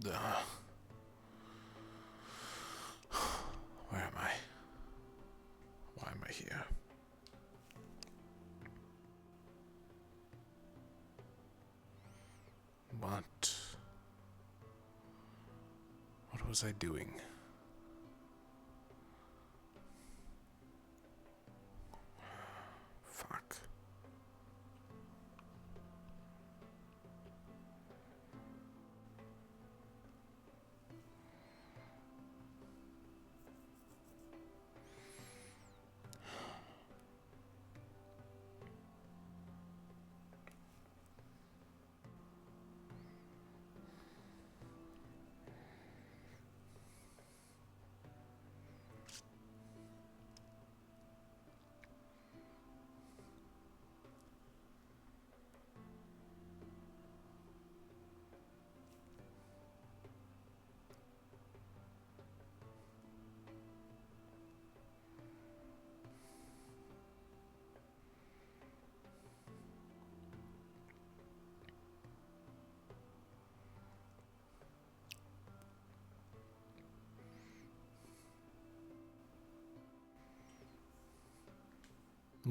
Where am I? Why am I here? What was I doing? Fuck.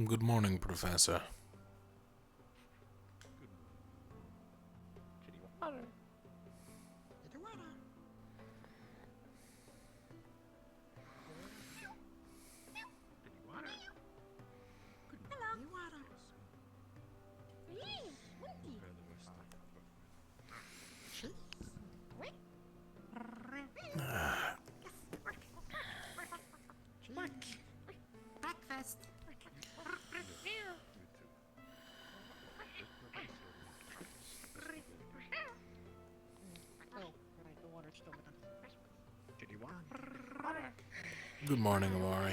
Good morning, Professor. Breakfast. Good morning, Amari.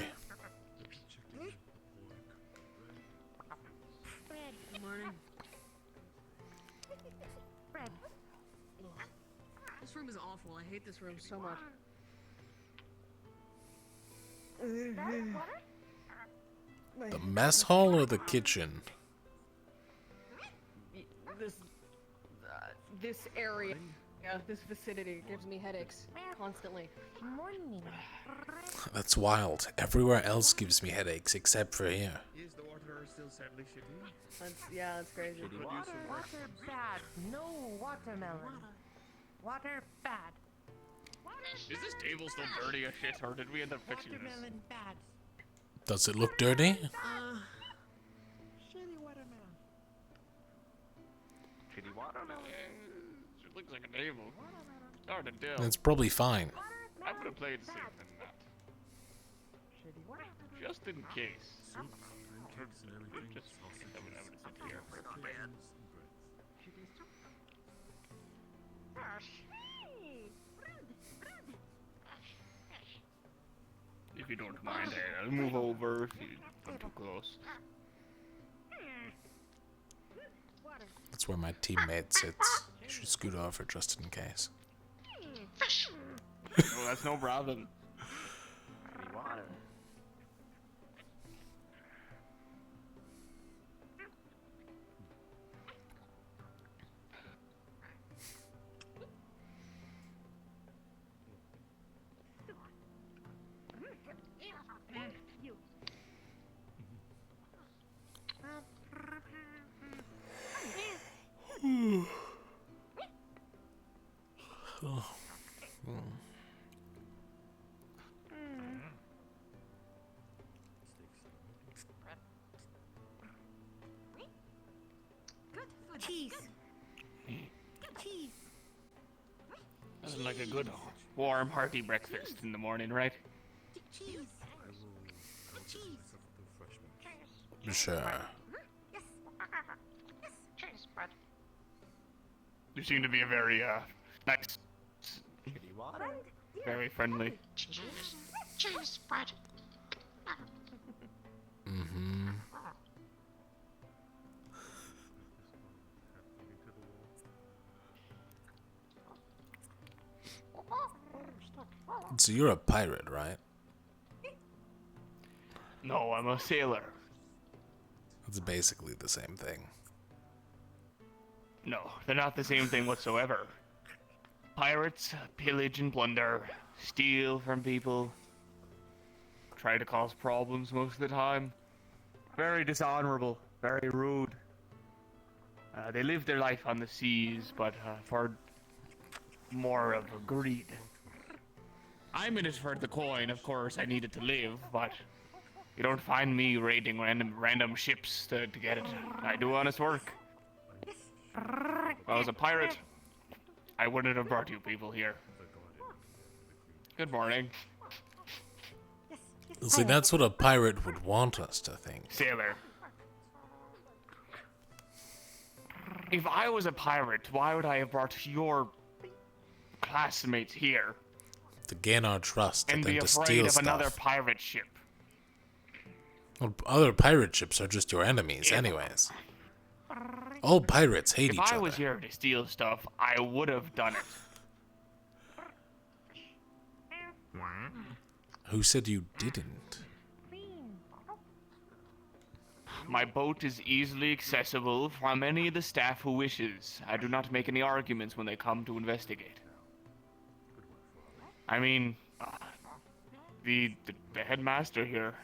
Good morning. Bread. This room is awful. I hate this room so much. The mess hall or the kitchen? This area, this vicinity gives me headaches constantly. Morning. That's wild. Everywhere else gives me headaches except for here. Is the water still sadly shitty? That's crazy. Water bad. No watermelon. Water bad. Is this table still dirty as shit, or did we end up fixing this? Watermelon bad. Does it look dirty? Shitty watermelon. Shitty watermelon. It looks like a table. Hard to tell. It's probably fine. I would have played safe than that. Shitty watermelon. Just in case. Soup, pancakes and everything. Just Sausage, I would sit here. and bread. If you don't mind, I'll move over if you come too close. That's where my teammate sits. You should scoot over just in case. Oh, that's no problem. Water. Cheese. Cheese. Nothing like a good, warm, hearty breakfast in the morning, right? Cheese. Cheese. Sure. Yes. Yes. Cheese bread. You seem to be a very, nice, very friendly. Cheese bread. Mm-hmm. So you're a pirate, right? No, I'm a sailor. It's basically the same thing. No, they're not the same thing whatsoever. Pirates pillage and plunder, steal from people, try to cause problems most of the time. Very dishonorable, very rude. They live their life on the seas, but for more of a greed. I'm in it for the coin, of course. I need it to live, but you don't find me raiding random ships to get it. I do honest work. If I was a pirate, I wouldn't have brought you people here. Good morning. See, that's what a pirate would want us to think. Sailor. If I was a pirate, why would I have brought your classmates here To gain our trust and and then be to afraid steal of another stuff. pirate ship? Well, other pirate ships are just your enemies, Yeah. anyways. All pirates hate If each I other. was here to steal stuff, I would have done it. Who said you didn't? My boat is easily accessible from any of the staff who wishes. I do not make any arguments when they come to investigate. I mean, the headmaster here,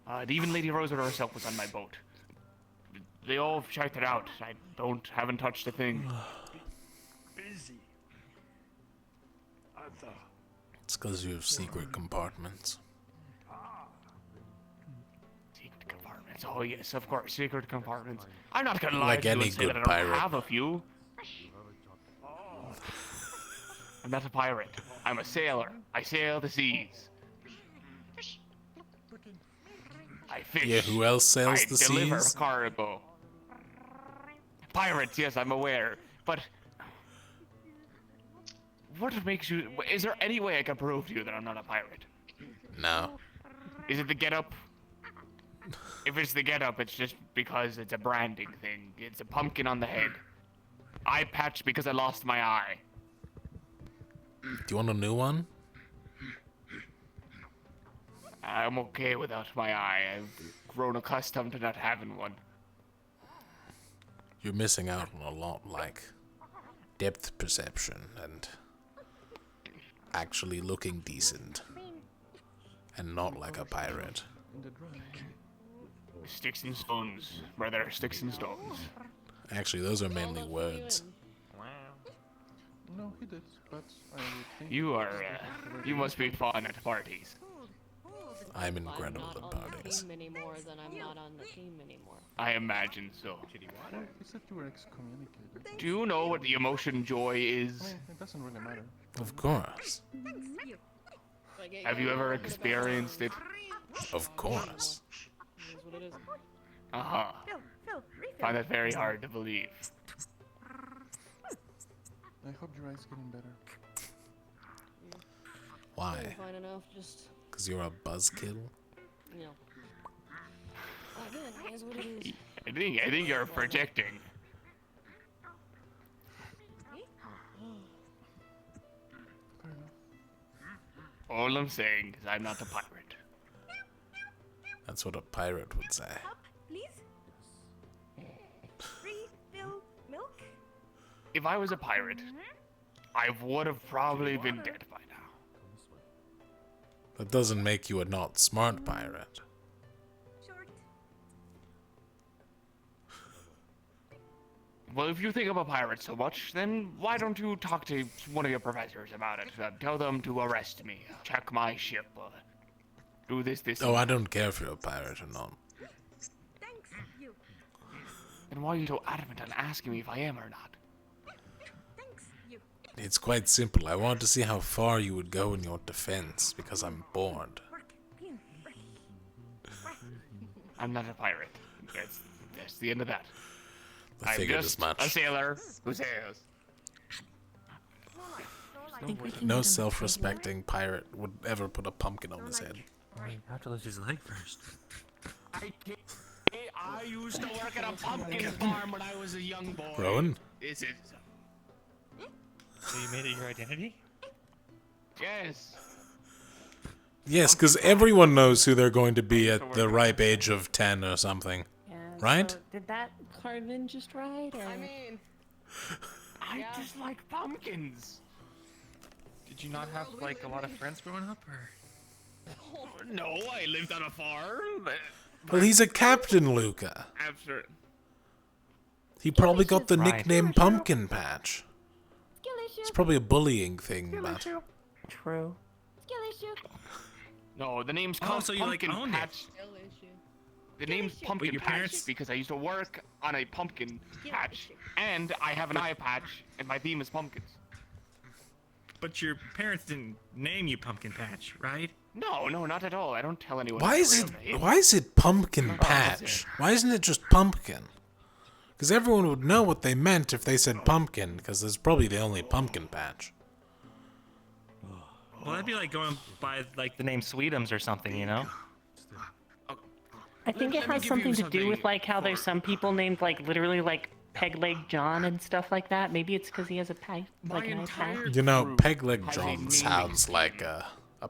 and even Lady Rosewood herself was on my boat. They all checked it out. I haven't touched a thing. Busy. I thought. It's because you have secret compartments. Secret compartments. Oh yes, of course, secret compartments. I'm not gonna lie Like to you any and say good that I don't pirate. have a few. I'm not a pirate. I'm a sailor. I sail the seas. I fish. Yeah, who else sails I the deliver seas? cargo. Pirates, yes, I'm aware. But what makes you? Is there any way I can prove to you that I'm not a pirate? No. Is it the getup? If it's the getup, it's just because it's a branding thing. It's a pumpkin on the head. Eye patch because I lost my eye. Do you want a new one? I'm okay without my eye. I've grown accustomed to not having one. You're missing out on a lot, like depth perception and actually looking decent. And not like a pirate. Sticks and stones, brother. Sticks and stones. Actually, those are mainly words. No, he did, but I would think. You are, you must be fun at parties. I'm I'm incredible not at on the parties. team anymore, then I'm not on the team anymore. I imagine so. Well, he said you were excommunicated. Do you know what the emotion joy I is? mean, it doesn't really matter. Of course. Have you ever experienced it? Of course. It is what it is. Uh-huh. Find that very hard to believe. I hope your eye's getting better. Why? Fine enough, just, Because you're a buzzkill? you know. Again, it is what it is. I think you're projecting. Fair enough. All I'm saying is I'm not a pirate. That's what a pirate would say. Please? Refill milk? If I was a pirate, I would have probably been dead by now. That doesn't make you a not smart pirate. Short. Well, if you think I'm a pirate so much, then why don't you talk to one of your professors about it? Tell them to arrest me, check my ship, do this. Oh, I don't care if you're a pirate or not. Thanks, you. Then why are you so adamant on asking me if I am or not? Thanks, you. It's quite simple. I want to see how far you would go in your defense, because I'm bored. Work. Pin. I'm not a pirate. That's the end of that. I I'm figured just as much. a sailor who sails. No self-respecting pirate would ever put a pumpkin on his head. You have to lift his leg first. I used to work at a pumpkin farm when I was a young boy. Rowan? Is it? So you made it your identity? Yes. Yes, because everyone knows who they're going to be at the ripe age of 10 or something. Yeah, Right? So did that Carvin just ride? Or? I mean, I yeah, just like pumpkins. Did you not have like a lot of friends growing up, or? No, I lived on a farm. Well, he's a captain, Luca. After He probably got the Right. nickname Pumpkin Patch. Skill It's issue. probably a bullying thing, but True. Skill issue. no, the name's Oh, called so you, like, Pumpkin owned it. Patch. Still issue. The name's Pumpkin your Patch parents- because I used to work on a pumpkin patch, and I have an eye patch, and my theme is pumpkins. But your parents didn't name you Pumpkin Patch, right? No, not at all. I don't tell anyone. why my is real it name. why is it Pumpkin is Patch? Why isn't it just Pumpkin? Because everyone would know what they meant if they said pumpkin, because there's probably the only Pumpkin Patch. Well, that'd be like going by like the name Sweetums or something, you know? I think it Let me has give something you to do with something like how there's some people named like literally like Peg Leg John and stuff like that. Maybe it's because he has a pie, like an eye patch. You know, Group Peg Leg has a John naming sounds scheme. like a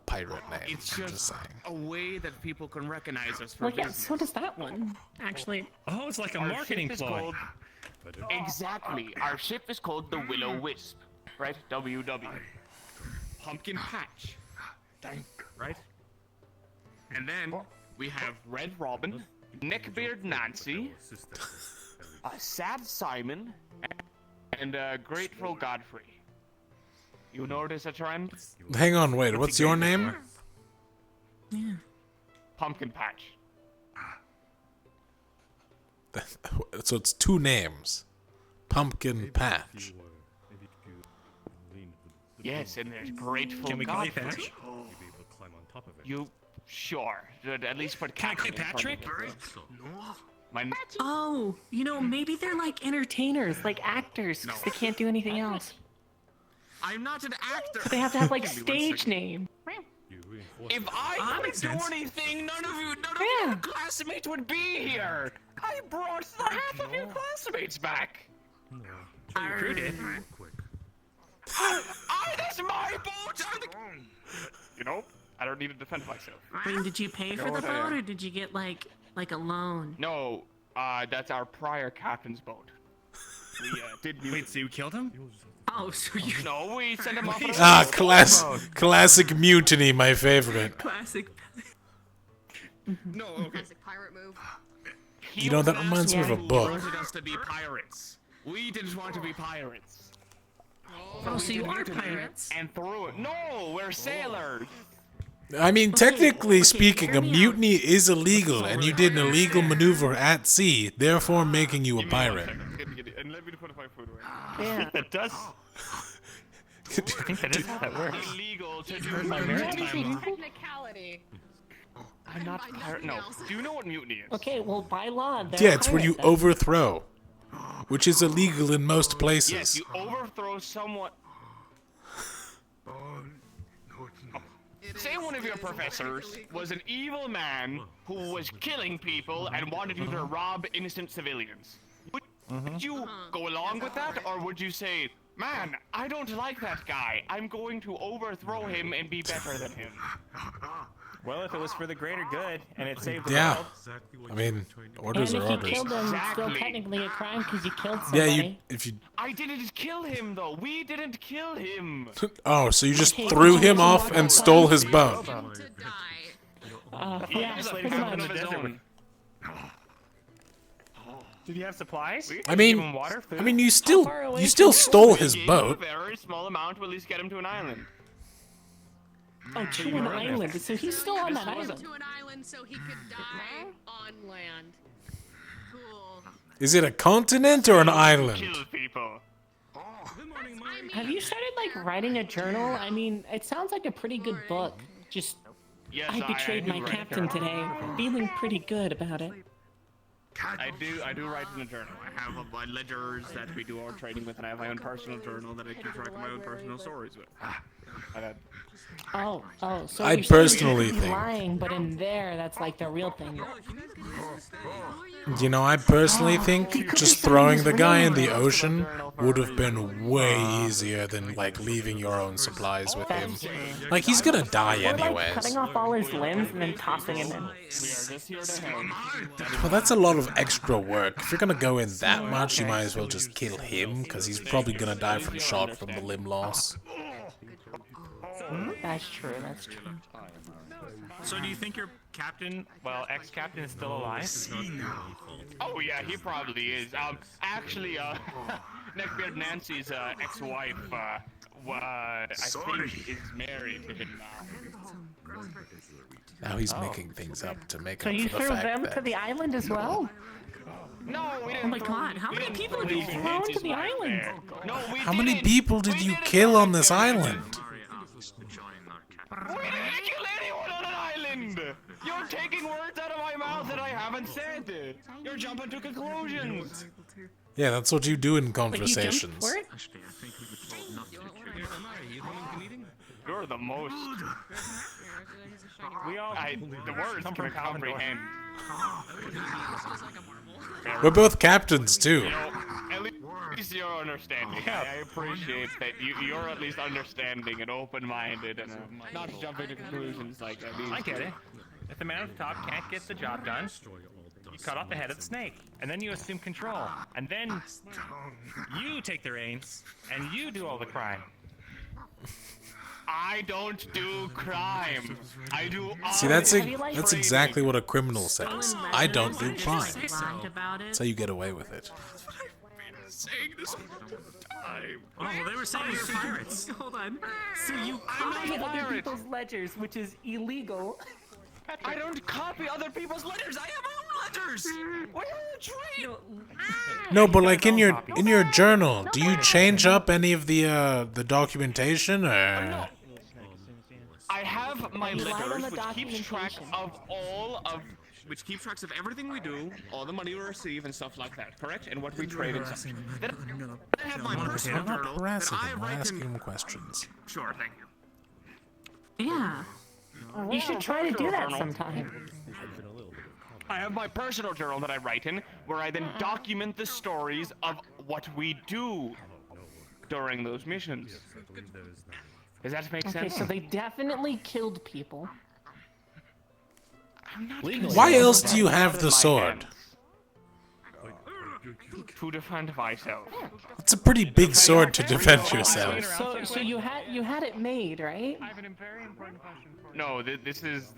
pirate name. It's I'm just just saying. a way that people can recognize us for Well, yeah, business. so does that one. Actually, Oh, it's like a Our marketing ship is ploy. called- Exactly. Our ship is called the Willow Wisp, right? WW. Pumpkin Patch. Right? And then we have Red Robin, Neckbeard Nancy, Sad Simon, and Grateful Godfrey. You notice a trend? Hang on, wait. What's your name? Pumpkin Patch. So it's two names. Pumpkin Patch. Yes, and there's Grateful Can we call you Godfrey. Patch? You sure? At least put Can I call you Captain in front of Patrick? it. My oh, you know, maybe they're like entertainers, like actors, because they can't do anything else. I'm not an actor. They have to have like Give me one stage second. name. If I that couldn't makes do sense. anything, none of Yeah. your classmates would be here. I brought half of your classmates back. Your crew did. That's my boat. You know, I don't need to defend myself. I mean, did you pay for know the what I boat am. or did you get like a loan? No, that's our prior captain's boat. We did use Wait, so you killed him? Oh, so you No, we sent him off on a Ah, boat. classic mutiny, my favorite. classic. No, okay. Classic pirate move. You know, that reminds me of a book. wanted us to be pirates. We didn't want to be pirates. Oh, so you are pirates. And threw it. No, we're sailors. I mean, technically speaking, hear a me out. mutiny is illegal, and you did an illegal maneuver at sea, therefore making you a pirate. And let me put my food away. Yeah. That does. I think that is how that works. Illegal to Heard my do. maritime. Technicality. I'm not By pirate. nothing No. else. Do you know what mutiny is? Okay, well, by law, they're Yeah, it's where you pirate then. overthrow, which is illegal in most Yes, places. you overthrow someone. Say one of your professors was an evil man who was killing people and wanted you to rob innocent civilians. Would you go along with that, or would you say, man, I don't like that guy. I'm going to overthrow him and be better than him? Well, if it was for the greater good and it saved the Yeah. world. I mean, And orders if are you orders. killed them, it's still Exactly. technically a crime because you killed Yeah, somebody. if you. I didn't kill him, though. We didn't kill him. Oh, so you just Okay, threw well, him so off what and about stole his To boat. die. Yeah, He's pretty like much. of his desert. own. Did you have supplies? We- Did I you mean, give him water, food? I mean, you far away still from stole We his gave boat. A very small amount to at least get him to an island. Oh, to an island. So he's still on that island. To an island so he could die on land. Cool. Is it a continent or an island? Kill people. Have you started like writing a journal? I mean, it sounds like a pretty good book. Just, Yes, I betrayed do my write captain journal. today. Feeling pretty good about it. I do write in a journal. I have my ledgers that we do our trading with, and I have my own personal journal that I keep track of my own personal stories with. And then- Oh, so I you're saying personally you could be think- lying, but in there, that's like the real thing. You know, I personally think just throwing the guy in the ocean would have been way easier than like leaving your own supplies with him. That's true. Like he's gonna die Or like anyways. cutting off all his limbs and then tossing him in. We are just here to help. Well, that's a lot of extra work. If you're gonna go in that much, you might as well just kill him, because he's probably gonna die from shock from the limb loss. That's true. That's true. So do you think your captain, well, ex-captain, is still alive? Oh yeah, he probably is. Actually, Neckbeard Nancy's ex-wife, I think is married to him now. Now he's making things up to make So up you for the threw fact them that to the island as well? No, we didn't. Oh my god, how many people have you thrown thrown to the island? No, we How many didn't. people did We you didn't kill throw on them this to the island? We didn't kill anyone on an island! You're taking words out of my mouth that I haven't said! You're jumping to conclusions! Yeah, that's what you do in Like you jumped conversations. for it? You're the most. We all The words can comprehend. We're both captains too. You know, at least you're understanding. I appreciate that you're at least understanding and open-minded and not jumping to conclusions like that. I get it. If the man at the top can't get the job done, you cut off the head of the snake, and then you assume control, and then you take the reins, and you do all the crime. I don't do crime. I do See, that's honest that's training. exactly what a criminal says. I don't do crime. lied about it? That's how you get away with it. Oh, well, they were saying you're pirates. Hold on. So you Copy other pirate. people's ledgers, which is illegal. I don't copy other people's letters. I have my own letters. What are you trying? No, but like in your journal, do you change up any of the documentation or? I have my Rely on letters, the which keeps track documentation. of all of. Which keeps tracks of everything we do, all the money we receive, and stuff like that. Correct? And what we trade and stuff. Then I have my personal I'm not journal that harassing I him. We're write asking in. him questions. Sure, thank you. Yeah. You should try to do that sometime. I have my personal journal that I write in, where I then document the stories of what we do during those missions. Does that make Okay, sense? so they definitely killed people. Why else do you have the sword? To defend myself. It's a pretty big sword to defend yourself. So you had it made, right? I have an very important question for you. No, this is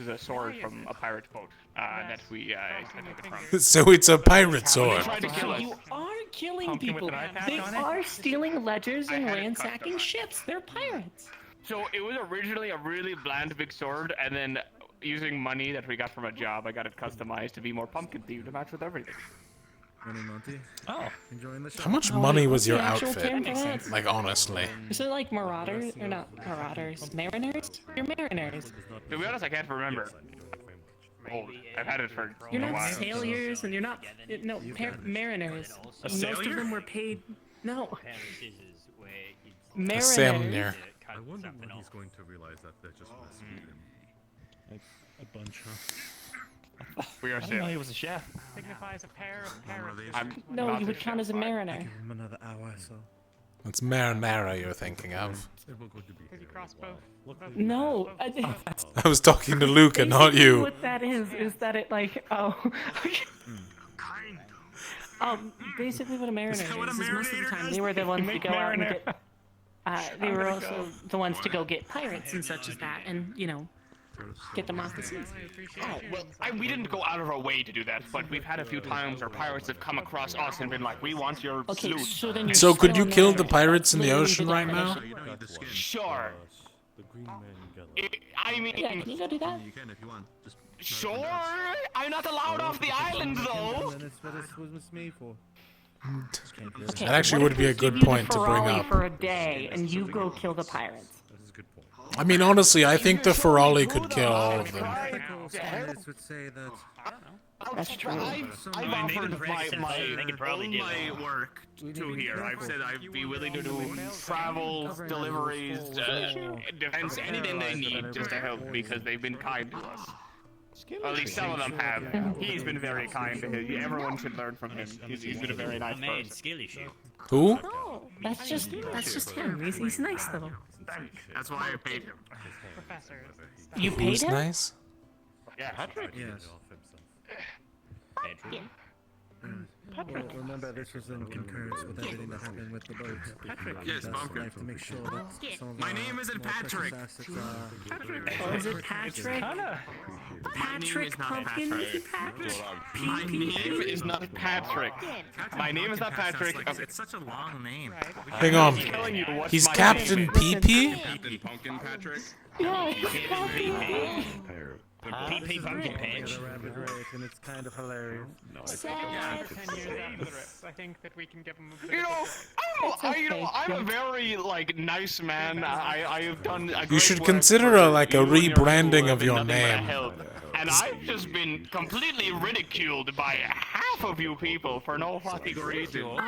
a sword from a pirate's boat that we took it from. So it's a pirate sword. Tried to kill So us. you are killing Pumpkin with people. an eye patch They on it? are stealing ledgers and had it ransacking customized. ships. They're pirates. So it was originally a really bland big sword, and then using money that we got from a job, I got it customized to be more pumpkin themed to match with everything. Oh, How much money was your The actual outfit? term for that? Like honestly. Is it like marauders or not marauders? Mariners? You're mariners. To be honest, I can't remember. Old. I've had it for You're a not while. sailors, and you're not mariners. Most of sailor? them were paid. No, A mariners. sailor. I wonder when he's going to realize that they're just messing with him. A bunch, huh? We are I didn't know sailors. he was a chef. Signifies a pair of parrots. I'm No, not you a would count as a chef, but- mariner. Give him another hour, so. It's marinara you're thinking of. It will go to be Because you cross both. No, I was talking to Luca, not basically you. What that is that it like basically what a mariner is, what a is most of the marinator time does? they were the ones to Make go out and marinara. get. They were also the ones to go get pirates and such as that, and get them off the seas. I appreciate Oh, you. well, we didn't go out of our way to do that, but we've had a few times where pirates have come across us and been like, we want your Okay, sloop. so then you're So could still you a kill the mariner. pirates in the Literally ocean the right now? definition. Sure. The green man gather. I mean, Yeah, can you go do that? You can if you want. Just sure. I'm not allowed off the island, though. And that's what this was made for. Okay, That actually what would if be we a good give you the point to bring Ferrari up. for a day, and you go kill the pirates. That is a good point. I mean, honestly, I think the Ferrari could kill all of them. This would say that. That's true. I've I mean, they offered can break some shit. They could probably all do my it. work to here. I've said I'd be willing to do travels, deliveries, defense, anything they need just to help because they've been kind to us. At least some of them have. He's been very kind to him. Everyone should learn from him. He's been a very nice Man, person. skilly shoot. Who? That's just him. He's nice though. That's why I paid him. Professor. You paid Who's him? nice? Yeah, Patrick. Yes. Pedro. Well, remember, this was in concurrence with everything that happened with the boat. Yes, Thus, Pumpkin. I have to make sure that some of My our name isn't more precious Patrick. assets are- Oh, is it Patrick? Patrick Pumpkin? My name is not Patrick. My name is not Patrick. It's such a long name. Hang on. telling you what He's my Captain name is. PP? Captain Pumpkin Patrick? PP Pumpkin Get Patch. a rapid rate, and it's kind of hilarious. 10 years after the rift, I think that we can give him a bit You know, I'm a very nice man. I have done. You should consider a rebranding of your name. And I've just been completely ridiculed by half of you people for no fucking reason.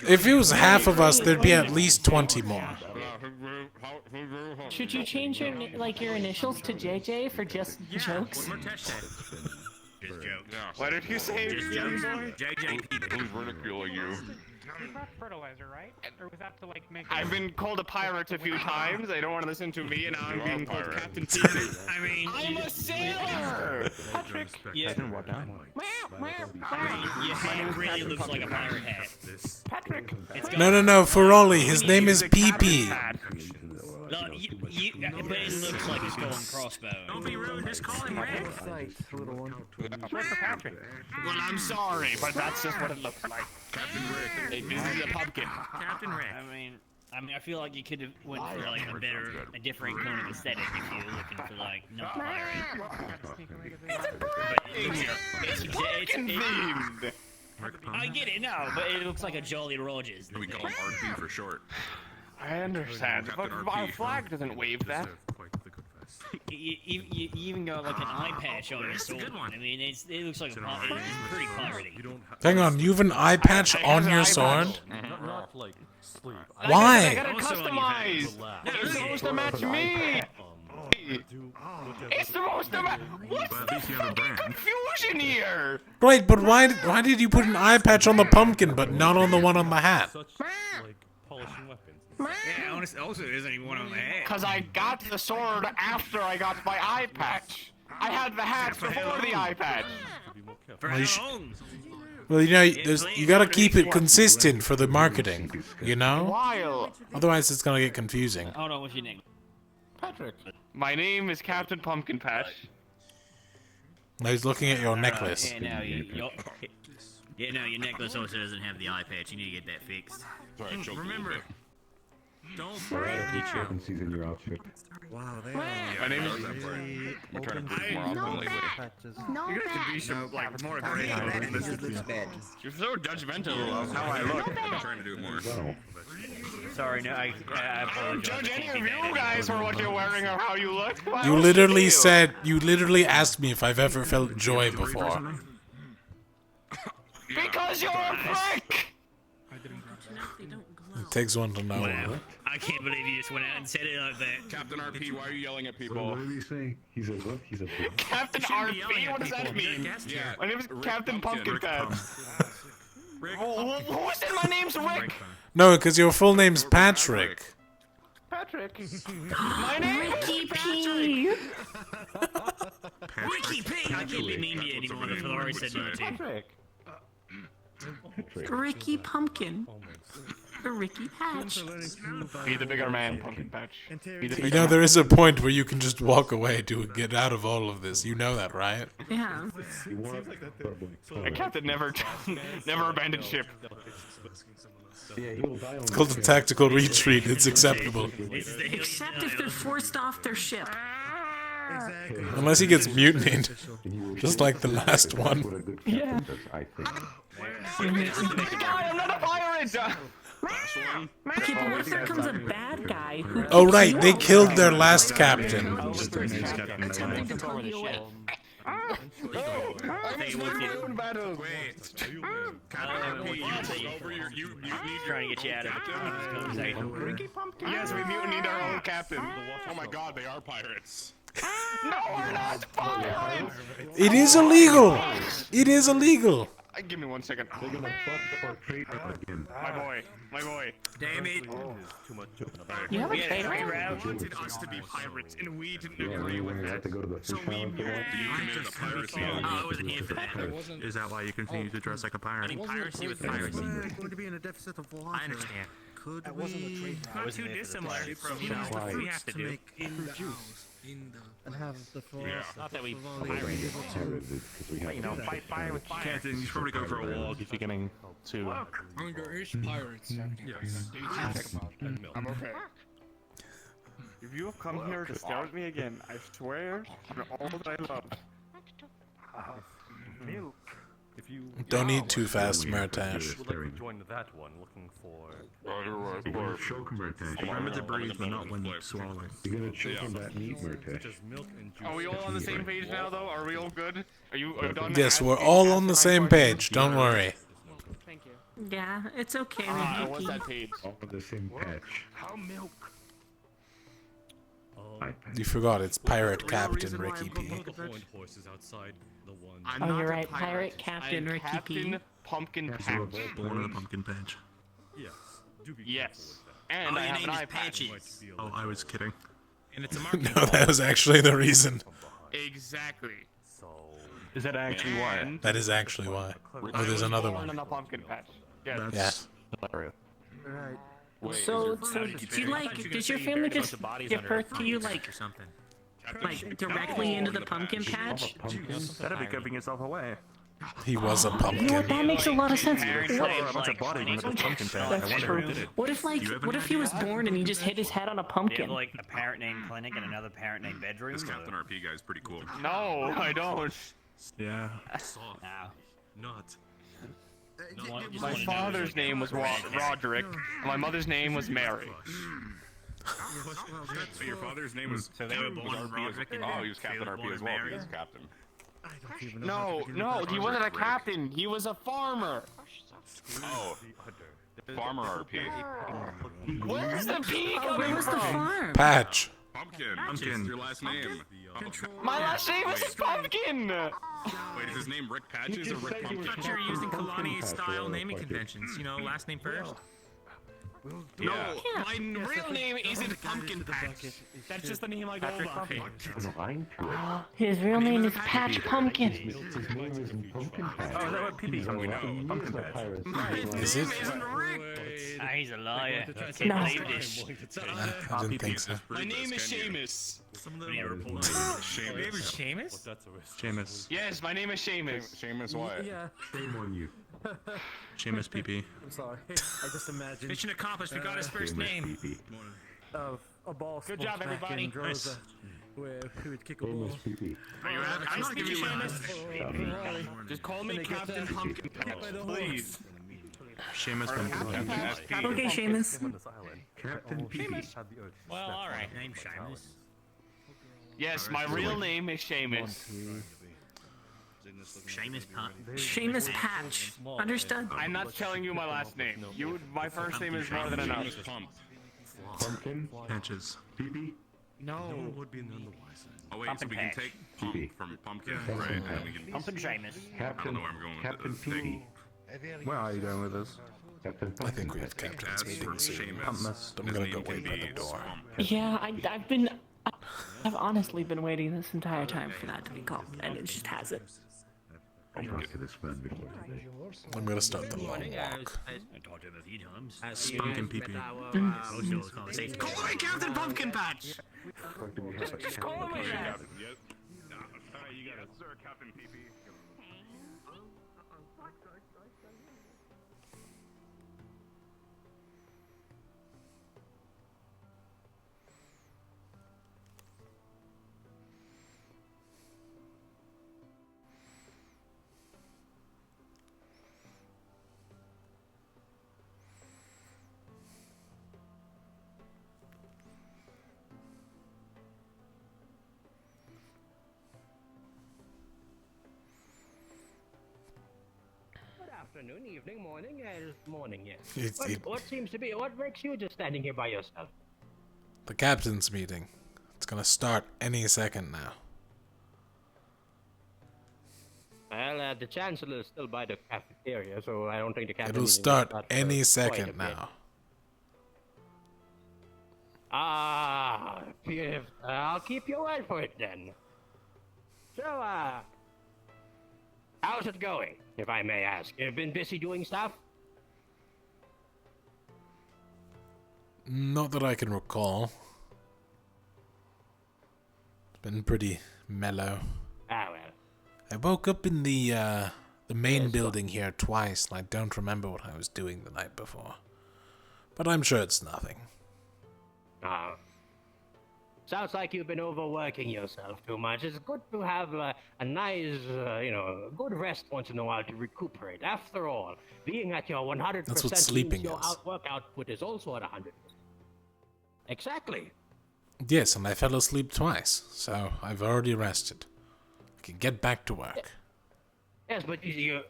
If it was half of us, there'd be at least 20 more. Should you change your your initials to JJ for just jokes? Just jokes. What did you say? Just jokes. JJP. Who's ridiculing you? You brought fertilizer, right? Or was that to make? I've been called a pirate a few times. They don't want to listen to me, and now I'm being called Captain Peter. I mean, I'm a sailor. Patrick. yeah. Your hat really looks like a pirate hat. Patrick. No, for Ollie, his name is PP. No, but it looks like a skull and crossbow. Don't be rude, just call him Rick. Well, I'm sorry, but that's just what it looks like. Captain Rick. Hey, this is a pumpkin. Captain Rick. I mean, I feel like you could have went for a different kind of aesthetic if you were looking for not pirate. It's Pumpkin themed. I get it, no, but it looks like a Jolly Rogers. We call him RP for short. I understand, but our flag doesn't wave that. Quite the good vest. You even got an eye patch on your sword. I mean, it looks like it's pretty piratey. Hang on, you have an eye patch on your sword? Not like sleep. I Why? got it customized. It's supposed to match me. It's supposed to match. What's the fucking confusion here? Right, but why did you put an eye patch on the pumpkin but not on the one on the hat? Such polishing weapons. Yeah, honestly, also there isn't even one on the head. Cause I got the sword after I got my eye patch. I had the hat before the eye patch. For Well, you how long? Well, you gotta keep it consistent for the marketing, you know? While Otherwise it's gonna get confusing. Hold on, what's your name? Patrick. My name is Captain Pumpkin Patch. Now he's looking at your necklace. Yeah, no, your necklace also doesn't have the eye patch. You need to get that fixed. Remember, don't Discrepancies in your outfit. Wow, they are My name is. really We're trying open to do more to often lately. patches. You're gonna have to be some more aggressive. You're so judgmental of how I look. I'm trying to do it more. Sorry, no, I I don't apologize. judge any of you guys for what you're wearing or how you look. Why You would literally asked me if I've ever felt joy before. Because you're a prick. It takes one to know. Wow, I can't believe you just went out and said it like that. Captain RP, why are you yelling at So people? what did he say? He said what? He said what? Captain RP. What does that mean? Yeah. My name is Rick Captain Pumpkin Patch. Rick. Who said my name's Rick? No, because your full name's Patrick. Patrick. My name is Ricky P. Ricky P! I can't be mean to you anymore. I've already said no to you. Patrick. Ricky Pumpkin. Or Ricky Patch. Be the bigger man, Pumpkin Patch. Be the You bigger know, man. there is a point where you can just walk away to get out of all of this. You know that, right? Yeah. He wanted A captain never abandoned ship. Yeah, he will die on It's called a tactical retreat. It's acceptable. Except if they're forced off their ship. Exactly. Unless he gets mutinied. Just like the last one. Yeah. I think. God, I'm not a pirate! Okay, but what if there comes a bad guy who Oh, right. They killed their last captain. attempting to pull you away? I was never in battle. Trying to get you out of it. Ricky Pumpkin. Yes, we mutinied our own captain. Oh my god, they are pirates. No, we're not fine! It is illegal! It is illegal! Give me 1 second. They're gonna fuck up our trade again. My boy. Damn it. Too much. You have a We had a trade trade route? route. wanted us to be pirates, and we didn't Yeah, agree when with we that. have to go to the So fish we island for moved that. you committed a piracy. I wasn't here for that. Is that why you continue to dress like a pirate? Any piracy with Piracy. piracy? We're going to be in a deficit of water. I understand. Could That wasn't a we trade Not wasn't too there for the dissimilar pirates. from That's what why- we have to to do. make fruit juice and have the forest Not that we Favale We're gonna be get able to pirated because we have You know, to fight fire with fire. Captain, you should probably go for a walk if you're getting too. Underage pirates. Yes. I'm okay. If you have come here to stare at me again, I swear on all that I love. If you Don't eat too fast, Murtash. would like to join that one, looking for. You're gonna choke him, Murtash. Remember to breathe, but not when you swallow. You're gonna choke on that meat, Murtash. Such as milk and juice. Are we all on the same page now, though? Are we all good? Are you done? Yes, we're asking- all on the asking same my page. Don't worry. Thank you. Yeah, it's okay, questions? What's Ricky. that page? All on the same patch. How milk? You forgot it's Pirate real Captain reason why Ricky I'm P. going The horned horses outside the one. I'm Oh, not you're a right, Pirate Captain I'm Ricky Captain P. Pumpkin That's Patch. what we're Born of the playing. pumpkin patch. Yes. Do be Yes. careful with And Oh, I your have an name is eye patch. that. Might Patches. feel Oh, I was kidding. And it's a marketing No, that was actually the reason. Exactly. So. Is that actually why? That is actually why. Oh, there's another Born in one. a pumpkin patch. Yes. That's Yeah. Right. So do you like, does your family just give birth to you like something. directly into the pumpkin patch? that'd be giving yourself away. He was a You know what, pumpkin. that makes a lot of sense. Parents What, say, a bunch of bodies in the pumpkin patch. I that's wonder true. who did it. What if like, what if he was born and he just hit his head on a They pumpkin? have like a parent named Clinic and another parent named Bedroom. This Captain RP guy is pretty cool. No, I don't. Yeah. Nah. Not. My father's name was Roderick. And my mother's name was Mary. So your father's name was. So they were born Roderick and Oh, he was Captain RP as well. He was captain. I don't even know how No, to begin no, with he that. wasn't a captain. He was a farmer. Oh. Farmer RP. Where's the P Oh, where coming was the from? farm? Patch. Pumpkin. Pumpkin. Your last name. My last name is Pumpkin. Wait, is his name Rick Patches or Rick Pumpkin? I thought you were using Pumpkin patch, Kalani-style yeah, naming fuck it. conventions. You know, last name first. No, my real name isn't Pumpkin Patch. That's just the name I go by. There's a line to it. His real name is Patch Pumpkin. His name isn't Pumpkin Patch. Oh, is that what PP comes He with? is Pumpkin a patch. pirate. Is it? Ah, he's a liar. Can't No. believe this. I didn't think so. My name is Seamus. Your name is Seamus? Seamus. Yes, my name is Seamus. Seamus what? Yeah, Shame on you. Seamus PP. I'm sorry. I just imagined Mission accomplished. We got his first name. a ball Good sports job, back everybody. in Droza, where he would kick a ball. Famous PP. I'm gonna give you Seamus. Just call me Captain Pumpkin Patch, please. Seamus Pumpkin patch. Okay, Seamus. Captain PP. Well, all right. Name Seamus. Yes, my real name is Seamus. Seamus Punt. Seamus Patch. Understood? I'm not telling you my last name. My first name is more than enough. Pumpkin. Patches. PP. No. Would be none the wiser. Oh wait, Pumpkin so we can patch. take pump from pumpkin, Pumpkin right? And patch. we can. Pumpin' Seamus. Captain. know where I'm going with Captain this thing. PP. Where are you going with this? Captain I Pumpkin think we have Patch. captain's That's meeting for soon. Seamus. I'm His gonna name go can wait by be the door. Yeah, I've honestly been waiting this entire time for that to be called, and it just hasn't. I'll talk to this man before today. I'm gonna start the long walk. I talked to him a few times. Pumpkin PP. Call me Captain Pumpkin Patch! What do we have? Just call me that. Yep. Alright, you got it, sir, Captain PP. Good afternoon, evening, morning, morning, yes. It's What seems to be, what makes you just standing here by yourself? the captain's meeting. It's gonna start any second now. Well, the Chancellor is still by the cafeteria, so I don't think the captain It'll is start for any quite a second bit. now. I'll keep your word for it then. So, how's it going, if I may ask? You've been busy doing stuff? Not that I can recall. It's been pretty mellow. Ah, well. I woke up in the main building here twice, and I don't remember what I was doing the night before. But I'm sure it's nothing. Sounds like you've been overworking yourself too much. It's good to have a nice, good rest once in a while to recuperate. After all, being at your 100% That's what sleeping means your is. work output is also at 100%. Exactly. Yes, and I fell asleep twice, so I've already rested. I can get back to work. Yes, but you're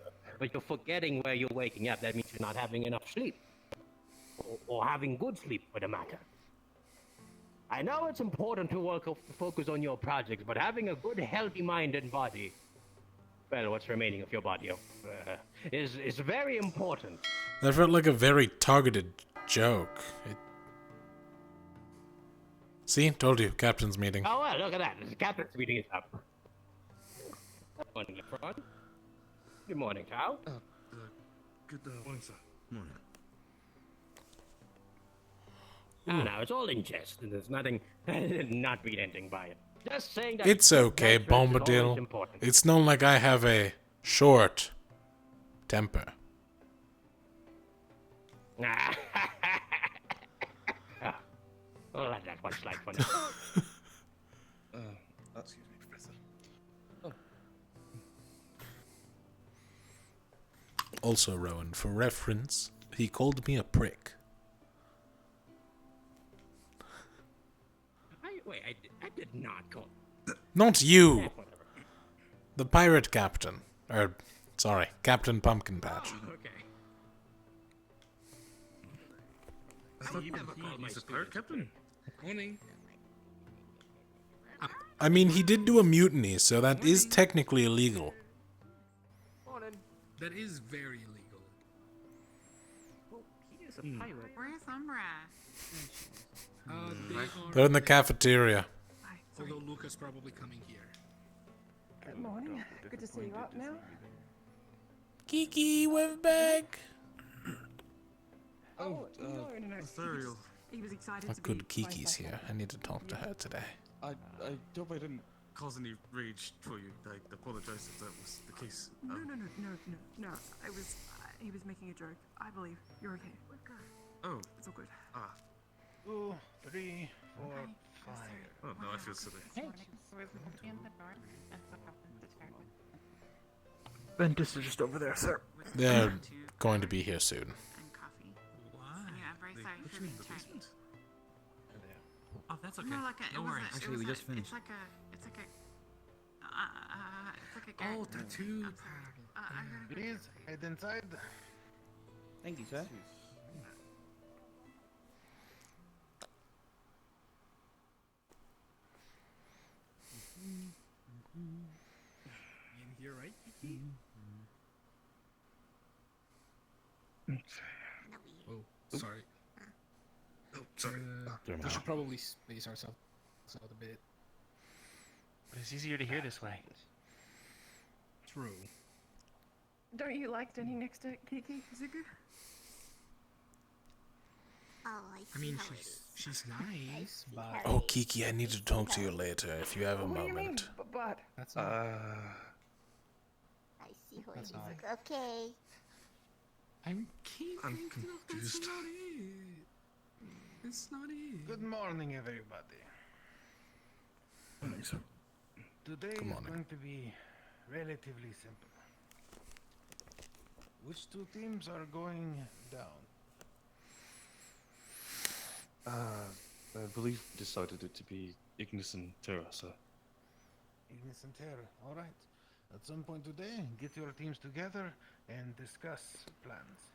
forgetting where you're waking up. That means you're not having enough sleep. Or having good sleep, for the matter. I know it's important to focus on your projects, but having a good, healthy mind and body, well, what's remaining of your body, is very important. That felt like a very targeted joke. See? Told you. Captain's meeting. Oh, well, look at that. The captain's meeting is up. Good morning, everyone. Good morning, Tao. Good morning, sir. Morning. Now, it's all in jest, and there's nothing, not mean anything by it. Just saying that... It's okay, that rest is always Bombadil. important. It's not like I have a short temper. I'll let that one slide for now. Excuse me, Professor. Also, Rowan, for reference, he called me a prick. I did not call... Not you! The pirate captain. Sorry, Captain Pumpkin Patch. Okay. I thought he's a pirate captain. Morning. I mean, he did do a mutiny, so that is technically illegal. That is very illegal. He is a pirate. Where's Umbra? They are... They're in the cafeteria. Although Luca's probably coming here. Good morning. Good to see you up now. Kiki, we're back! No. Ethereal. He was excited Oh, to good, be Kiki's here. I need to talk to her today. I hope I didn't cause any rage for you. I apologize if that was the case. No. I was. He was making a joke. I believe you're okay. Oh. It's all good. 2, 3, 4, 5. Oh, no, I feel silly. Ventus is just over there, sir. They're going to be here soon. And coffee. Why? Yeah, I'm very sorry for being tardy. Oh, that's okay. No, like a, no worries. Actually, we just finished. It's like a gag. Oh, tattoo. I heard a Please, head inside. Thank you, sir. In here, right, Kiki? Oh, sorry. Oh, sorry. We should probably space ourselves out a bit. But it's easier to hear this way. True. Don't you like standing next to Kiki, Zuku? I mean, she's nice, but... Oh, Kiki, I need to talk to you later if you have a What do you mean? moment. But That's all. I see how That's it is. all. Okay. I'm I'm confused. That's not it. That's not it. Good morning, everybody. Morning, sir. Today Good is morning. going to be relatively simple. Which two teams are going down? I believe we decided it to be Ignis and Terra, sir. Ignis and Terra. All right. At some point today, get your teams together and discuss plans.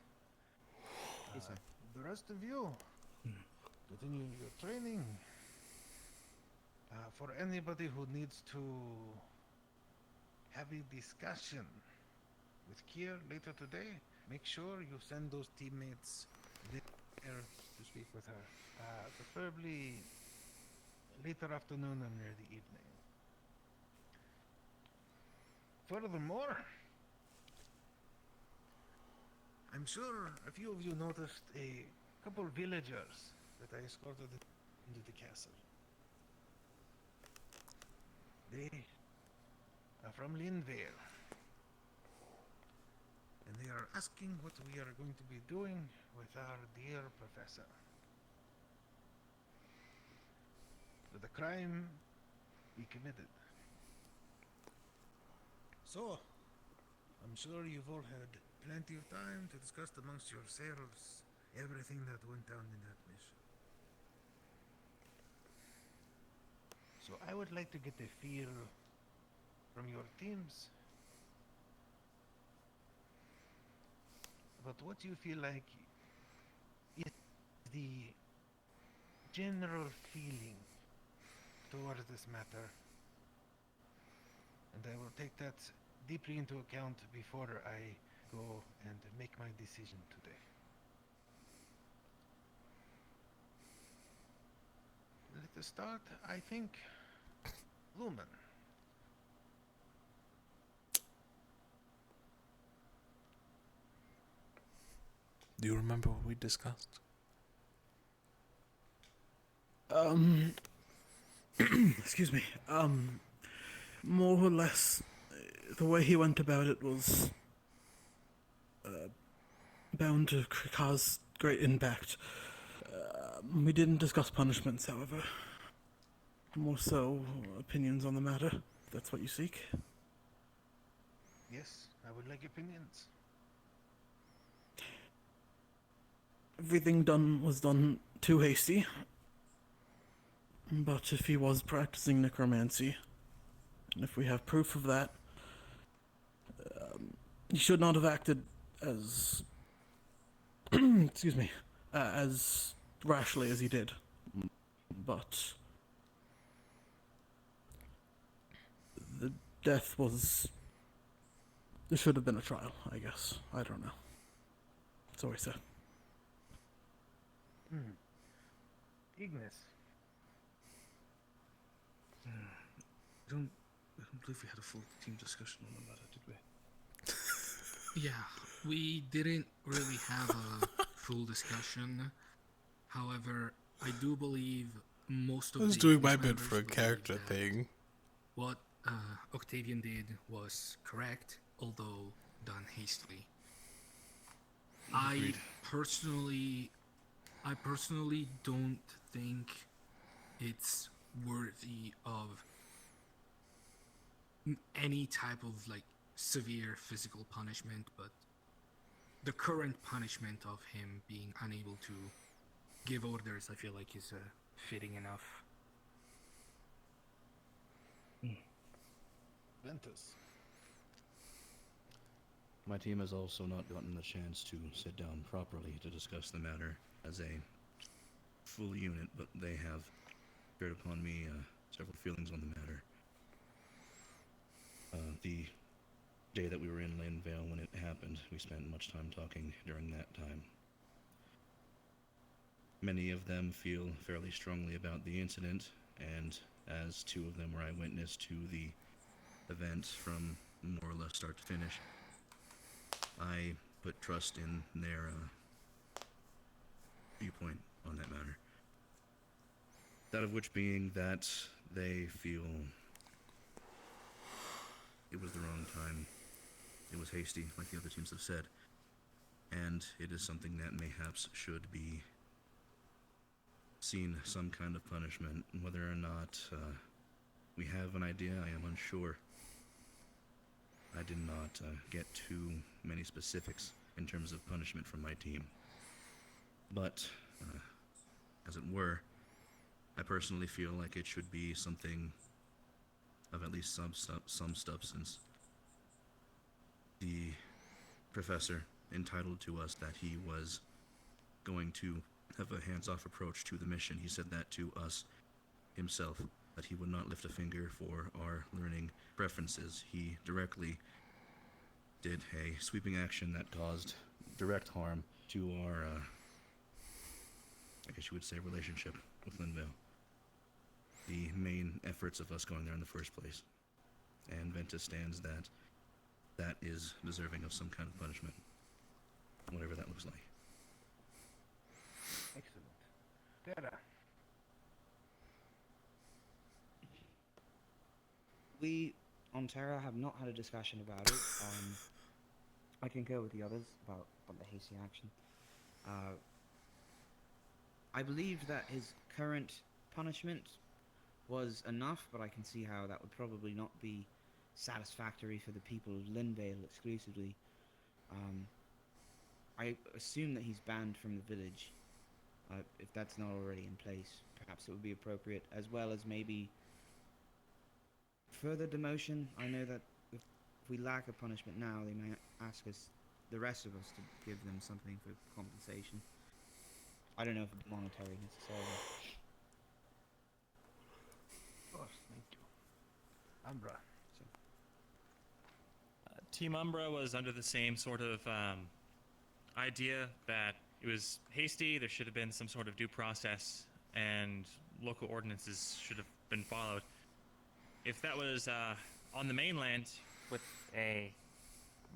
The rest of you, continue your training For anybody who needs to have a discussion with Kier later today, make sure you send those teammates there to speak with her. Preferably later afternoon and early evening. Furthermore, I'm sure a few of you noticed a couple villagers that I escorted into the castle. They are from Linvale, and they are asking what we are going to be doing with our dear professor. For the crime he committed. So, I'm sure you've all had plenty of time to discuss amongst yourselves everything that went down in that mission. So I would like to get a feel from your teams about what you feel like is the general feeling towards this matter. And I will take that deeply into account before I go and make my decision today. Let us start, I think, Lumen. Do you remember what we discussed? Excuse me. More or less, the way he went about it was bound to cause great impact. We didn't discuss punishments, however. More so, opinions on the matter, if that's what you seek. Yes, I would like opinions. Everything done was done too hasty. But if he was practicing necromancy, and if we have proof of that, he should not have acted as excuse me, as rashly as he did. But the death was... There should have been a trial, I guess. I don't know. So he said. Ignis. I don't believe we had a full team discussion on the matter, did we? Yeah, we didn't really have a full discussion. However, I do believe most of I was the doing my members bit for a believe character that thing. What Octavian did was correct, although done hastily. Agreed. I personally don't think it's worthy of any type of like severe physical punishment, but the current punishment of him being unable to give orders, I feel like is fitting enough. Ventus. My team has also not gotten the chance to sit down properly to discuss the matter as a full unit, but they have shared upon me several feelings on the matter. The day that we were in Lanevale when it happened, we spent much time talking during that time. Many of them feel fairly strongly about the incident, and as two of them were eyewitness to the event from more or less start to finish, I put trust in their viewpoint on that matter. That of which being that they feel it was the wrong time. It was hasty, like the other teams have said, and it is something that mayhaps should be seen some kind of punishment. Whether or not we have an idea, I am unsure. I did not get too many specifics in terms of punishment from my team. But, as it were, I personally feel like it should be something of at least some substance. The professor entitled to us that he was going to have a hands-off approach to the mission. He said that to us himself that he would not lift a finger for our learning preferences. He directly did a sweeping action that caused direct harm to our, I guess you would say, relationship with Linvale. The main efforts of us going there in the first place. And Ventus stands that that is deserving of some kind of punishment, whatever that looks like. Excellent. Terra. We on Terra have not had a discussion about it. I concur with the others about the hasty action. I believe that his current punishment was enough, but I can see how that would probably not be satisfactory for the people of Linvale exclusively. I assume that he's banned from the village. If that's not already in place, perhaps it would be appropriate, as well as maybe further demotion. I know that if we lack a punishment now, they may ask us, the rest of us, to give them something for compensation. I don't know if it's monetary necessarily. Of course, thank you. Umbra. Team Umbra was under the same sort of idea that it was hasty, there should have been some sort of due process, and local ordinances should have been followed. If that was on the mainland with a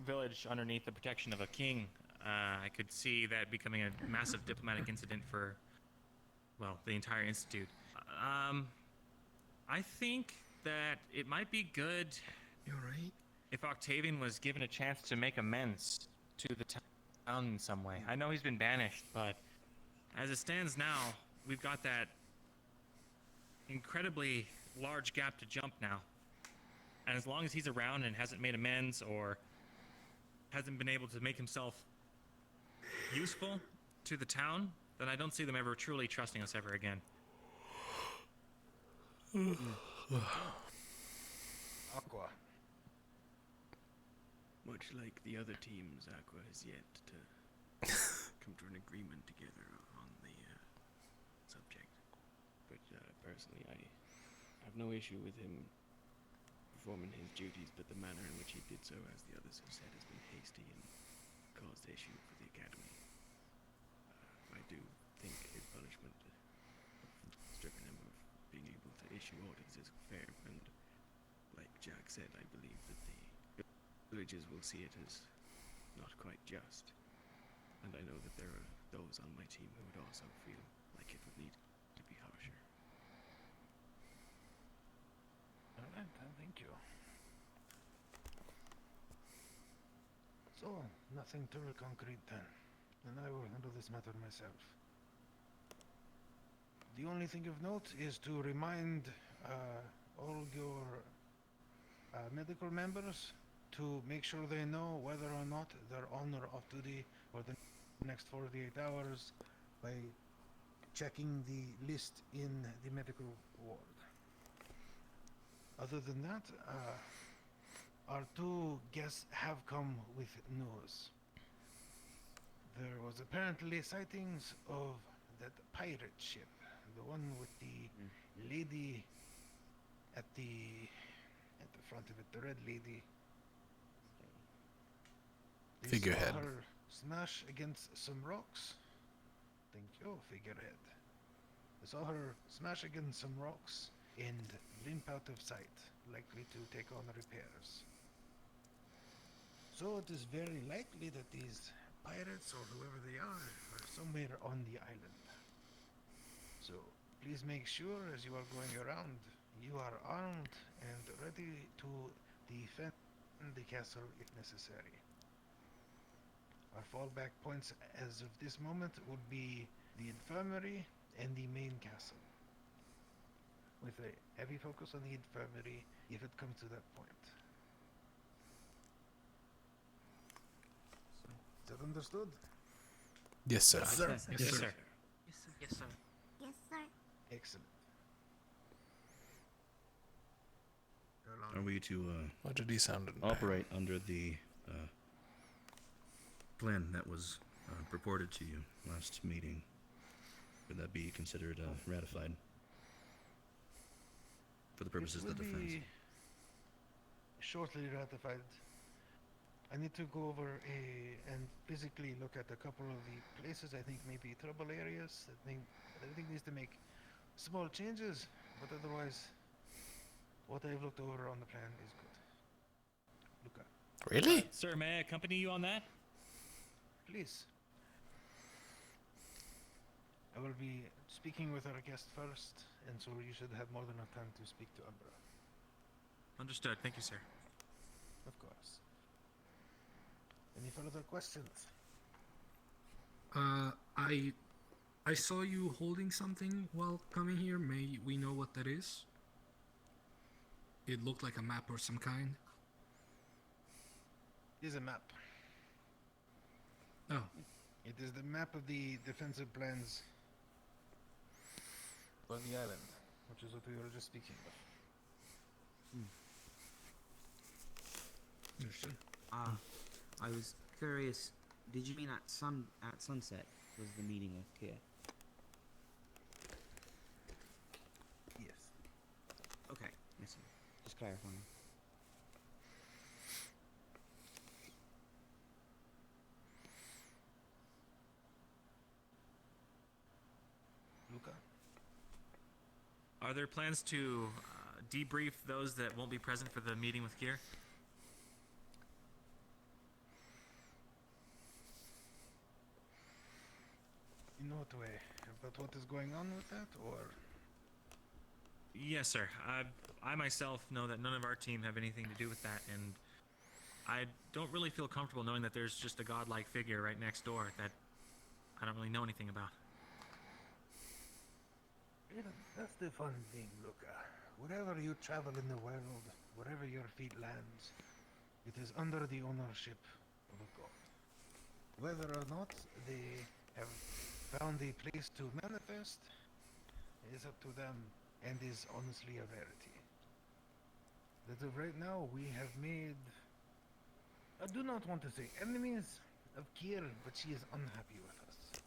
village underneath the protection of a king, I could see that becoming a massive diplomatic incident for, well, the entire institute. I think that it might be good. You're right. If Octavian was given a chance to make amends to the town in some way. I know he's been banished, but as it stands now, we've got that incredibly large gap to jump now. And as long as he's around and hasn't made amends or hasn't been able to make himself useful to the town, then I don't see them ever truly trusting us ever again. Aqua. Much like the other teams, Aqua has yet to come to an agreement together on the subject. But personally, I have no issue with him performing his duties, but the manner in which he did so, as the others have said, has been hasty and caused issue for the Academy. I do think his punishment, stripping him of being able to issue orders, is fair, and like Jack said, I believe that the villagers will see it as not quite just. And I know that there are those on my team who would also feel like it would need to be harsher. Alright, thank you. So, nothing too concrete then. And I will handle this matter myself. The only thing of note is to remind all your medical members to make sure they know whether or not they're on or off duty for the next 48 hours by checking the list in the medical ward. Other than that, our two guests have come with news. There was apparently sightings of that pirate ship, the one with the lady at the front of it, the red lady. They Figurehead. saw her smash against some rocks. Thank you, figurehead. They saw her smash against some rocks and limp out of sight, likely to take on repairs. So it is very likely that these pirates, or whoever they are somewhere on the island. So please make sure as you are going around, you are armed and ready to defend the castle if necessary. Our fallback points as of this moment would be the infirmary and the main castle, with a heavy focus on the infirmary if it comes to that point. Is that understood? Yes, sir. Yes, sir. Yes, sir. Yes, sir. Yes, sir. Yes, sir. Excellent. Are we to What did he sound? operate under the plan that was purported to you last meeting? Would that be considered ratified? for the purposes It of the will defense. be shortly ratified. I need to go over and physically look at a couple of the places I think may be trouble areas. I think needs to make small changes, but otherwise, what I've looked over on the plan is good. Luca, Really? Sir, may I accompany you on that? please. I will be speaking with our guest first, and so you should have more than enough time to speak to Umbra. Understood. Thank you, sir. Of course. Any further questions? I saw you holding something while coming here. May we know what that is? It looked like a map or some kind. It is a map. Oh. It is the map of the defensive plans for the island, which is what we were just speaking of. Understood. I was curious. Did you mean at sunset was the meeting with Kia? Yes. Okay, I see. Just clarifying. Luca? Are there plans to debrief those that won't be present for the meeting with Kier? In what way? About what is going on with that, or? Yes, sir. I myself know that none of our team have anything to do with that, and I don't really feel comfortable knowing that there's just a godlike figure right next door that I don't really know anything about. Yeah, that's the fun thing, Luca. Wherever you travel in the world, wherever your feet lands, it is under the ownership of a god. Whether or not they have found a place to manifest is up to them, and is honestly a rarity. As of right now, we have made, I do not want to say enemies of Kier, but she is unhappy with us.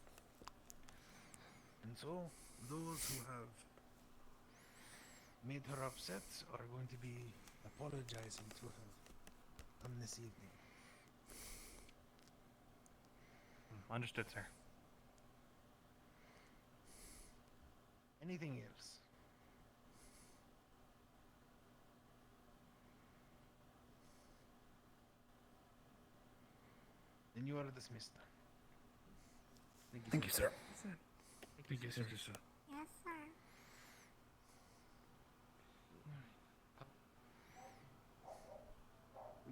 And so, those who have made her upset are going to be apologizing to her on this evening. Understood, sir. Anything else? Then you are dismissed. Thank you, sir. Thank you, sir. Yes, sir.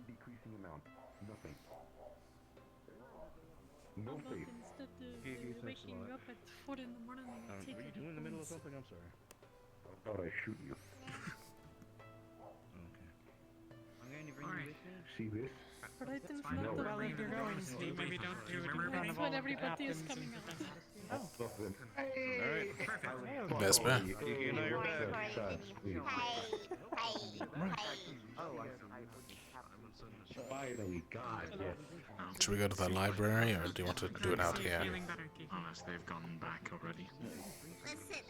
Decreasing amount. Nothing. No faith. Instead Gave you of such waking a lot. up at 4 in the morning and Were taking you doing in the middle of pills. something? I'm sorry. I thought I'd shoot you. I'm going to bring you with me. See this? But I didn't fine. know No. that. Well, if you're going, Steve, maybe don't do it. That's when everybody is coming out. Nothing. Alright, perfect. Vesper. You know you're back. Finally, God, yes. Should we go to the library, or do you want to do it out here? Unless they've gone back already. Listen,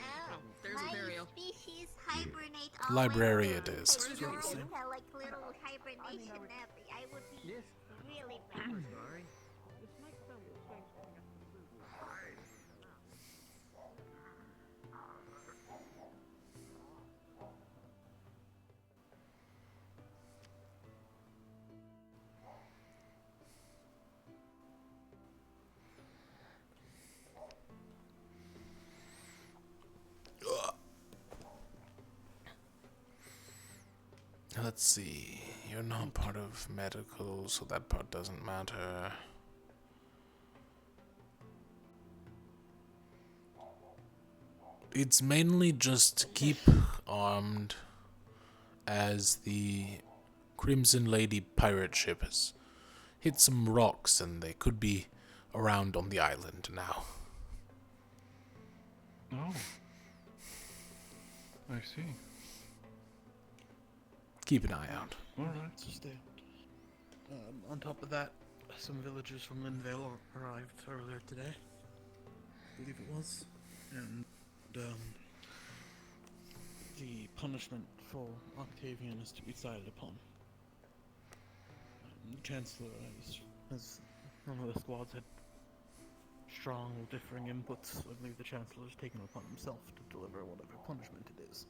There's a burial. species hibernate all Library winter. it is. So if you guys have like little hibernation nap, I would be really bad. Let's see. You're not part of medical, so that part doesn't matter. It's mainly just keep armed, as the Crimson Lady pirate ship has hit some rocks and they could be around on the island now. Oh. I see. Keep an eye out. Alright. Stay. On top of that, some villagers from Linvale arrived earlier today. I believe it was. And, the punishment for Octavian is to be decided upon. The Chancellor has none of the squads had strong differing inputs. I believe the Chancellor has taken it upon himself to deliver whatever punishment it is.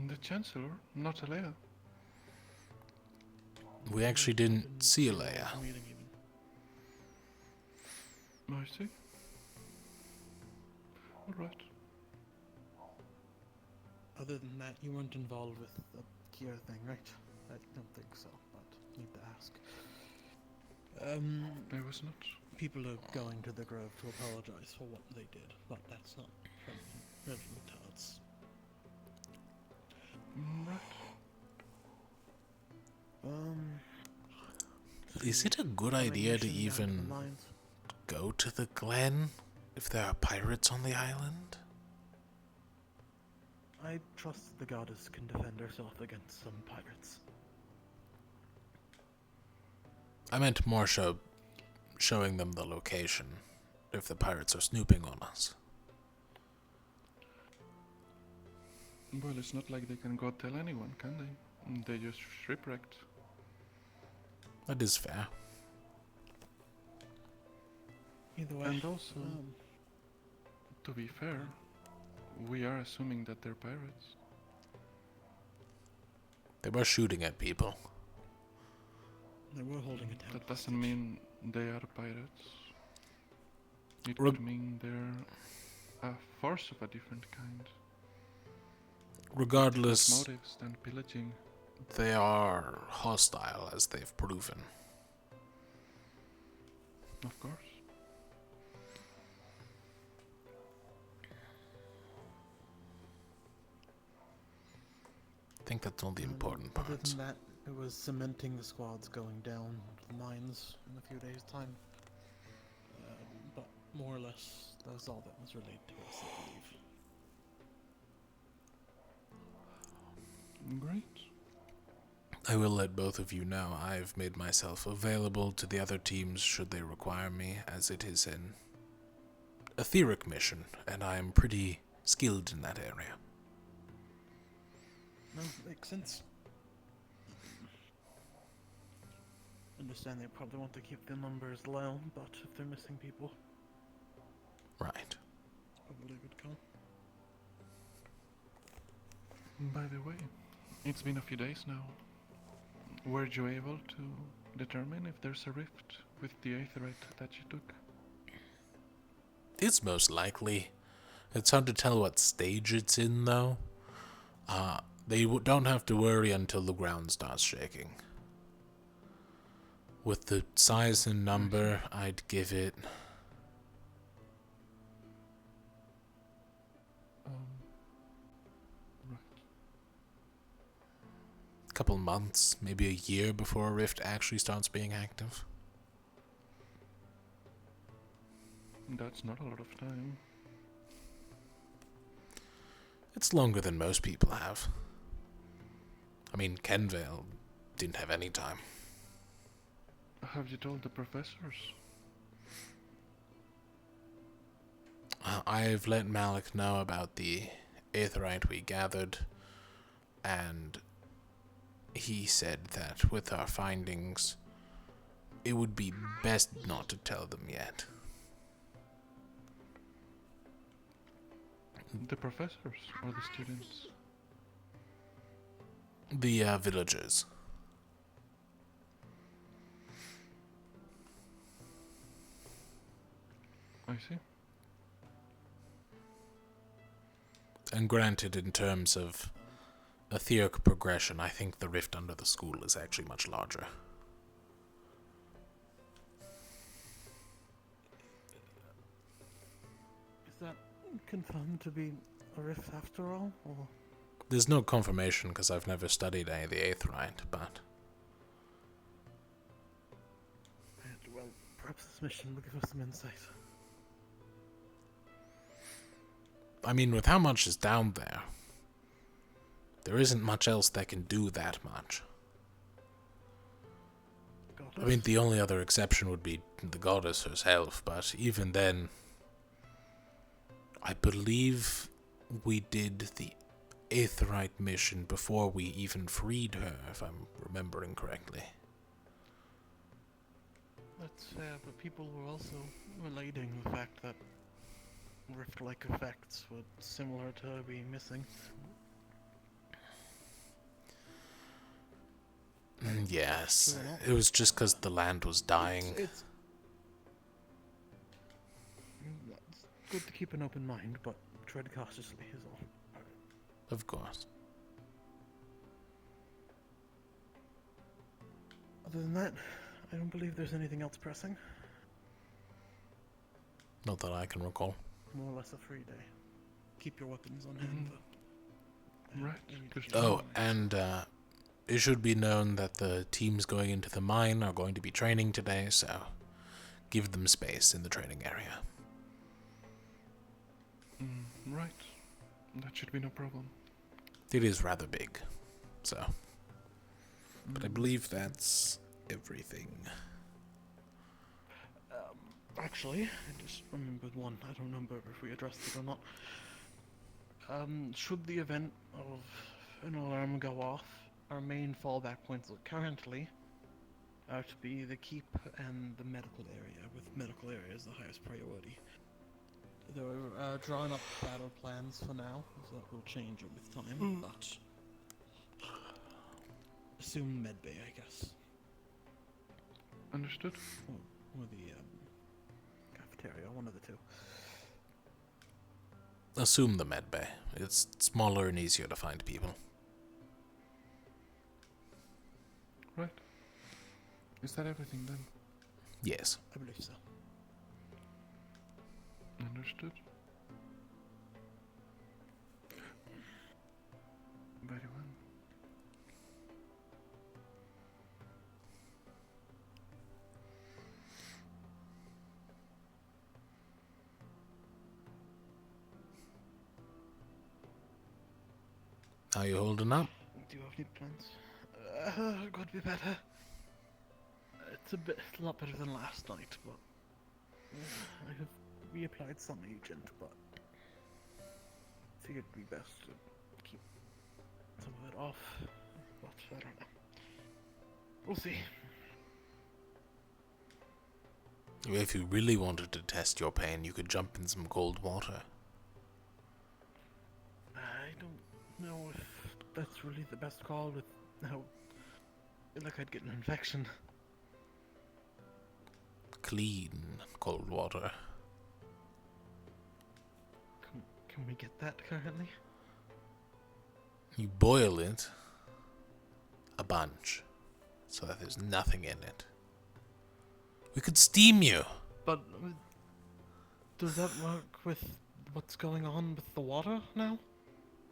The Chancellor, not Alea. We actually didn't see Leia. I see. Alright. Other than that, you weren't involved with the Kier thing, right? I don't think so, but need to ask. I was not. People are going to the Grove to apologize for what they did, but that's not relevant to us. Right. Is it a good idea to even go to the Glen if there are pirates on the island? I trust the goddess can defend herself against some pirates. I meant more showing them the location if the pirates are snooping on us. Well, it's not like they can go tell anyone, can they? They just shipwrecked. That is fair. Either way, and also, to be fair, we are assuming that they're pirates. They were shooting at people. They were holding a town. That doesn't mean they are pirates. It could mean they're a force of a different kind. Regardless, motives than pillaging. They are hostile, as they've proven. Of course. I think that's all the important parts. Other than that, it was cementing the squads going down the mines in a few days' time. But more or less, that's all that was related to us, I believe. Great. I will let both of you know I've made myself available to the other teams should they require me, as it is an etheric mission, and I am pretty skilled in that area. No, makes sense. Understand they probably want to keep the numbers low, but if they're missing people... Right. Probably a good call. By the way, it's been a few days now. Were you able to determine if there's a rift with the aetherite that you took? It's most likely. It's hard to tell what stage it's in, though. They don't have to worry until the ground starts shaking. With the size and number, I'd give it... couple months, maybe a year before a rift actually starts being active. That's not a lot of time. It's longer than most people have. I mean, Kenvale didn't have any time. Have you told the professors? I've let Malik know about the aetherite we gathered, and he said that with our findings, it would be best not to tell them yet. The professors or the students? The villagers. I see. And granted, in terms of etheric progression, I think the rift under the school is actually much larger. Is that confirmed to be a rift after all, or...? There's no confirmation because I've never studied any of the aetherite, but... Well, perhaps this mission will give us some insight. I mean, with how much is down there, there isn't much else that can do that much. I mean, the only other exception would be the goddess herself, but even then, I believe we did the Aetherite mission before we even freed her, if I'm remembering correctly. That's fair, but people were also relating the fact that rift-like effects were similar to her being missing. Yes, True enough. it was just because the land was dying. It's good to keep an open mind, but tread cautiously is all. Of course. Other than that, I don't believe there's anything else pressing. Not that I can recall. More or less a free day. Keep your weapons on hand, though. Right. Oh, and it should be known that the teams going into the mine are going to be training today, so give them space in the training area. Right. That should be no problem. It is rather big, so. But I believe that's everything. Actually, I just remembered one. I don't remember if we addressed it or not. Should the event of an alarm go off, our main fallback points currently are to be the keep and the medical area, with medical area as the highest priority. They're drawing up battle plans for now, so that will change it with time, but assume medbay, I guess. Understood. Or the cafeteria, one of the two. Assume the med bay. It's smaller and easier to find people. Right. Is that everything then? Yes. I believe so. Understood. Very well. How you holding up? Do you have any plans? Could be better. It's a lot better than last night, but I have reapplied some agent, but figured it'd be best to keep some of it off. But I don't know. We'll see. If you really wanted to test your pain, you could jump in some cold water. I don't know if that's really the best call with how I feel like I'd get an infection. Clean cold water. Can we get that currently? You boil it a bunch so that there's nothing in it. We could steam you. But does that work with what's going on with the water now?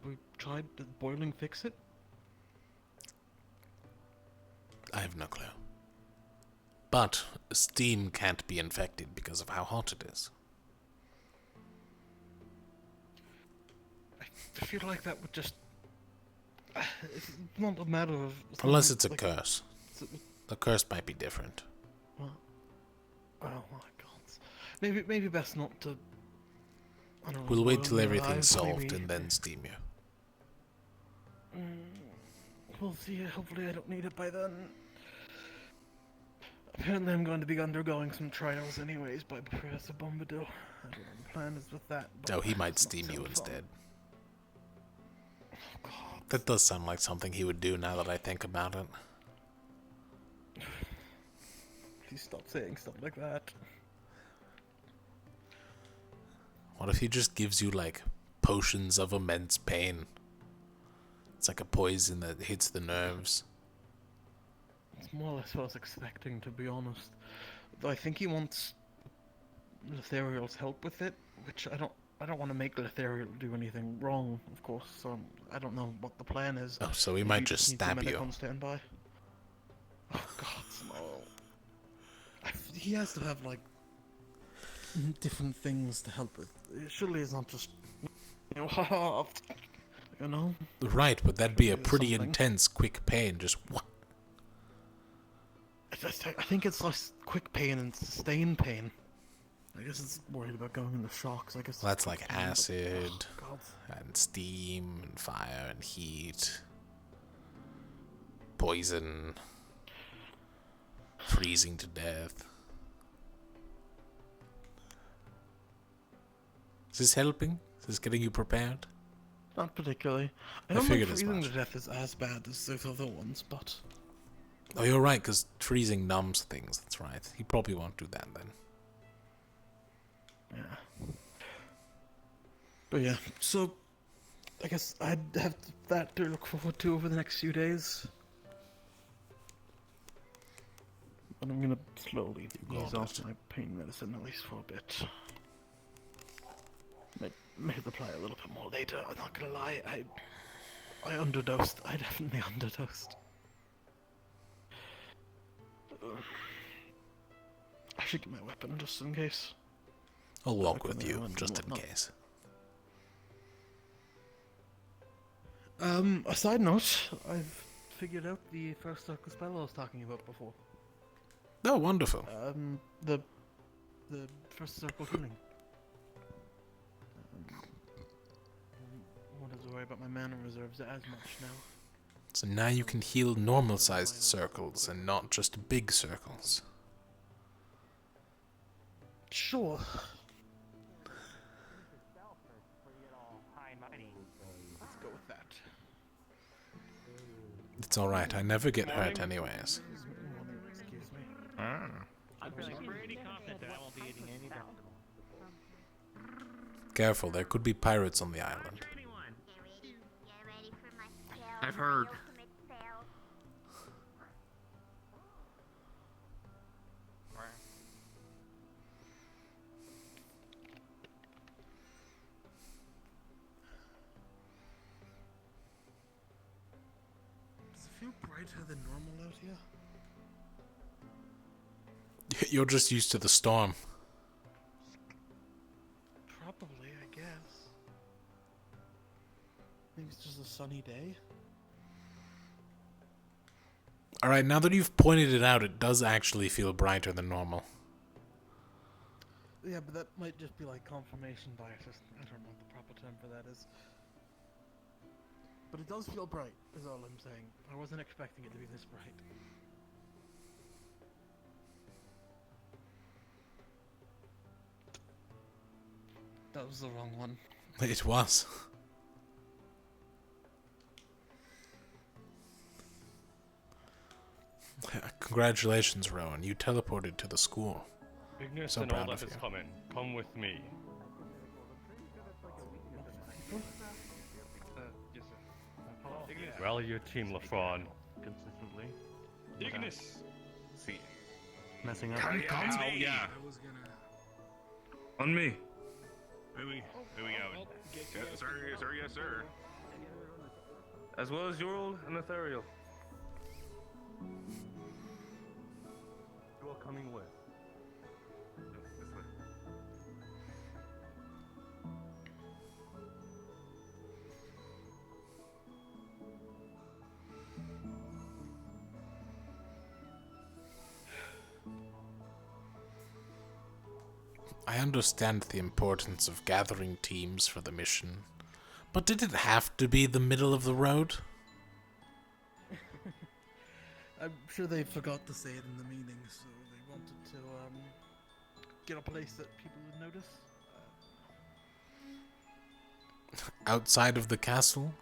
We tried the boiling fix it? I have no clue. But steam can't be infected because of how hot it is. I feel like that would just... It's not a matter of... Unless it's a like, curse. The curse might be different. Well, oh my god. Maybe best not to... I don't know, We'll wait boil till your everything's eyes, solved maybe. and then steam you. We'll see. Hopefully I don't need it by then. Apparently I'm going to be undergoing some trials anyways by Professor Bombadil. I don't know what the plan is with that. Oh, he might it's not steam so you fun. instead. That does sound like something he would do now that I think about it. Please stop saying stuff like that. What if he just gives you, like, potions of immense pain? It's like a poison that hits the nerves. It's more or less what I was expecting, to be honest. Though I think he wants Letheriel's help with it, which I don't want to make Letheriel do anything wrong, of course. So I don't know what the plan is. Oh, so he Maybe might he just needs a stab medic you. on standby. Oh God, Small. He has to have like different things to help with. Surely it's not just you know. Right, but that'd be a pretty something. intense, quick pain. Just what? I think it's less quick pain and sustained pain. I guess it's worried about going into shocks. I guess Well, that's like it's fine, but- acid Oh, God. and steam and fire and heat, poison, freezing to death. Is this helping? Is this getting you prepared? Not particularly. I I don't think figured as freezing much. to death is as bad as those other ones, but Oh, you're right, because freezing numbs things. That's right. He probably won't do that then. yeah. But yeah, so I guess I'd have that to look forward to over the next few days. But I'm gonna slowly ease off my pain medicine at least for a bit. May apply a little bit more later. I'm not gonna lie, I underdosed. I definitely underdosed. I should get my weapon just in case. I'll walk with you, just in case. A side note, I've figured out the first circle spell I was talking about before. Oh, wonderful. The first circle healing. I won't have to worry about my mana reserves as much now. So now you can heal normal-sized circles and not just big circles. Sure. Let's go with that. It's alright, I never get hurt anyways. Excuse me. I'm pretty confident that I won't be eating any down. Careful, there could be pirates on the island. I've heard. Does it feel brighter than normal out here? You're just used to the storm. Probably, I guess. Maybe it's just a sunny day. Alright, now that you've pointed it out, it does actually feel brighter than normal. Yeah, but that might just be like confirmation bias. I don't know what the proper term for that is. But it does feel bright, is all I'm saying. I wasn't expecting it to be this bright. That was the wrong one. It was. Congratulations, Rowan. You teleported to the school. Ignis So and all proud that of is you. coming. Come with me. Rally your team, Lafron. Consistently. Ignis! See. Messing up. Come, Oh, yeah. I was gonna. On me. Where we going? Yes, sir. Yes, sir. Yes, sir. As well as Ural and Ethereal. You are coming with. This way. I understand the importance of gathering teams for the mission, but did it have to be the middle of the road? I'm sure they forgot to say it in the meeting, so they wanted to get a place that people would notice. Outside of the castle?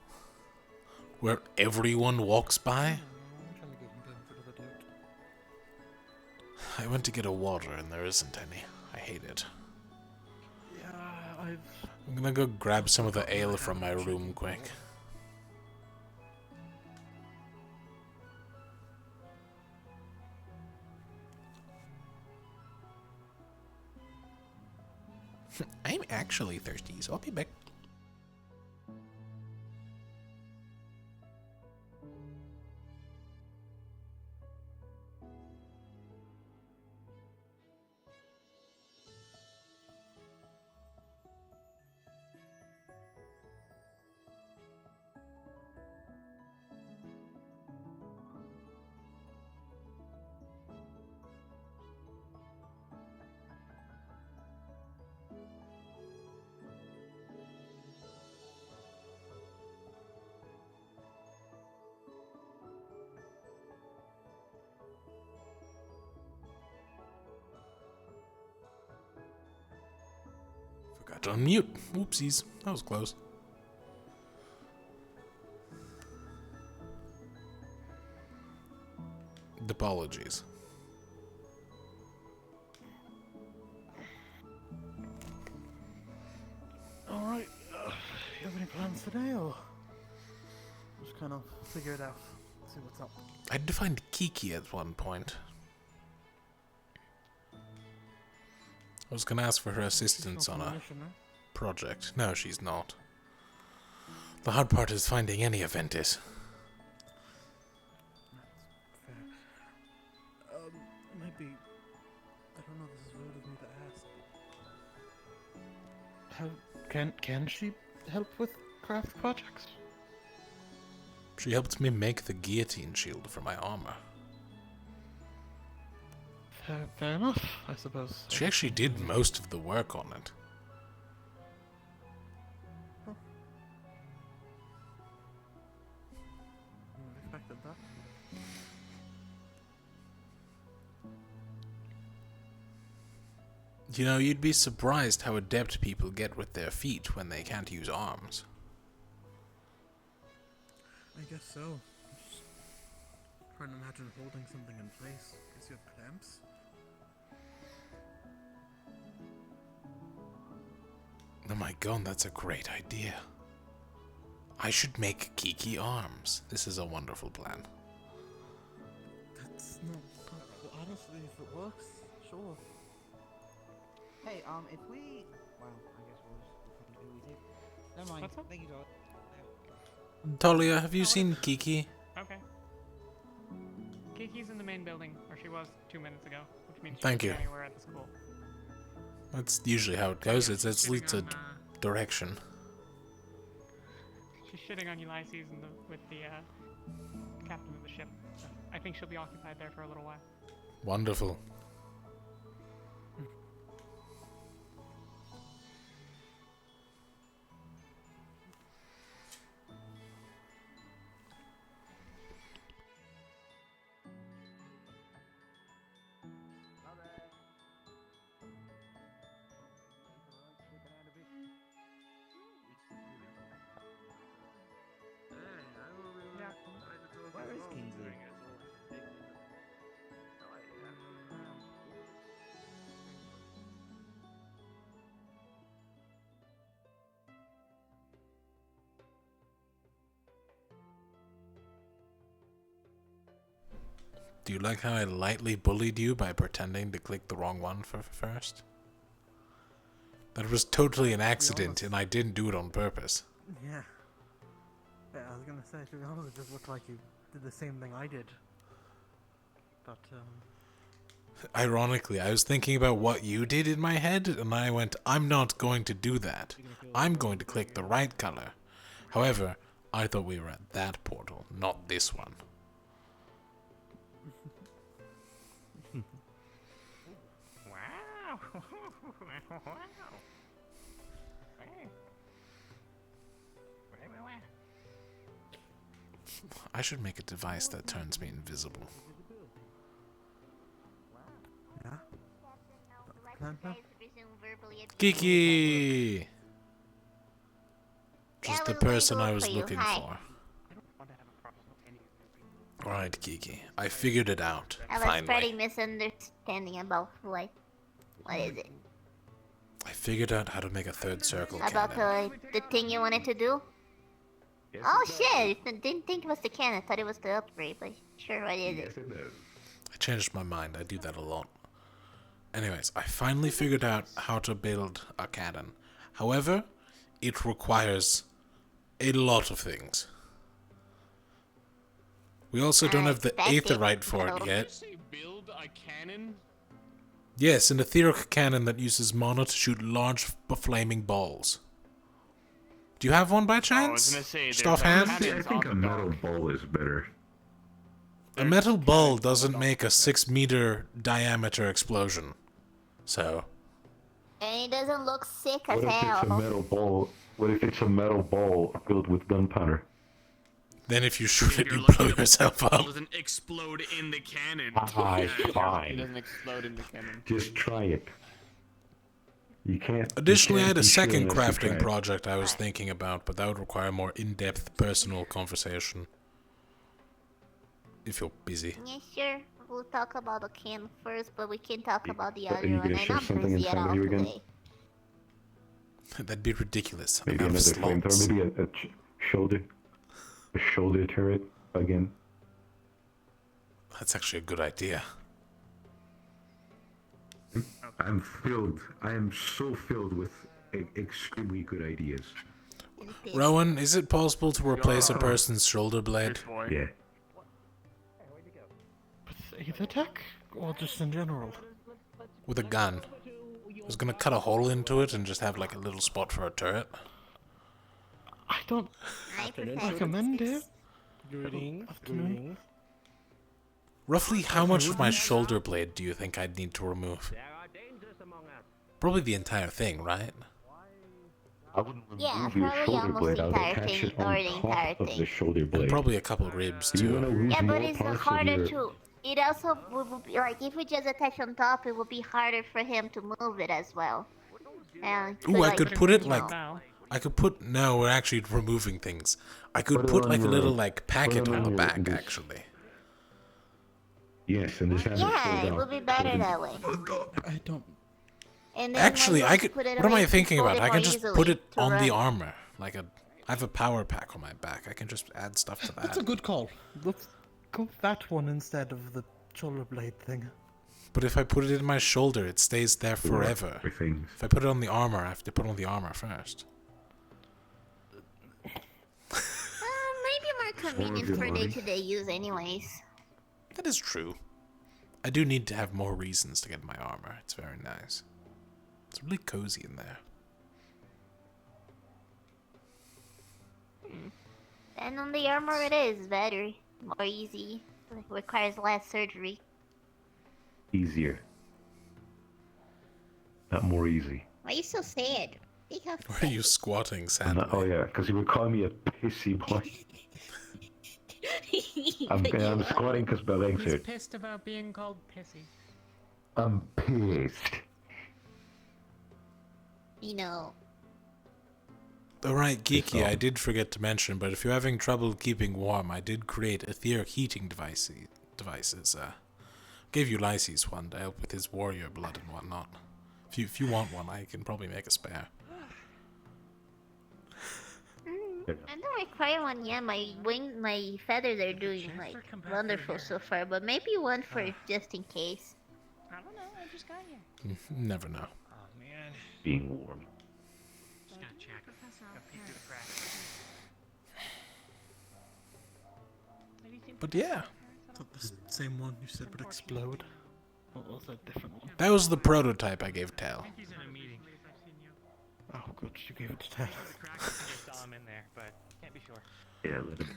Where everyone walks by? I'm trying to give them benefit of the doubt. I went to get a water and there isn't any. I hate it. Yeah, I'm gonna go grab some of the ale from my room quick. I'm actually thirsty, so I'll be back. to unmute. Oopsies. That was close. Apologies. Alright, you have any plans today, or just kind of figure it out, see what's up? I defined Kiki at one point. I was gonna ask for her assistance on a project. No, she's not. The hard part is finding any Aventis. Maybe, I don't know, this is rude of me to ask. Can she help with craft projects? She helped me make the guillotine shield for my armor. Fair enough, I suppose. She actually did most of the work on it. Expected that. You know, you'd be surprised how adept people get with their feet when they can't use arms. I guess so. Just trying to imagine holding something in place. Guess you have clamps? Oh my god, that's a great idea. I should make Kiki arms. This is a wonderful plan. That's not... honestly, if it works, sure. Hey, if we... Well, I guess we'll just do we take... Never mind. What's up? Thank you, Todd. Talia, have you seen Kiki? Okay. Kiki's in the main building, or she was 2 minutes ago, which means Thank she's you. anywhere at the school. That's usually how it goes. Yeah, It's she's leads a sitting on, direction. She's shitting on Ulysses with the captain of the ship. So I think she'll be occupied there for a little while. Wonderful. Where is Kingsley? Do you like how I lightly bullied you by pretending to click the wrong one for first? That was totally an accident, and I didn't do it on purpose. Yeah. Yeah, I was gonna say, to be honest, it just looked like you did the same thing I did. But, Ironically, I was thinking about what you did in my head, and I went, I'm not going to do that. I'm going to click the right color. However, I thought we were at that portal, not this one. Wow! Wow! Hey. I should make a device that turns me invisible. yeah? Let you guys resume verbally at Kiki! Just That the was way person I good was for you. looking Hi. for. Alright, Kiki. I figured it out. I was Finally. spreading misunderstanding about what is it? I figured out how to make a third circle About cannon. the thing you wanted to do? Oh shit! I didn't think it was the cannon. I thought it was the upgrade, but sure, what is it? I changed my mind. I do that a lot. Anyways, I finally figured out how to build a cannon. However, it requires a lot of things. We also don't have the aetherite for it yet. Build a cannon? Yes, an etheric cannon that uses mana to shoot large flaming balls. Do you have one by chance? Just offhand? I think a metal ball is better. A metal ball doesn't make a 6-meter diameter explosion. So, And it doesn't look sick What as if it's a hell. metal ball? What if it's a metal ball filled with gunpowder? then if you shoot it, You're you lucky blow the yourself ball up. doesn't explode in the cannon. Ah, it's It fine. doesn't explode in the cannon. Just try it. You can't. Additionally, I you had a can't be sure second unless you crafting try. project I was thinking about, but that would require more in-depth personal conversation. If you're busy. Yeah, sure. We'll talk about the can first, but we can talk about the Are other you one. gonna And shove I'm something busy at inside of all you again? today. That'd be ridiculous. I'm Maybe out of another flamethrower. slots. Maybe a shoulder turret again. That's actually a good idea. I am so filled with extremely good ideas. Rowan, is it possible to replace a person's shoulder blade? Yeah. With either tech or just in general? With a gun. I was gonna cut a hole into it and just have like a little spot for a turret. I don't recommend it. Greetings. Roughly how much of my shoulder blade do you think I'd need to remove? Probably the entire thing, right? I wouldn't Yeah, remove your probably shoulder almost blade. the I would entire attach thing it or on the entire top of thing. the shoulder blade. And probably a couple ribs Do you too. wanna lose Yeah, but more it's parts of harder your... to. It also would be like if we just attach on top, it would be harder for him to move it as well. And Ooh, I like, could put it you like... know. I could put... No, we're actually removing things. I could Put it put on like a your- little like packet put it on the on back, your- actually. Yes, and just have it Yeah, fold it out. would be better that way. I don't. And then, Actually, like, I could... put it What am away I to thinking fold about? it I more can just easily put it to on the run. armor. Like a... I have a power pack on my back. I can just add stuff to That's that. a good call. Let's go with that one instead of the shoulder blade thing. But if I put it in my shoulder, it stays there forever. Things. If I put it on the armor, I have to put on the armor first. Maybe more convenient for day-to-day use, anyways. That is true. I do need to have more reasons to get my armor. It's very nice. It's really cozy in there. And on the armor, it is better, more easy. It requires less surgery. Easier. Not more easy. Why are you so sad? Think how Why are you squatting I'm sadly? not, oh yeah, because you were calling me a pissy boy. I'm squatting because my legs He's hurt. pissed about being called pissy. I'm pissed. You know. Alright, Geeky, I did forget to mention, but if you're having trouble keeping warm, I did create etheric heating devices. Gave Ulysses one to help with his warrior blood and whatnot. If you want one, I can probably make a spare. I don't require one yet. My feathers are doing like wonderful so far, but maybe one for just in case. I don't know. I just got here. Never know. Oh man. Being warm. Just gotta check. Gotta peek through the cracks. But yeah. Thought the same one you said would explode. Or was that a different one? That was the prototype I gave Tal. He's in a meeting. Oh, good, you gave it to Ted. Saw him in there, but can't be sure. Yeah, let him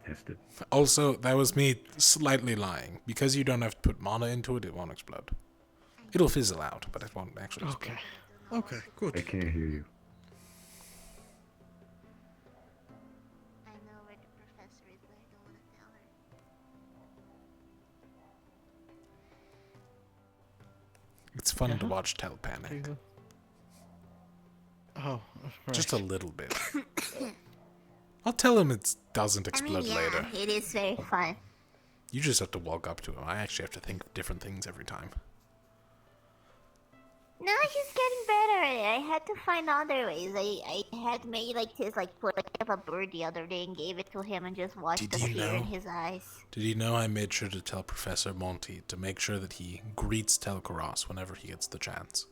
test it. Also, that was me slightly lying. Because you don't have to put mana into it, it won't explode. It'll fizzle out, but it won't actually explode. Okay, good. I can't hear you. I know where the professor is, but I don't want to tell her. It's fun to watch Tal panic. Oh, Just a little bit. I'll tell him it doesn't explode yeah, later. it is very fun. You just have to walk up to him. I actually have to think of different things every time. No, he's getting better at it. I had to find other ways. I had made like this, like put up a bird the other day and gave it to him and just watched the Did you fear in know? his eyes. Did you know I made sure to tell Professor Monty to make sure that he greets Telkaros whenever he gets the chance?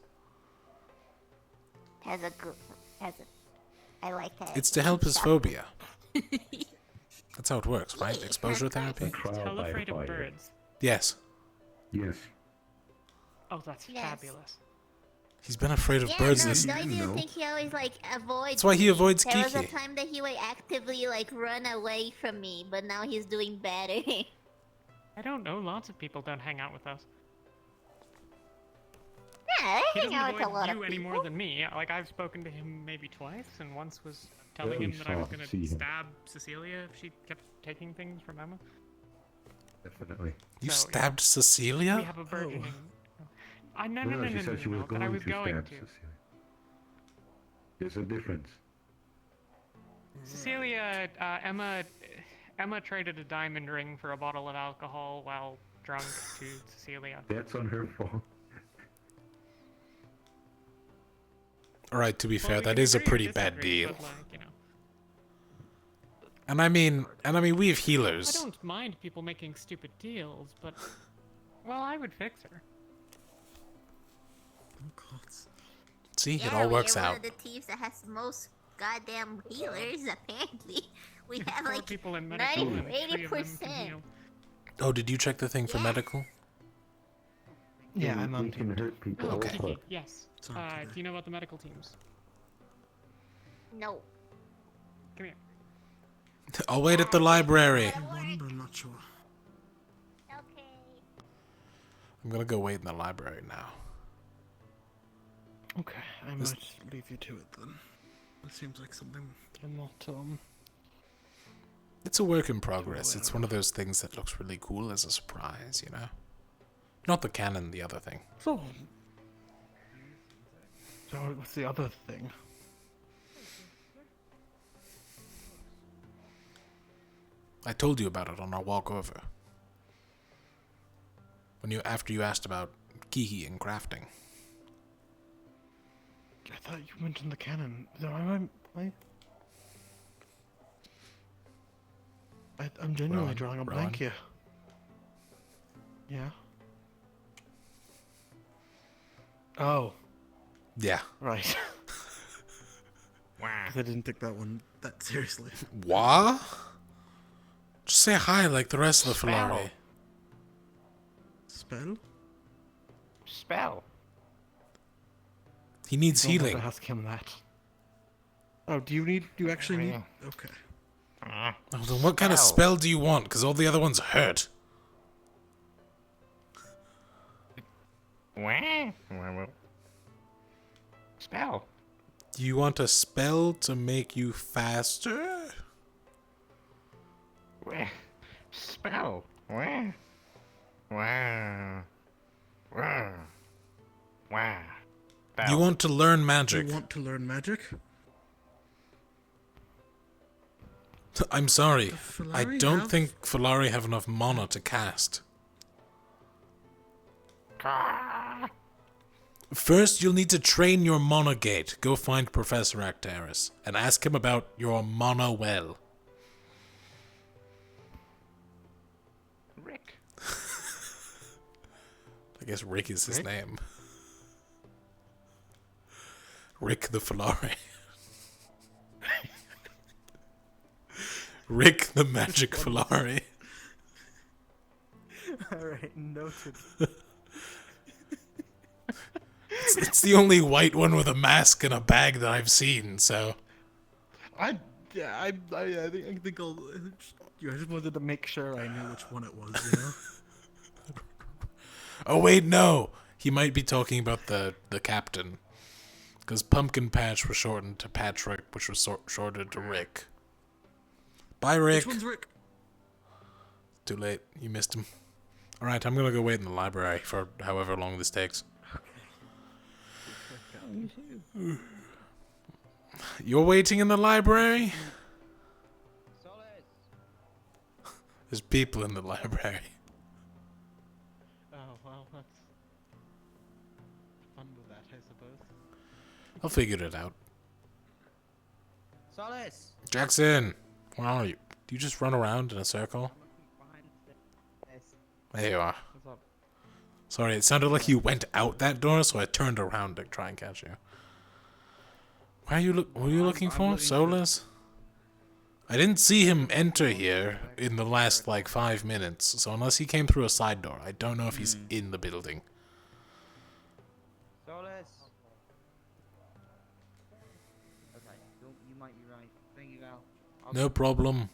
I like that. It's to help his phobia. That's how it works, right? Exposure therapy? Tell afraid of birds. Yes. Yes. Oh, that's fabulous. He's been afraid of Yeah, birds no, this... I didn't think he always like avoids. That's why he me. avoids There was a Kiki. time that he would actively like run away from me, but now he's doing better. I don't know. Lots of people don't hang out with us. Yeah, He I hang doesn't out with a avoid lot you of any people. more than me. Like I've spoken to him maybe twice, and once was telling Very him that I was soft, gonna see him. stab Cecilia if she kept taking things from Emma. Definitely. You So, stabbed Cecilia? We have a burgeoning. No, Well, she said she was that I going was to going stab to. Cecilia. There's a difference. Cecilia, Emma traded a diamond ring for a bottle of alcohol while drunk to Cecilia. That's on her fault. Alright, to be Well, fair, we that can is a agree or pretty bad disagree, deal. but, like, you know. And I mean, we have I healers. don't mind people making stupid deals, but well, I would fix her. See, it Yeah, all works we're out. one of the teams that has the most goddamn healers, apparently. We have Four like people in medical 90 and 3 of them can 80%. heal. Oh, did you check the thing for medical? Yeah, I'm we on can hurt people Oh, also. Kiki, yes. Do you know about the medical teams? No. Come here. I'll wait at the library. One, but I'm not sure. Okay. I'm gonna go wait in the library now. Okay, I might leave you to it then. It seems like something I'm not, It's a work in progress. It's one of those things that looks really cool as a surprise, you know? Not the cannon, the other thing. So what's the other thing? I told you about it on our walk over. After you asked about Kihi and crafting. I thought you mentioned the cannon. No, I'm genuinely Ron, drawing a Ron. blank here. Yeah. Oh. Yeah. Right. Wow. I didn't take that one that seriously. What? Just say hi like the rest of the Filari. Spell? Spell. He needs Don't have healing. to ask him that. Oh, do you actually need? Okay. Oh, then what kind of spell do you want? Because all the other ones hurt. Spell. Do you want a spell to make you faster? Spell. Wow. Wow. You want to learn magic? You want to learn magic? I'm sorry. I Filari don't have- think Filari have enough mana to cast. First, you'll need to train your mana gate. Go find Professor Actaris and ask him about your mana well. Rick. I guess Rick is his Rick? name. Rick the Filari. Rick the Magic Filari. Alright, noted. It's the only white one with a mask and a bag that I've seen, so... I think I'll. I just wanted to make sure I knew which one it was, you know? Oh wait, no! He might be talking about the captain. Because Pumpkin Patch was shortened to Patrick, which was shortened to Rick. Bye, Rick! Which one's Rick? Too late. You missed him. Alright, I'm gonna go wait in the library for however long this takes. You're waiting in the library? There's people in the library. Oh, well, that's fun with that, I suppose. I'll figure it out. Solace! Jackson! Where are you? Do you just run around in a circle? There you are. What's up? Sorry, it sounded like you went out that door, so I turned around to try and catch you. Why are you were you looking for? Solus? I didn't see him enter here in the last, like, 5 minutes, so unless he came through a side door, I don't know if he's in the building. Solace! Okay, you might be right. Thank you, Val. No problem.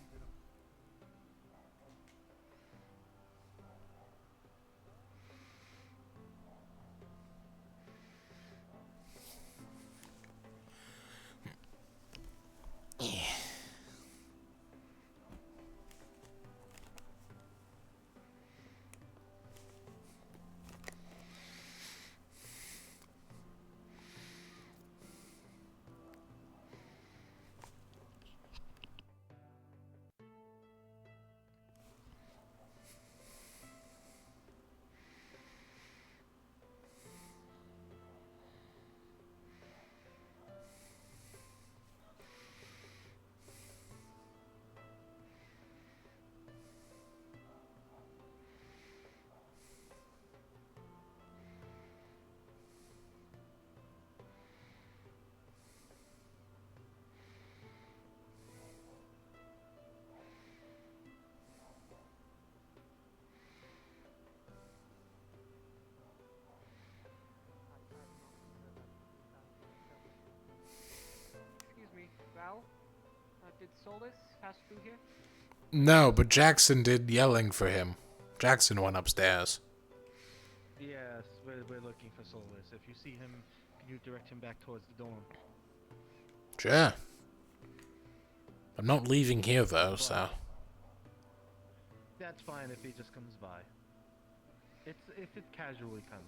Val, did Solus pass through here? No, but Jackson did yelling for him. Jackson went upstairs. Yes, we're looking for Solus. If you see him, can you direct him back towards the dorm? Sure. I'm not leaving here though, so. That's fine if he just comes by. If it casually comes.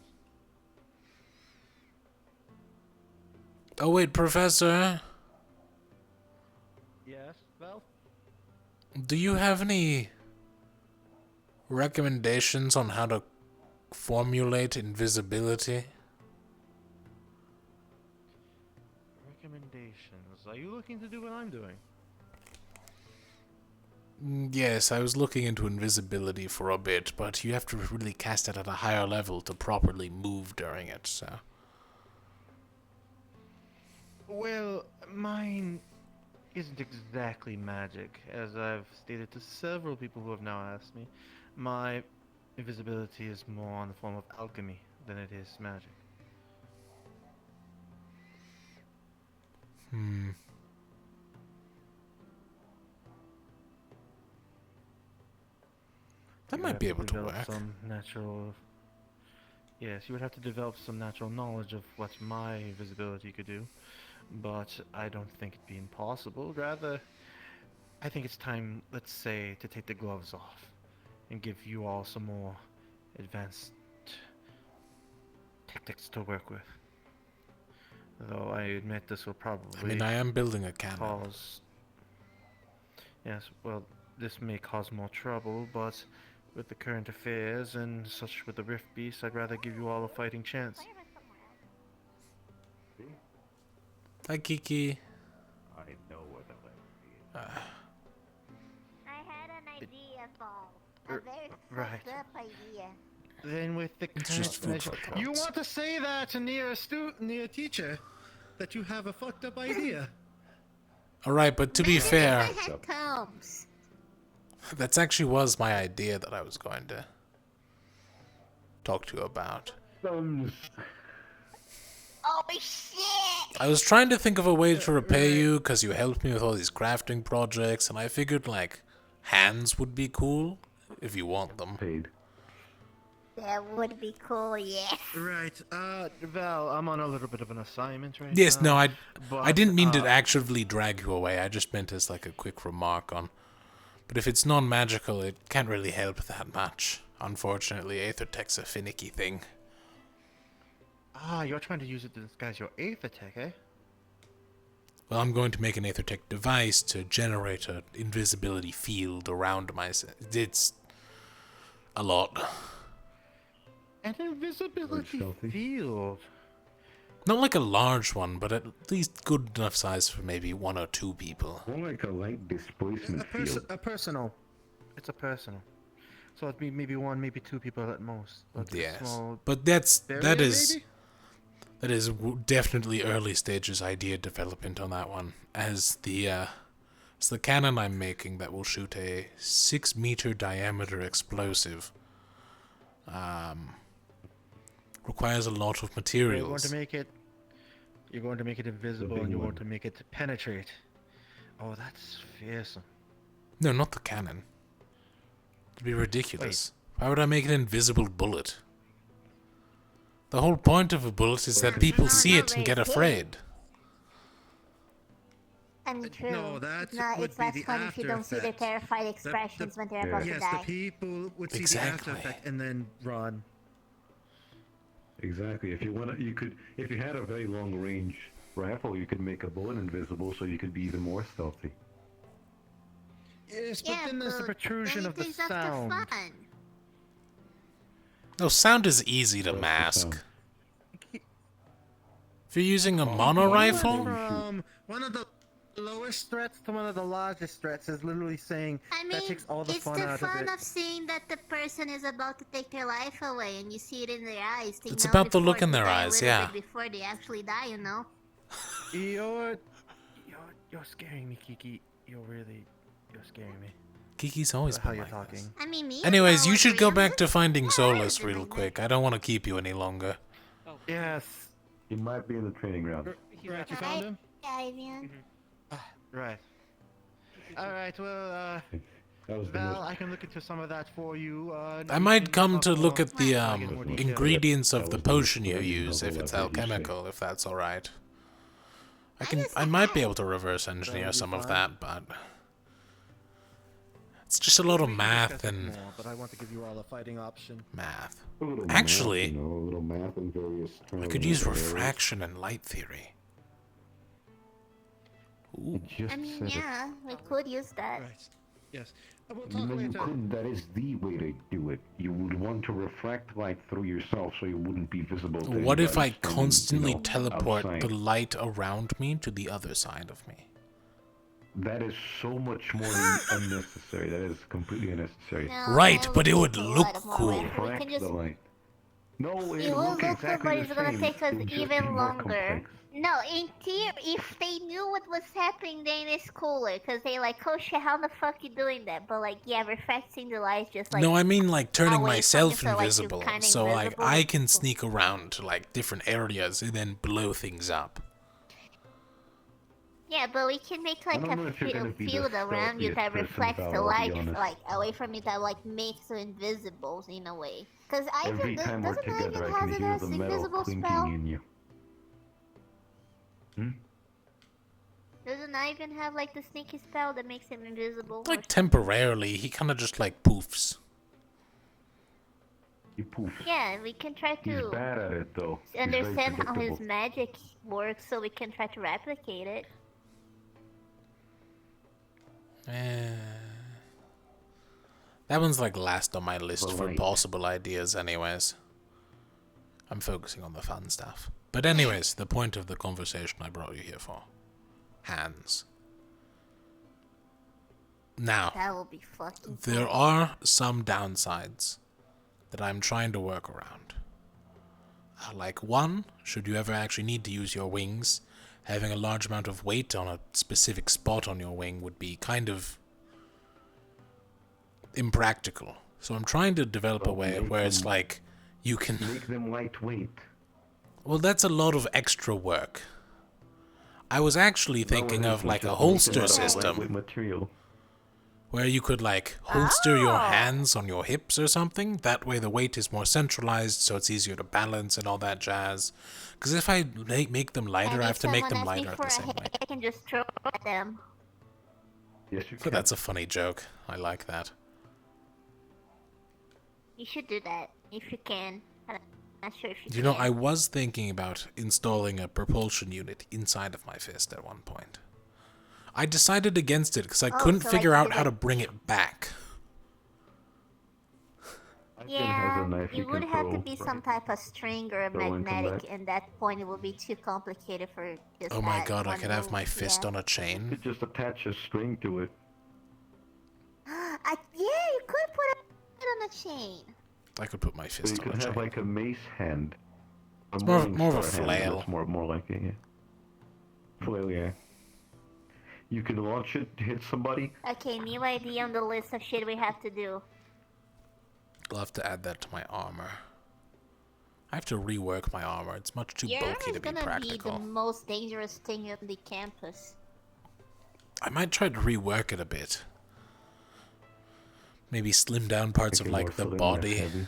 Oh wait, Professor. Yes, well? Do you have any recommendations on how to formulate invisibility? Recommendations. Are you looking to do what I'm doing? Yes, I was looking into invisibility for a bit, but you have to really cast it at a higher level to properly move during it, so. Well, mine isn't exactly magic, as I've stated to several people who have now asked me. My invisibility is more on the form of alchemy than it is magic. That might be able to work. Some natural... Yes, you would have to develop some natural knowledge of what my visibility could do, but I don't think it'd be impossible. Rather, I think it's time, let's say, to take the gloves off and give you all some more advanced tactics to work with. Though I admit this will probably... I mean, I am building a cannon. Yes, well, this may cause more trouble, but with the current affairs and such with the Rift Beast, I'd rather give you all a fighting chance. Hi, Kiki. I know where the left is. I had an idea, Paul. A very Right. fucked up idea. Then with the It's just food measure- for You thoughts. want to say that near a teacher, that you have a fucked up idea? Alright, but to be fair, I had combs. that actually was my idea that I was going to talk to you about. Oh shit! I was trying to think of a way to repay you, because you helped me with all these crafting projects, and I figured, like, hands would be cool, if you want them. Paid. That would be cool, yes. Right, Val, I'm on a little bit of an assignment right Yes, now. no, I didn't mean to uh, actively drag you away, I just meant as, like, a quick remark on... But if it's non-magical, it can't really help that much. Unfortunately, Aethertech's a finicky thing. Ah, you're trying to use it to disguise your Aethertech, eh? Well, I'm going to make an Aethertech device to generate an invisibility field around myself. It's a lot. An invisibility field? Not like a large one, but at least good enough size for maybe 1 or 2 people. More like a light displacement field. A personal. It's a personal. So it'd be maybe 1, maybe 2 people at most. Like a Yes, small but that barrier, is maybe? definitely early stages idea development on that one. As the cannon I'm making that will shoot a 6-meter diameter explosive. Requires a lot of materials. You're going to make it invisible, and you want to make it penetrate. Oh, that's fearsome. No, not the cannon. It'd be ridiculous. Why would I make an invisible bullet? The whole point of a bullet is that people see it and get afraid. I mean, true. No, that No, would it's be less the fun if you don't see their after terrified expressions when they're about to Yes, die. the people would see Exactly. the after effect and then run. Exactly. If you if you had a very long range rifle, you could make a bullet invisible, so you could be even more stealthy. Yes, but then there's the protrusion of the Takes up the sound. fun. No, sound is easy to mask. If you're using a mono rifle, From one of the lowest threats to one of the largest threats is literally saying I mean, that takes all the it's fun the out fun of it. of seeing that the person is about to take their life away, and you see it in their eyes. They It's know about the look before in they their die, a eyes, little yeah. bit before they actually die, you know. You're scaring me, Kiki. You're scaring me. Kiki's always How been you're like talking. I mean, me. Anyways, you should go back to finding Solus real quick. I don't want to keep you any longer. Yes. He might be in the training ground. Right, you found him? Yeah, Ivan. Right. All right. Well, That was the Val, most. I can look into some of that for you. I we might can come talk to look more at the when I get more details. ingredients That of the was the most potion you flammable use, if it's I've heard you say. alchemical, if that's alright. I might be able to reverse engineer That'll be some of fine. that, but it's just a lot of We can math discuss it and more, but I want to give you all a fighting option. math. A little Actually, math, you know, a little math in various I terms could use and areas. refraction and light theory. Ooh. I mean, yeah, we could use that. Right. Yes. We'll No, talk you later. couldn't. That is the way to do it. You would want to refract light through yourself so you wouldn't be visible to What if I anybody standing, constantly you know, teleport outside. the light around me to the other side of me? That is so much more unnecessary. That is completely unnecessary. No, Right, that but it would take a look lot of more cool. work. We can Refract just... the light. No, It it'll will look look exactly good, but the it's gonna same. take us It'll just be even more longer. complex. No, in theory, if they knew what was happening, then it's cooler. Cause they like, oh shit, how the fuck you doing that? But like, yeah, refracting the light just like. No, I mean like turning away from you, myself so, like, you're invisible. kinda So like invisible. I can sneak around to like different areas and then blow things up. Yeah, but we can make like don't know a if you're gonna be the field around you stealthiest that person, reflects Val, the I'll be light honest. like away from you that like makes you invisible in a way. Cause Every Ivan time we're doesn't together, Ivan I have can it hear as the metal invisible clinking spell? in you. Doesn't Ivan have like the sneaky spell that makes him invisible? Like temporarily, he kind of just like poofs. He poofs. Yeah, we can try He's to bad at it though. He's very understand how his predictable. magic works so we can try to replicate it. That one's like last on my list The for light. possible ideas anyways. I'm focusing on the fun stuff. But anyways, the point of the conversation I brought you here for. Hands. Now, That will be fucking there fun. are some downsides that I'm trying to work around. Like one, should you ever actually need to use your wings, having a large amount of weight on a specific spot on your wing would be kind of impractical. So I'm trying to develop a way where it's like you can make them lightweight. Well, that's a lot of extra work. I was actually thinking of like a holster system Material. where you could like holster your hands on your hips or something. That way the weight is more centralized, so it's easier to balance and all that jazz. Because if I make them lighter, And I if have to make them someone asks me lighter at for the a same hit, way. I can just throw at them. Yes, you So that's a funny joke. I like that. You should do that if you can. I'm not sure if you You can. know, I was thinking about installing a propulsion unit inside of my fist at one point. I decided against it because I couldn't so, figure like, out you how to like- bring it back. Yeah, knife you it would can have to throw, be some type of string or a throw into magnetic, that. and that point it would be too complicated for just Oh my that god, I one could have move. my fist Yeah. on a You chain. could just attach a string to it. Yeah, you could put it on a chain. I could put my So fist you on a could have chain. like a mace hand. It's more of a Morningstar hand, flail. That's more like it, yeah. Flail, yeah. You can launch it, hit somebody. Okay, new idea on the list of shit we have to do. I'll have to add that to my armor. I have to rework my armor. It's much too Your bulky armor to is be gonna practical. be the most dangerous thing on the campus. I might try to rework it a bit. Maybe slim down parts of Make it like the more body. heavy.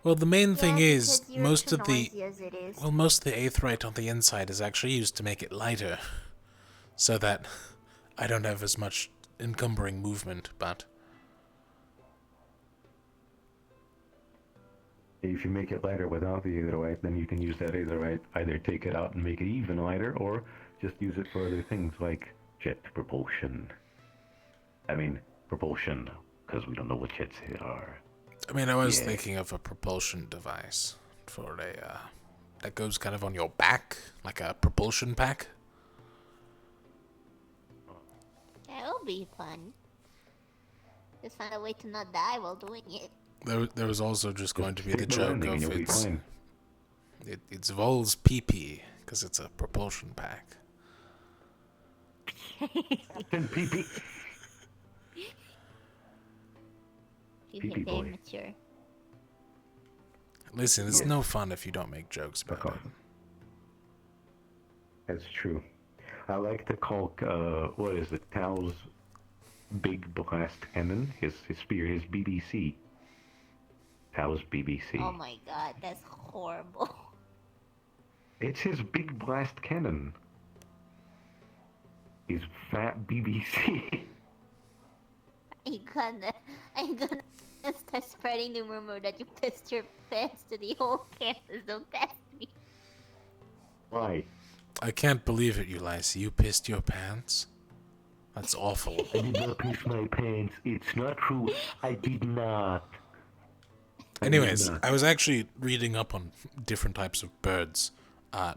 Well, the main thing is because you're most too of the noisy as it is. well, most of the aetheryte on the inside is actually used to make it lighter, so that I don't have as much encumbering movement. But If you make it lighter without the aetherite, then you can use that aetherite, either take it out and make it even lighter, or just use it for other things like jet propulsion. I mean, propulsion, because we don't know what jets are. I mean, I was Yeah. thinking of a propulsion device for a that goes kind of on your back, like a propulsion pack. That would be fun. Just find a way to not die while doing it. There was also just going to be the keep the joke landing and of you'll be it's fine. it's Vol's PP because it's a propulsion pack. Captain PP. You Pee-pee get very boy. mature. Listen, it's no fun if you don't make jokes about it. That's true. I like to call, what is it, Tao's big blast cannon, his spear, his BBC. Tao's BBC. Oh my god, that's horrible. It's his big blast cannon. His fat BBC. I'm gonna start spreading the rumor that you pissed your pants to the whole campus. Don't test me. Why? I can't believe it, Ulysses. You pissed your pants? That's awful. I did not piss my pants. It's not true. I did not. Anyways, I was actually reading up on different types of birds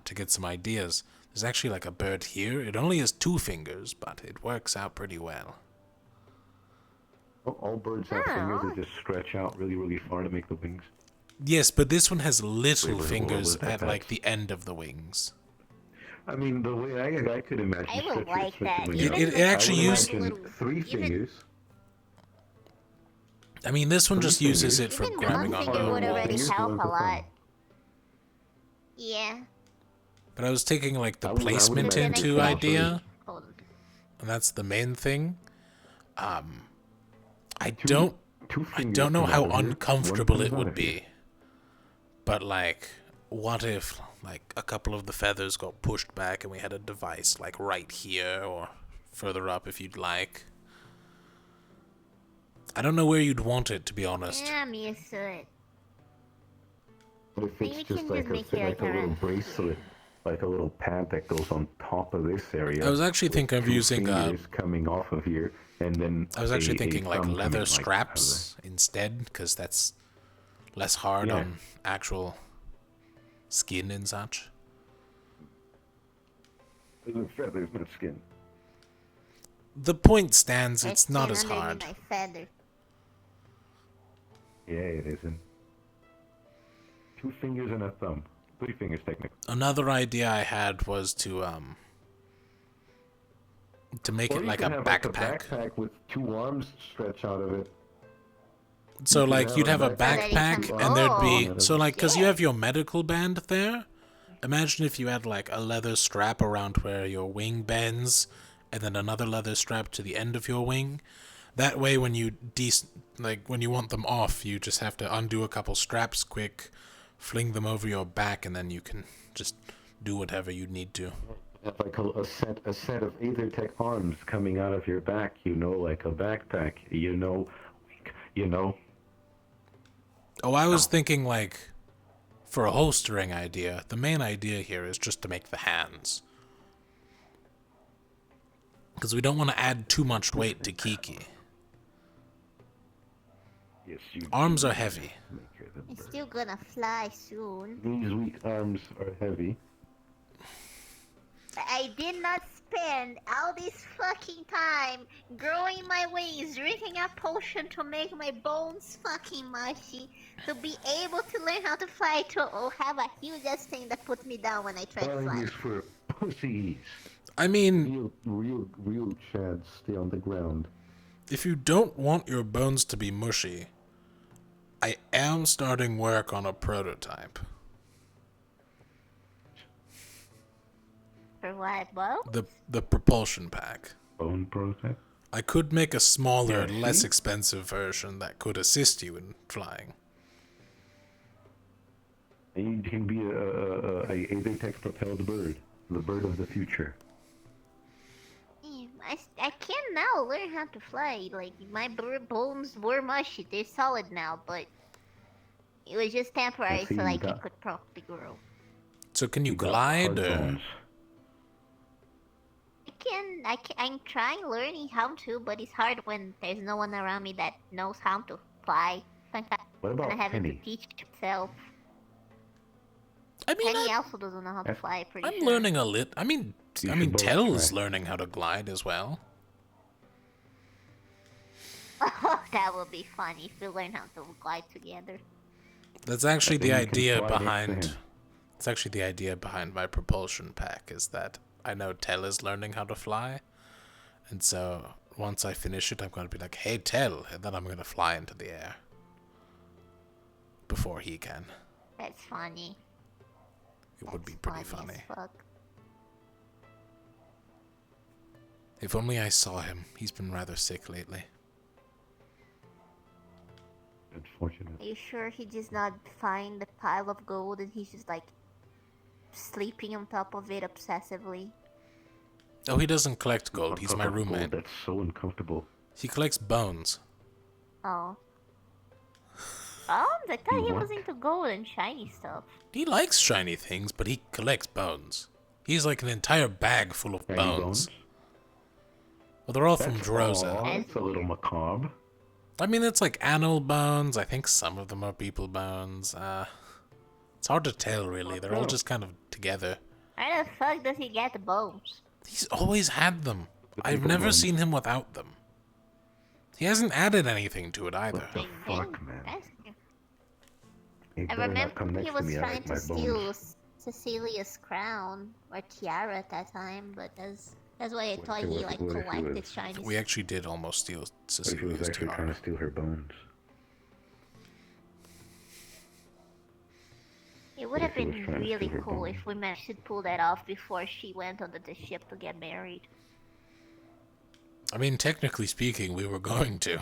to get some ideas. There's actually like a bird here. It only has 2 fingers, but it works out pretty well. All birds have fingers that just stretch out really, really far to make the wings. Yes, but this one has little Wait, fingers what was at that? like the end of the wings. I mean, the way I could imagine I would stretch like that. wings It- out, it actually I would uses- imagine 3 fingers. I mean, this one 3 just uses fingers. it for Even grabbing one onto finger a would already walls. help a lot. Yeah. But I was taking like the I would placement imagine into it idea, Hold on. and that's the main thing. I Two don't fingers know come how out of here, uncomfortable one it comes out would of here. be. But like, what if like a couple of the feathers got pushed back and we had a device like right here or further up if you'd like? I don't know where you'd want it, to be honest. Yeah, I'm used to it. What if Maybe it's we just can like just make it like a little around bracelet, like a little pad that goes on top of this area? I was actually with thinking of 2 using, fingers coming off of here, and then I was actually a thinking like thumb coming, leather like, straps instead, because that's less hard Yeah. on actual skin and such. Feathers, not skin. The point stands, it's My not skin as underneath hard. My feather. Yeah, it isn't. 2 fingers and a thumb. 3 fingers, technically. Another idea I had was to make Or it you like can a have backpack. Like a backpack with 2 arms stretch out of it. So You could like you'd have a backpack and there'd be so like cuz you have your medical band there. Imagine if you had like a leather strap around where your wing bends and then another leather strap to the end of your wing. That way when you when you want them off, you just have to undo a couple straps quick, fling them over your back, and then you can just do whatever you need to. Have like a set of Aethertech arms coming out of your back, like a backpack, Oh, I was thinking like for a holstering idea, the main idea here is just to make the hands. Because we don't want to add too much weight to Kiki. Yes, Arms are heavy. It's still gonna fly soon. These weak arms are heavy. I did not spend all this fucking time growing my wings, drinking a potion to make my bones fucking mushy, to be able to learn how to fly, to have a huge ass thing that puts me down when I try to Flying fly. is for pussies. I mean, real chads stay on the ground. if you don't want your bones to be mushy, I am starting work on a prototype. For what, Bo? The propulsion pack. Bone prototype? I could make a smaller, Yeah, less see? expensive version that could assist you in flying. And you can be a Aethertech propelled bird. The bird of the future. I can now learn how to fly. Like, my bones were mushy. They're solid now, but it was just temporary, I see so you like it got- could probably grow. So can you got glide hard or? bones. I'm trying learning how to, but it's hard when there's no one around me that knows how to fly. Sometimes What about I'm having to Penny? teach himself. I mean, Penny also doesn't know how to fly. Pretty I'm sure. learning a lit. I mean, You I should mean, both Tell's try. learning how to glide as well. That would be fun if we learn how to glide together. That's actually the then you can idea fly next to behind. him. It's actually the idea behind my propulsion pack is that I know Tell is learning how to fly, and so once I finish it, I'm going to be like, "Hey, Tell," and then I'm going to fly into the air before he can. That's funny. It would be pretty funny. As fuck. If only I saw him. He's been rather sick lately. Unfortunate. Are you sure he does not find the pile of gold and he's just like sleeping on top of it obsessively? Oh, he doesn't collect gold. He's On my top of gold, roommate. That's so uncomfortable. He collects bones. Oh. Bones? I thought he What? was into gold and shiny stuff. He likes shiny things, but he collects bones. He's like an entire bag full of Shiny bones. Well, they're all from That's Droza. aw, that's a little macabre. I mean, it's like animal bones. I think some of them are people bones. It's hard to tell, really. They're all just kind of together. Where the fuck does he get the bones? He's always had them. I've people never bones. seen him without them. He hasn't added anything to it either. Fuck, man. You I better not remember come next he to was me. I trying like to my steal bones. Cecilia's crown or tiara at that time, but that's why I thought if he it like was- collected shiny. We actually did almost steal What if he was Cecilia's actually tiara. trying to steal her bones? It would have If he was been trying to really steal her cool bones. if we managed to pull that off before she went on the ship to get married. I mean, technically speaking, we were going to.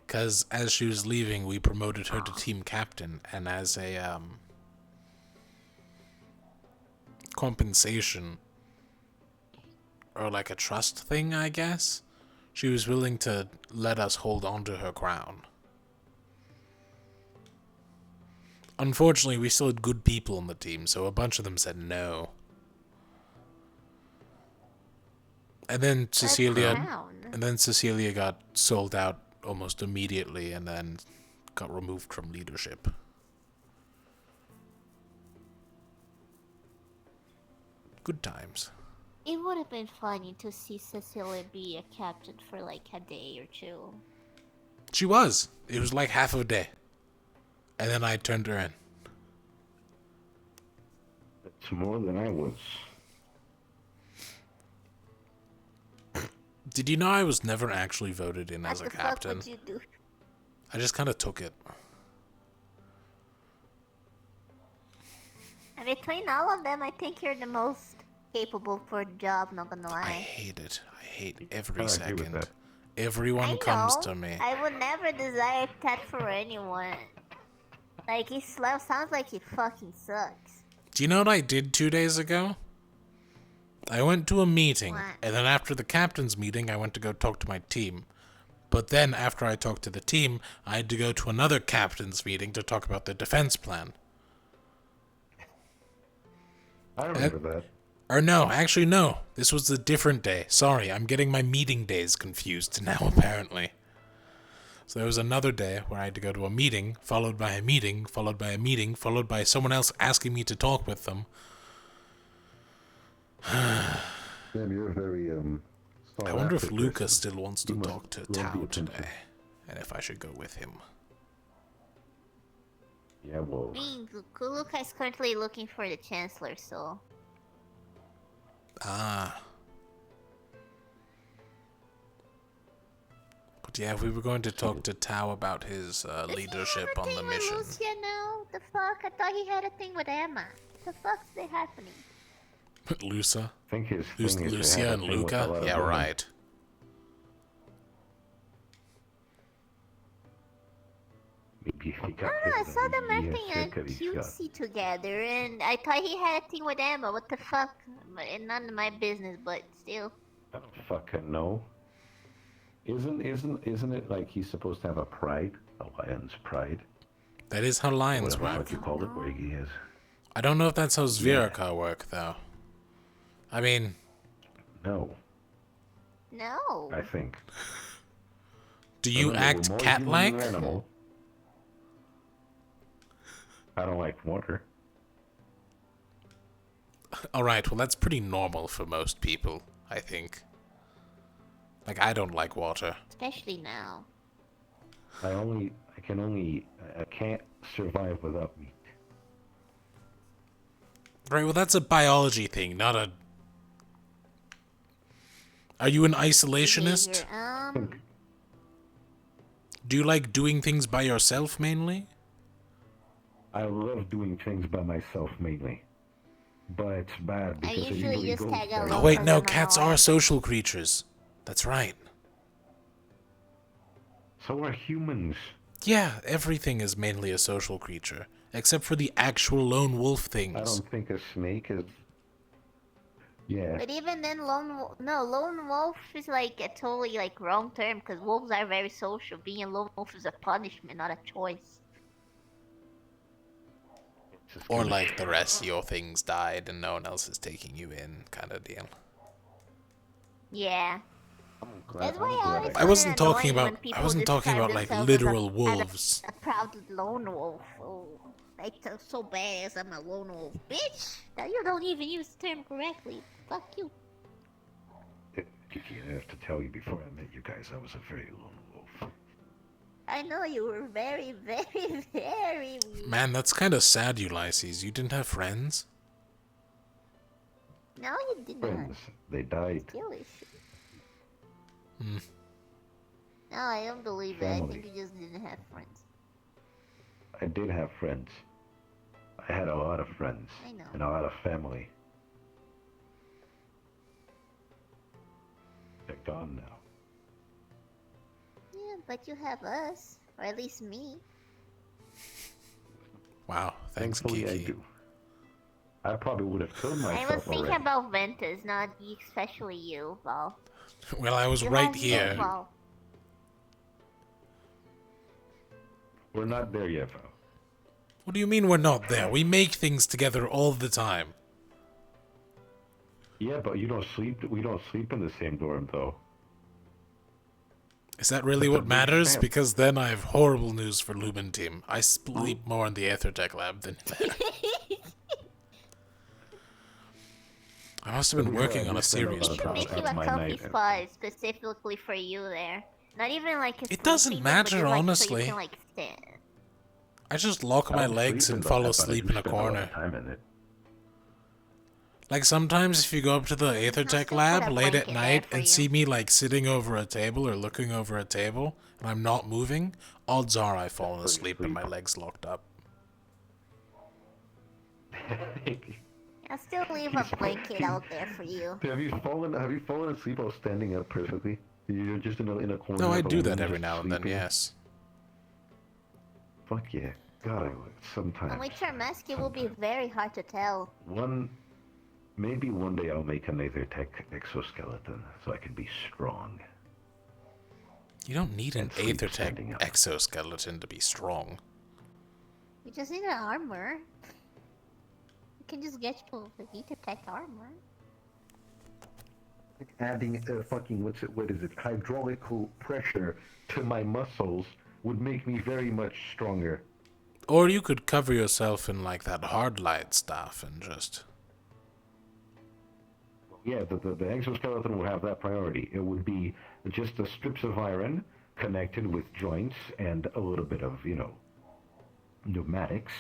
Because as she was leaving, we promoted her to team captain, and as a compensation, or like a trust thing, I guess, she was willing to let us hold on to her crown. Unfortunately, we still had good people on the team, so a bunch of them said no. And then Cecilia got sold out almost immediately, and then got removed from leadership. Good times. It would have been funny to see Cecilia be a captain for like a day or two. She was. It was like half of a day. And then I turned her in. That's more than I was. Did you know I was never actually voted in as a What the fuck captain? would you do? I just kind of took it. And between all of them, I think you're the most capable for the job, not gonna lie. I hate it. I hate every I agree with second. that. Everyone I comes know. to me. I would never desire that for anyone. Like, he sounds like he fucking sucks. Do you know what I did 2 days ago? I went to a meeting, and then after the captain's meeting, I went to go talk to my team. But then, after I talked to the team, I had to go to another captain's meeting to talk about the defense plan. I remember that. Or no, actually no. This was a different day. Sorry, I'm getting my meeting days confused now, apparently. So there was another day where I had to go to a meeting, followed by a meeting, followed by a meeting, followed by someone else asking me to talk with them. Sam, you're very I wonder if sought-after Luca person. still wants to You must talk to love the Tao attention. today, and if I should go with him. Yeah, well, Luca is currently looking for the Chancellor, so... Ah. But yeah, we were going to talk to Tao about his leadership on the mission. Lucia now? The fuck? I thought he had a thing with Emma. The fuck's that happening? Lucia? I think his thing is to have Lucia a and thing with a Luca? lot of Yeah, women. right. Maybe if he I got don't know, I his, saw them yeah, acting haircut he's got. cutesy together, and I thought he had a thing with Emma. What the fuck? But none of my business, but still. I don't fucking know. Isn't it like he's supposed to have a pride? A lion's pride? That is how lions Whatever the work. fuck you called it, where he is. I don't know if that's how Zviraka work, though. I mean... No, No. I think. Do you Remember, we're act more human than cat-like? an animal. I don't like water. Alright, well that's pretty normal for most people, I think. Like, I don't like water. Especially now. I can't survive without meat. Right, well that's a biology thing, not a... Are you an isolationist? Do you like doing things by yourself, mainly? I love doing things by myself, mainly. but it's bad because it usually usually just goes tag there. along. Oh wait, because no, I'm cats annoying. are social creatures. That's right. So are humans. Yeah, everything is mainly a social creature, except for the actual lone wolf I things. don't think a snake is. Yeah. But even then, lone wolf is like a totally like wrong term because wolves are very social. Being a lone wolf is a punishment, not a choice. Or like the rest of your things died and no one else is taking you in, kind of deal. Yeah. That's why I always I wasn't find it talking annoying about. when people I wasn't talking describe about like themselves as literal as wolves. a proud lone wolf. Oh, I feel so badass. I'm a lone wolf, bitch. Now you don't even use the term correctly. Fuck you. Kiki, I have to tell you before I met you guys, I was a very lone wolf. I know you were very, very, very weak. Man, that's kind of sad, Ulysses. You didn't have friends? No, you did not. Friends, they died. Kill this shit. Hmm. No, I don't believe it. I Family. think you just didn't have friends. I did have friends. I had a lot of friends. I know. And a lot of family. They're gone now. Yeah, but you have us. Or at least me. Wow, thanks, Thankfully, Kiki. I do. I probably would have killed I myself was thinking already. about Ventus, not especially you, Val. Well, I was You right have me, here. Val. We're not there yet, Val. What do you mean we're not there? We make things together all the time. Yeah, but you don't sleep. We don't sleep in the same dorm, though. Is that really That's a what big matters? stamp. Because then I have horrible news for Lumen Team. I sleep more in the Aethertech lab than there. I must have been working on a serious We should make project. you a comfy spot specifically for you there. Not even like a It doesn't sleeping room, but matter, just, like, So honestly. you can, like, stand. I just lock my I don't legs sleep in and the fall lab, but I asleep do in a spend a lot of corner. time in it. Like sometimes if you go up to the Aethertech still lab put a late at blanket there night for and you. see me like sitting over a table or looking over a table and I'm not moving, odds are I've fallen asleep and my legs locked up. I'll still leave a blanket out there for you. Have you fallen asleep while standing up perfectly? You're just in a corner. No, I of the do that room every just now and then, sleeping? yes. Fuck yeah. God, I would sometimes. And with your mask, it will be very hard to tell. Maybe one day I'll make an Aethertech exoskeleton so I can be strong. You don't need an And sleep Aethertech standing up. exoskeleton to be strong. You just need an armor. You can just get you the Ethertech armor. Adding what is it? Hydraulical pressure to my muscles would make me very much stronger. Or you could cover yourself in like that hard light stuff and just... Yeah, the exoskeleton will have that priority. It would be just the strips of iron connected with joints and a little bit of, pneumatics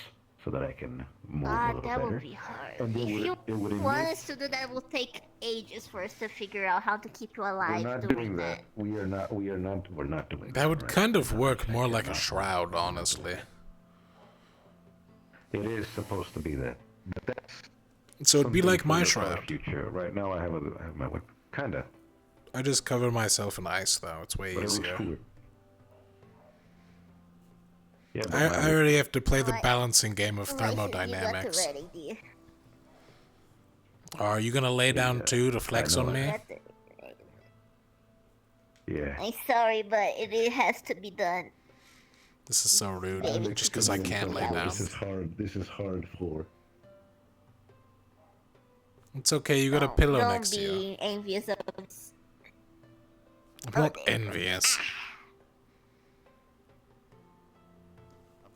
so that I can move a little that better. would be hard. And If you it would want emit. us to do that, it will take ages for us to figure out how to keep you alive We're not doing that. We're not doing That would kind of work more like a shroud, honestly. It is supposed to be that. But that's So it'd be something like for my the far shroud. future. Right now I have my weapon. Kinda. I just cover myself in ice, though. It's way But it looks easier. cooler. Yeah, but I already have to play the Alright. balancing game of You got thermodynamics. to ready, dear. Are you gonna lay down too to flex know on me? Got to ready. Yeah. I'm sorry, but it has to be done. This is so rude. Baby, Just because I can't lay down. This is hard floor. It's okay, you got a pillow Don't next to you. be envious of us. I'm not envious.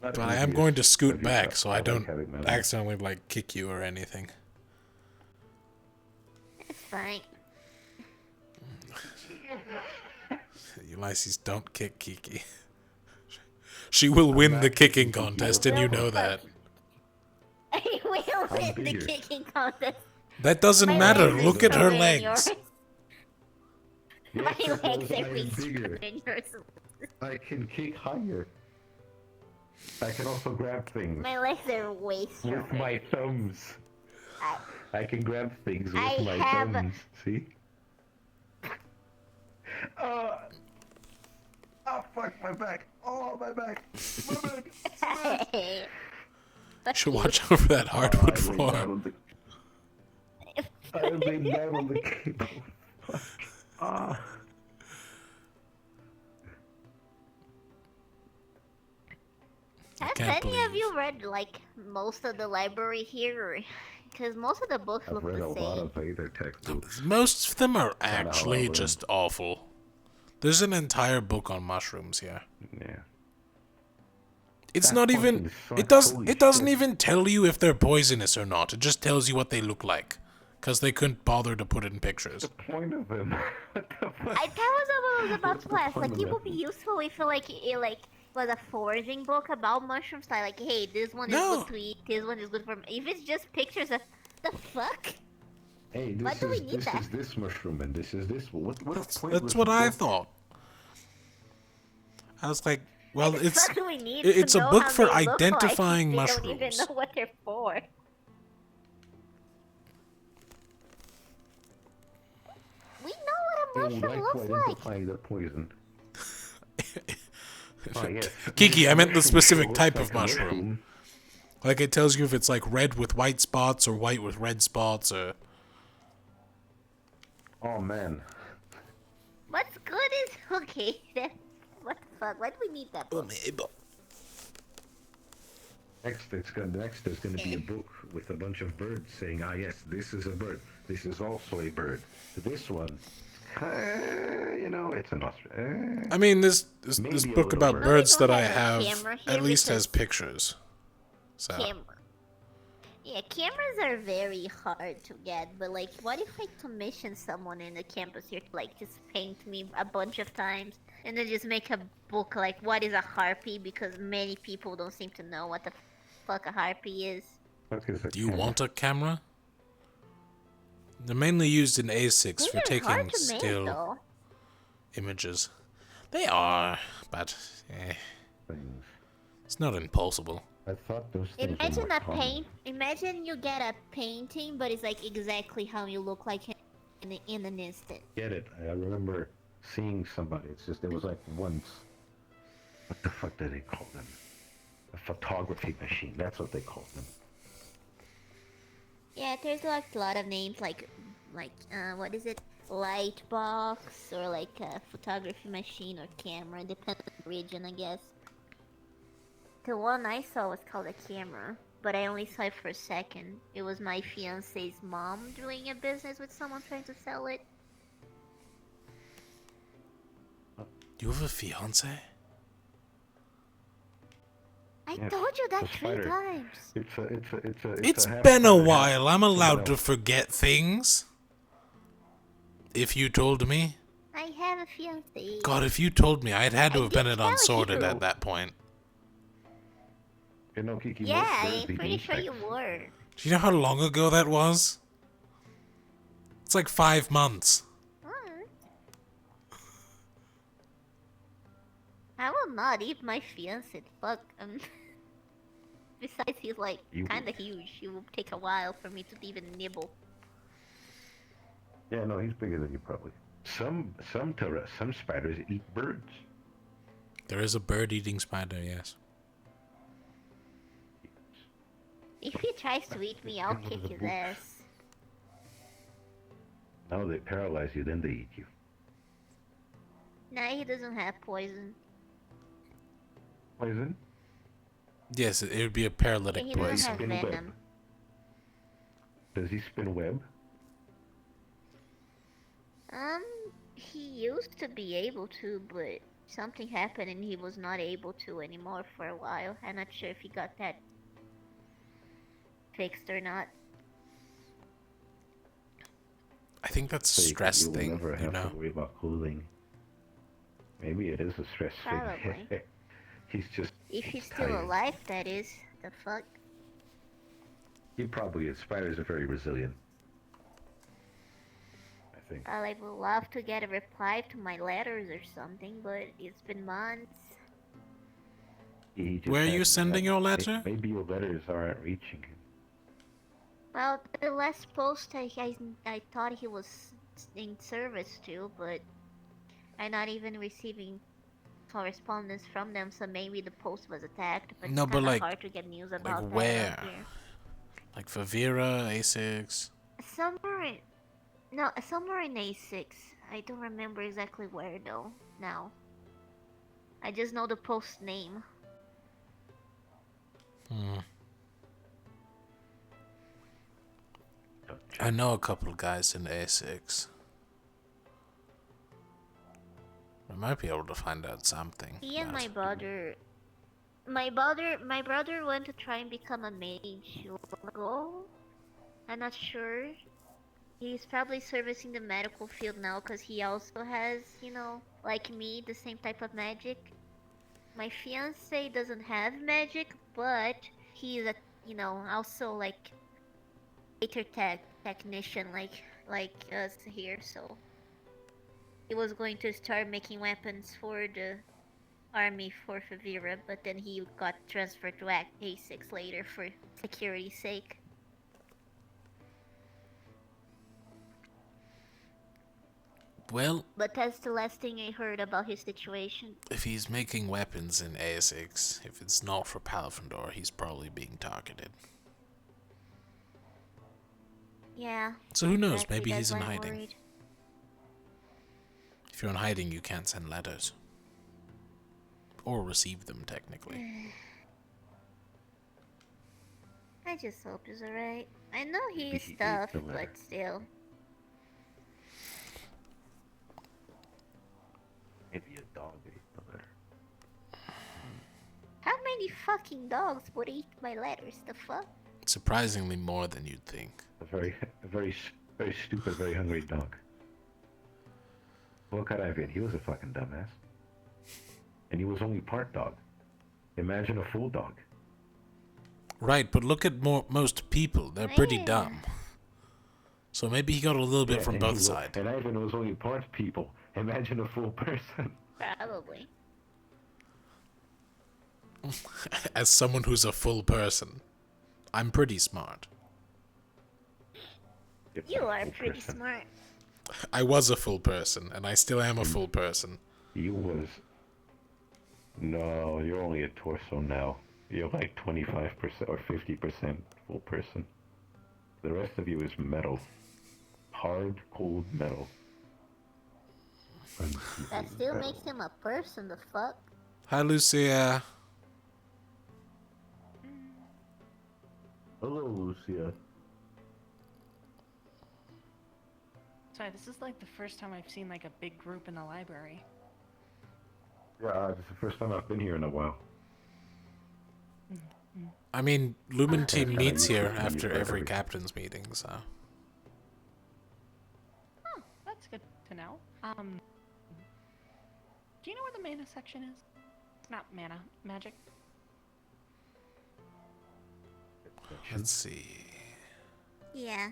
But I am going to scoot back so I don't accidentally like kick you or anything. It's fine. Ulysses, don't kick Kiki. She will win the kicking contest, and you know that. I will win the bigger. kicking contest. That doesn't My matter. legs are Look at her shorter than yours. legs. My Yes, legs because I are am way bigger. shorter than yours. I can kick higher. I can also grab things My legs are way shorter. with my thumbs. I can grab things with I my have- thumbs. See? Oh, fuck, my back. Oh, my back. My back. Should watch out for that hardwood I laid floor. down on the- I laid down on the cable. Fuck. Ah. Have can't any of you read like most of the library here? Because most of the books I've look read the a lot same. of Vader textbooks. Most of them are Kinda how I actually learned. just awful. There's an entire book on mushrooms here. Yeah. It's That not even. fucking sucks, It does. holy It doesn't shit. even tell you if they're poisonous or not. It just tells you what they look like, because they couldn't bother to put it in pictures. Point of them. That was what I was about to ask. Like, point it of would be useful if it was a foraging book about mushrooms. Like, hey, this one is No. good to eat. This one is good for. If it's just pictures of the fuck. Hey, Why do we need this that? is this mushroom and this is this. What a That's pointless what I book. thought. I was like, well, Like, it's fuck do we need it's to a know book how for they look identifying like if we don't mushrooms. even know what they're for. We know what a They mushroom like looks to like. identify the poison. Oh, yes. Kiki, I meant the Mushroom specific looks type like of a mushroom. Like it tells you if it's like red with white spots or white with red spots or. Oh man. What's good is okay. What the fuck? Why do we need that book? Next, there's gonna be a book with a bunch of birds saying, "Ah, yes, this is a bird. This is also a bird. This one, it's an ostrich." I mean, this Maybe a book little about bird. birds don't that I have a have camera here at least has because- pictures. So. Yeah, cameras are very hard to get, but like, what if I commission someone in the campus here to like just paint me a bunch of times and then just make a book like what is a harpy, because many people don't seem to know what the fuck a harpy is. Do you want a camera? They're mainly used in ASICs These for are taking hard to make, still though. images. They are, but it's not impossible. I thought those things Imagine were a common. paint. Imagine you get a painting, but it's like exactly how you look like in an instant. Get it? I remember seeing somebody. It's just it was like once. What the fuck do they call them? A photography machine. That's what they call them. Yeah, there's like a lot of names like what is it? Light box or like a photography machine or camera, depends on the region, I guess. The one I saw was called a camera, but I only saw it for a second. It was my fiance's mom doing a business with someone trying to sell it. You have a fiance? I Yes, told you that the 3 spider. times. It's half been a spider, half while. I'm something allowed to else. forget things. If you told me. I have a fiance. God, if you told me, I'd had to have been did it tell unsorted you. at that point. You know, Kiki, Yeah, most birds I'm eat pretty sure you insects. were. Do you know how long ago that was? It's like 5 months. I will not eat my fiance. Fuck. Besides, he's like You kind of huge. It will take a while for me to even nibble. Yeah, no, he's bigger than you probably. Some spiders eat birds. There is a bird-eating spider, yes. If he tries to eat me, I'll Depends kick on the his books. ass. No, they paralyze you, then they eat you. Nah, he doesn't have poison. Poison? Yes, it would be a Yeah, paralytic he doesn't poison. have Spin web. venom. Does he spin web? He used to be able to, but something happened and he was not able to anymore for a while. I'm not sure if he got that fixed or not. I think that's a So stress you'll thing, never you have know? to worry about cooling. Maybe it is a stress thing. Probably. He's just If he's still tired. alive, that is. The fuck? He probably is. Spiders are very resilient. I think. Well, I would love to get a reply to my letters or something, but it's been months. He just Where are you hasn't sending had- your letter? Maybe your letters aren't reaching him. Well, the last post I thought he was in service too, but I'm not even receiving correspondence from them, so maybe the post was attacked, but No, it's but kinda like, hard to get news about that where? out here. Like for Vera, A6. Somewhere in... No, somewhere in A6. I don't remember exactly where though, now. I just know the post name. Hmm. I know a couple of guys in A6. I might be able to find out something. He and my about- brother... My brother went to try and become a mage a while ago. I'm not sure. He's probably servicing the medical field now because he also has, you know, like me, the same type of magic. My fiance doesn't have magic, but he's a, you know, also like later technician like us here, so he was going to start making weapons for the army for Favira, but then he got transferred to A6 later for security's sake. Well, But that's the last thing I heard about his situation. if he's making weapons in A6, if it's not for Palafandor, he's probably being targeted. Yeah. So who knows, exactly, maybe that's he's in why I'm hiding. worried. If you're in hiding, you can't send letters. Or receive them, technically. I just hope he's alright. I know he's tough, but still. Maybe a dog ate the letter. How many fucking dogs would eat my letters? The fuck? Surprisingly more than you'd think. A very stupid, very hungry dog. What could I have been? He was a fucking dumbass. And he was only part dog. Imagine a full dog. Right, but look at most people. They're pretty dumb. So maybe he got a little bit from both sides. And Ivan was only part people. Imagine a full person. Probably. As someone who's a full person, I'm pretty smart. You are pretty smart. I was a full person, and I still am a full person. You was... No, you're only a torso now. You're like 25% or 50% full person. The rest of you is metal. Hard, cold metal. That still makes him a person, the fuck? Hi, Lucia. Hello, Lucia. Sorry, this is like the first time I've seen like a big group in the library. Yeah, this is the first time I've been here in a while. I mean, Lumen Team kinda meets here useless when after you every start captain's meeting, so... Oh, that's good to know. Do you know where the mana section is? Not mana, magic. Let's see... Yeah.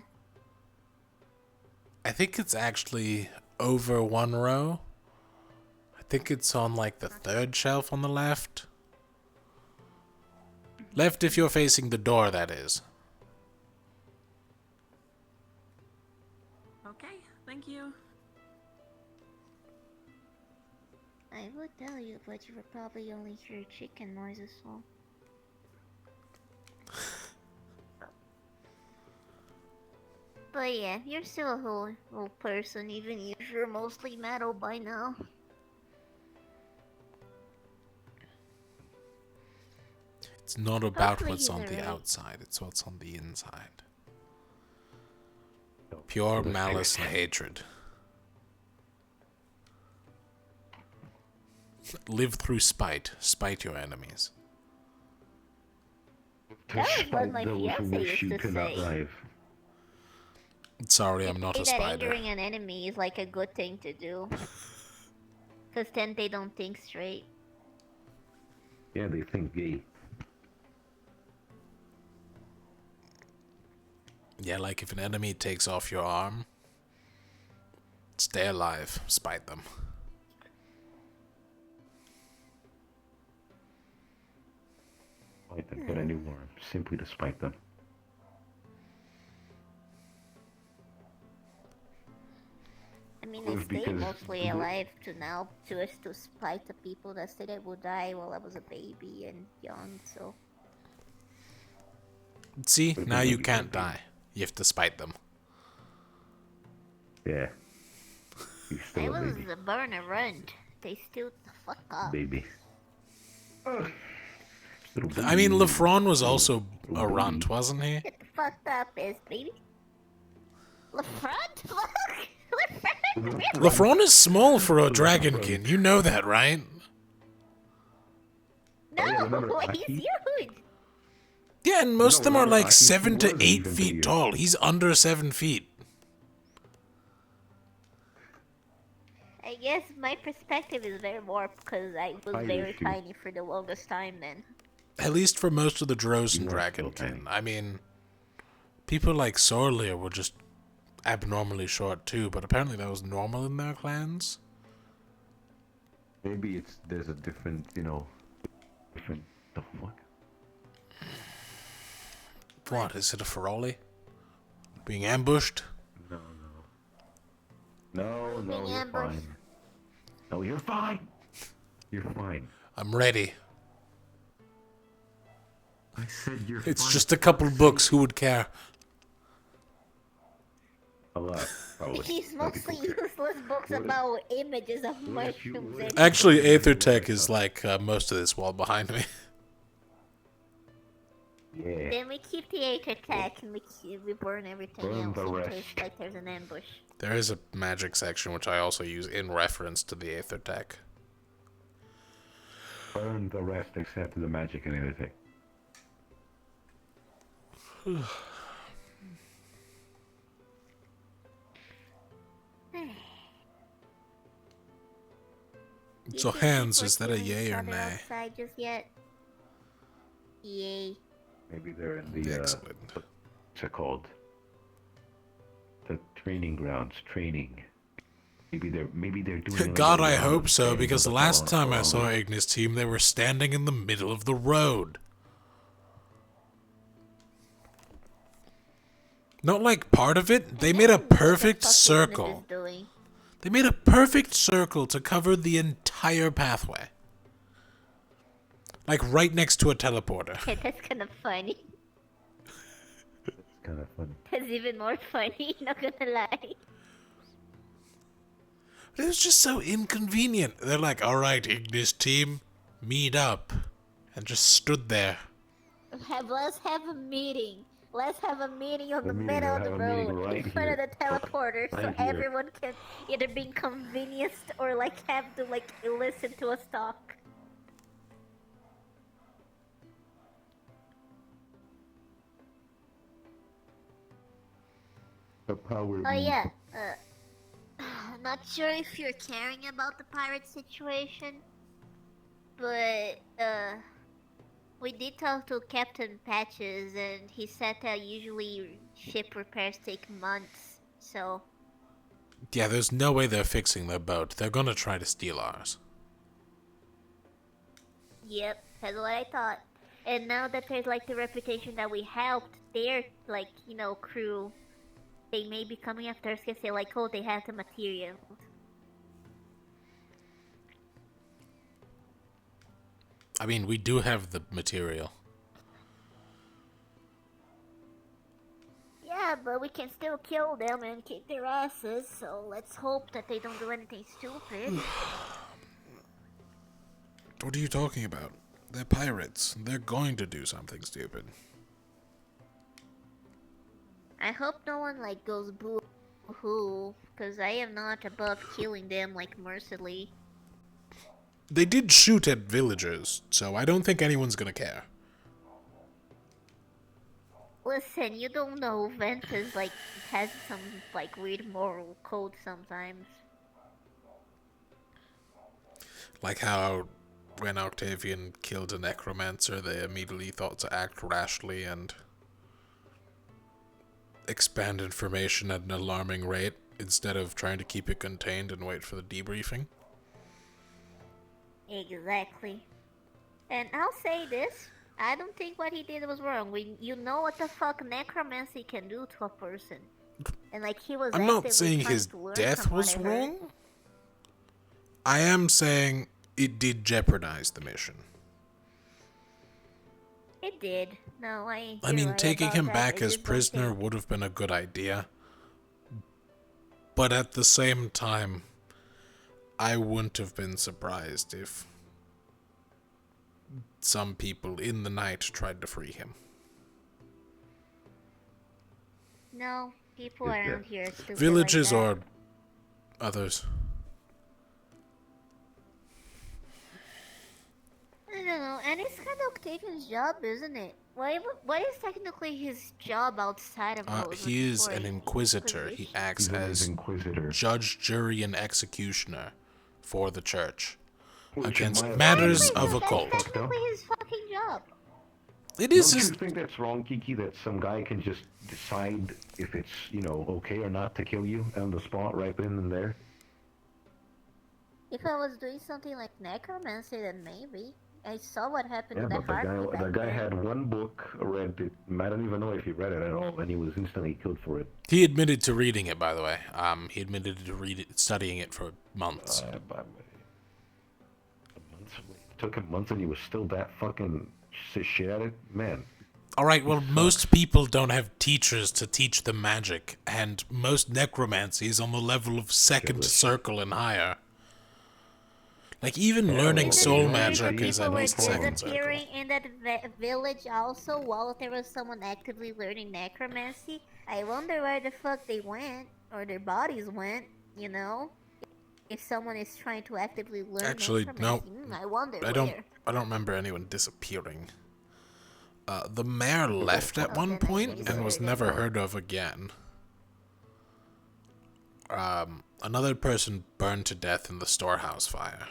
I think it's actually over one row. I think it's on like the third shelf on the left. Left if you're facing the door, that is. Okay, thank you. I would tell you, but you would probably only hear chicken noises, so... But yeah, you're still a whole person, even if you're mostly metal by now. It's not about Hopefully what's he's on the alright. outside, it's what's on the inside. Pure malice and hatred. Live through spite. Spite your enemies. That was what Despite my those who fiance wish used you to could say. not live. Sorry, I'm not a Say that spider. angering an enemy is like a good thing to do. Cause then they don't think straight. Yeah, they think gay. Yeah, like if an enemy takes off your arm, stay alive, spite them. Spite them, get a new arm, simply to spite them. mean, I stayed mostly alive to now, just to spite the people that said I would die while I was a baby and young, so... See, now you can't die. You have to spite them. Yeah. He's I still a was baby. a burn and run. They still fuck up. Baby. I mean, Lefron was also a runt, wasn't he? Get the fucked up is baby. LeFront? Look! LeFront? Lefron is small for a dragonkin. You know that, right? No, he's huge. Yeah, and most of them are like I think he 7 to was 8 even feet bigger. tall. He's under 7 feet. I guess my perspective is very warped because I was I very used to. tiny for the longest time then. At least for most of the Drozen dragonkin. I mean, people like Sorlir were just abnormally short too, but apparently that was normal in their clans. Maybe there's a different, different. The fuck? What, is it a Feroli? Being ambushed? No, Being you're ambushed. fine. No, you're fine. You're fine. I'm ready. I said you're fine. It's just a couple books, who would care? A lot, probably. He's mostly useless books about images of mushrooms. and- Actually, Aether Tech is like most of this wall behind me. Yeah. Then we keep the Aether Tech and we burn everything Burn else the in rest. case like there's an ambush. There is a magic section which I also use in reference to the Aether Tech. Burn the rest except the magic and everything. So, Hans, is that a yay or nay? Outside just yet? Yay. Maybe they're in the what's it called? The training grounds. Training. Maybe they're doing. God, like a I round hope of so, things because the on last time I column. saw Ignis team, they were standing in the middle of the road. Not like part of it, they made a perfect circle. They made a perfect circle to cover the entire pathway. Like right next to a teleporter. Okay, that's kind of funny. Kind of funny. That's even more funny, not gonna lie. It was just so inconvenient. They're like, alright, Ignis team, meet up. And just stood there. Let's have a meeting. Let's have a meeting on the meeting, middle of have the a meeting road right in front of here. the teleporter so Right here. everyone can either be inconvenienced or like have to like listen to us talk. The power. Oh yeah, not sure if you're caring about the pirate situation, but we did talk to Captain Patches and he said that usually ship repairs take months, so... Yeah, there's no way they're fixing their boat. They're gonna try to steal ours. Yep, that's what I thought. And now that there's like the reputation that we helped their, like, you know, crew, they may be coming after us because they're like, oh, they have the material. I mean, we do have the material. Yeah, but we can still kill them and kick their asses, so let's hope that they don't do anything stupid. What are you talking about? They're pirates. They're going to do something stupid. I hope no one like goes boo-hoo, because I am not above killing them like mercilessly. They did shoot at villagers, so I don't think anyone's gonna care. Listen, you don't know, Ventus like has some like weird moral code sometimes. Like how when Octavian killed a necromancer, they immediately thought to act rashly and expand information at an alarming rate instead of trying to keep it contained and wait for the debriefing. Exactly. And I'll say this, I don't think what he did was wrong. You know what the fuck necromancy can do to a person. And like he was I'm not actively saying trying his to learn death from what was I heard. wrong. I am saying it did jeopardize the mission. It did. No, I you're mean, right taking about him that. back I as just don't prisoner think- would have been a good idea. But at the same time, I wouldn't have been surprised if some people in the night tried to free him. No, people around here are stupid Villages like that. or others. I don't know, and it's kind of Octavian's job, isn't it? What is technically his job outside of Rosewood? He is for an a inquisitor. He position? acts as judge, jury, and executioner for the church against matters of occult. That's technically his fucking job. It is Don't his... you think that's wrong, Kiki, that some guy can just decide if it's, okay or not to kill you on the spot right then and there? If I was doing something like necromancy, then maybe. I saw what happened Yeah, to but the Harpy the back guy then. had one book read. I don't even know if he read it at all, and he was instantly killed for it. He admitted to reading it, by the way. He admitted to studying it for months. It took him months, and he was still that fucking shit at it? Man. Alright, well, most people don't have teachers to teach them magic, and most necromancy is on the level of second circle and higher. Like, even learning soul magic is at People were least second circle. disappearing in that village also while there was someone actively learning necromancy. I wonder where the fuck they went, or their bodies went, If someone is trying to actively learn Actually, no. necromancy, I wonder I where. don't remember anyone disappearing. The mayor left at one point and was never heard of again. Another person burned to death in the storehouse fire.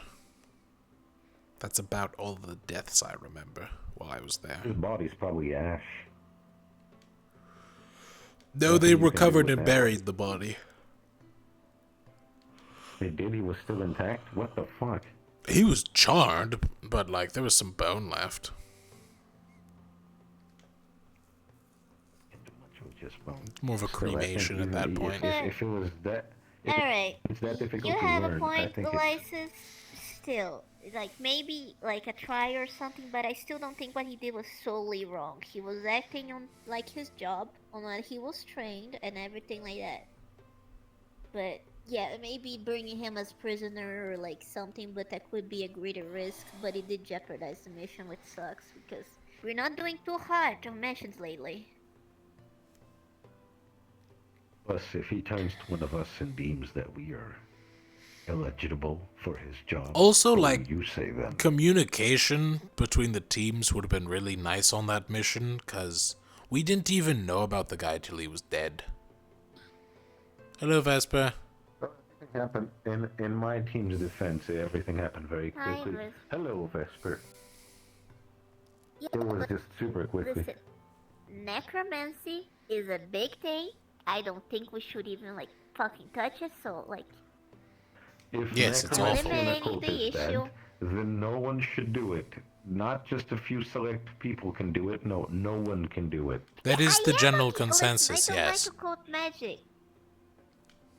That's about all the deaths I remember while I was there. His body's probably ash. No, they recovered and buried the body. They did? He was still intact? What the fuck? He was charred, but there was some bone left. More of a cremation at that point. If it was that... Alright, it's that difficult you to have learn, a point, I think Elias. Still, maybe a try or something, but I still don't think what he did was solely wrong. He was acting on his job, on what he was trained and everything like that. But yeah, maybe bringing him as prisoner or something, but that could be a greater risk. But it did jeopardize the mission, which sucks because we're not doing too hard on missions lately. Plus, if he turns to one of us and deems that we are eligible for his job, Also, what do you say then? communication between the teams would have been really nice on that mission, because we didn't even know about the guy till he was dead. Hello, Vesper. Everything happened in my team's defense. Everything happened very Hi, quickly. Vesper. Hello, Vesper. Yeah, It was but just super quickly. listen, necromancy is a big thing. I don't think we should even fucking touch it. So If Yes, it's necromancy awful. and Eliminating occult the is bad, issue. then no one should do it. Not just a few select people can do it. No, no one can do it. That is the general listen, consensus, I don't yes. like occult magic.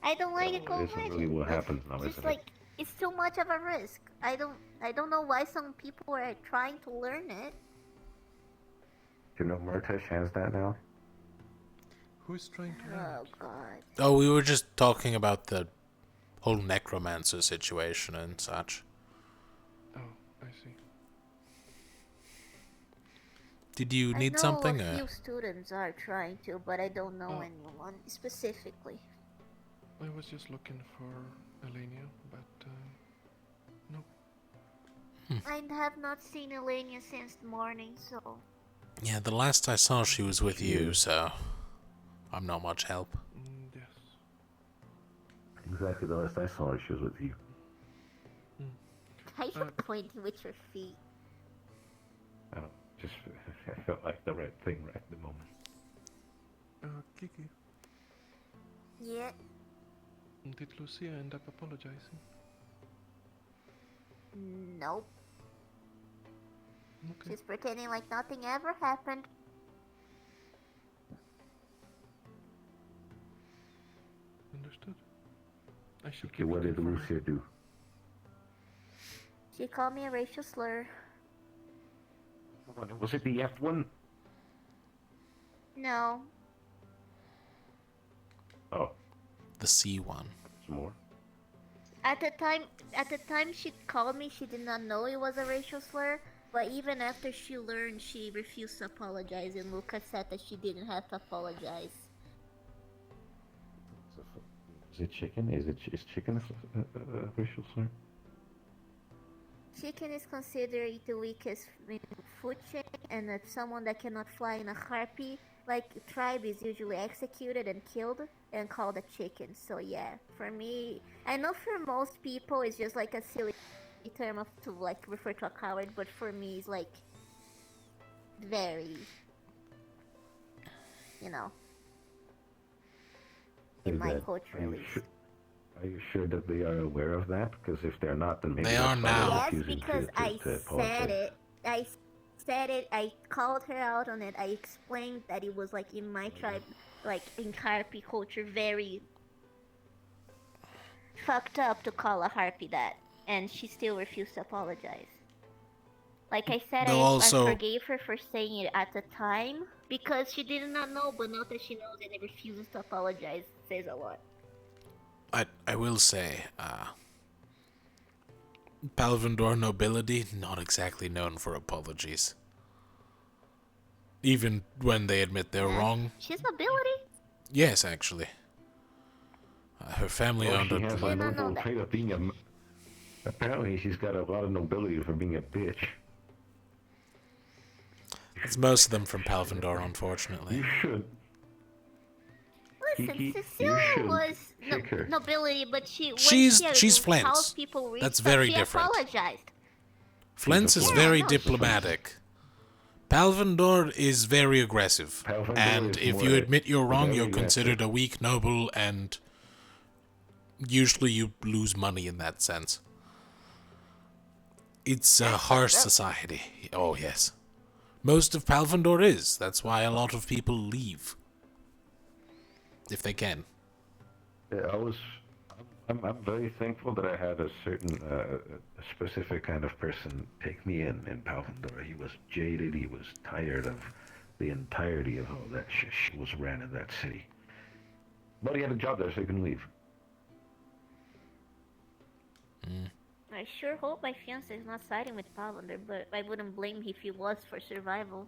I don't like occult Isn't magic. really what Like, happens now, just isn't it? it's too much of a risk. I don't know why some people are trying to learn it. Do you know Murtish has that now? Who's trying to Oh god. Oh, we were just talking about the whole necromancer situation and such. Oh, I see. Did you need something? I know a or- few students are trying to, but I don't know anyone specifically. I was just looking for Elenia, but no. I have not seen Elenia since the morning, so... Yeah, the last I saw she was with you, so I'm not much help. Yes. Exactly the last I saw her, she was with you. Why are you pointing with your feet? I don't just I felt like the right thing right at the moment. Kiki, Yeah. did Lucia end up apologizing? Nope. Okay. She's pretending like nothing ever happened. Understood. I should Okay, keep what did looking for her. Lucia do? She called me a racial slur. Was it the F one? No. Oh. The C one. Some more? At the time she called me, she did not know it was a racial slur. But even after she learned, she refused to apologize, and Lucas said that she didn't have to apologize. Is it chicken? Is chicken a racial slur? Chicken is considered the weakest food chain, and it's someone that cannot fly in a harpy, like tribe, is usually executed and killed and called a chicken. So yeah, for me, I know for most people it's just like a silly term to like refer to a coward, but for me it's like very, in my culture at least. Are you sure that they are aware of that? Because if they're not, then maybe They that's are why now. they're Yes, refusing because to I apologize. said it. I said it. I called her out on it. I explained that it was like in my tribe, like in harpy culture, very fucked up to call a harpy that, and she still refused to apologize. Like I said, I forgave her for saying it at the time because she did not know, but now that she knows and it refuses to apologize, says a lot. I will say, Palvandor nobility, not exactly known for apologies. Even when they admit they're wrong. She's nobility? Yes, actually. Her family Well, owned she a... has a noble trait of being a... Apparently she's got a lot of nobility for being a bitch. It's most of them from Palvandor, unfortunately. You should. Listen, Cecilia was nobility, but She's house Flens. people reached That's out, very she different. apologized. Flens is very diplomatic. Palvandor is very aggressive. And if you admit you're wrong, you're considered a weak noble, and usually you lose money in that sense. It's a harsh society. Oh, yes. Most of Palvandor is. That's why a lot of people leave. If they can. Yeah, I'm very thankful that I had a certain, a specific kind of person take me in Palvandor. He was jaded, he was tired of the entirety of all that shit was ran in that city. But he had a job there, so he couldn't leave. I sure hope my fiance is not siding with Pavlander, but I wouldn't blame him if he was for survival.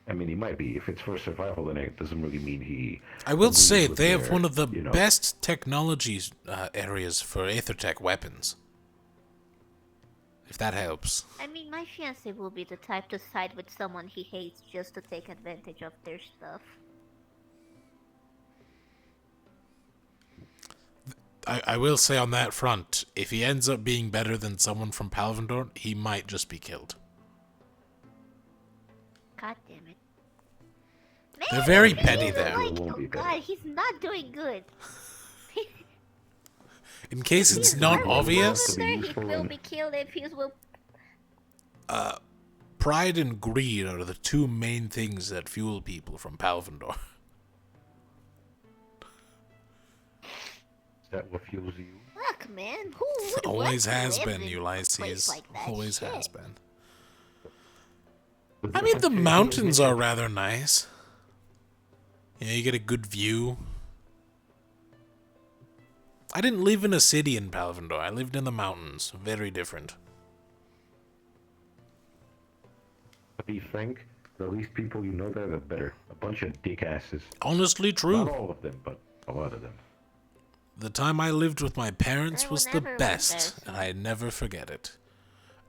I mean, he might be. If it's for survival, then it doesn't really mean he... I will say, they have one of the best technology areas for Aethertech weapons. If that helps. I mean, my fiance will be the type to side with someone he hates just to take advantage of their stuff. I will say on that front, if he ends up being better than someone from Palvandor, he might just be killed. God damn it. They're very petty there. Like, oh god, he's not doing good. In case it's not obvious, He will be killed if he will. pride and greed are the two main things that fuel people from Palvandor. Is that what fuels you? Look, man, who would Always want to has live been, in a Ulysses. place like that? Always Shit. has been. I mean, the mountains are rather nice. You know, you get a good view. I didn't live in a city in Palvandor. I lived in the mountains. Very different. To be frank, the least people you know there, the better. A bunch of dickasses. Honestly true. Not all of them, but a lot of them. The time I lived with my parents was the best, and I never forget it.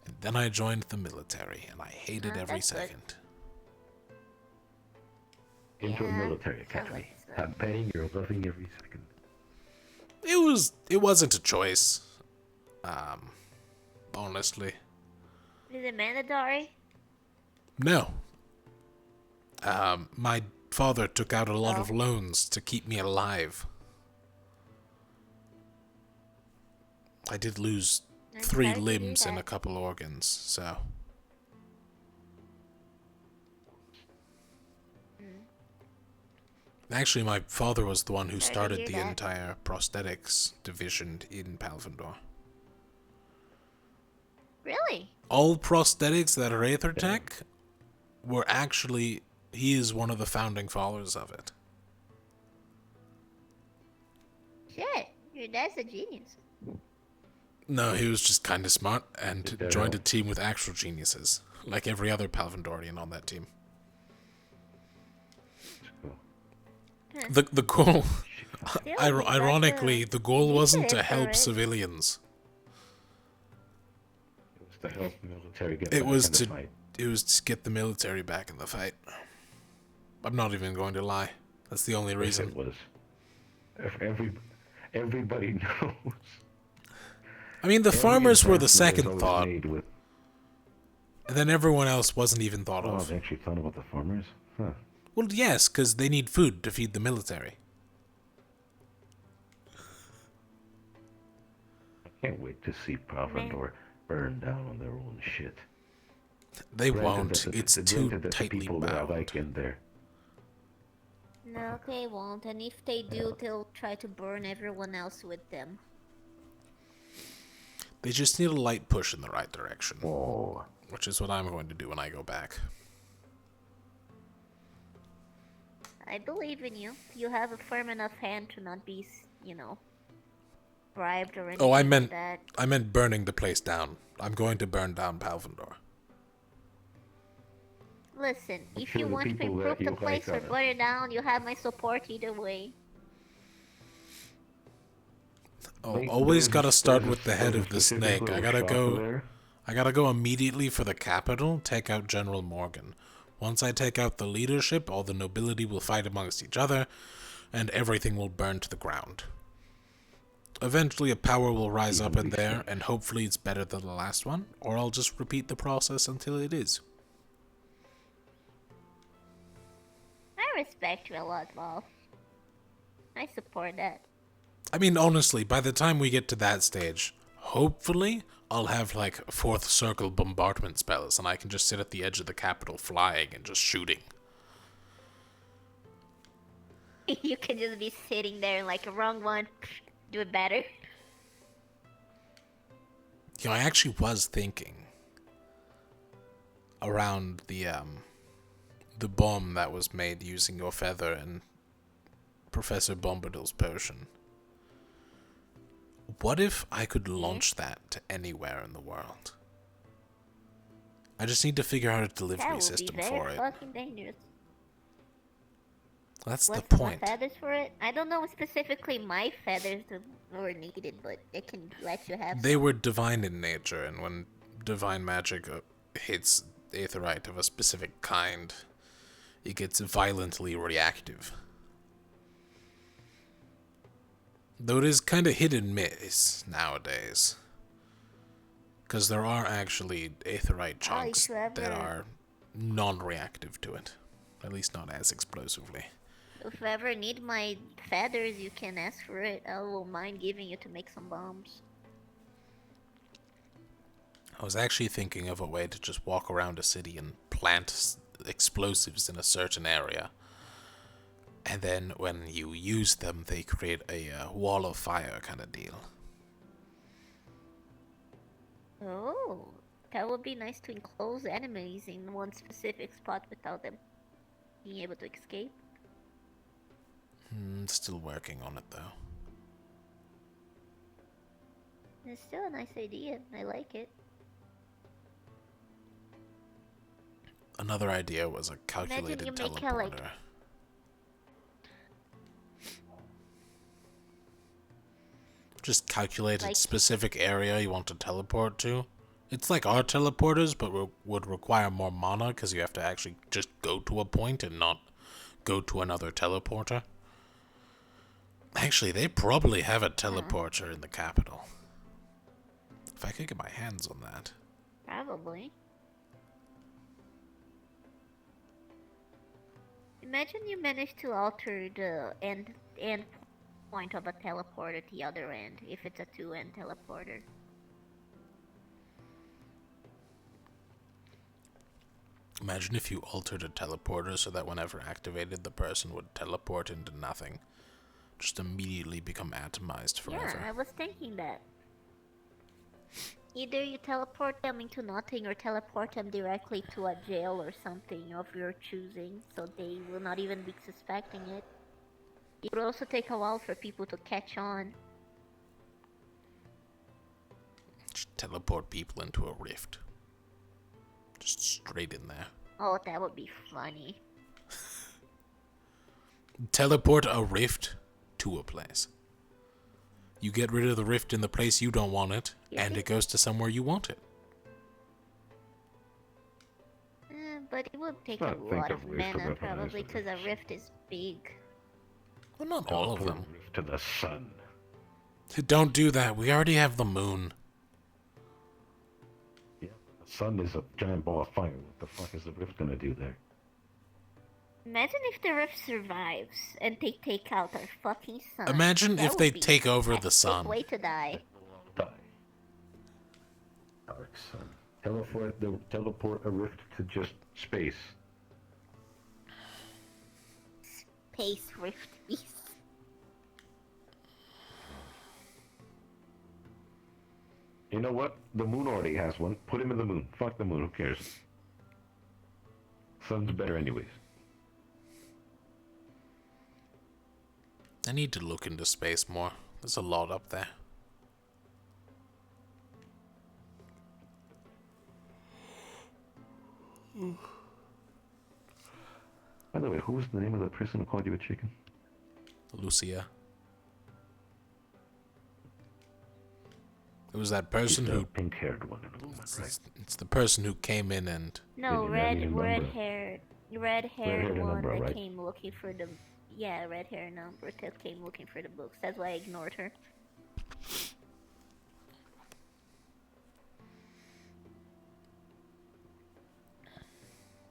And then I joined the military, and I hated every second. Into a military academy. I'm betting you're loving every second. It wasn't a choice. Honestly. Is it mandatory? No. My father took out a lot of loans to keep me alive. I did lose 3 limbs and a couple organs, so... Actually, my father was the one who Sorry to started hear the that. entire prosthetics division in Palvendor. Really? All prosthetics that are Aether Tech were actually... He is one of the founding fathers of it. Shit, your dad's a genius. No, he was just kind of smart and Did that joined a help? team with actual geniuses, like every other Palvendorian on that team. The goal, ironically, the goal wasn't to help civilians. It was to help the military get It back was in the to fight. get the military back in the fight. I'm not even going to lie. That's the only reason. It was. Everybody knows. I mean, the Every farmers were the advancement is second always thought, made with- and then everyone else wasn't even thought Oh, of. they actually thought about the farmers? Huh. Well, yes, because they need food to feed the military. I can't wait to see Palvendor burn down on their own shit. They Granted won't. that the- It's granted too that the tightly people that I bound. like in there. No, they won't. And if they do, they'll try to burn everyone else with them. They just need a light push in the right direction. Whoa. Which is what I'm going to do when I go back. I believe in you. You have a firm enough hand to not be, bribed or anything Oh, like that. I meant burning the place down. I'm going to burn down Palvendor. Listen, if sure you the want to people that improve the you like place or are- burn it down, you have my support either way. Oh, Like, always there's- gotta start there's a- with the head there's of a the specific snake. I little gotta shop go. there. I gotta go immediately for the capital. Take out General Morgan. Once I take out the leadership, all the nobility will fight amongst each other, and everything will burn to the ground. Eventually, a power will rise up in there, and hopefully, it's better than the last one. Or I'll just repeat the process until it is. I respect you a lot, Lol. I support that. I mean, honestly, by the time we get to that stage, hopefully, I'll have, like, fourth circle bombardment spells, and I can just sit at the edge of the capital flying and just shooting. You can just be sitting there and like, wrong one, do it better. You know, I actually was thinking around the bomb that was made using your feather and Professor Bombadil's potion. What if I could launch that to anywhere in the world? I just need to figure out a delivery That would be system very for it. fucking dangerous. That's What's the my point. feathers for it? I don't know specifically my feathers that were needed, but it can let you have They some. were divine in nature, and when divine magic hits aetherite of a specific kind, it gets violently reactive. Though it is kind of hit and miss nowadays. Because there are actually aetherite chunks that are non-reactive to it. At least not as explosively. If you ever need my feathers, you can ask for it. I won't mind giving you to make some bombs. I was actually thinking of a way to just walk around a city and plant explosives in a certain area. And then when you use them, they create a wall of fire kind of deal. Oh, that would be nice to enclose enemies in one specific spot without them being able to escape. Still working on it, though. It's still a nice idea. I like it. Another idea was a calculated you make a, teleporter. Just calculated Like- specific area you want to teleport to. It's like our teleporters, but would require more mana because you have to actually just go to a point and not go to another teleporter. Actually, they probably have a teleporter in the capital. If I could get my hands on that. Probably. Imagine you manage to alter the end point of a teleporter at the other end, if it's a two-end teleporter. Imagine if you altered a teleporter so that whenever activated, the person would teleport into nothing. Just immediately become atomized forever. Yeah, I was thinking that. Either you teleport them into nothing or teleport them directly to a jail or something of your choosing, so they will not even be suspecting it. It would also take a while for people to catch on. Just teleport people into a rift. Just straight in there. Oh, that would be funny. Teleport a rift to a place. You get rid of the rift in the place you don't want it, and it goes to somewhere you want it. But it would take a lot of mana, probably, because a rift is big. Well, not all of them. Rift to the sun. Don't do that. We already have the moon. Yeah, the sun is a giant ball of fire. What the fuck is the rift gonna do there? Imagine if the rift survives and they take out our fucking sun. Imagine That if would they be take over a the sick sun. way to die. Dark sun. Teleport a rift to just space. Space rift beast. You know what? The moon already has one. Put him in the moon. Fuck the moon. Who cares? Sun's better anyways. I need to look into space more. There's a lot up there. By the way, who was the name of the person who called you a chicken? Lucia. It was that person who... pink-haired one in a moment, right? It's the person who came in and... No, red-haired Red-haired one number, that right? came looking for the... Yeah, red-haired number that came looking for the books. That's why I ignored her.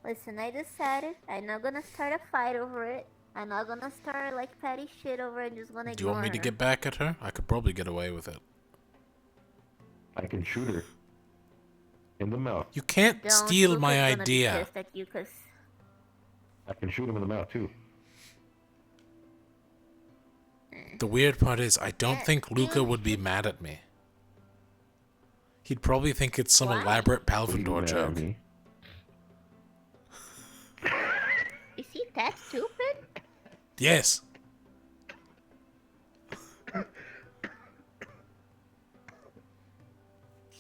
Listen, I decided I'm not gonna start a fight over it. I'm not gonna start like petty shit over it. I'm just gonna ignore Do you want me to her. get back at her? I could probably get away with it. I can shoot her. In the mouth. You can't Don't, steal Luca's my gonna be idea. pissed at you 'cause I can shoot him in the mouth, too. The weird part is, I don't think Luca would be mad at me. He'd probably think it's some elaborate Palvindor joke. Is he that stupid? Yes.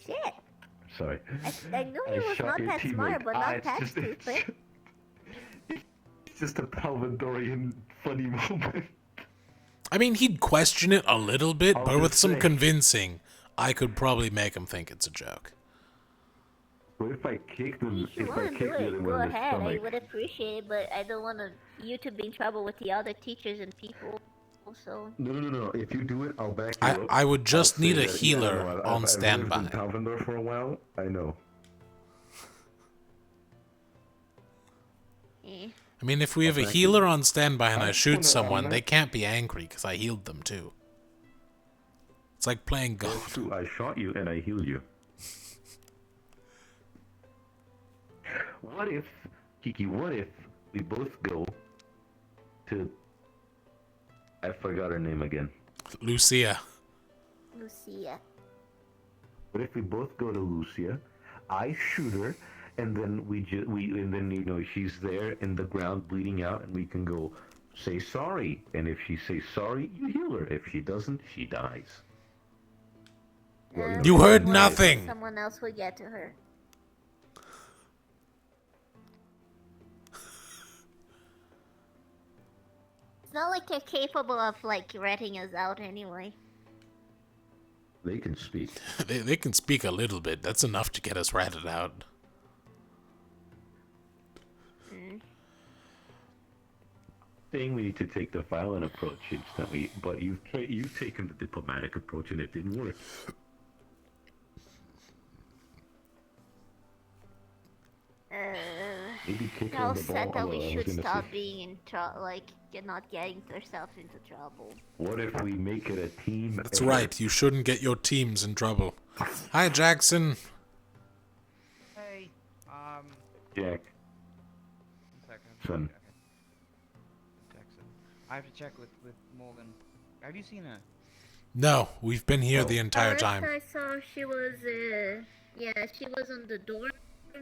Shit. Sorry. I knew he was shot not your that teammate. smart, but not it's that just, stupid. It's just a Palvindorian funny moment. I mean, he'd question it a little bit, I'll but with just some say- convincing, I could probably make him think it's a joke. What if I kicked him? If you If I want to do kicked the it, other go one in the ahead. I stomach? would appreciate it, but I don't want you to be in trouble with the other teachers and people. So No. If you do it, I'll back you up. I would just I'll say need a that, healer no, on I've standby. lived in Palvindor for a while. I know. I mean, if we have a Thank healer you. on standby and I just shoot wanna- someone, I'm they not- can't be angry because I healed them too. It's like playing God. That's true. I shot you and I healed you. What if, Kiki? What if we both go to? I forgot her name again. Lucia. Lucia. What if we both go to Lucia? I shoot her, and then and then she's there in the ground bleeding out, and we can go say sorry. And if she says sorry, you heal her. If she doesn't, she dies. Well, You heard What if nothing. Someone else would get to her. It's not like they're capable of like ratting us out anyway. They can speak. They can speak a little bit. That's enough to get us ratted out. Saying we need to take the violent approach instantly, but you've taken the diplomatic approach and it didn't work. Maybe kick her Y'all in the said ball. that we I was should gonna stop say, being in not getting ourselves into trouble. what if we make it a team? That's effort? right. You shouldn't get your teams in trouble. Hi, Jackson. Hey, Jack. son. I have to check with Morgan. Have you seen her? No, we've been here the entire Last time. I saw, she was, she was on the dorms,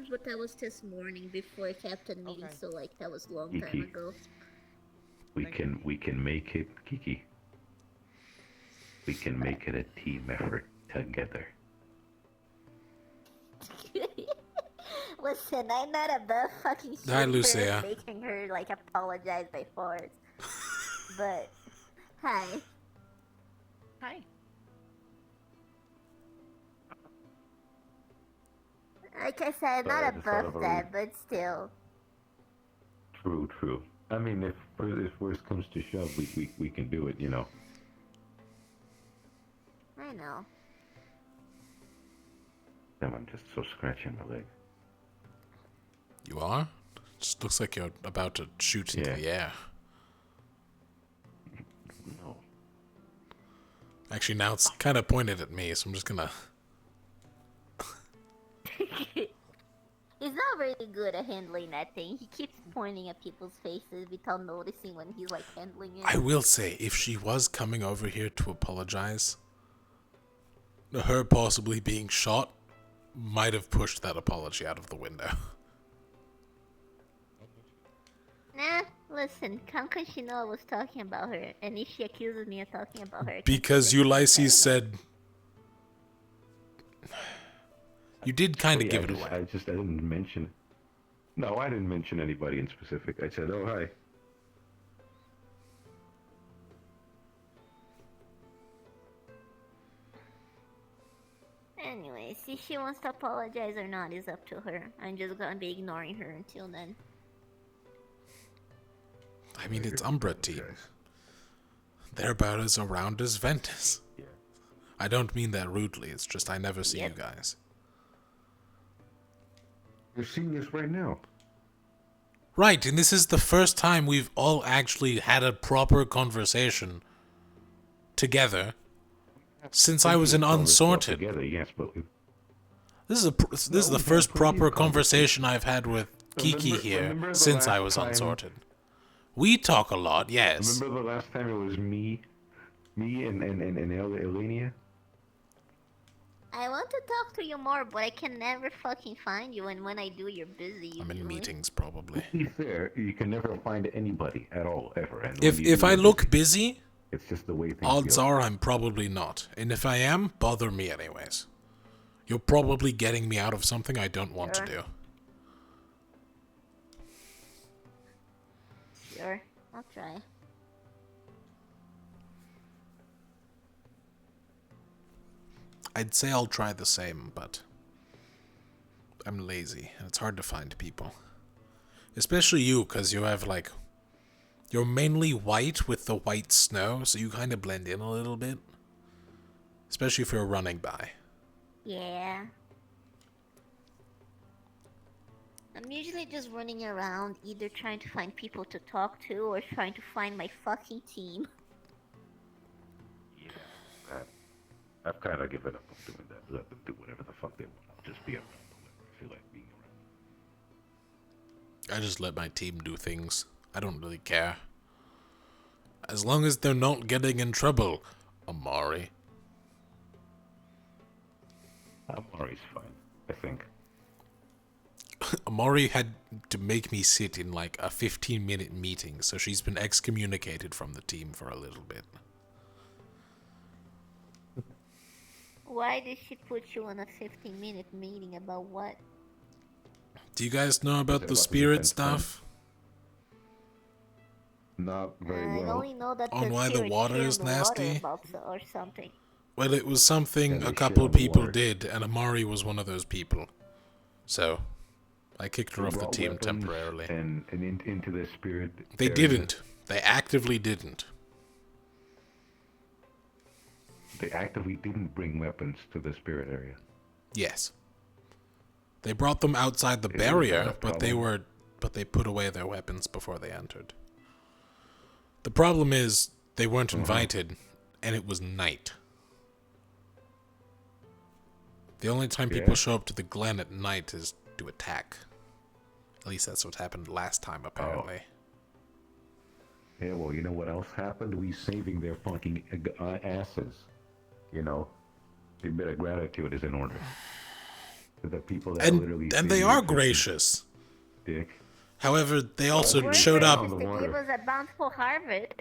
but that was this morning before Captain meeting, so like that was a long time Kiki. ago. We can make it, Kiki. We can make it a team effort together. Listen, I'm not above fucking Hi, shooting her Lucia. and making her like apologize by force. But hi. Hi. Like I said, I'm Sorry, I not just thought above of a that, but still. True. I mean, if worse comes to shove, we can do it, you know. I know. Damn, I'm just so scratching my leg. You are? Just looks like you're about to shoot into the air. No. Actually, now it's kind of pointed at me, so I'm just gonna... He's not really good at handling that thing. He keeps pointing at people's faces without noticing when he's like handling it. I will say, if she was coming over here to apologize, her possibly being shot might have pushed that apology out of the window. Nah, listen, come cause she know I was talking about her, and if she accuses me of talking about her... Because Ulysses said... You did kind of give it away. I didn't mention... No, I didn't mention anybody in specific. I said, oh, hi. Anyways, if she wants to apologize or not is up to her. I'm just gonna be ignoring her until then. I mean, it's Umbra team. They're about as around as Ventus. Yeah. I don't mean that rudely, it's just I never see you guys. You're seeing this right now. Right, and this is the first time we've all actually had a proper conversation together since I was an unsorted. Together, yes, but This is the first proper conversation I've had with Kiki here remember the since I last was time- unsorted. We talk a lot, yes. Remember the last time it was me and Elenia? I want to talk to you more, but I can never fucking find you, and when I do, you're busy. I'm in meetings, probably. To be fair, you can never find anybody at all, ever. And If when you do, I you're look busy, it's just the way things odds go. are I'm probably not. And if I am, bother me anyways. You're probably getting me out of something I don't want to do. Sure, I'll try. I'd say I'll try the same, but I'm lazy, and it's hard to find people. Especially you, because you have, like... You're mainly white with the white snow, so you kind of blend in a little bit. Especially if you're running by. Yeah. I'm usually just running around, either trying to find people to talk to, or trying to find my fucking team. I've kind of given up on doing that. Let them do whatever the fuck they want. I'll just be around whenever I feel like being around. I just let my team do things. I don't really care. As long as they're not getting in trouble, Amari. Amari's fine, I think. Amari had to make me sit in like a 15-minute meeting, so she's been excommunicated from the team for a little bit. Why did she put you on a 15-minute meeting about what? Do you guys know about the spirit stuff? Not very I well. only know that On the why the spirits water share is the water nasty? or something. Well, it was something Yeah, a they couple share the people water. did, and Amari was one of those people. So, I kicked her off the Brought team weapons temporarily. And into the spirit. They area. didn't. They actively didn't. They actively didn't bring weapons to the spirit area. Yes. They brought them outside the Is that a barrier, but problem? they put away their weapons before they entered. The problem is they weren't invited, and it was night. The only time people Yeah. show up to the Glen at night is to attack. At least that's what happened last time, apparently. Yeah, well, you know what else happened? We saving their fucking asses. You know, a bit of gratitude is in order. To the people that literally And saved they your are existence, gracious. Dick. However, they also We're showed up. gracious to give us a bountiful harvest.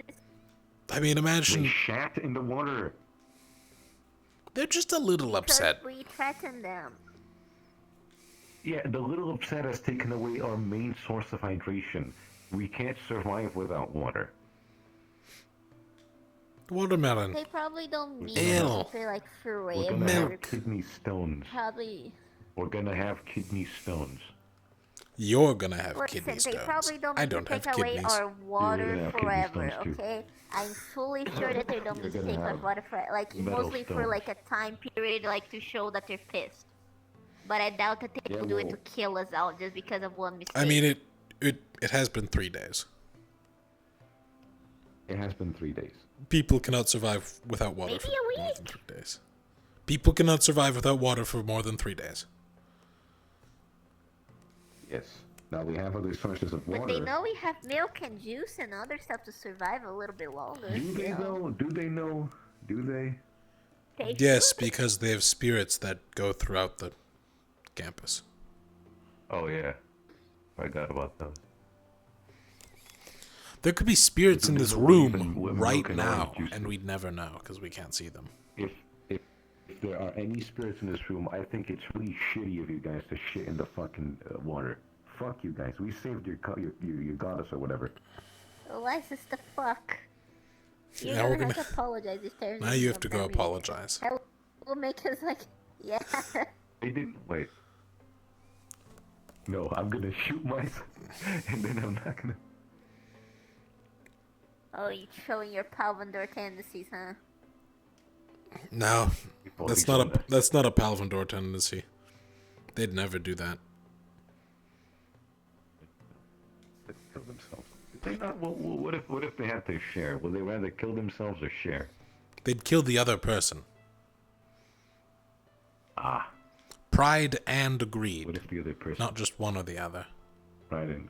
I mean, imagine They shat in the water. they're just a little upset. We threatened them. Yeah, the little upset has taken away our main source of hydration. We can't survive without water. Watermelon. They probably don't need Ale. to keep it like We're forever. gonna have kidney stones. Probably. We're gonna have kidney stones. You're gonna have Listen, kidney they stones. probably don't I need don't to take have away kidneys. our water gonna have kidney forever, stones, too. okay? I'm fully sure that they don't You're need to gonna take our have water for like metal mostly for stones. like a time period, like to show that they're pissed. But I doubt that they will do it to kill us out just because of one mistake. I mean, it has been 3 days. It has been 3 days. People cannot survive without water Maybe for a more week. than 3 days. People cannot survive without water for more than 3 days. Yes. Now we have other sources of water. But they know we have milk and juice and other stuff to survive a little bit longer. Do they know? Do they know? Do they? Yes, because they have spirits that go throughout the campus. Oh yeah. Forgot about those. There could be spirits in There's this no way room even milk right and now, orange juice and we'd never know because we can't see them. If there are any spirits in this room, I think it's really shitty of you guys to shit in the fucking water. Fuck you guys. We saved your goddess or whatever. Elias, the fuck. You're Now we're gonna gonna- have to apologize if there's Now you have to go apologize. That will make us like, yeah. They didn't wait. No, I'm gonna shoot myself, and then I'm not gonna. Oh, you're showing your Palvandor tendencies, huh? No, Well, that's he's not doing a that. that's not a Palvandor tendency. They'd never do that. They kill themselves. They not. Well, what if they had to share? Would they rather kill themselves or share? They'd kill the other person. Ah. Pride and greed. What if the other person? Not just one or the other. Pride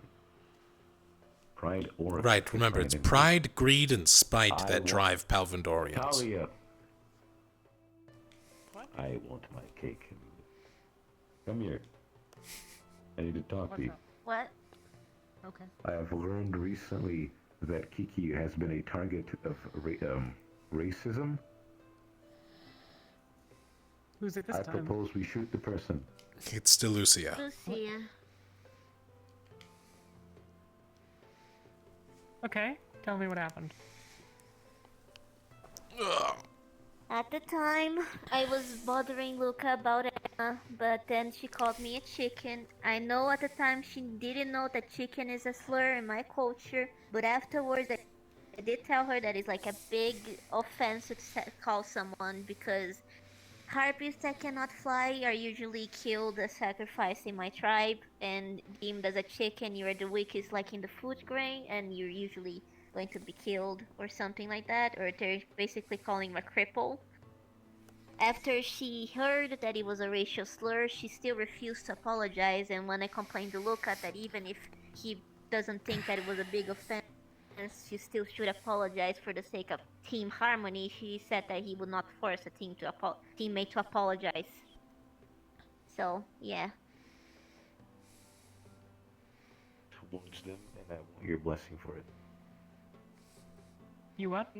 or. Right, remember, it's and pride, greed, and spite I that want- drive Palvandorians. Talia. I want my cake. Come here. I need to talk to you. What? Okay. I have learned recently that Kiki has been a target of racism. Who's it this I time? propose we shoot the person. It's still Lucia. Lucia. Okay, tell me what happened. At the time, I was bothering Luca about Emma, but then she called me a chicken. I know at the time she didn't know that chicken is a slur in my culture, but afterwards I did tell her that it's like a big offense to call someone because harpies that cannot fly are usually killed as sacrifice in my tribe and deemed as a chicken. You are the weakest like in the food grain and you're usually going to be killed or something like that, or they're basically calling him a cripple. After she heard that it was a racial slur, she still refused to apologize, and when I complained to Luca that even if he doesn't think that it was a big offense, she still should apologize for the sake of team harmony, she said that he would not force a teammate to apologize. So, yeah. Towards them, and I want your blessing for it. You what?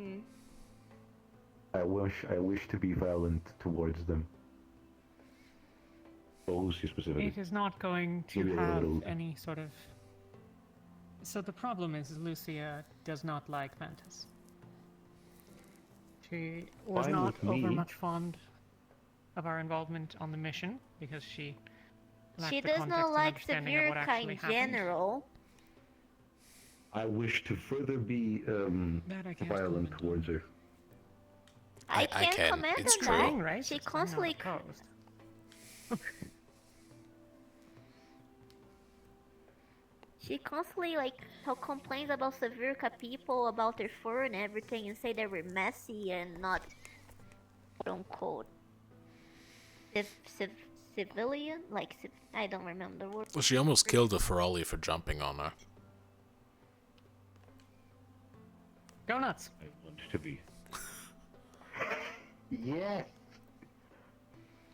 I wish to be violent towards them. Those you specifically. It is not going to Maybe a have little- any sort of... So the problem is Lucia does not like Mantis. She was Fine not with me. over much fond of our involvement on the mission because she lacked She the does context not and like understanding of what Severica actually in happened. general. I wish to further be That I can't violent comment towards her. I I can't can. comment It's on true. that. Being racist, She I'm not constantly opposed. She constantly complains about Severica people, about their fur and everything, and say they were messy and not quote unquote civilian, like I don't remember the word. Well, she almost killed a Ferali for jumping on her. Go nuts. I want to be. Yes.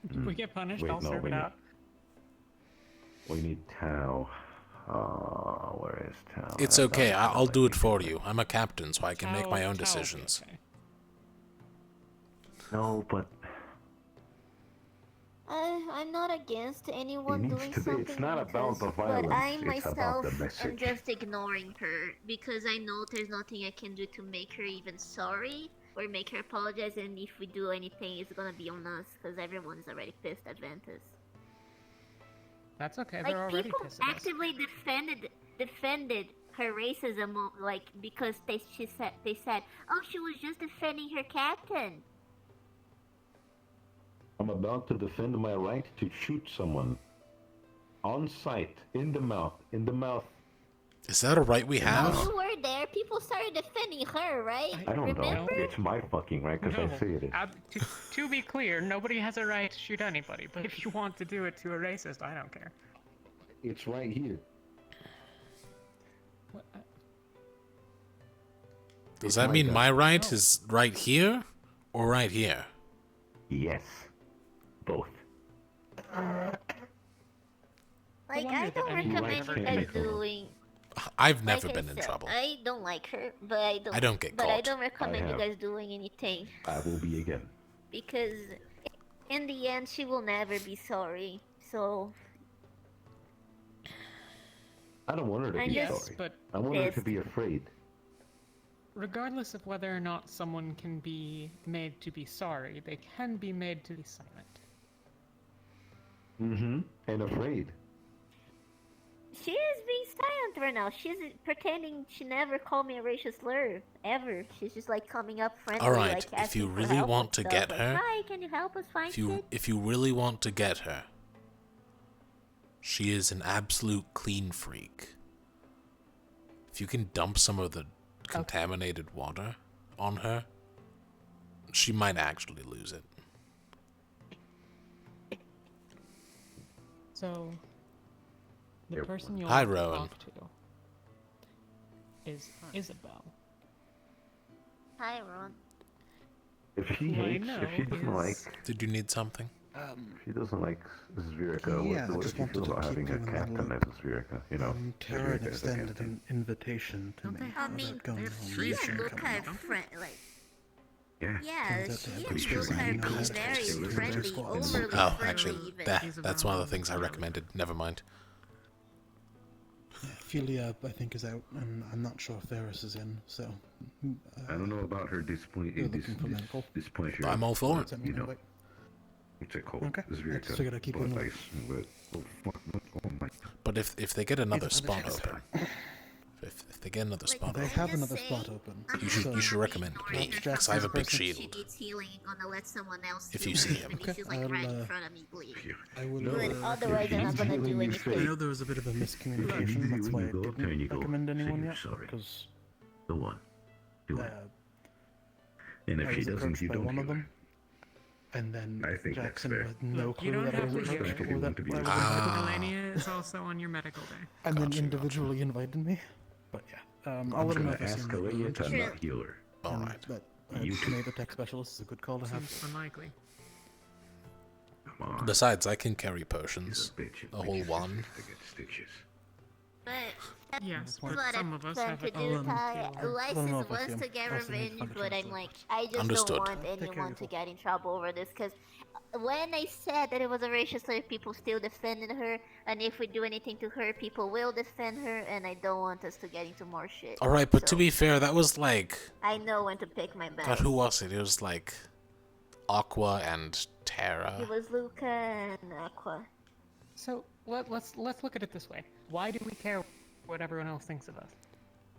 If we get punished, Wait, I'll no, serve we it need- out. We need Tao. Where is Tao? It's okay. I'll do it for you. I'm a captain, so I can make my own Tao will be decisions. okay. No, but I'm not against anyone needs doing to be- something. it's not about because, the but violence, I it's myself about the am message. just ignoring her because I know there's nothing I can do to make her even sorry or make her apologize. And if we do anything, it's gonna be on us because everyone's already pissed at Ventus. That's okay. Like They're already people pissed at us. actively defended her racism, like because they said, oh, she was just defending her captain. I'm about to defend my right to shoot someone. On sight, in the mouth, Is that a right we have? Oh, you were there. People started defending her, right? I don't know. Remember? It's my fucking right because I say it is. To be clear, nobody has a right to shoot anybody, but if you want to do it to a racist, I don't care. It's right here. Does that mean my right is right here or right here? Yes. Both. Like, wonder I that don't anyone recommend ever you guys did. doing. I've never like I been in said, trouble. I don't like her, but I don't get But I caught. don't recommend I you have. guys doing anything I will be again. because, in the end, she will never be sorry. So I don't want her to I'm be just sorry. but I want her to pissed. be afraid. regardless of whether or not someone can be made to be sorry, they can be made to be silent. Mm-hmm. And afraid. she is being silent right now. She's pretending she never called me a racial slur ever. She's just like coming up friendly, All right, like if asking you for really help want and to stuff, get like, her, hi, can you help us find shit? if you really want to get her, she is an absolute clean freak. If you can dump some of the contaminated water on her, she might actually lose it. So, the person you'll Hi, want to Rowan. talk to is Isabel. Hi, Ron. If she Who I hates, know if she doesn't like, Did you need something? she doesn't like Zvyrka, Yeah, I what does just she wanted feel to about keep having you a in the captain loop. as Zvyrka? You know, Terran Zvyrka as the extended captain. an invitation to me I about mean, going on she the and mission Luca coming are up. like. Yeah. Yeah, Turns out she they and have Luca pretty are being cool very skills. friendly, Squads. overly Oh, friendly actually, even. that's one of the things I recommended. Never mind. Yeah, Philia, I think, is out, and I'm not sure if Varys is in, so... I don't know about her You're looking for medical. displeasure. I'm all for it. Send me You an know, invite. what's it called? Okay, I Zvyrka. just figured I'd keep you in the Blood loop. ice. Oh, fuck. Oh, my. But if they get another Either spot way, open, if they get another spot They open, have another spot open. you should recommend me because I have a big She shield. needs healing, gonna let someone else If heal you see him. even if she's like I'll, right in front of me bleeding. I will... But otherwise, I'm not gonna do I anything. know there was a bit of a miscommunication, that's why I didn't recommend anyone yet, because... Go on. Do it. Uh, And if I she was doesn't, approached you by don't one of kill her. them, and then I think that's Jackson fair. had no Look, you clue don't that I have was to hear approached, it. or that I was Melania is also on your medical day. and then individually invited me. But yeah, I'll let him know if I see him. Escalate to not heal her. Alright. But You too. Nate, the tech specialist, is a good call to have. Seems unlikely. Come on. Besides, I can carry potions. Bitch, A whole one. I get stitches. But Yes, that's but what some I of us plan have to it. do, Ty. I don't know Lysis if I see wants him. to get Also need to revenge, find a but I'm translator. like, I just Understood. don't want Take care of anyone to yourself. get in trouble over this, because when I said that it was a racial slur, people still defended her, and if we do anything to her, people will defend her, and I don't want us to get into more shit. Alright, but to So, be fair, that was like... I know when to pick my God, battles. who was it? It was like... Aqua and Terra. It was Luca and Aqua. So let's look at it this way. Why do we care what everyone else thinks of us?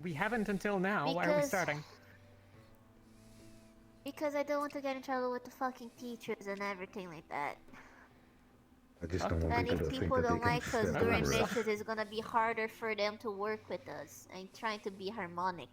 We haven't until now. Why are we Because- starting? Because I don't want to get in trouble with the fucking teachers and everything like that. I just don't want And people if to think people that they don't can like us step during over us. missions, it's gonna be harder for them to work with us. I'm trying to be harmonic.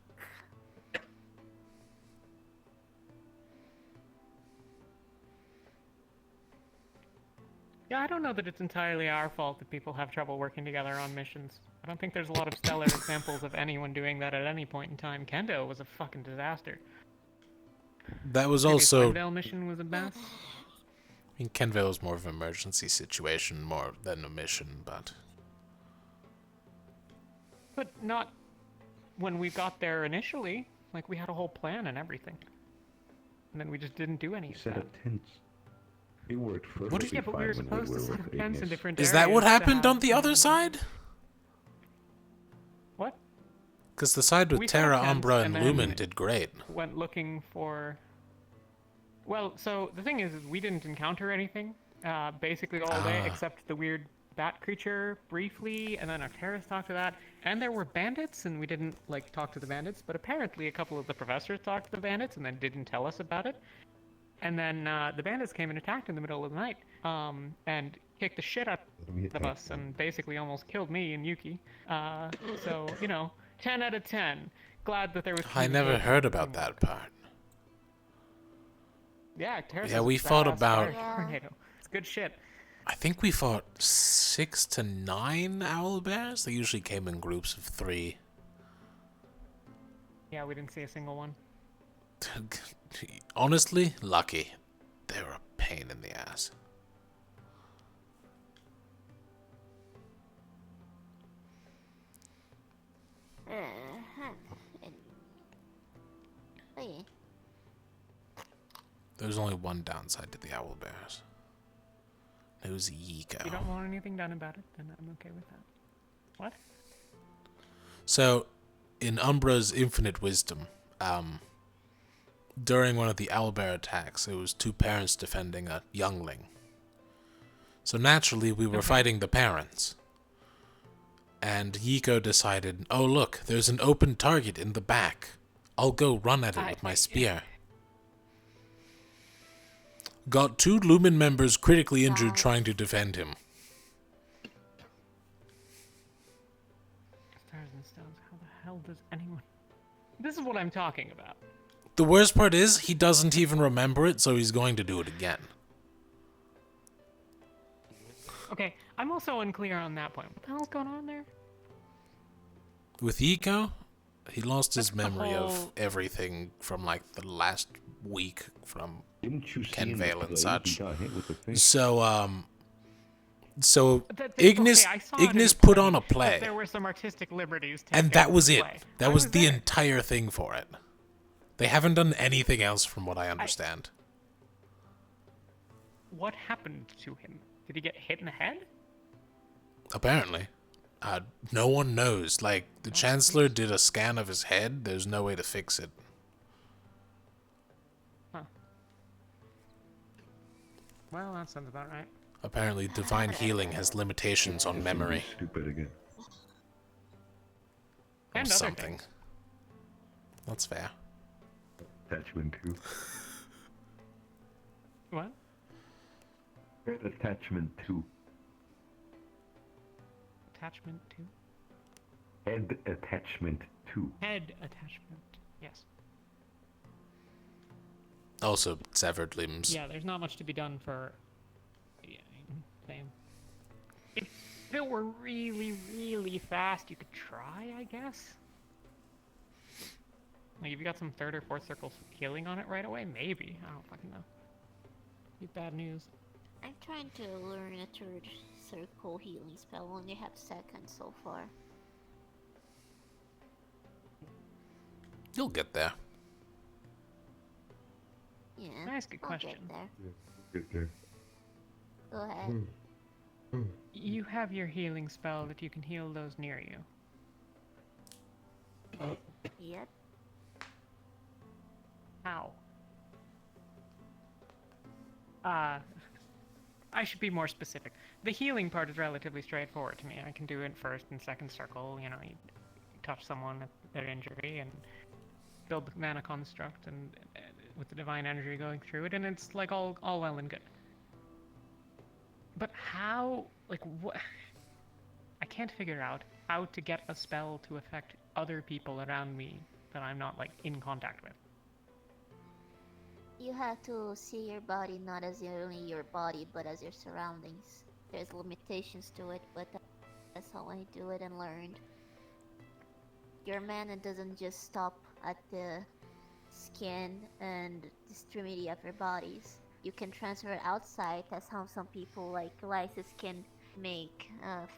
Yeah, I don't know that it's entirely our fault that people have trouble working together on missions. I don't think there's a lot of stellar examples of anyone doing that at any point in time. Kendo was a fucking disaster. That was Maybe also... Glendale mission was a mess. I mean, Kenville was more of an emergency situation more than a mission, but... But not when we got there initially. Like, we had a whole plan and everything. And then we just didn't do any of Set that. up tents. It worked What perfectly did- Yeah, but we were fine when supposed to set with up tents in Ignis. different Is that what areas to happened have- on the other side? What? Because the side with We set up Terra, tents Umbra, and then Lumen did great. Went looking for... Well, so the thing is we didn't encounter anything basically all day except the weird bat creature briefly, and then our terrorists talked to that, and there were bandits, and we didn't like talk to the bandits, but apparently a couple of the professors talked to the bandits and then didn't tell us about it. And then the bandits came and attacked in the middle of the night, and kicked the shit out of us, and basically almost killed me and Yuki. So, you know, 10 out of 10. Glad that there was... I never heard about that part. Yeah, Terrace Yeah, is we a fought badass about... fire tornado. It's good shit. I think we fought 6 to 9 owlbears. They usually came in groups of 3. Yeah, we didn't see a single one. Honestly, lucky. They were a pain in the ass. There's only one downside to the owlbears. It was Yiko. If you don't want anything done about it, then I'm okay with that. What? So, in Umbra's infinite wisdom, during one of the owlbear attacks, it was 2 parents defending a youngling. So naturally, we were fighting the parents. And Yiko decided, oh look, there's an open target in the back. I'll go run at it with my spear. Got 2 Lumen members critically injured trying to defend him. Stars and stones, how the hell does anyone... This is what I'm talking about. The worst part is, he doesn't even remember it, so he's going to do it again. Okay, I'm also unclear on that point. What the hell's going on there? With Yiko, he lost his That's the memory of whole- everything from like the last week from Didn't you see in the Kenvale and play such. he got hit with the fish? So Okay, Ignis I saw it in Ignis the put play, on a but play, there were some artistic liberties taken and that in was the it. play. That I was the there. entire thing for it. They haven't done anything else, from what I understand. What happened to him? Did he get hit in the head? Apparently, no one knows. Like the Chancellor did a scan of his head. There's no way to fix it. Huh. Well, that sounds about right. Apparently, divine healing has limitations on memory. Stupid again. Or And other something. That's fair. Attachment 2. What? Attachment 2. Attachment to? Head attachment 2. Head attachment. Yes. Also, severed limbs. Yeah, there's not much to be done for... Yeah, same. If it were really, really fast, you could try, I guess? Like, if you got some 3rd or 4th circles healing on it right away, maybe. I don't fucking know. Be bad news. I'm trying to learn a 3rd circle healing spell. Only have 2nd so far. You'll get there. Yeah. Nice, good I'll question. Get there. Go ahead. You have your healing spell that you can heal those near you. Yep. How? I should be more specific. The healing part is relatively straightforward to me. I can do it 1st and 2nd circle. You know, you touch someone at their injury and build the mana construct, and with the divine energy going through it, and it's like all well and good. But how, like, what? I can't figure out how to get a spell to affect other people around me that I'm not, like, in contact with. You have to see your body not as only your body, but as your surroundings. There's limitations to it, but that's how I do it and learned. Your mana doesn't just stop at the skin and extremity of your bodies. You can transfer it outside. That's how some people like Lysis can make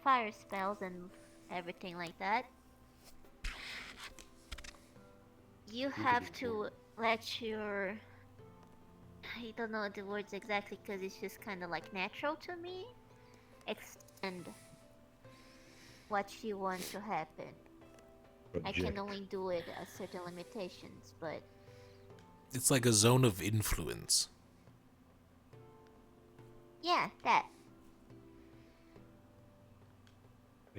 fire spells and everything like that. You have to let your... I don't know the words exactly because it's just kind of like natural to me. Extend what you want to happen. I can only do it at certain limitations, but... It's like a zone of influence. Yeah, that.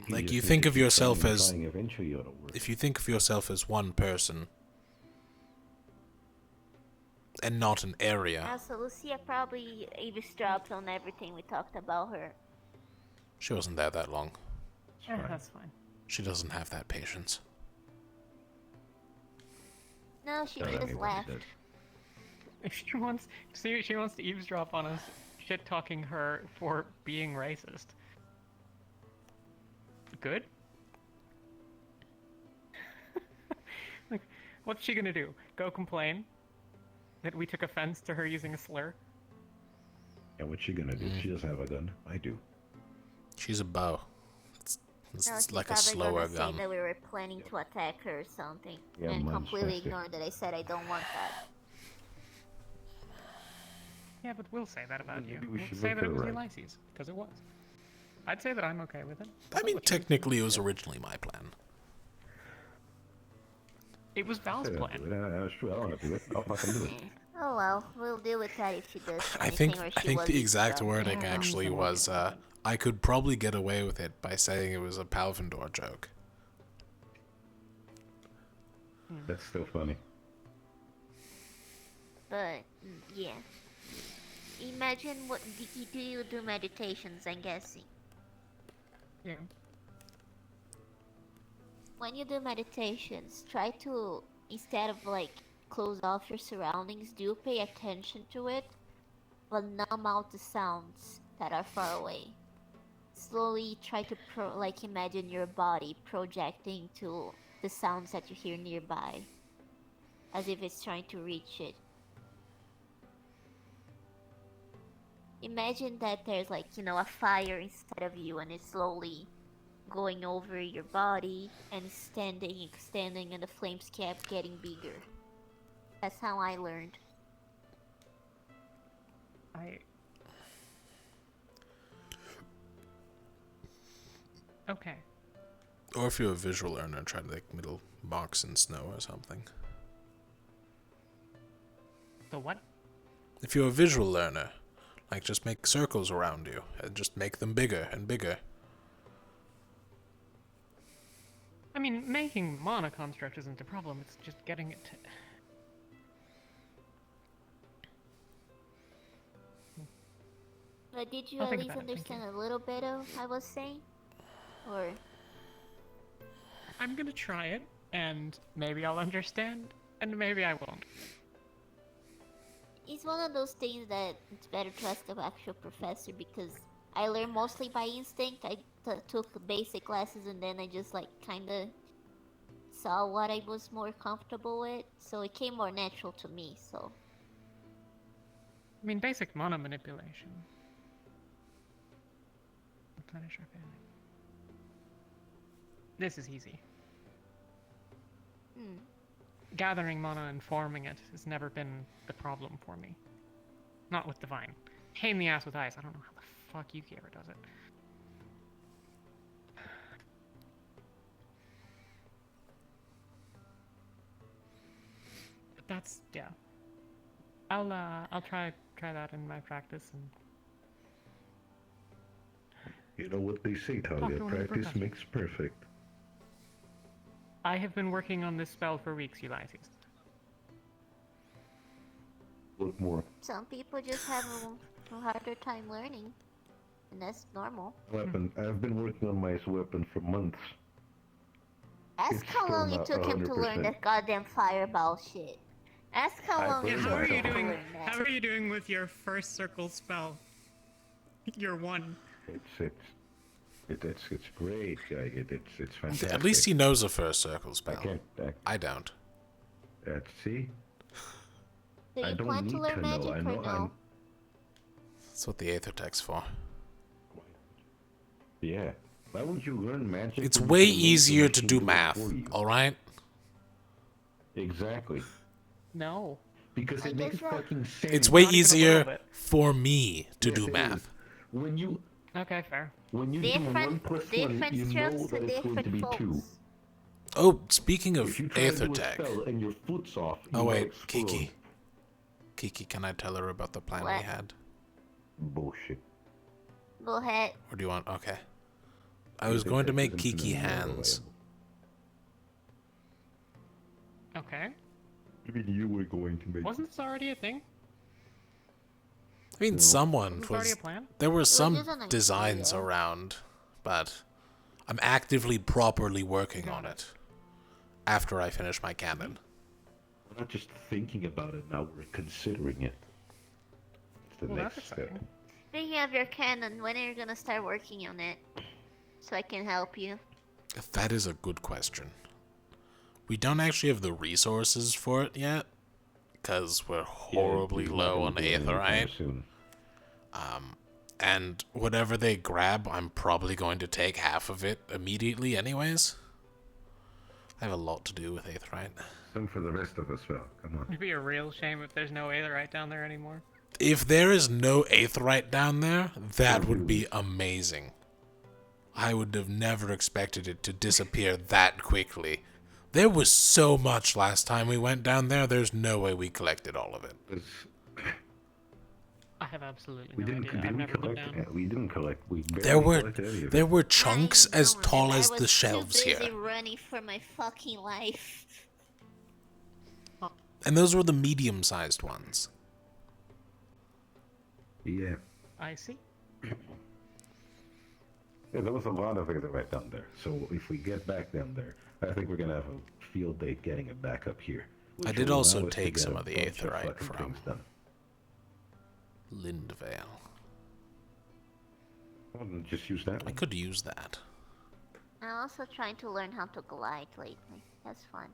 Like you think of yourself as... Eventually you ought to work. If you think of yourself as one person, and not an area. Also, Lucia probably eavesdropped on everything we talked about her. She wasn't there that long. Yeah, that's fine. She doesn't have that patience. No, she just left. If she wants to eavesdrop on us, shit talking her for being racist. Good? Like, what's she gonna do? Go complain that we took offense to her using a slur? Yeah, what's she gonna do? She doesn't have a gun. I do. She's a bow. It's She's like a probably slower gonna gun. say that we were planning to attack her or something, Yeah, and mine's completely faster. ignore that I said I don't want that. Yeah, but we'll say that about you. Maybe we We'll should say make that it her was right. Ulysses, because it was. I'd say that I'm okay with it. I mean, technically it was originally my plan. It was Val's plan. That's true. I don't want to do it. I'll fucking do it. Oh well, we'll deal with that if she does I anything think where she was the exact eavesdropping. wording actually was, I could probably get away with it by saying it was a Palvendor joke. That's still funny. But yeah, imagine what do you do meditations? I'm guessing. Yeah. When you do meditations, try to, instead of like close off your surroundings, do pay attention to it, but numb out the sounds that are far away. Slowly try to imagine your body projecting to the sounds that you hear nearby, as if it's trying to reach it. Imagine that there's like, a fire inside of you and it's slowly going over your body and extending, and the flames kept getting bigger. That's how I learned. Okay. Or if you're a visual learner, try to like middle box in snow or something. The what? If you're a visual learner, like just make circles around you and just make them bigger and bigger. I mean, making mana construct isn't the problem, it's just getting it to... But did you I'll at think least about it, thank understand a little bit of what I was saying? Or... I'm gonna try it, and maybe I'll understand, and maybe I won't. It's one of those things that it's better to ask the actual professor, because I learned mostly by instinct. I took basic classes and then I just like kinda saw what I was more comfortable with, so it came more natural to me, so... I mean, basic mana manipulation. Replenish our family. This is easy. Gathering mana and forming it has never been the problem for me. Not with Divine. Pain in the ass with Ice. I don't know how the fuck Yuki ever does it. But that's, yeah. I'll try that in my practice and... You know what they say, Talk Talia, to one of the practice professors. makes perfect. I have been working on this spell for weeks, Ulysses. Look more. Some people just have a harder time learning, and that's normal. Weapon. I've been working on my weapon for months. Ask It's how still long it not took him to learn 100%. that goddamn fireball shit. Ask how I long bring it How are took you you to doing? learn that. How are you doing with your first circle spell? Your one. It's great. It's fantastic. At least he knows a first circle I spell. can't. I don't. See. Do I you don't plan to need learn to know. magic I or know. no? That's what the Aether Tech's for. Yeah. Why wouldn't you learn magic? It's when way you can make the easier to machine do it math, for you? alright? Exactly. No. Because it makes fucking sense. It's way Not even a little easier bit. for me to Yes, do it math. is. When you Okay, fair. do 1 + 1, you know that it's going to be 2. Oh, speaking of If you try Aether to do a Tech. spell and your foot's off, Oh you might wait, explode. Kiki. Kiki, can I tell her about the plan we What? had? Bullshit. Go ahead. Or do you want... Okay. I was going to make Kiki hands. Okay. I mean, you were going to make... Wasn't this already a thing? I mean, someone Wasn't this already was... a plan? There were just some an designs idea. around, but I'm actively, properly working on it. After I finish my canon. We're not just thinking about it now, we're considering it. It's the Well, that's next step. exciting. Speaking of your canon, when are you gonna start working on it? So I can help you. That is a good question. We don't actually have the resources for it yet, because we're horribly he's not low gonna on do it anytime aetherite. soon. And whatever they grab, I'm probably going to take half of it immediately anyways. I have a lot to do with aetherite. Some for the rest of us, Val. Come on. It'd be a real shame if there's no aetherite down there anymore. If there is no aetherite down there, that would be amazing. I would have never expected it to disappear that quickly. There was so much last time we went down there, there's no way we collected all of it. I have absolutely We no didn't, idea. I've did we never been collect? down. We didn't collect. We barely There were collected any of there it. were chunks as tall as I the was shelves too busy here. running for my fucking life. And those were the medium-sized ones. Yeah. I see. Yeah, there was a lot of aetherite down there. So if we get back down there, I think we're gonna have a field day getting it back up here. I which did will also allow us to take get some a of the bunch of aetherite fucking from things done. Lindvale. Why don't you just use that I one? could use that. I'm also trying to learn how to glide lately. That's fun.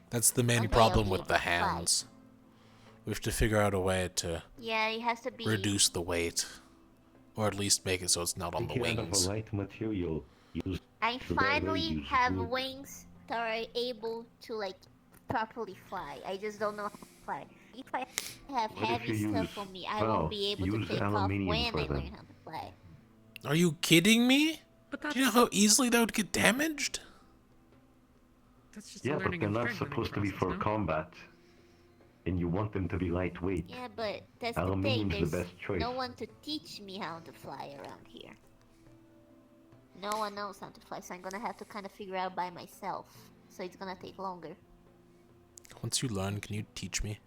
That's the main Okay, problem I'll with be the able to fly. hands. We have to figure out a way to Yeah, it has to be. reduce the weight. Or at least make it so it's not on the Take care of wings. a light material. Use I so that way finally you have would- wings that are able to like properly fly. I just don't know how to fly. If I have What if heavy you stuff use- on me, I well, won't be able to use take off aluminium when for I them. learn how to fly. Are you kidding me? But Do you know how easily that would get damaged? That's just Yeah, a but learning they're and not strengthening supposed to be process, for no? combat. And you want them to be lightweight. Yeah, but that's the thing. Aluminium's the There's best choice. no one to teach me how to fly around here. No one knows how to fly, so I'm gonna have to kind of figure out by myself. So it's gonna take longer. Once you learn, can you teach me?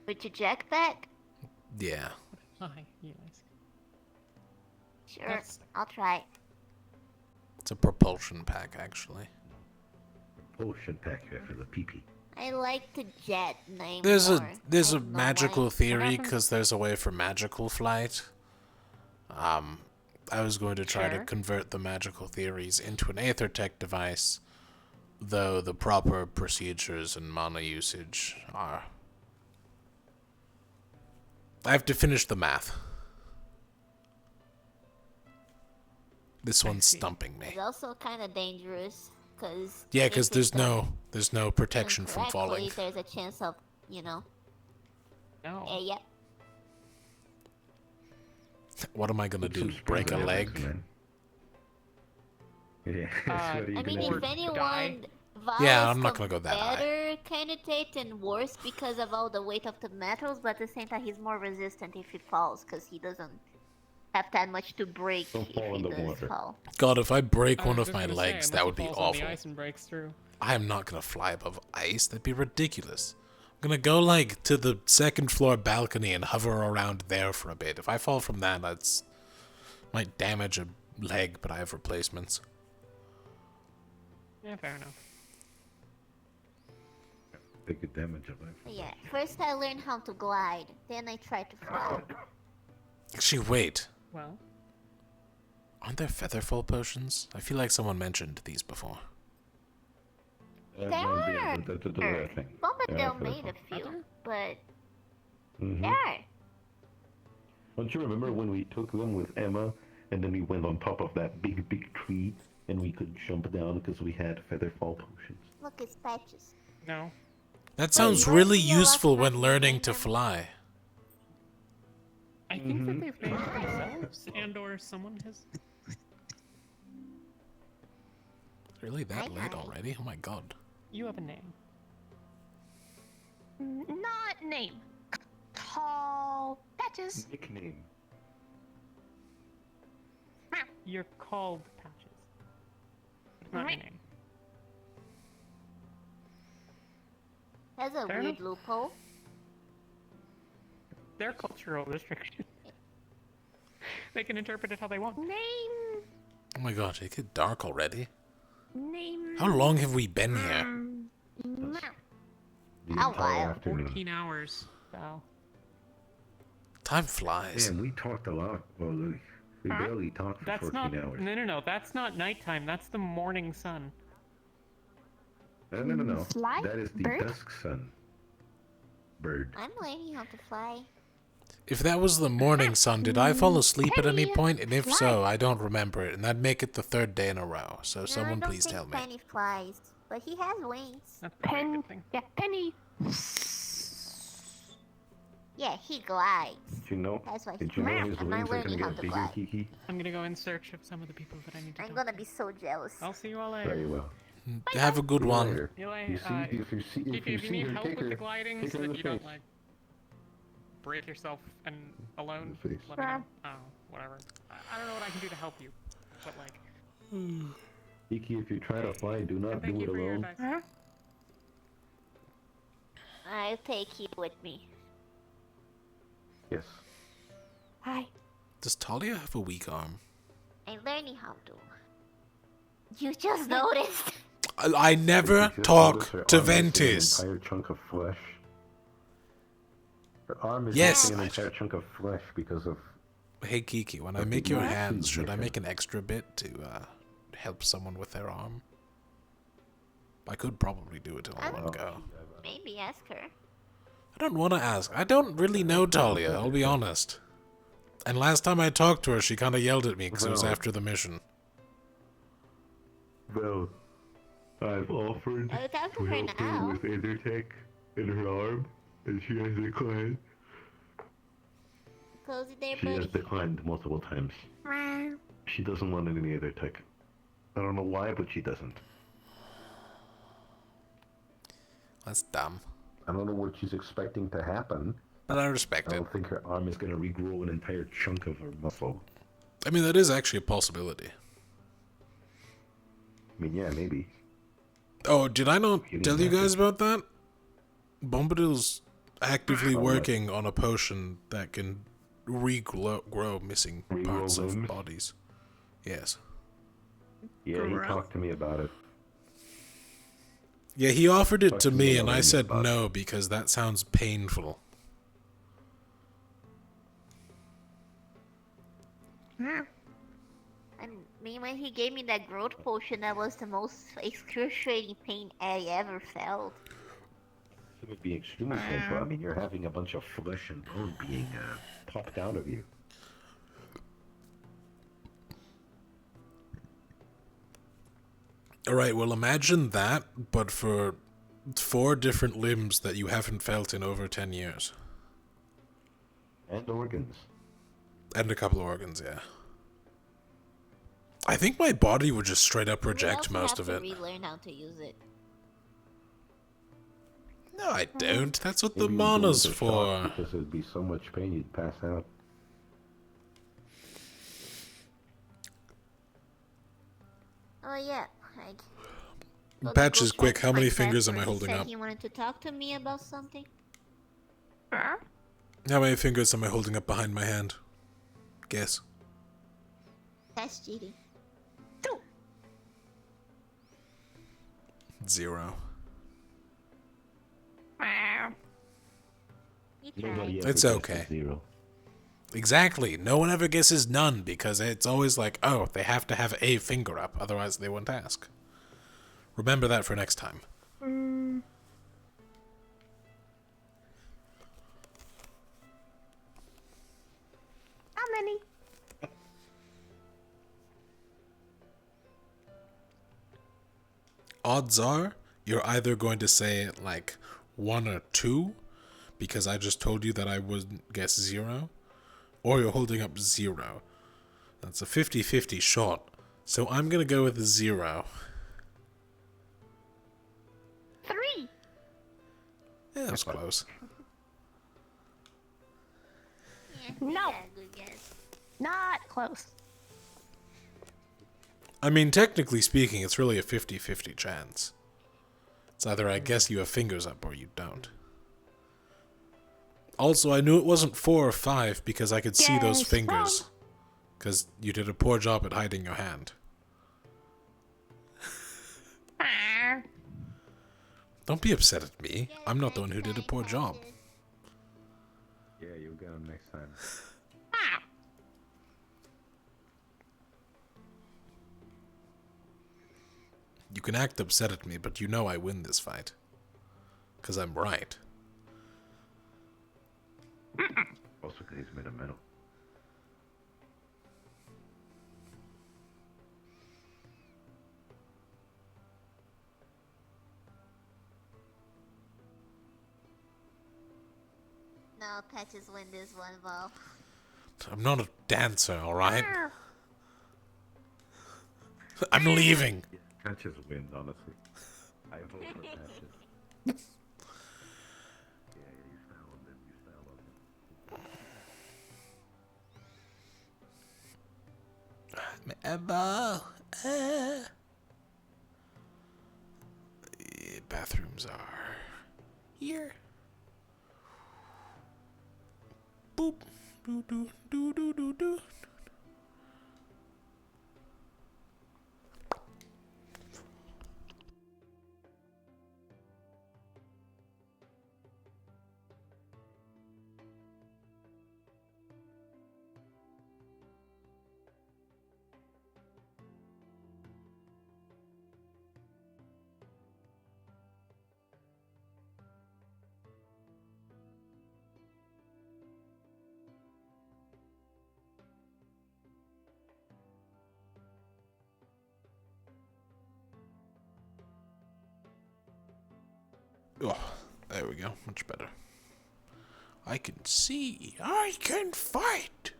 With your jackpack? Yeah. Hi, yes. Sure, I'll try. It's a propulsion pack, actually. Propulsion pack here for the PP. I like the jet name There's more. a I don't know magical why. theory because there's a way for magical flight. I was going to try to Sure. convert the magical theories into an Aethertech device, though the proper procedures and mana usage are. I have to finish the math. This one's stumping me. It's also kind of dangerous, cause Yeah, if because it's done there's no protection from incorrectly, falling. There's a chance of, you know. No. Yep. What am I gonna Put some do? Break a springs in leg? it, man. Yeah, Uh, what are you I mean, gonna if do? anyone, Val Yeah, is I'm not the gonna go that high. better candidate and worse because of all the weight of the metals, but at the same time, he's more resistant if he falls because he doesn't have that much to break Don't if fall he in the does water. fall. God, if I break I one was of just my gonna say, legs, unless that he would be falls on awful. the ice and breaks through. I am not gonna fly above ice. That'd be ridiculous. I'm gonna go like to the second floor balcony and hover around there for a bit. If I fall from that, that's might damage a leg, but I have replacements. Yeah, fair enough. Take a damage of it. Yeah, first I learned how to glide, then I tried to fly. Actually, wait. Well, Aren't there featherfall potions? I feel like someone mentioned these before. There are. That's a rare thing. Bombadil made a few, but Mm-hmm. there are. Don't you remember when we took them with Emma, and then we went on top of that big tree, and we could jump down because we had featherfall potions? Look, it's patches. No. That sounds really useful when learning to fly. I think that they've made it themselves, and/or someone has. Really that late already? Oh my god. You have a name. Not name. Call Patches. Nickname. You're called Patches. Not your name. That's a Fair weird enough. loophole. They're cultural restrictions. They can interpret it how they want. Name. Oh my god, it get dark already? Name. How long have we been here? The How entire wild. afternoon. 14 hours. Wow. Time flies. Damn, we talked a lot. Well, we barely talked for That's 14 not. hours. No. That's not nighttime. That's the morning sun. No. Fly? That is the Bird? dusk sun. Bird. I'm learning how to fly. If that was the morning sun, did I fall asleep at any point? And if so, I don't remember it. And that'd make it the 3rd day in a row. So someone no, I don't please think tell me. Penny flies, but he has wings. That's probably a good thing. Yeah, Penny. Yeah, he glides. Did you know? That's why Did he you know flies. his Am I wings are learning gonna how get to bigger, glide? Kiki? I'm gonna go in search of some of the people that I need to I'm talk gonna be so jealous. I'll see you all later. Very well. Have a good one. Later. Eli, You see, if you see, Kiki, if you need her, help kick with her, the gliding kick so her in that the you don't face. like break yourself and alone, Face. let me know. Oh, whatever. I don't know what I can do to help you, but like. Kiki, if you try to fly, do not Thank do you it for your alone. advice. I'll take you with me. Yes. Hi. Does Talia have a weak arm? I'm learning how to. You just noticed. I never If you just notice talk her to arm is missing Ventus. An entire chunk of flesh. Her arm is Yes. missing an entire chunk of flesh because of. Hey Kiki, when I But make the your ear hands, is should I missing. make an extra bit to help someone with their arm? I could probably do it all in one go. Maybe ask her. I don't want to ask. I don't really know Talia, I'll be honest. And last time I talked to her, she kind of yelled at me because it was Well. after the mission. Well, I've offered I'll talk to to her help her now. with Ethertech in her arm, and she has declined. Close it there, She has buddy. declined multiple times. She doesn't want any Ethertech. I don't know why, but she doesn't. That's dumb. I don't know what she's expecting to happen. But I respect I it. don't think her arm is going to regrow an entire chunk of her muscle. I mean, that is actually a possibility. I mean, yeah, maybe. Oh, did I not Hitting tell you that guys about that? Bombadil's actively About what? working on a potion that can regrow missing Regrow parts of limbs? bodies. Yes. Yeah, he talked to me about it. Yeah, he offered it Talk to to me me and I already said about no because that sounds painful. And mean, when he gave me that growth potion, that was the most excruciating pain I ever felt. It would be extremely painful. I mean, you're having a bunch of flesh and bone being popped out of you. Alright, well imagine that, but for 4 different limbs that you haven't felt in over 10 years. And organs. And a couple of organs, yeah. I think my body would just straight up reject most of it. We relearn how to use it. No, I don't. That's what the Maybe you'd go mana's into for. shock because it'd be so much pain you'd pass out. Oh yeah, Patches, quick, how many fingers am I holding said up? he wanted to talk to me about something. How many fingers am I holding up behind my hand? Guess. That's cheating. 0. Nobody ever It's guesses okay. 0. Exactly. No one ever guesses none because it's always like, oh, they have to have a finger up, otherwise they wouldn't ask. Remember that for next time. How many? Odds are you're either going to say like 1 or 2 because I just told you that I would guess 0, or you're holding up 0. That's a 50-50 shot. So I'm going to go with 0. 3. Yeah, that's close. No. Not close. I mean, technically speaking, it's really a 50-50 chance. It's either I guess you have fingers up or you don't. Also, I knew it wasn't 4 or 5 because I could see those Guess fingers. Because you did a poor job at hiding your hand. Don't be upset at me. I'm not the one who did a poor job. Yeah, you'll get them next time. You can act upset at me, but you know I win this fight. Because I'm right. Also, because he's made of metal. No, Patches win this one, Vo. I'm not a dancer, alright? I'm leaving. Patches wins, honestly. I vote for Patches. Yeah, you style on them, you style on them. Bathrooms are here. Boop. Do do do do do do. Oh, there we go. Much better. I can see. I can fight.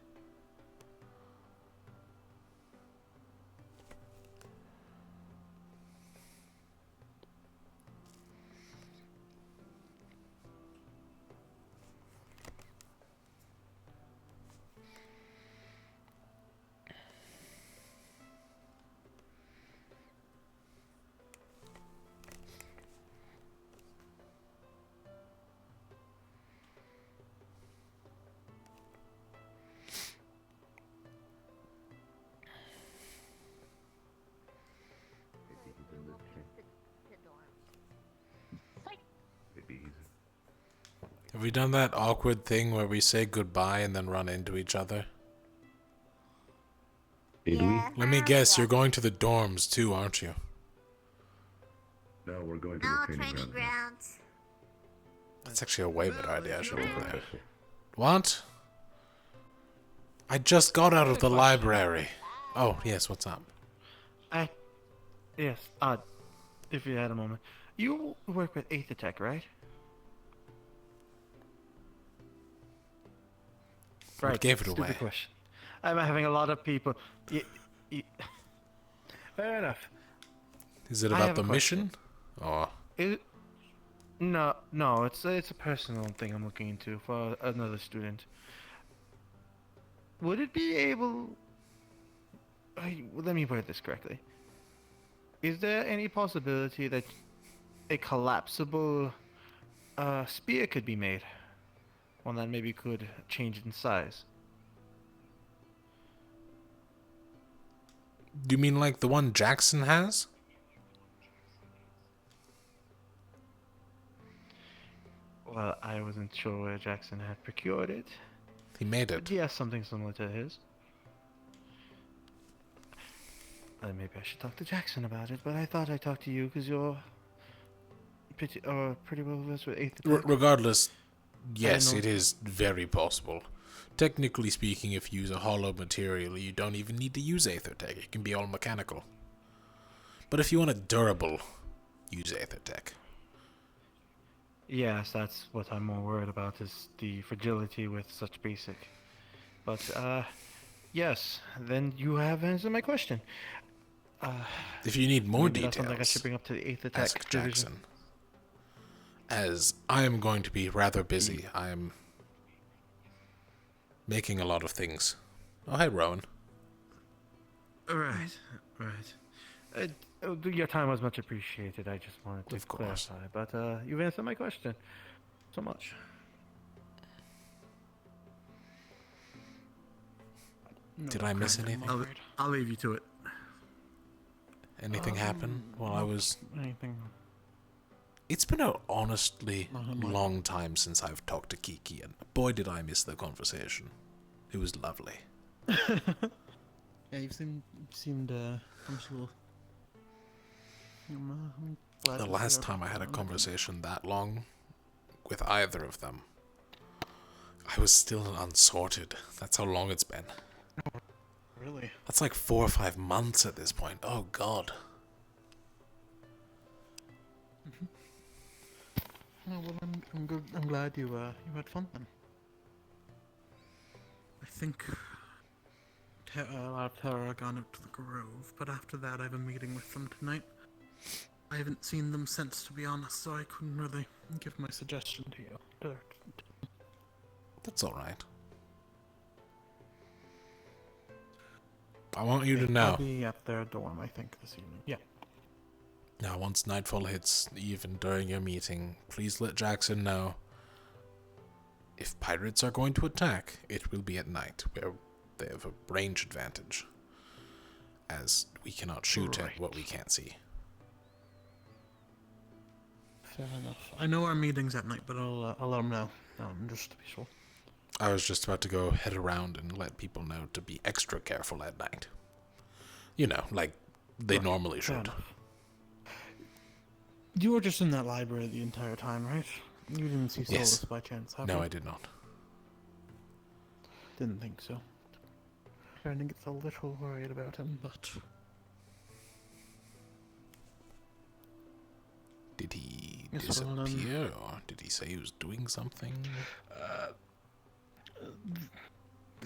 Have we done that awkward thing where we say goodbye and then run into each other? Did we? Let me guess, you're going to the dorms too, aren't you? No, we're going to the training grounds. That's actually a way better idea. I should have been there. What? I just got out of the library. Oh, yes, what's up? Yes, if you had a moment. You work with Aether right? What gave it Stupid away? question. I'm having a lot of people. Fair enough. Is it I about have the a mission? Or No, it's a personal thing I'm looking into for another student. Would it be able? Let me word this correctly. Is there any possibility that a collapsible spear could be made? One that maybe could change in size. Do you mean like the one Jackson has? Well, I wasn't sure where Jackson had procured it. He made it. But yes, something similar to his. Maybe I should talk to Jackson about it, but I thought I'd talk to you because you're pretty well versed with 8th attack. Regardless, yes, know. it is very possible. Technically speaking, if you use a hollow material, you don't even need to use Aether Tech. It can be all mechanical. But if you want a durable, use Aether Tech. Yes, that's what I'm more worried about, is the fragility with such basic. But, yes, then you have answered my question. If you need more maybe that's something I details, should bring up to the 8th attack ask division. Jackson. As I am going to be rather busy, I am making a lot of things. Oh, hi, Rowan. Right. Your time was much appreciated. I just wanted to clarify. But you've answered my question. So much. Did I miss anything? I'll leave you to it. Anything happen while I was... Anything? It's been a honestly long time since I've talked to Kiki, and boy did I miss the conversation. It was lovely. Yeah, you seemed comfortable. I'm glad The to last hear time I had a about it. conversation that long with either of them, I was still unsorted. That's how long it's been. Really? That's like 4 or 5 months at this point. Oh, God. Oh, well, I'm good. I'm glad you had fun then. I think a lot of Terra are gone up to the Grove, but after that I have a meeting with them tonight. I haven't seen them since, to be honest, so I couldn't really give my suggestion to you. That's alright. I want you to know. I'll be at their dorm, I think, this evening. Yeah. Now, once nightfall hits, even during your meeting, please let Jackson know. If pirates are going to attack, it will be at night, where they have a range advantage, as we cannot shoot at what we can't see. Fair enough. I know our meeting's at night, but I'll let them know, just to be sure. I was just about to go head around and let people know to be extra careful at night. You know, like they normally Fair should. enough. You were just in that library the entire time, right? You didn't see Solus Yes. by chance, have No, you? I did not. Didn't think so. Starting to get a little worried about him, but... Did he Yes, well, disappear, or did he say he was doing something?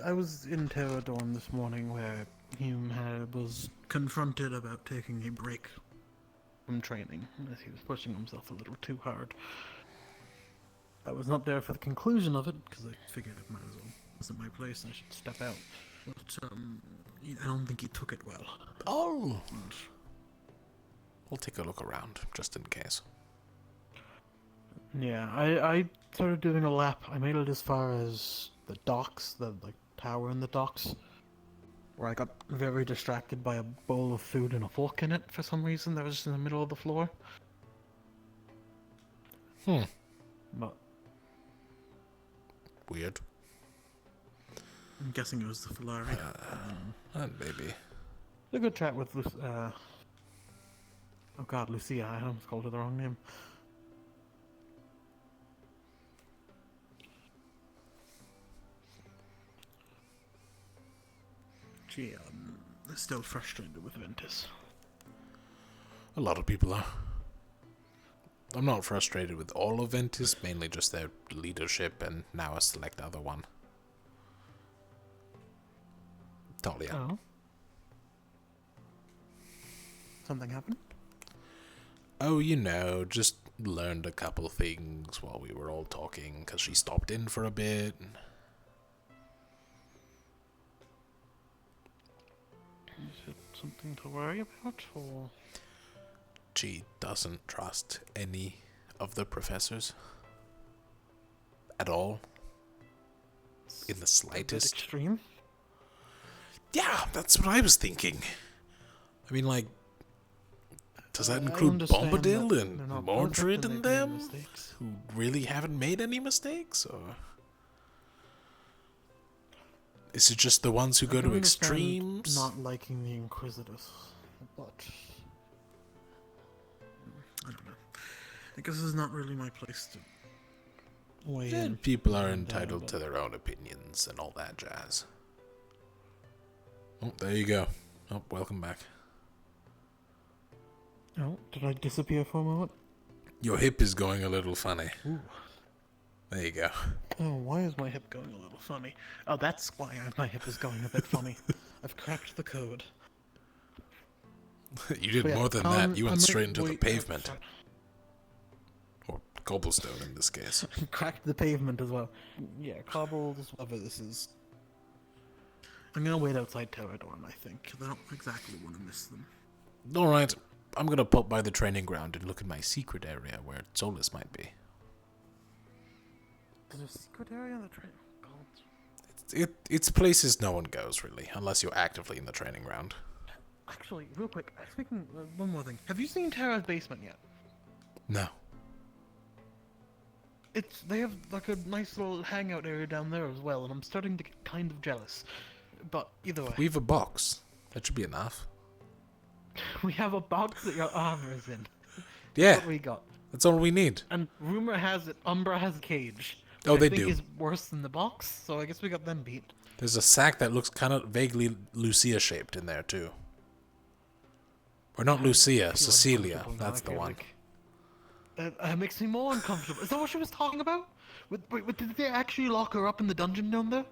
I was in Terra Dorm this morning where he was confronted about taking a break from training, as he was pushing himself a little too hard. I was not there for the conclusion of it, because I figured it might as well. It wasn't my place, and I should step out. But, I don't think he took it well. Oh! We'll take a look around, just in case. Yeah, I started doing a lap. I made it as far as the docks, the tower in the docks, where I got very distracted by a bowl of food and a fork in it for some reason that was just in the middle of the floor. But weird. I'm guessing it was the Filari. Maybe. A good chat with oh god, Lucia. I almost called her the wrong name. She is still frustrated with Ventus. A lot of people are. I'm not frustrated with all of Ventus, mainly just their leadership and now a select other one. Talia. Oh. Something happened? Oh, you know, just learned a couple things while we were all talking, because she stopped in for a bit. Is it something to worry about, or...? She doesn't trust any of the professors. At all. In the slightest. Extreme? Yeah, that's what I was thinking. I mean, like, does that I include understand that Bombadil they're and not Mordred perfect and and they make them, mistakes. who really haven't made any mistakes, or is it just the ones who I go can to understand extremes? not liking the Inquisitors, but I don't know. I guess it's not really my place to weigh in. People are and, entitled but- to their own opinions and all that jazz. Oh, there you go. Oh, welcome back. Oh, did I disappear for a moment? Your hip is going a little funny. Ooh. There you go. Oh, why is my hip going a little funny? Oh, that's why my hip is going a bit funny. I've cracked the code. You did But yeah, more than that. You I went might straight into the wait pavement. Or cobblestone in this case. Cracked the pavement as well. Yeah, cobbles, whatever this is. I'm gonna wait outside Terradorm, I think, 'cause I don't exactly want to miss them. Alright, I'm gonna pop by the training ground and look at my secret area where Solus might be. Is there a secret area in the train? God. It's places no one goes, really, unless you're actively in the training ground. Actually, real quick, speaking, one more thing. Have you seen Terra's basement yet? No. They have like a nice little hangout area down there as well, and I'm starting to get kind of jealous. But either way. We have a box. That should be enough. We have a box that your armor is in. Yeah. That's what we got. That's all we need. And rumor has it Umbra has a cage. Oh, which they I think do. is worse than the box, so I guess we got them beat. There's a sack that looks kind of vaguely Lucia shaped in there too. Or not Lucia, Cecilia. That's the one. That makes me more uncomfortable. Is that what she was talking about? Wait, did they actually lock her up in the dungeon down there?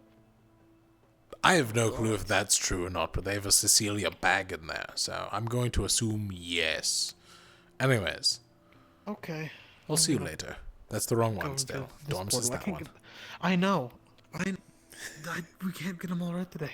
I have no clue if that's true or not, but they have a Cecilia bag in there, so I'm going to assume yes. Anyways. Okay. I'll see you later. That's the wrong Go one into still. this Dorms is portal. I that can't one. get- I know. We can't get them all right today.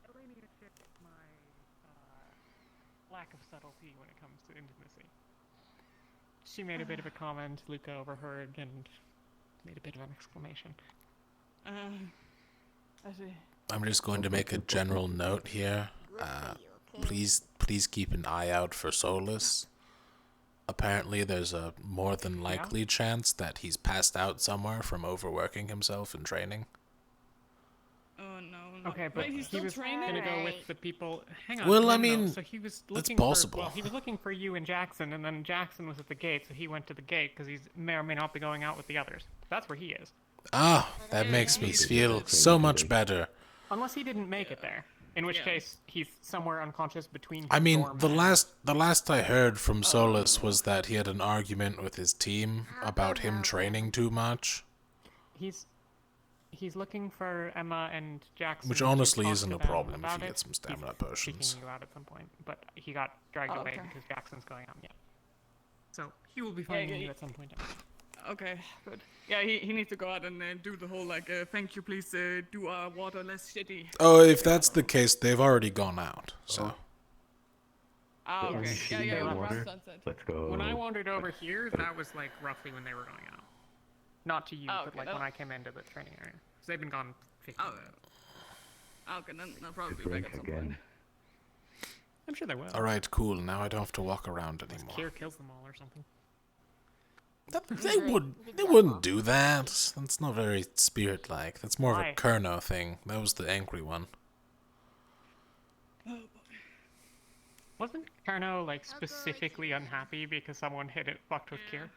Elenia checked my lack of subtlety when it comes to intimacy. She made a bit of a comment, Luca overheard, and made a bit of an exclamation. I see. I'm just going to make a general note here. Please keep an eye out for Solus. Apparently there's a more than likely chance that he's passed out somewhere from overworking himself in training. Oh no. Okay, but Wait, he's still he was training? gonna go with the people. Hang on. Well, no, I no, no. mean, so he was that's looking possible. For, well, he was looking for you and Jackson, and then Jackson was at the gate, so he went to the gate because he may or may not be going out with the others. That's where he is. Ah, that makes me feel so much better. Unless he didn't make it there, in which case he's somewhere unconscious between. I mean, dorm the and- last I heard from Solus was that he had an argument with his team about him training too much. He's looking for Emma and Jackson. Which to honestly talk isn't to a them problem if about he it. gets some stamina He's potions. seeking you out at some point, but he got dragged away okay. because Jackson's going out. Yeah. So he will be finding you at some point. Okay, good. Yeah, he needs to go out and do the whole like, thank you, please do our water less shitty. Oh, if that's the case, they've already gone out. So Ah, okay. Yeah, around sunset. Let's go. When I wandered over here, that was like roughly when they were going out. Not to you, Oh, but okay, like that'll- when I came into the training area. Because they've been gone 15 minutes. Okay, then they'll probably be back at some point. I'm sure they will. alright, cool. Now I don't have to walk around anymore. Kier kills them all or something. They wouldn't do that. That's not very spirit-like. That's more of Why? a Kerno thing. That was the angry one. Wasn't Carno like specifically unhappy because someone hit it fucked with Kier?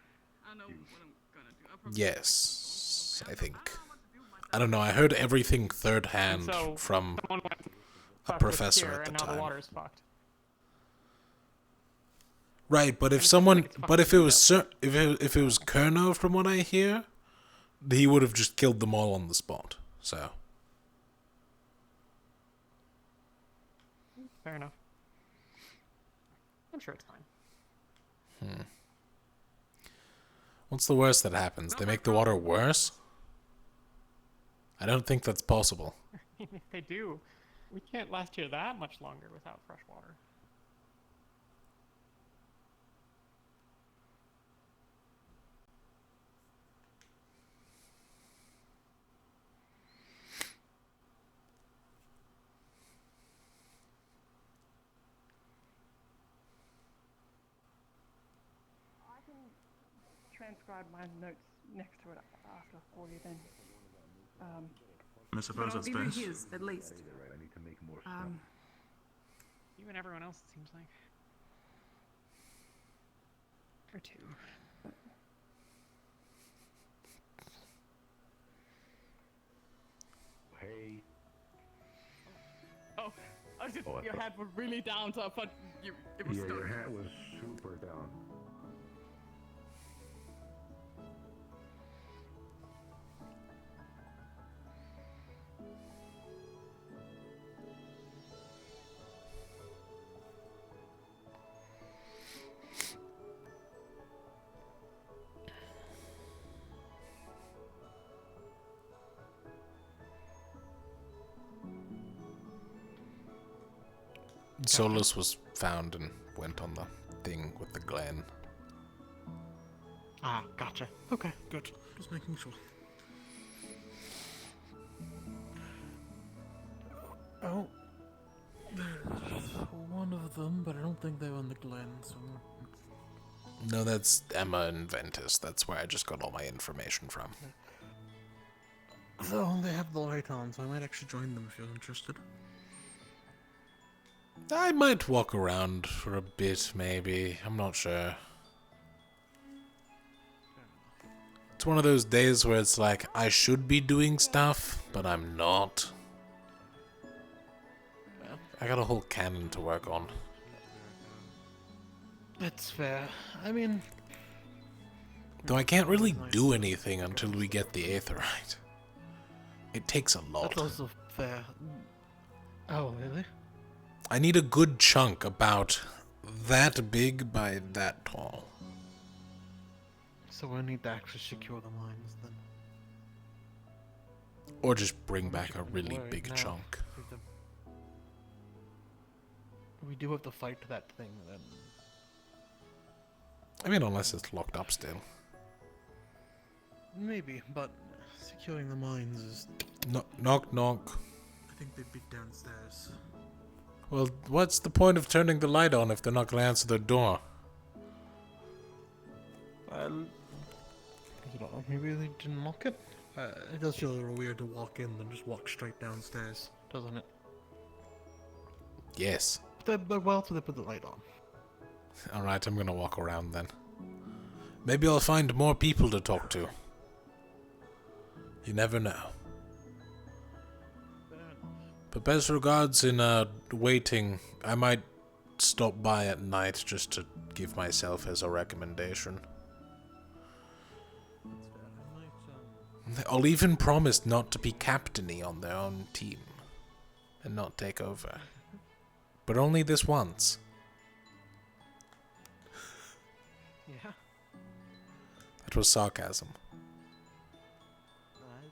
I know what I'm gonna do. I'll probably Yes, I think. I don't know. I heard everything third hand So, from someone went a fucked with professor Kier, at the and now the time. water's fucked. Right, but if And it someone, looks like it's but if it fucking was if it was Kerno, from what I hear, he would have just killed them all on the spot. So Fair enough. I'm sure it's fine. what's the worst that happens? They make the water worse? I don't think that's possible. If they do, we can't last here that much longer without fresh water. I can transcribe my notes next to it after for you then. I But suppose I'll that's give you best. his at least. I need to make more You and everyone else, it seems like. Or two. Hey. Oh, I just, Oh, I your thought- head was really down, so I thought it was Yeah, stuck. your hat was super down. Solus was found and went on the thing with the Glen. Ah, gotcha. Okay, good. Just making sure. Oh, there's one of them, but I don't think they're in the Glen, so... No, that's Emma and Ventus. That's where I just got all my information from. So, they have the light on, so I might actually join them if you're interested. I might walk around for a bit, maybe. I'm not sure. It's one of those days where it's like, I should be doing stuff, but I'm not. I got a whole cannon to work on. That's fair. I mean... Though I can't really do anything until we get the aetherite. It takes a lot. That's also fair. Oh, really? I need a good chunk about that big by that tall. So we'll need to actually secure the mines then. Or just bring back a really Worried big now. chunk. We do have to fight that thing then. I mean, unless it's locked up still. Maybe, but securing the mines is... Knock, knock. I think they'd be downstairs. Well, what's the point of turning the light on if they're not going to answer the door? Well... Maybe they didn't lock it? It does feel a little weird to walk in and just walk straight downstairs, doesn't it? Yes. But well, so they put the light on. Alright, I'm going to walk around then. Maybe I'll find more people to talk to. You never know. But best regards in waiting. I might stop by at night just to give myself as a recommendation. I'll even promise not to be captainy on their own team. And not take over. But only this once. Yeah. That was sarcasm. I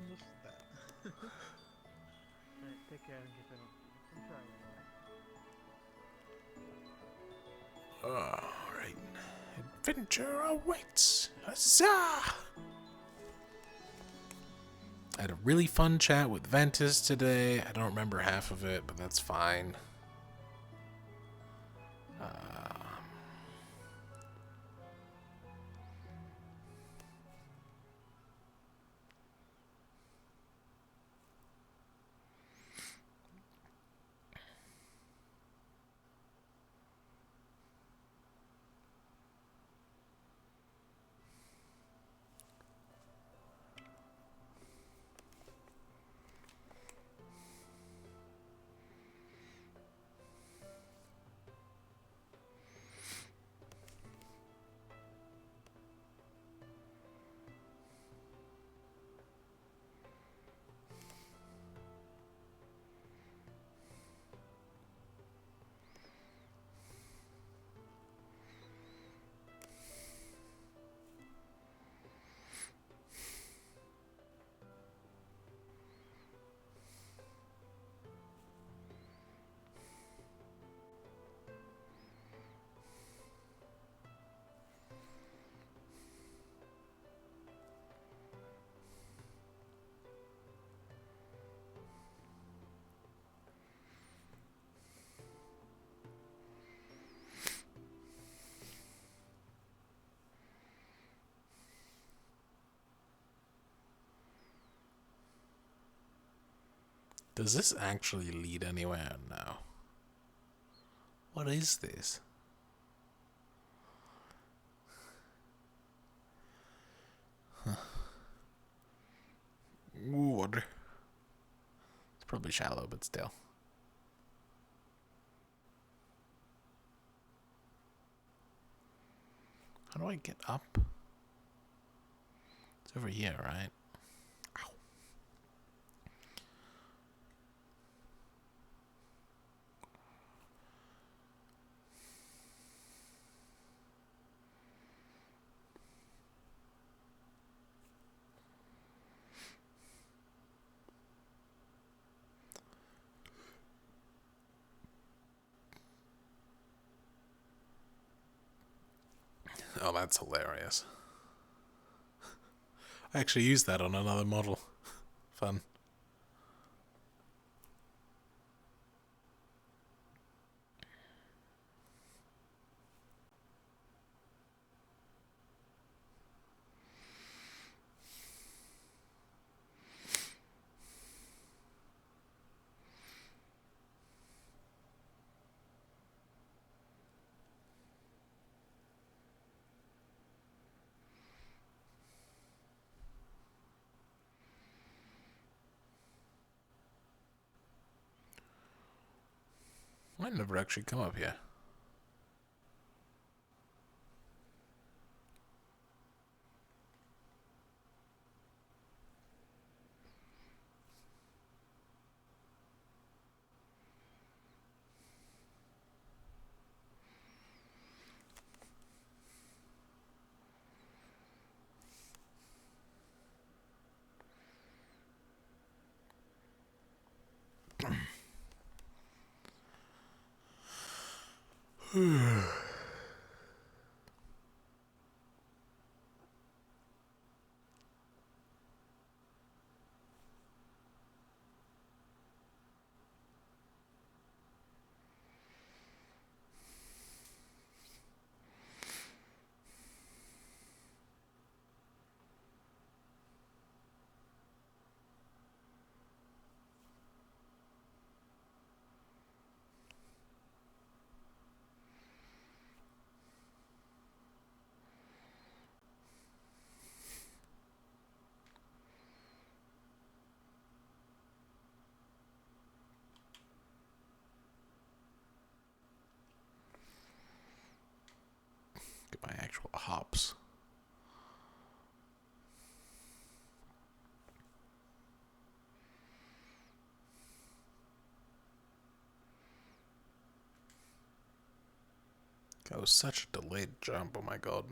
understand. Alright, take care and get them. Alright. Adventure awaits. Huzzah! I had a really fun chat with Ventus today. I don't remember half of it, but that's fine. Does this actually lead anywhere now? What is this? Huh. Ooh, water. It's probably shallow, but still. How do I get up? It's over here, right? Ow. Oh, that's hilarious. I actually used that on another model. Fun. I never actually come up here. Get my actual hops. That was such a delayed jump, oh my god.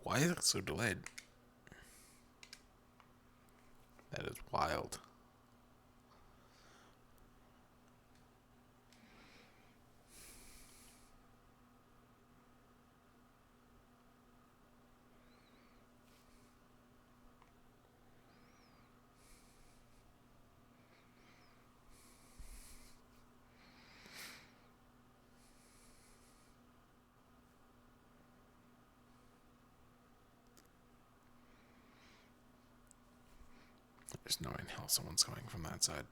Why is it so delayed? That is wild. There's no in hell someone's coming from that side.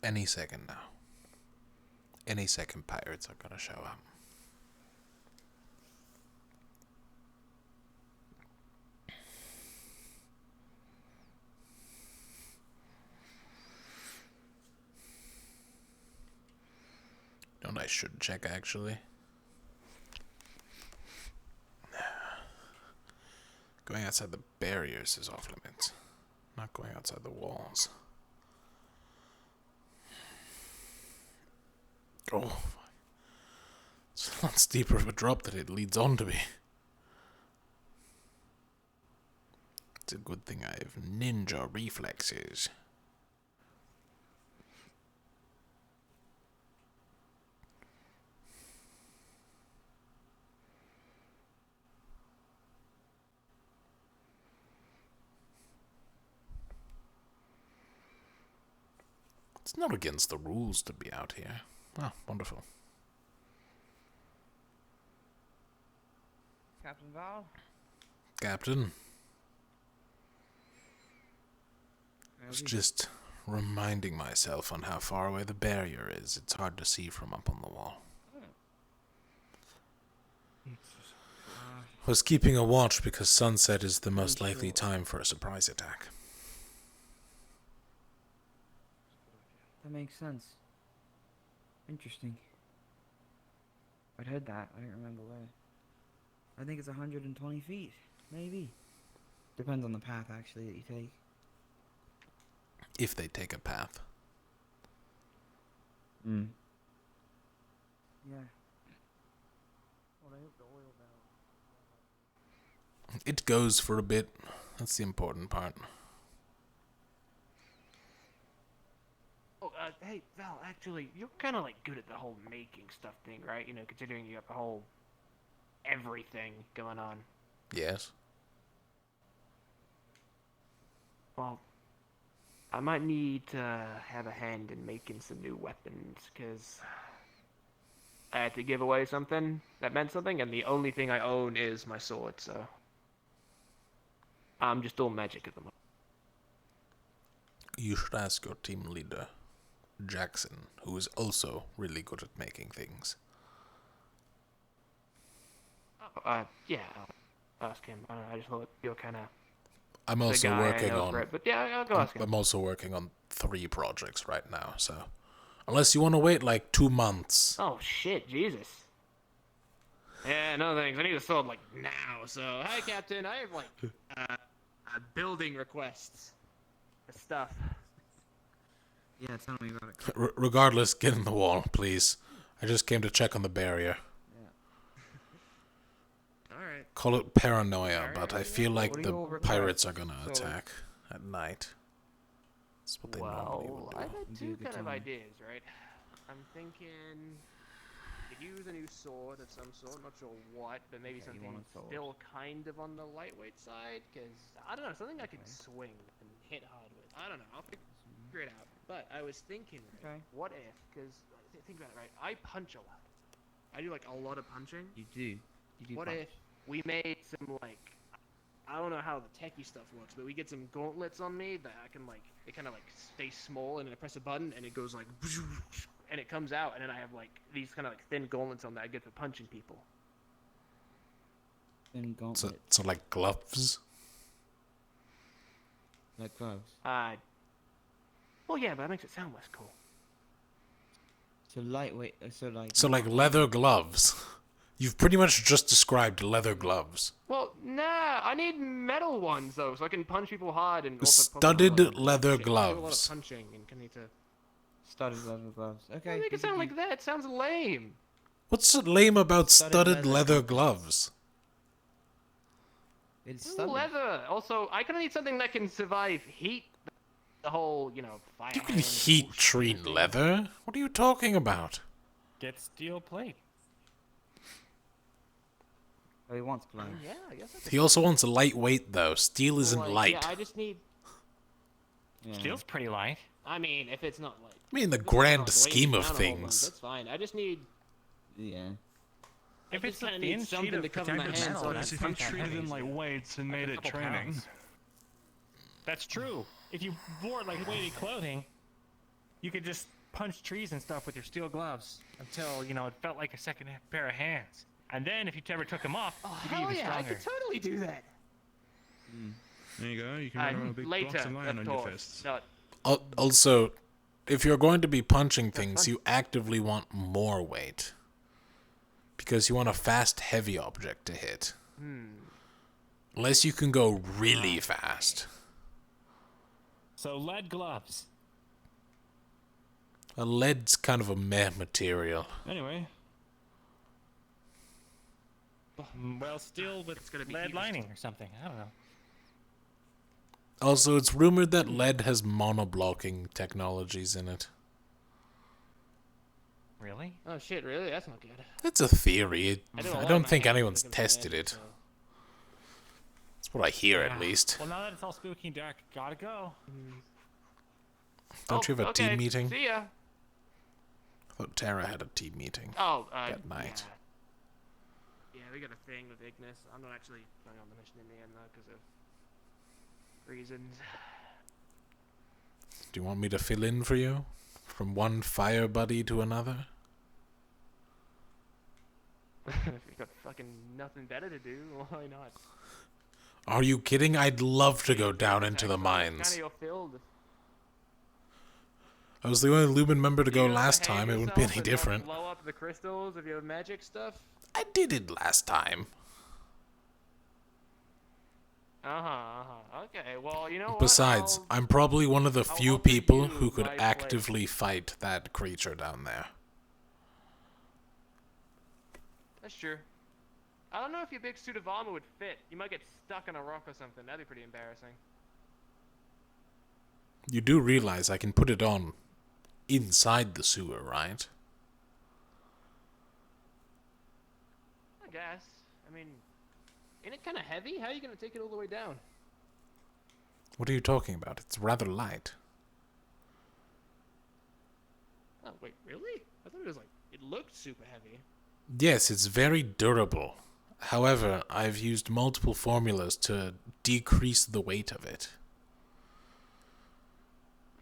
any second now. Any second pirates are gonna show up. You know what I should check, actually? Going outside the barriers is off limits. Not going outside the walls. Oh, it's a lot steeper of a drop than it leads on to be. It's a good thing I have ninja reflexes. It's not against the rules to be out here. Oh, wonderful. Captain Val? Captain. I was just reminding myself on how far away the barrier is. It's hard to see from up on the wall. Was keeping a watch because sunset is the most likely time for a surprise attack. That makes sense. Interesting. I'd heard that. I don't remember where. I think it's 120 feet. Maybe. Depends on the path, actually, that you take. If they take a path. Hmm. Yeah. It goes for a bit. That's the important part. Oh, hey, Val, actually, you're kind of, like, good at the whole making stuff thing, right? You know, considering you have the whole everything going on. Yes. Well, I might need to have a hand in making some new weapons, because I had to give away something that meant something, and the only thing I own is my sword, so I'm just all magic at the moment. You should ask your team leader, Jackson, who is also really good at making things. Yeah, I'll ask him. I don't know, I just thought you're kind of I'm the also guy working I know on. for it, but yeah, I'll go ask him. I'm also working on 3 projects right now, so unless you want to wait like 2 months. Oh shit, Jesus. Yeah, no thanks. I need a sword like now. So, hi Captain. I have like building requests. Stuff. Yeah, tell me about it. Regardless, get in the wall, please. I just came to check on the barrier. Alright. Call it paranoia, but I feel like the pirates are gonna attack at night. That's what they normally would do. I've had 2 kind of ideas, right? I'm thinking to use a new sword of some sort, not sure what, but maybe something still kind of on the lightweight side, because, I don't know, something I could swing and hit hard with. I don't know, I'll figure it out. But I was thinking, right, what if, because, think about it, right, I punch a lot. I do, like, a lot of punching. You do. What if we made some, like, I don't know how the techie stuff works, but we get some gauntlets on me that I can, like, they kind of, like, stay small, and then I press a button, and it goes, like, and it comes out, and then I have, like, these kind of, like, thin gauntlets on that I get for punching people. Thin gauntlets. So like gloves? Like gloves? Well, yeah, but that makes it sound less cool. So lightweight, So like leather gloves. You've pretty much just described leather gloves. Well, nah, I need metal ones, though, so I can punch people hard and also Studded leather I do a lot of gloves. punching and can need to... Studded leather gloves. Okay. Make it sound like that. It sounds lame. What's so lame about studded leather gloves? It's studded. Leather. Also, I kind of need something that can survive heat. The whole, you know, fire. You can heat treat leather? What are you talking about? Get steel plate. Oh, he wants gloves. Yeah, I guess that's He also wants lightweight though. Steel isn't light. Yeah, I just need... Steel's pretty light. I mean, if it's not light. I mean, the If it's grand not, like, scheme weighing of down a whole bunch, things. That's fine. I just need... Yeah. If it's a kinda thin need sheet something of to cover my protected hands metal, so I that's can not If you that treated heavy. them like weights and made A it couple training. pounds. That's true. If you wore like weighted clothing, you could just punch trees and stuff with your steel gloves until, you know, it felt like a second pair of hands. And then if you ever took them off, you'd be Hell even yeah, I stronger. could totally do that. There you go. You can run around big blocks of iron on your fists. Also, if you're going to be punching things, you actively want more weight. Because you want a fast, heavy object to hit. Unless you can go really fast. So lead gloves. A lead's kind of a meh material. Anyway. Well, steel with lead lining or something. I don't know. Also, it's rumored that lead has monoblocking technologies in it. Really? Oh shit, really? That's not good. It's a theory. I do a I lot don't of think my anyone's hands because of tested lead, it. so- That's what I hear, Yeah. at least. Well, now that it's all spooky and dark, gotta go. Don't you have a team okay. meeting? See ya. I thought Tara had a team meeting Oh, that night. Yeah, we got a thing with Ignis. I'm not actually going on the mission in the end, though, because of reasons. Do you want me to fill in for you? From one fire buddy to another? If you've got fucking nothing better to do, why not? Are you kidding? I'd love to go down into the Kind mines. of your field. I was the only Lumen member to go last Behave time. It wouldn't be yourself any and not different. Blow up the crystals of your magic stuff. I did it last time. Okay, well, you know what? Besides, I'm probably one of the few people who could actively fight that creature down there. That's true. I don't know if your big suit of armor would fit. You might get stuck on a rock or something. That'd be pretty embarrassing. You do realize I can put it on inside the sewer, right? I guess. I mean, ain't it kind of heavy? How are you gonna take it all the way down? What are you talking about? It's rather light. Oh, wait, really? I thought it was like, it looked super heavy. Yes, it's very durable. However, I've used multiple formulas to decrease the weight of it.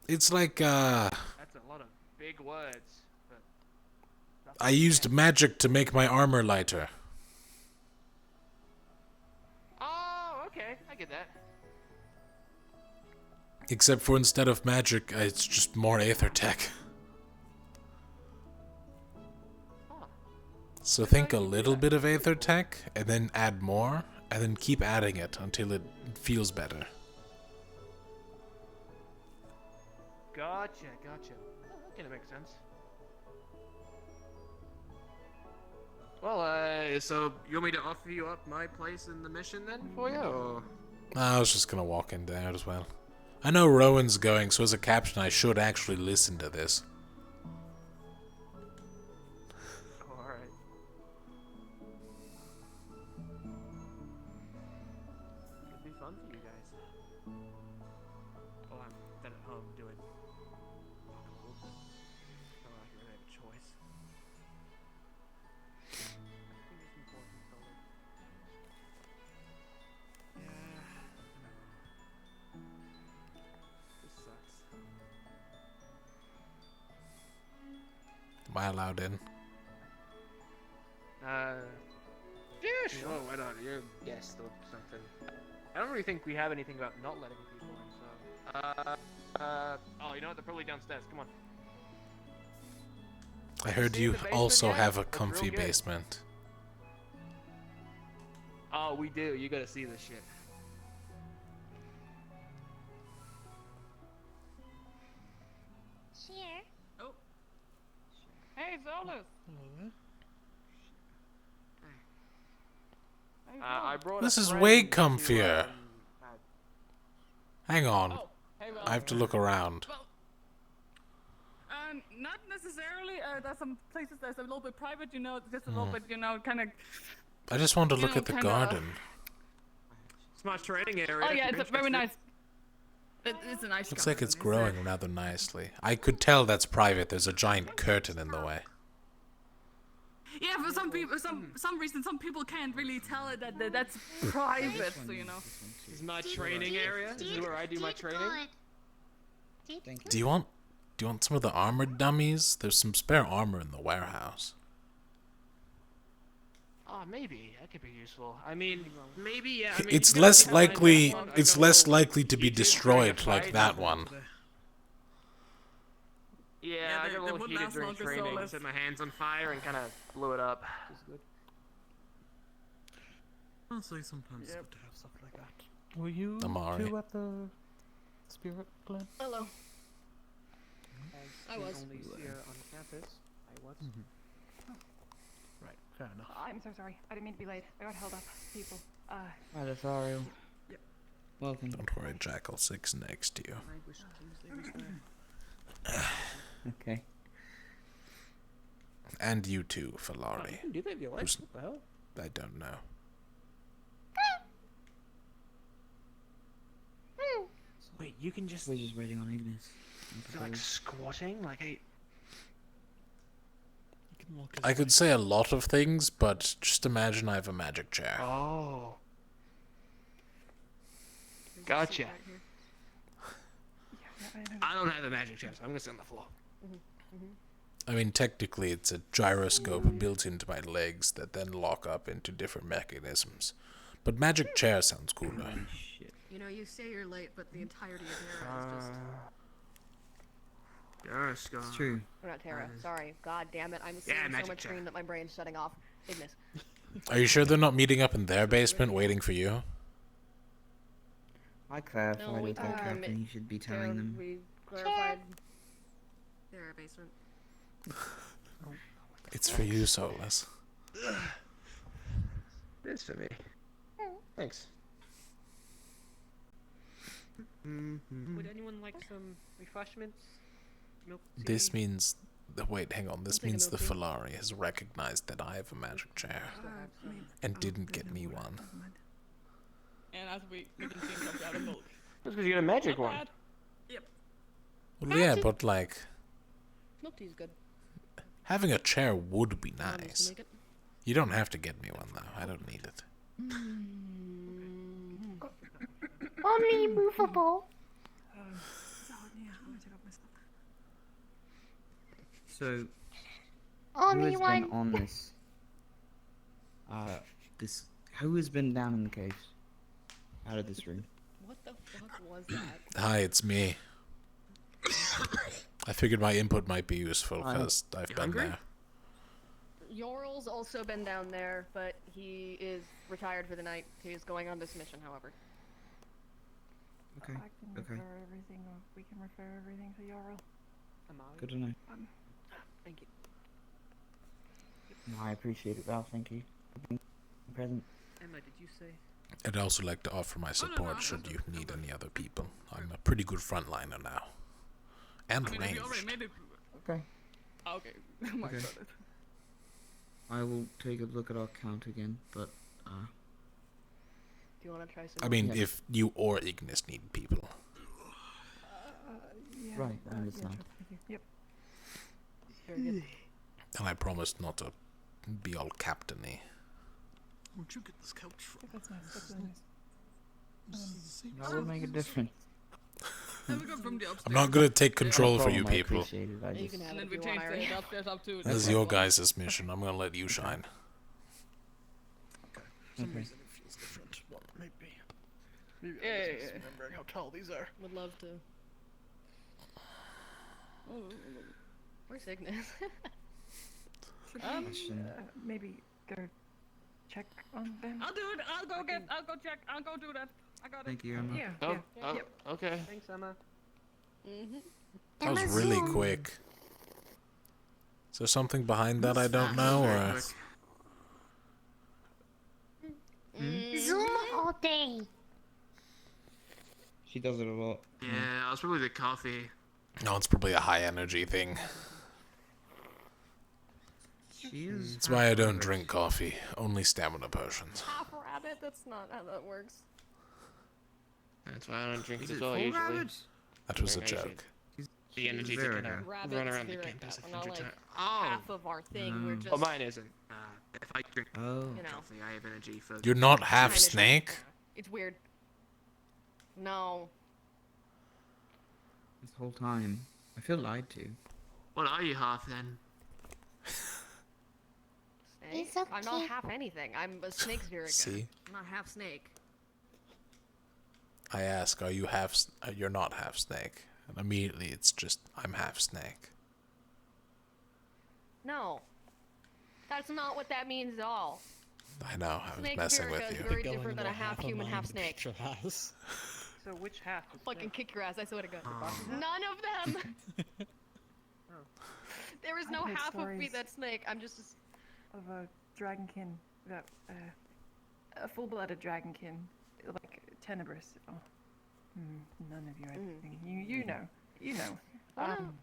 It's like, That's a lot of big words. But I used magic to make my armor lighter. oh, okay, I get that. Except for instead of magic, it's just more aether tech. So think a little bit of aether tech, and then add more, and then keep adding it until it feels better. Gotcha. Oh, that kind of makes sense. Well, so you want me to offer you up my place in the mission then for you, or? I was just gonna walk in there as well. I know Rowan's going, so as a captain I should actually listen to this. Alright. It'd be fun for you guys. Oh, I'm then at home doing. Not like you really have a choice. I think it's important, Solid. Yeah. This sucks. Am I allowed in? Yeah, sure, why not? You're a guest or something. I don't really think we have anything about not letting people in, so. Oh, you know what? They're probably downstairs. Come on. I heard See you the basement also yet? have a Looks comfy real good. basement. Oh, we do. You gotta see this shit. Here. Oh. Hey, Zolus. I brought This a is friend way to, comfier. Hang on. Hey, well, I have to look around. Not necessarily. There's some places that's a little bit private, you know, just a little bit, you know, kind of. I just want to you look know, at the kinda- garden. It's my training area. Oh yeah, if you're it's a very interested. nice. It's a nice. Looks like garden, it's isn't growing it? rather nicely. I could tell that's private. There's a giant curtain in the way. Yeah, for some people, some reason, some people can't really tell it that's private. So you know. This is my training area. This is where I do my training. Do you want Do you want some of the armored dummies? There's some spare armor in the warehouse. Maybe that could be useful. I mean, maybe yeah. I mean, It's you can less have one in likely. that one. I It's got a less little likely to be heated during a destroyed like fight. that one. Yeah, I they got a little would heated last during longer, so training. less- Set my hands on fire and kind of blew it up. It was good. Honestly, sometimes it's good to have stuff like that. Were you Amari. two at the Spirit Glen? Hello. I We was. only see her on campus. I was. Right, fair enough. I'm so sorry. I didn't mean to be late. I got held up. People. Hi, Lothario. Yep. Welcome. Don't worry, Jackal 6 next to you. I wish Tuesday was there. Okay. And you too, Falari. You can do that if you like. Who's- What the hell? I don't know. Wait, you can just We're just waiting on Ignis. like squatting, like hey. I could say a lot of things, but just imagine I have a magic chair. Oh. Gotcha. I don't have a magic chair, so I'm gonna sit on the floor. I mean, technically, it's a gyroscope built into my legs that then lock up into different mechanisms. But magic chair sounds cooler. You know, you say you're late, but the entirety of Terra is just. Gyroscope. It's true. Or not Terra. Sorry. God damn it. I'm Yeah, seeing so magic much chair. green that my brain's shutting off. Ignis. Are you sure they're not meeting up in their basement waiting for you? I clarified No, with that captain. You should be telling them. We clarified. Terra basement. It's for you, Solus. This for me. Thanks. Would anyone like some refreshments? Milk tea? This means... Wait, hang on. This take a means the milk tea. Falari has recognized that I have a magic chair. And didn't get me one. And as we can see him comes out of milk. That's because you got a magic Not one. bad. Yep. Well, yeah, but like... Milk tea's good. Having a chair would be Want me to nice. make it? You don't have to get me one, though. I don't need it. Only movable. So, who Only has one. been on this? Who has been down in the caves? Out of this room. What the fuck was that? Hi, it's me. I figured my input might be useful Hi. because I've You been hungry? there. Yorl's also been down there, but he is retired for the night. He is going on this mission, however. Okay. I can Okay. refer everything, or we can refer everything to Yorl. Good to know. Thank you. No, I appreciate it, Val. Thank you for being present. Emma, did you say? I'd also like to offer my support should you need any other people. I'm a pretty good frontliner now. And I mean, if you already ranged. made it. Okay. Okay. My Okay. God. I will take a look at our count again, but Do you want to try some? I mean, Yeah. if you or Ignis need people. Yeah, Right, I understand. sure, thank you. Yep. Very good. And I promised not to be all captain-y. Won't you get this couch from? That's nice. That's really nice. that will make a difference. Then we go from the upstairs. I'm not going to take control for you problem, I people. appreciate it, I You just- can have And it then if we you want, change the Ari. upstairs up to. This is your guys' mission. I'm going to let you shine. For some Okay. reason it feels different. Well, maybe. Maybe Yeah, I was yeah, just yeah. remembering how tall these are. Would love to. Where's Ignis? Should Question. we maybe go check on them? I'll do it. I'll go get. I'll go check. I'll go do that. I got it. Thank you, Emma. Yeah. Oh, yeah. oh, Yep. okay. Thanks, Emma. That was really quick. Is there something behind that I don't know, or... Zoom all day. She does it a lot. Yeah, I was probably the coffee. No, it's probably a high-energy thing. She is. That's why I don't drink coffee. Only stamina potions. Half rabbit? That's not how that works. That's why I don't drink Is as it well full usually. rabbits? That was a Very nice. joke. The energy to Very kind good. of Rabbits, run around the they're campus not 100 like times. half of our thing. We're just. Oh, mine isn't. If I drink Oh. You know. coffee, I have energy for. You're not half Kinda snake? It's weird. No. This whole time, I I feel lied to. What are you half then? Snake? It's okay. I'm not half anything. I'm a snake Zurika. See? I'm not half snake. I ask, are you you're not half snake. And immediately it's just, I'm half snake. No. That's not what that means at all. I know, I was Snake messing Zurika with is you. very different than a half human, half snake. So which half? I'll fucking kick your ass, I swear to God. None of them! There is no I've heard half of me stories that's snake. I'm just of a dragonkin, that a full-blooded dragonkin, like tenebrous. Oh, none of you. You know.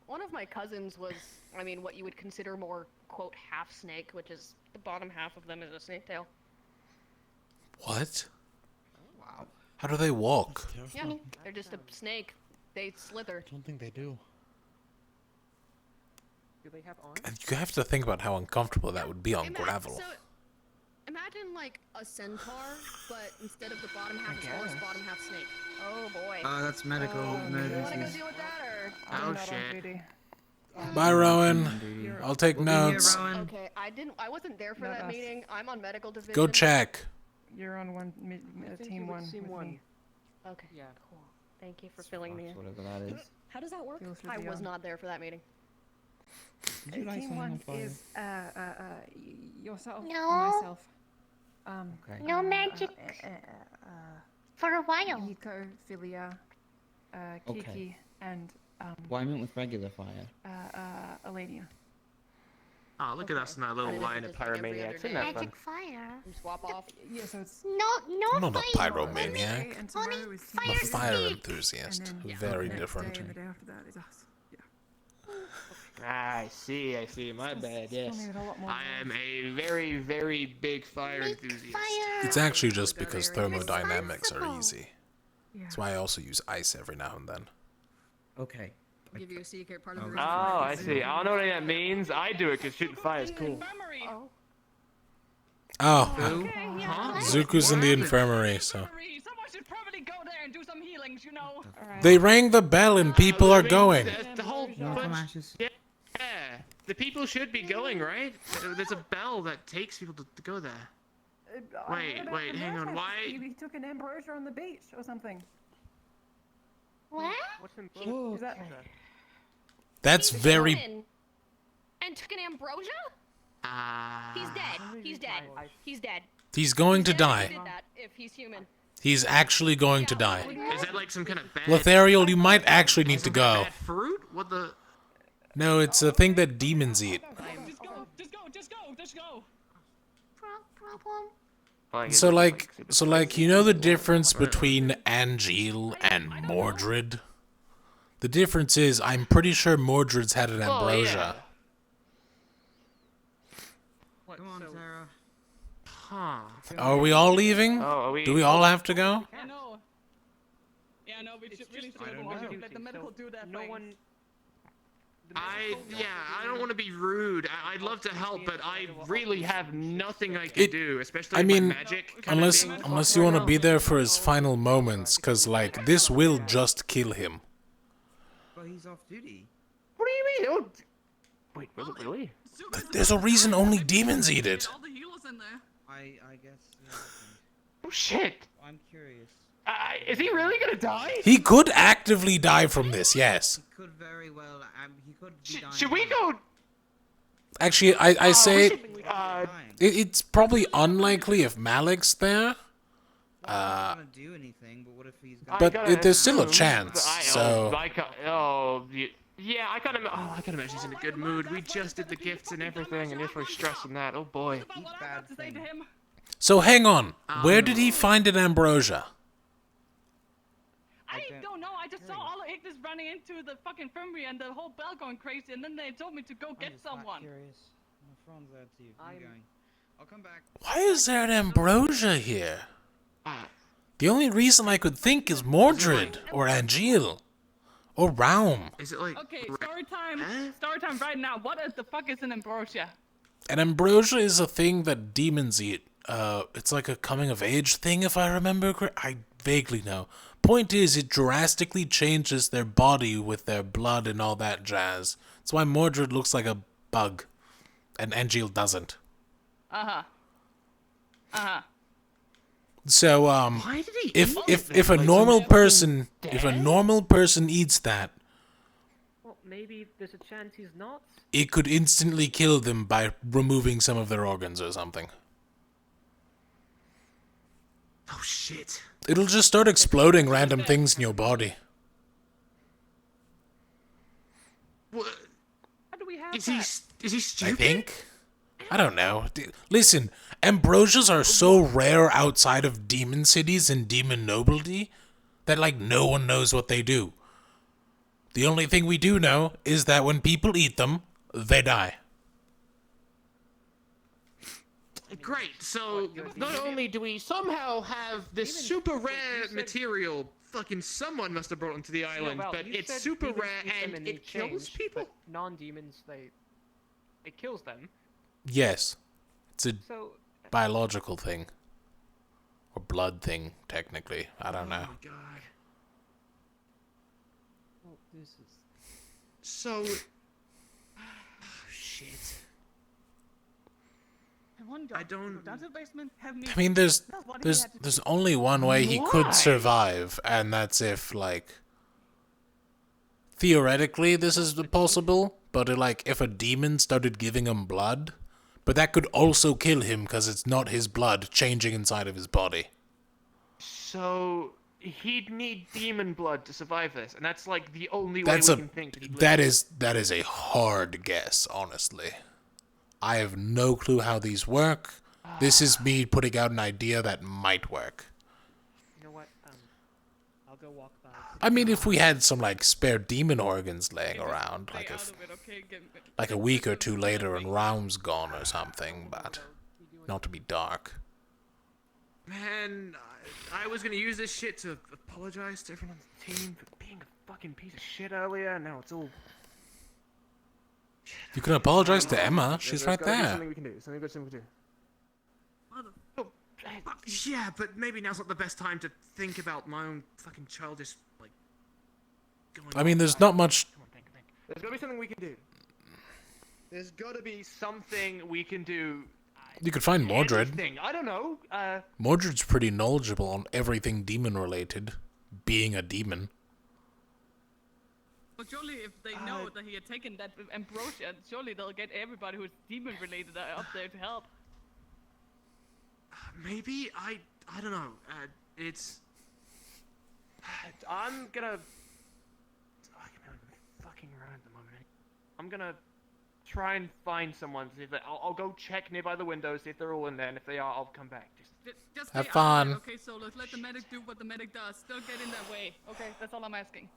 One of my cousins was, I mean, what you would consider more, quote, half snake, which is the bottom half of them is a snake tail. What? Wow. How do they walk? Yeah, they're just a snake. They slither. I don't think they do. Do they have arms? And you have to think about how uncomfortable that would be on gravel. So, imagine like a centaur, but instead of the bottom half is horse, bottom half snake. Oh boy. That's medical You wanna go emergencies. deal with that, or? Oh shit. Bye, Rowan. I'll take notes. Okay, I wasn't there for Not that us. meeting. I'm on medical division. Go check. You're on team one with me. Okay. Yeah. Cool. Thank you for filling me in. Whatever that is. How does that work? Feels I really was on. not there for that meeting. Did you light Team something on one fire? is yourself, No. myself. Okay. No magic. For a while. Hiko, Philia, Kiki, Okay. and Well, I meant with regular fire. Elenia. Oh, look at us in that little line of pyromaniacs. Isn't that fun? Magic fire. You swap off. Yeah, so it's No I'm not a fire. pyromaniac. and tomorrow is I'm a team fire two, enthusiast. and then Very the next different. Day and the day after that is us. I see. My bad, yes. need a lot more I am a very, very big fire enthusiast. It's actually just because thermodynamics are easy. That's why I also use ice every now and then. Okay. Give you a secret part of Oh, the reason. I see. I don't know what that means. I do it because shooting fire is cool. Oh. Oh, Huh? Zuko's in the infirmary, so. Someone should probably go there and do some healings, you know. They rang the bell and people are going. The whole bunch. Yeah, the people should be going, right? There's a bell that takes people to go there. Wait, hang on. Why? He took an ambrosia on the beach or something. What? What's in Is that? That's very. Human and took an ambrosia? He's dead. He's dead. He's dead. He's going to Dead if he die. did that, if he's human. He's actually going to die. Is that like some kind of bad? Lothariel, you might actually need to go. Bad fruit? What the? No, it's a thing that demons eat. Just go. Problem. So like, you know the difference between Angel and Mordred? The difference is, I'm pretty sure Mordred's had an ambrosia. Come on, Sarah. Huh. Are we all leaving? Oh, are we? Do we all have to go? I know. Yeah, no, we really should let the medical do that. No thing. one. I don't want to be rude. I'd love to help, but I really have nothing I can do, especially I with my mean, magic. kind of unless thing. you want to be there for his final moments, cause like this will just kill him. But he's off duty. What do you mean? Wait, was it really? There's a reason only demons eat it. All the healers in there. I guess. Yeah, Oh shit! I'm curious. Is he really gonna die? He could actively die from this, yes. He could very well. He could be dying. Should we go? Actually, I say Uh, it's probably unlikely if Malik's there. I don't want to do anything, but what if he's got? But there's still a chance. So I can imagine he's in a good mood. We just did the gifts and everything, and if we're stressing that, oh boy. so hang on. Where did he find an ambrosia? I don't know. I just saw all the Ignis running into the fucking infirmary and the whole bell going crazy, and then they told me to go get someone. Curious. My phone's out to you. I'm going. I'll come back. Why is there an ambrosia here? The only reason I could think is Mordred or Angel or Raum. Is it like? Okay, story time. Story time right now. What the fuck is an ambrosia? An ambrosia is a thing that demons eat. It's like a coming of age thing, if I remember correct. I vaguely know, Point is, it drastically changes their body with their blood and all that jazz. That's why Mordred looks like a bug, and Angeal doesn't. Uh-huh. Uh-huh. So, Why did he if eat if it if a then? Like, normal some person fucking if a dead? normal person eats that, Well, maybe there's a chance he's not. it could instantly kill them by removing some of their organs or something. Oh shit. It'll just start exploding random things in your body. What? How do we have Is he I stupid? think. I don't know. Listen, ambrosias are so rare outside of demon cities and demon nobility that, like, no one knows what they do. The only thing we do know is that when people eat them, they die. Great. So not only do we somehow have this super rare material, fucking someone must have brought onto the island, well, but you it's said super demons rare eat them and they it kills change, people. but non-demons, it kills them. Yes. It's a So biological thing. Or blood thing, technically. I don't know. Oh my god. well, this is. So. Shit. I wonder. I don't. Does the basement have me? I mean, there's What he there's had to there's only one way he Why? could survive, and that's if, like, theoretically this is possible, but like if a demon started giving him blood, but that could also kill him because it's not his blood changing inside of his body. So he'd need demon blood to survive this, and that's like the only That's way a we can think that he'd live. that is a hard guess, honestly. I have no clue how these work. This is me putting out an idea that might work. You know what? I'll go walk by. I mean, if we had some, like, spare demon organs laying around, like like a week or two later and Raum's gone or something, but not to be dark. Man, I was gonna use this shit to apologize to everyone on the team for being a fucking piece of shit earlier. and Now it's all. You can apologize to Emma. She's right There's gotta be there. Something we can do. Something good. Something we can do. Yeah, but maybe now's not the best time to think about my own fucking childish, like, going I mean, on. there's not much. There's gotta be something we can do. There's gotta be something we can do. You could find Mordred. Anything. I don't know. Mordred's pretty knowledgeable on everything demon related, being a demon. But surely if they know that he had taken that ambrosia, surely they'll get everybody who's demon related up there to help. Maybe I don't know. It's. I'm gonna. Fucking around at the moment. I'm gonna try and find someone. See if they, I'll go check nearby the window, see if they're all in there, and if they are, I'll come back. Just Have stay fun. out of it, okay, so let's let the medic do what the medic does. Don't get in their way. Okay, that's all I'm asking.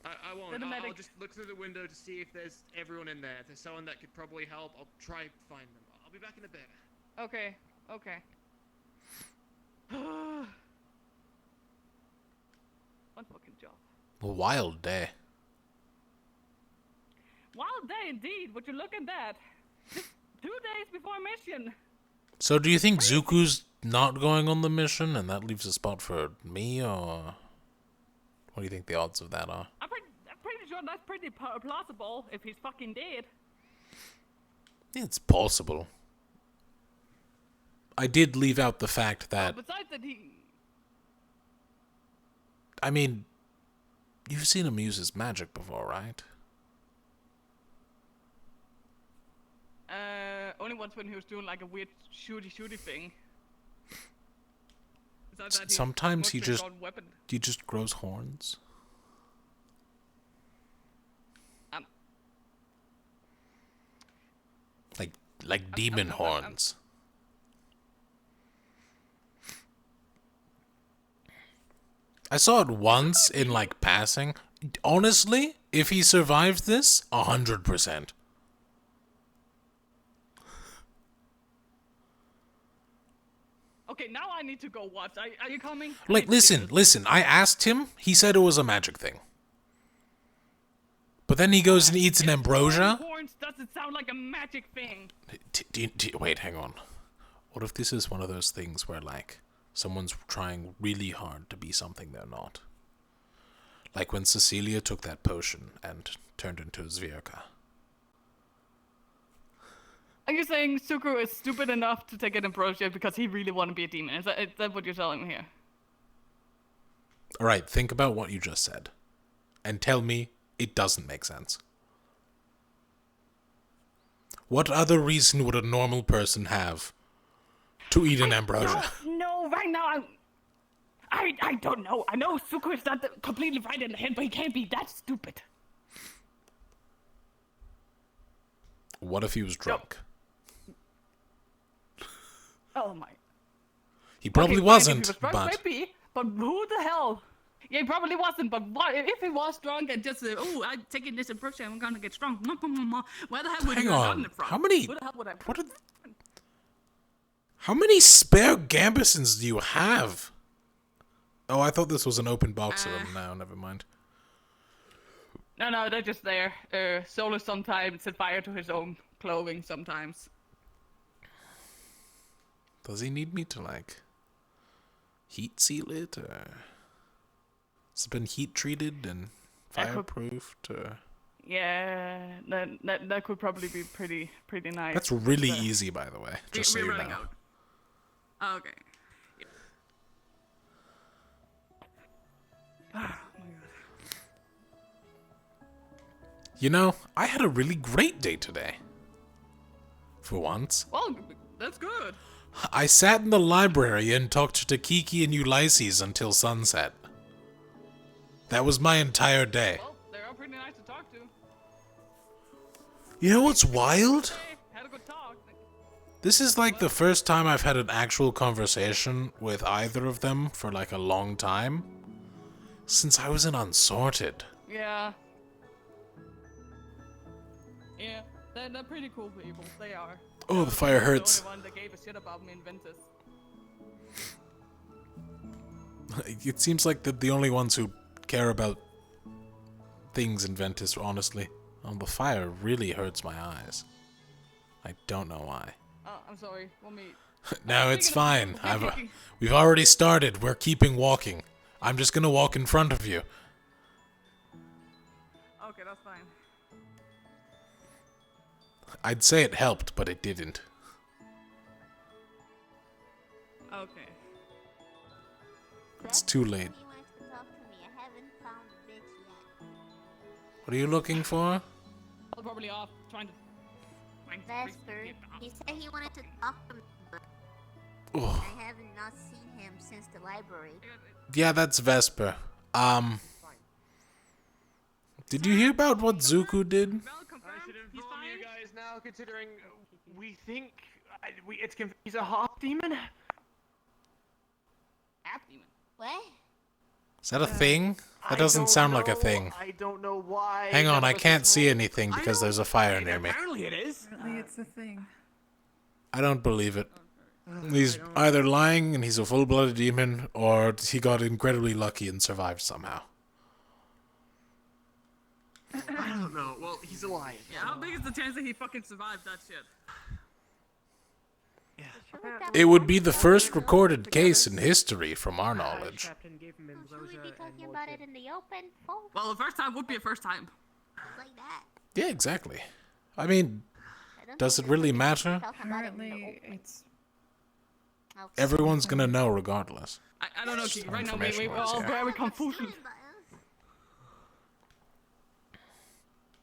I won't. Let the I'll medic- just look through the window to see if there's everyone in there. If there's someone that could probably help, I'll try and find them. I'll be back in a bit. Okay, okay. One fucking job. A wild day. Wild day indeed. Would you look at that? Just 2 days before mission. So do you think Zuko's not going on the mission and that leaves a spot for me, or what do you think the odds of that are? I'm pretty sure that's pretty plausible if he's fucking dead. It's possible. I did leave out the fact that, Besides that, he. I mean, you've seen him use his magic before, right? Only once when he was doing like a weird shooty thing. Besides that, he's Sometimes he mostly just got weapon. grows horns. Like demon horns. I saw it once in, like, passing. Honestly, if he survives this, 100%. Okay, now I need to go watch. Are you coming? Like, listen, I asked him, he said it was a magic thing. But then he goes and eats an ambrosia. Horns doesn't sound like a magic thing. Wait, hang on. What if this is one of those things where, like, someone's trying really hard to be something they're not. Like when Cecilia took that potion and turned into a Zvirka. Are you saying Suku is stupid enough to take an ambrosia because he really want to be a demon? Is that what you're telling me here? Alright, think about what you just said. And tell me it doesn't make sense. What other reason would a normal person have to eat an ambrosia? No, right now I don't know. I know Suku is not completely right in the head, but he can't be that stupid. What if he was drunk? Oh my. He probably Okay, wasn't, if he was drunk, maybe, but who the hell? Yeah, he probably wasn't, but what if he was drunk and just, I'm taking this ambrosia, I'm gonna get strong. Where the hell would Hang you have on, gotten it from? how many- Who the hell would I... How many spare Gambesons do you have? Oh, I thought this was an open box of them. No, never mind. No, they're just there. Solus sometimes set fire to his own clothing sometimes. Does he need me to, like, heat seal it, or... Has it been heat treated and fireproofed, or... Yeah, that could probably be pretty nice. That's really easy, by the way, just so we're you running know. out. Okay. You know, I had a really great day today. For once. Well, that's good. I sat in the library and talked to Kiki and Ulysses until sunset. That was my entire day. Well, they're all pretty nice to talk to. You know what's wild? Had a good talk. This is like the first time I've had an actual conversation with either of them for like a long time. Since I was in Unsorted. Yeah. Yeah, they're pretty cool people. They are. Oh, the fire hurts. The only one that gave a shit about me in Ventus. It seems like they're the only ones who care about things in Ventus, honestly. Oh, the fire really hurts my eyes. I don't know why. Oh, I'm sorry. Want me... No, it's fine. We've already started. We're keeping walking. I'm just gonna walk in front of you. Okay, that's fine. I'd say it helped, but it didn't. Okay. It's too late. He wants to talk to me. I haven't found the bitch yet. What are you looking for? I'm probably off trying to... Vesper, he said he wanted to talk to me, but Ugh. I haven't not seen him since the library. Yeah, that's Vesper. Did you hear about what Zuko did? I should inform you guys now, considering we think he's a half demon. Half demon. What? Is that a thing? That doesn't sound like a thing. I don't know why. Hang on, none I of us can't has see told- anything because there's a fire near me. Apparently it is. Apparently it's a thing. I don't believe it. He's either lying and he's a full-blooded demon, or he got incredibly lucky and survived somehow. I don't know. Well, he's alive. Yeah, how big is the chance that he fucking survived that shit? It would be the first recorded case in history, from our knowledge. Should we be talking about it in the open, folks? Well, the first time would be a first time. Like that. Yeah, exactly. I mean, does it really matter? Apparently it's... Everyone's gonna know regardless. I don't know, Kiki. Right now Information we're wise, all yeah. very confused.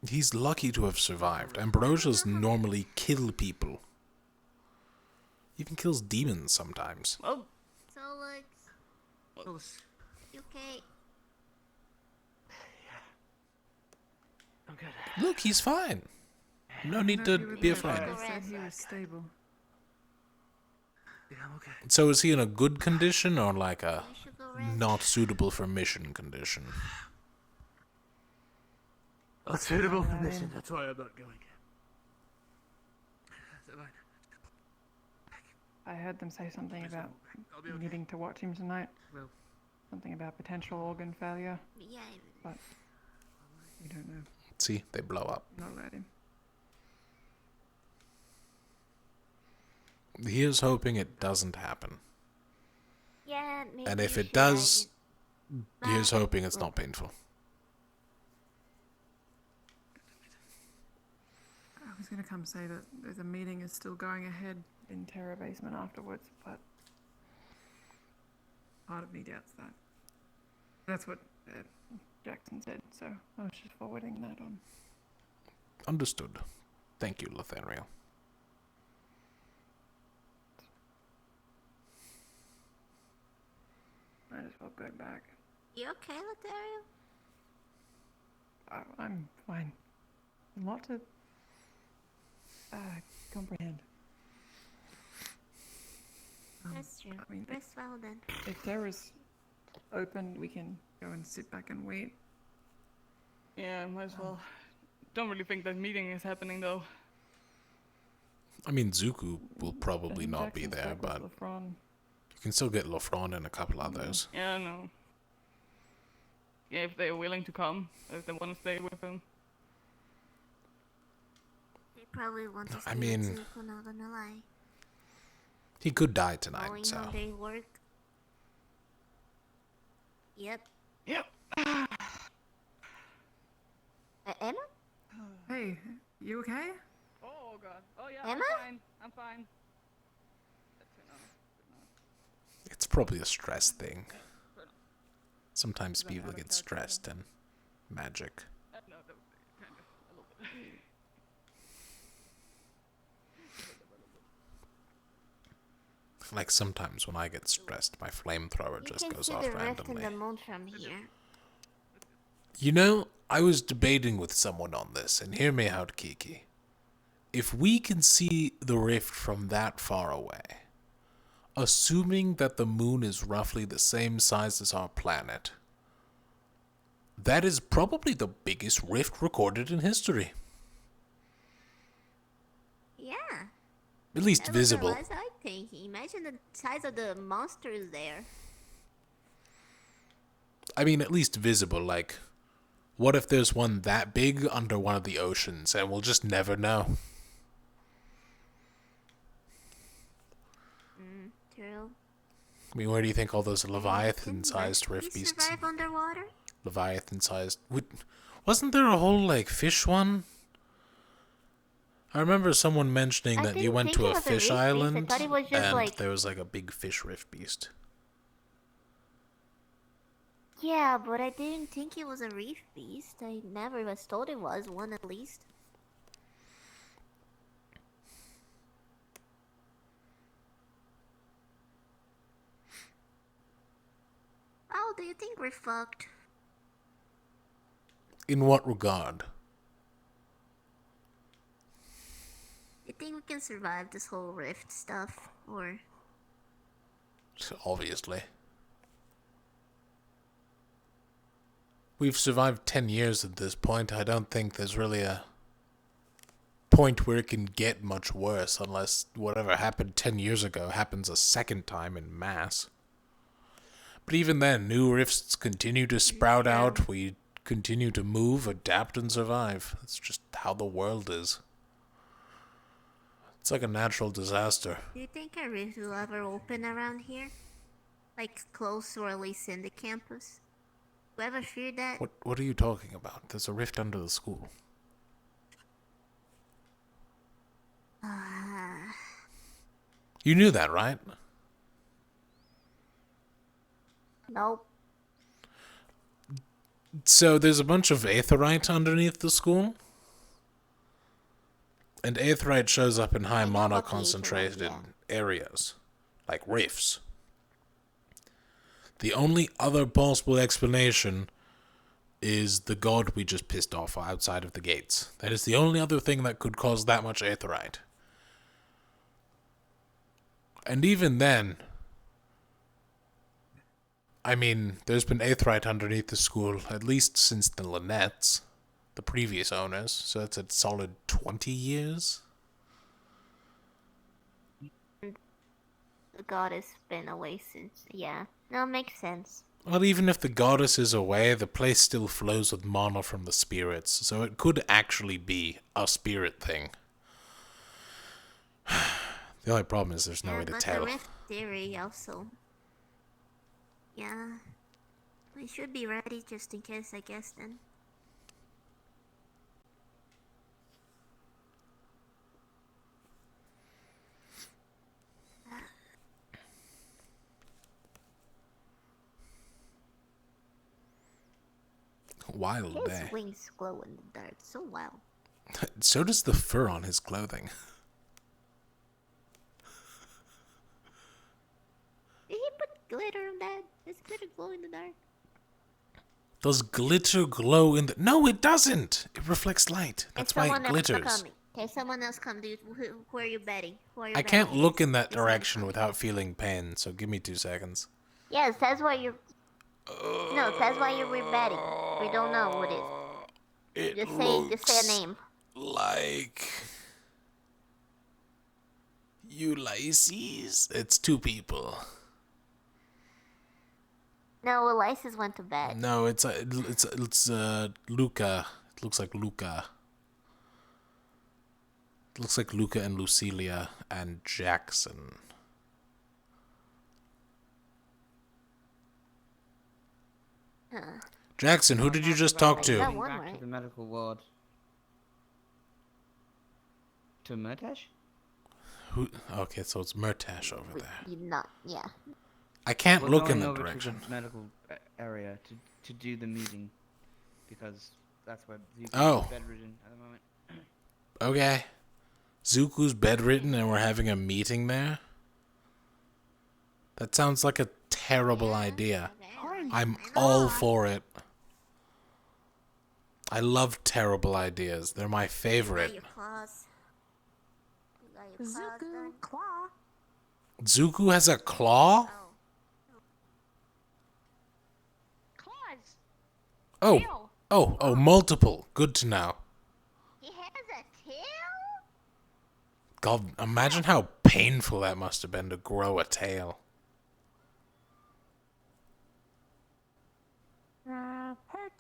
He's lucky to have survived. Ambrosias normally kill people. Even kills demons sometimes. Well, So, you okay? I'm good. Look, he's fine. No need to be afraid. They said he was stable. Yeah, I'm okay. So is he in a good condition or like a not suitable for mission condition? Not suitable for mission. That's why I'm not going. So fine. I heard them say something about I'll be okay. needing to watch him tonight. Well. Something about potential organ failure. Yeah. But we don't know. See, they blow up. Not let him. He is hoping it doesn't happen. maybe And if you it should does, hide here's hoping it's not painful. I was gonna come say that the meeting is still going ahead in Terra Basement afterwards, but part of me doubts that. That's what Jackson said, so I was just forwarding that on. Understood. Thank you, Lothario. Might as well go back. You okay, Lothario? I'm fine. A lot to comprehend. That's true. I mean, Rest well then. if Terra's open, we can go and sit back and wait. Yeah, might as well. Don't really think that meeting is happening though. I mean, Zuko will probably And not be Jackson's there, stuck with but Lafron. you can still get Lofron and a couple others. Yeah, I know. Yeah, if they're willing to come, if they want to stay with him. They probably want to stay I mean, with Zuko, not gonna lie. He could die tonight, Knowing so... how they work. Yep. Yep. Emma? Hey, you okay? Oh god. Oh yeah, Emma? I'm fine. I'm fine. It's probably a stress thing. Sometimes people get stressed and magic. No, that was kind of a little bit. Like sometimes when I get stressed, my flamethrower just goes off You can see the rift randomly. in the moon from here. You know, I was debating with someone on this, and hear me out, Kiki. If we can see the rift from that far away, assuming that the moon is roughly the same size as our planet, that is probably the biggest rift recorded in history. Yeah. At least That was visible. what I think. Imagine the size of the monsters there. I mean, at least visible, like, what if there's one that big under one of the oceans, and we'll just never know? True. I mean, where do you think all those Leviathan-sized You rift beasts... survive underwater? Leviathan-sized... Wasn't there a whole, like, fish one? I remember someone mentioning I that you didn't went think to it a was a fish rift beast. I island, thought it was just, and like- there was, like, a big fish rift beast. Yeah, but I didn't think it was a reef beast. I never was told it was one at least. Oh, do you think we're fucked? In what regard? You think we can survive this whole rift stuff? Or... Obviously. We've survived 10 years at this point. I don't think there's really a point where it can get much worse unless whatever happened 10 years ago happens a second time in mass. But even then, new rifts continue to sprout out. We continue to move, adapt, and survive. That's just how the world is. It's like a natural disaster. Do you think a rift will ever open around here? Like close or at least in the campus? Do you ever fear that? What are you talking about? There's a rift under the school. You knew that, right? Nope. So there's a bunch of aetheryte underneath the school. And aetheryte shows up in high mana concentrated areas, like rifts. The only other possible explanation is the god we just pissed off outside of the gates. That is the only other thing that could cause that much aetheryte. And even then, I mean, there's been aetheryte underneath the school at least since the Lynnettes, the previous owners, so it's a solid 20 years. The goddess been away since. Yeah. No, makes sense. Well, even if the goddess is away, the place still flows with mana from the spirits, so it could actually be a spirit thing. The only problem is there's no way to but tell. the rift theory also. Yeah. We should be ready just in case, I guess, then. Wild His day. wings glow in the dark so well. So does the fur on his clothing. Did he put glitter on that? Does glitter glow in the dark? Does glitter glow in the... No, it doesn't! It reflects light. That's why it glitters. Okay, someone else come, dude. Who are you betting? Who are you I betting can't look against? in that Decide direction for me. without feeling pain, so give me 2 seconds. Yes, that's why you're... No, that's why we're betting. We don't know what it is. Just say a name. Like... Ulysses? It's 2 people. No, Ulysses went to bed. No, it's Luca. It looks like Luca. It looks like Luca and Lucilia and Jackson. Huh. Jackson, who did you just talk to? That one, Back right? to the medical ward. To Murtash? Who? Okay, so it's Murtash over there. You're not, yeah. I can't We're look in going that over direction. to the medical area to do the meeting. Because that's where Zuko's Oh. bedridden at the moment. Okay. Zuko's bedridden and we're having a meeting there? That sounds like a terrible idea. I'm all for it. I love terrible ideas. They're my You got favorite. your claws. You got your claws done. Claw. Zuko has a claw? Claws. Oh, multiple. Good to know. He has a tail? God, imagine how painful that must have been to grow a tail. Hurt.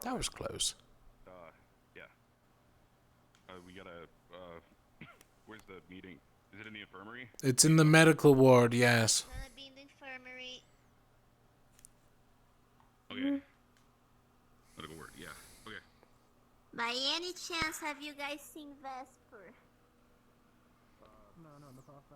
That was close. Yeah. We gotta, where's the meeting? Is it in the infirmary? It's in the medical ward, yes. Gonna be in the infirmary. Okay. Medical ward, yeah. Okay. By any chance, have you guys seen Vesper? No, the pasta.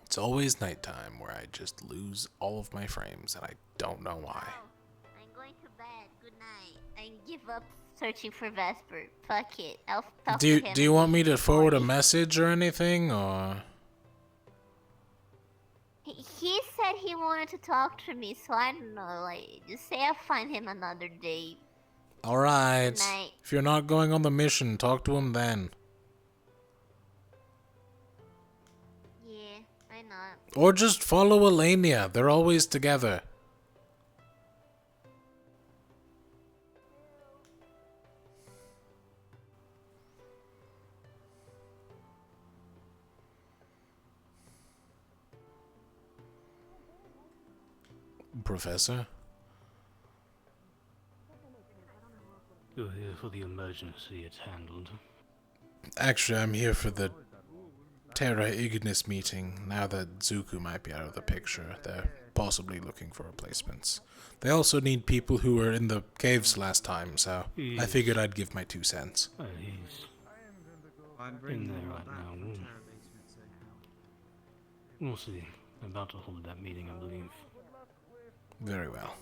It's always nighttime where I just lose all of my frames and I don't know why. I'm going to bed. Good night. I give up searching for Vesper. Fuck it. I'll talk to him. Do you want me to forward a message or anything, or? He said he wanted to talk to me, so I don't know. Like, just say I'll find him another day. Alright. Good night. If you're not going on the mission, talk to him then. Yeah, why not? Or just follow Elenia. They're always together. Professor? You're here for the emergency, it's handled. Actually, I'm here for the Terra Ignis meeting. Now that Zuko might be out of the picture, they're possibly looking for replacements. They also need people who were in the caves last time, so I Yes. figured I'd give my 2 cents. Well, he's I'm in there right now. We'll see. About to hold that meeting, I believe. Very well.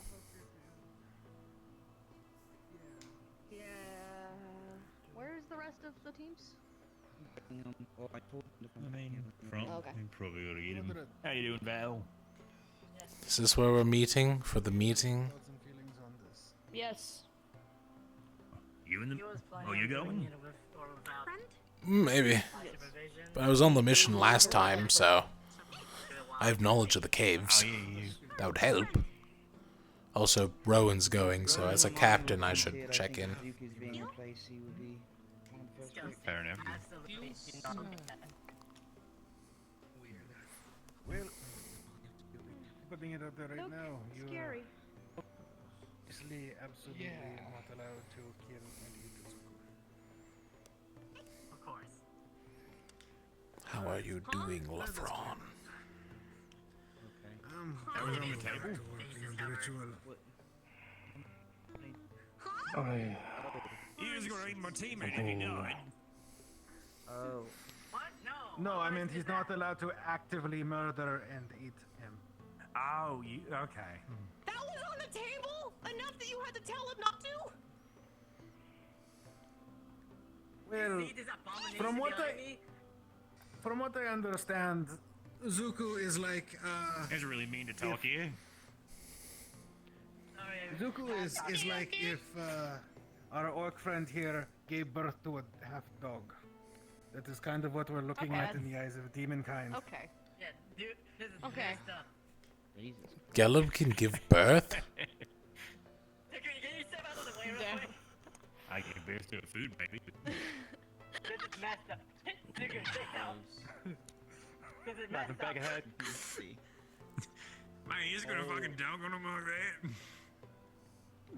Yeah. Where's the rest of the teams? Okay. Probably gotta get him. How you doing, Val? Is this where we're meeting? For the meeting? Yes. You in the? Oh, you going? Maybe. But I was on the mission last time, so I have knowledge of the caves. That would help. Also, Rowan's going, so as a captain, I should check in. Fair enough. Well, putting it out there right now. You Scary. obviously absolutely not allowed to kill and eat Zuko. Of course. How are you doing, Lafron? I was on the table. The ritual. You was gonna eat my teammate if you died. Oh. What? No. No, I meant he's not allowed to actively murder and eat him. Oh, you okay? That was on the table? Enough that you had to tell him not to? Well, See this abomination from what behind me? from what I understand, Zuko is like Doesn't really mean to talk to you. Zuko is like if our orc friend here gave birth to a half dog. That is kind of what we're looking at in the eyes of demonkind. Okay. Yeah, dude, this is Okay. messed up. Gelub can give birth? Can you step out of the way real quick? I gave birth to a food baby. This is messed up. Digger, sit down. This is messed up. Back ahead. Man, he's gonna fucking dunk on him like that.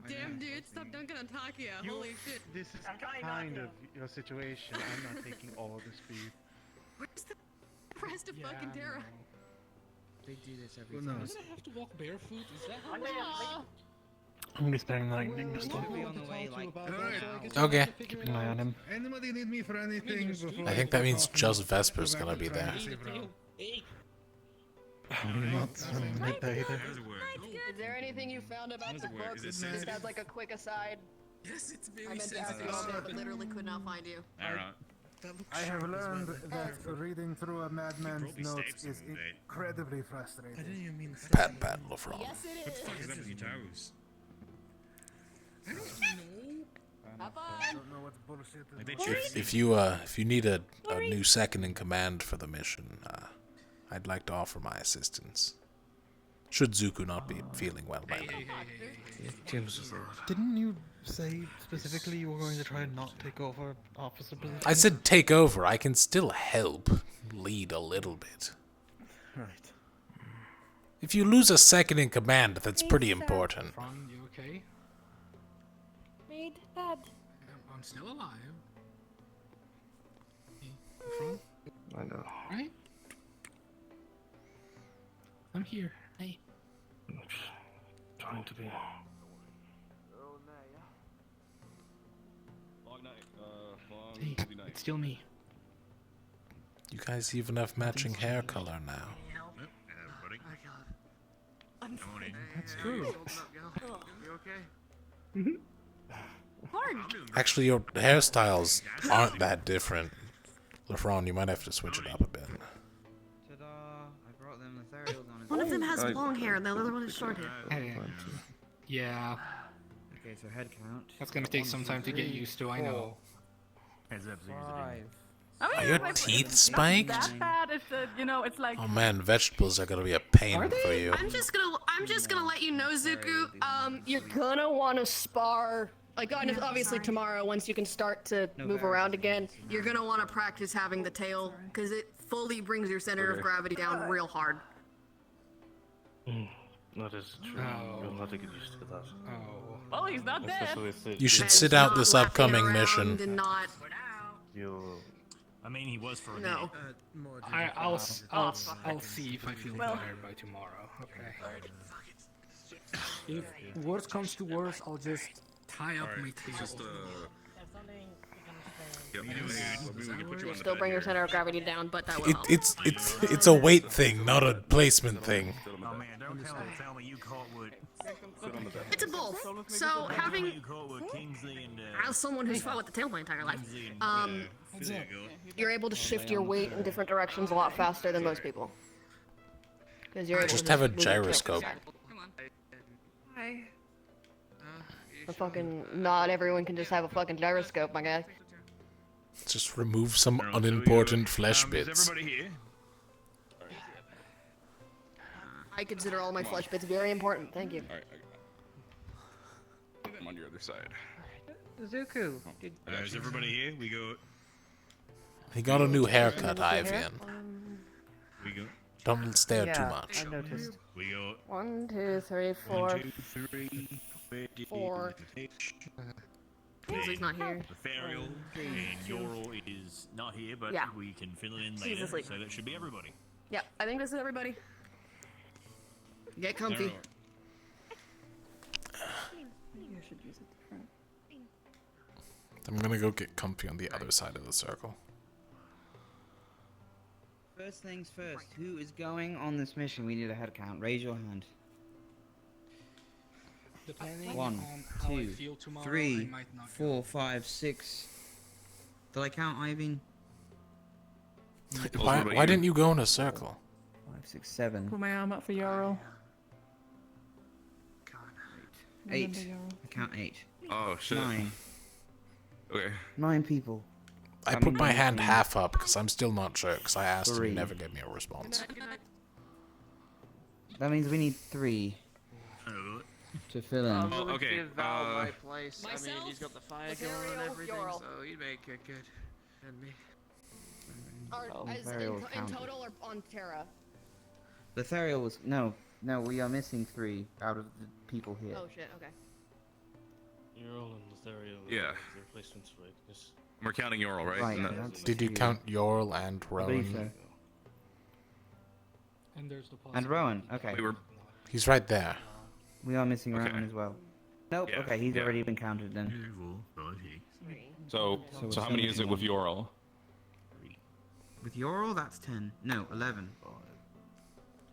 Damn, dude, stop dunking on Takia. Holy shit. This is I'm trying kind not of your situation. I'm not taking all the speed. Where's the rest of fucking Terra? They do this every Who time. knows? I have to walk barefoot? Is that how I'm it gonna- is? I'm gonna be spending the night in English. We'll be on the way, like, Okay. Keep an eye on him. Anybody need me for anything? I think that means just Vesper's gonna be there. I'm not midday either. Is there anything you found about the book? Just as like a quick aside. Yes, it's I meant to ask you all day, but literally could not find you. Alright. I have learned that reading through a madman's probably notes saved some is of it. incredibly I frustrating. didn't even mean to Pat Pat Lafron. Yes, it What the is. fuck is that with your toes? I don't know. Have I fun. don't know what bullshit is. Like they going changed If you need a new second in command for the mission, I'd like to offer my assistance. Should Zuko not be feeling well by now. James was there. Didn't you say specifically you were going to try and not take over officer position? I said take over. I can still help lead a little bit. Right. If you lose a second in command, that's pretty important. Fran, you okay? Made bad. I'm still alive. Fran? I know. Right? I'm here. Hey. I'm just trying to be. Hey, it's still me. You guys even have matching hair color now. buddy. I'm Come on in. That's true. You okay? Hard. Actually, your hairstyles aren't that different. Lafron, you might have to switch it up a bit. Ta-da! I brought them the Therials on his One of them has I- long hair, and the other one is short hair. Hey. Yeah, Okay, so head count. that's gonna take some time to get used to, I know. Heads up, Five. I mean, Are your my- teeth it's spiked? not that bad if the, it's like. Oh man, vegetables are gonna be a pain Are they? for you. I'm just gonna let you know, Zuko. You're gonna want to spar. Like, obviously tomorrow, once you can start to move around again, you're gonna want to practice having the tail, because it fully brings your center of gravity down real hard. That is true. Oh. You'll have to get used to that. Oh. Well, he's not dead. Especially if it- You should And sit out not this laughing upcoming around mission. And not. You'll. I mean, he was for a No. minute. I'll see if I feel better by tomorrow. Okay. If worst comes to worst, I'll just tie up my tail. Still bring your center of gravity down, but that will help. It's a weight thing, not a placement thing. Oh man, don't tell me you caught with. It's a both. So having, Kingsley and as someone who's fought with the tail my entire life, there you're able to shift your weight in different directions a lot faster than most people. Because you're able Just to have a move your tail gyroscope. side. Hi. But fucking, not everyone can just have a fucking gyroscope, my guy. Just remove some unimportant flesh Is bits. everybody here? I consider all my flesh bits very important. Thank you. Alright, I'm on your other side. Zuko. Is everybody here? We go. He got a new haircut, Ivan. We go. Don't stare too Yeah, much. I noticed. We got 1, 2, 3, 4. 1, 2, 3. Where did 4. Music's not here. Ethereal 1, 2, and Yoral is not here, but Yeah. we can fill it in She's later, asleep. so that should be everybody. Yep, I think this is everybody. Get comfy. Alright. Maybe I should use a different. I'm gonna go get comfy on the other side of the circle. First things first, who is going on this mission? We need a head count. Raise your hand. Depending 1, on how I 2, feel tomorrow, 3, I might not 4, 5, 6. Did I count Ivan? Why didn't you go in a circle? 5, 6, 7. Put my arm up for Yarrow. 8. Remember Yarrow. I count 8. Oh shit. 9. Okay. 9 people. I That put means my we hand need half up because I'm still not sure because I asked and 3. he never gave me a response. That means we need 3 to fill in. I'm gonna okay, give Val uh, my place. I mean, he's got the fire going and Ethereal, everything, Yoral. so he'd make it good. And me. As Ethereal in counted. total or on Terra? The Ethereal was... No, we are missing 3 out of the people here. Oh shit, okay. You're all in Ethereal. Yeah. The replacements for Ignis. We're counting Yoral, right? Right, And that- that's Did you 2. count Yorl and I believe so. Rowan? And there's the And Rowan, okay. We were. He's right there. We are missing Okay. Rowan as well. Nope, Yeah, okay, he's yeah. already been counted then. So So how many is it with 71. Yoral? With Yoral, that's 10. No, 11.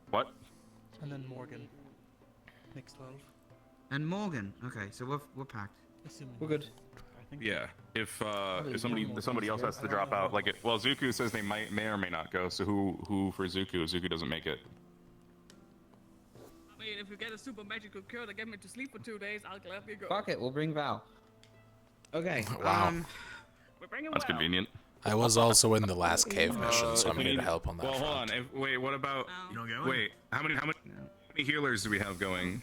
What? And then Morgan. Makes 12. And Morgan. Okay, so we're packed. Assuming We're good. Yeah. If somebody else has to drop out, like it. Well, Zuku says they may or may not go. So who for Zuku? If Zuku doesn't make it. I mean, if you get a super magical cure to get me to sleep for 2 days, I'll gladly go. Fuck it, we'll bring Val. Okay, Wow. We're bringing That's Val. convenient. I was also in the last cave mission, so if I'm we here to need- help on that Well, hold front. on. Wait, what about? You don't go? Wait, how many healers do we have going?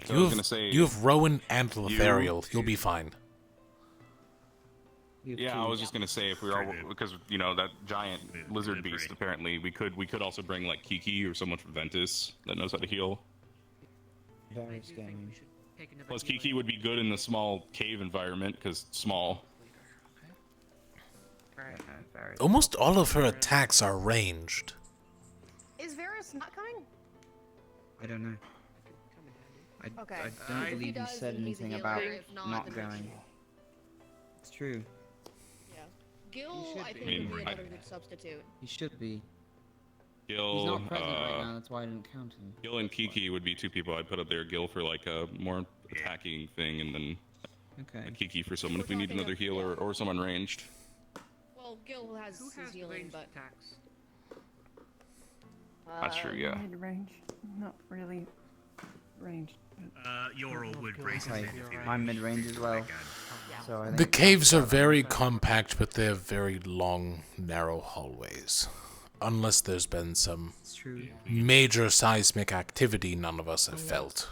So I was gonna say. You have Rowan and Lothariel. You'll be fine. Yeah, I was just gonna say if we were all because you know that giant lizard beast. Apparently, we could also bring like Kiki or someone from Ventus that knows how to heal. Very scary. Plus, Kiki would be good in the small cave environment because small. Almost all of her attacks are ranged. Is Varus not coming? I don't know. Okay. I If don't he believe he does, said then he's a anything healer. about If not, not then going. It's true. Yeah. Gil, should I be. think, I mean, would be I- another good substitute. He should be. Gil, He's not present right now, that's why I didn't count him. Gil and Kiki would be two people I'd put up there. Gil for like a more attacking thing, and then Okay. Kiki for someone if we need another healer or someone ranged. Well, Gil has his healing, but attacks? That's true, yeah. Mid range, not really ranged. Yoral would brace Okay, his head. I'm mid-range as well. So I The think caves are very compact, but they're very long, narrow hallways. Unless there's been some it's true. major seismic activity none of us have felt.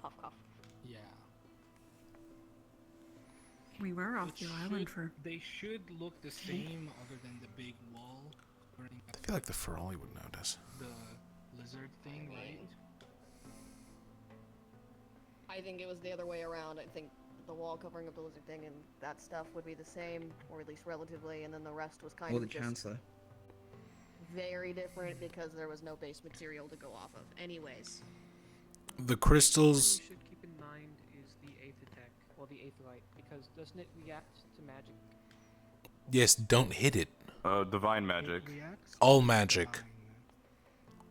cough, cough. Yeah. We were off the island for. They should look the same other than the big wall. During I feel like the Feroli would notice. the lizard thing, right? I think it was the other way around. I think the wall covering up the lizard thing and that stuff would be the same, or at least relatively, and then the rest was kind Or of the just Chancellor. very different because there was no base material to go off of. Anyways. The crystals. You should keep in mind is the 8th attack, or the 8th light, because doesn't it react to magic? Yes, don't hit it. Divine magic. All magic.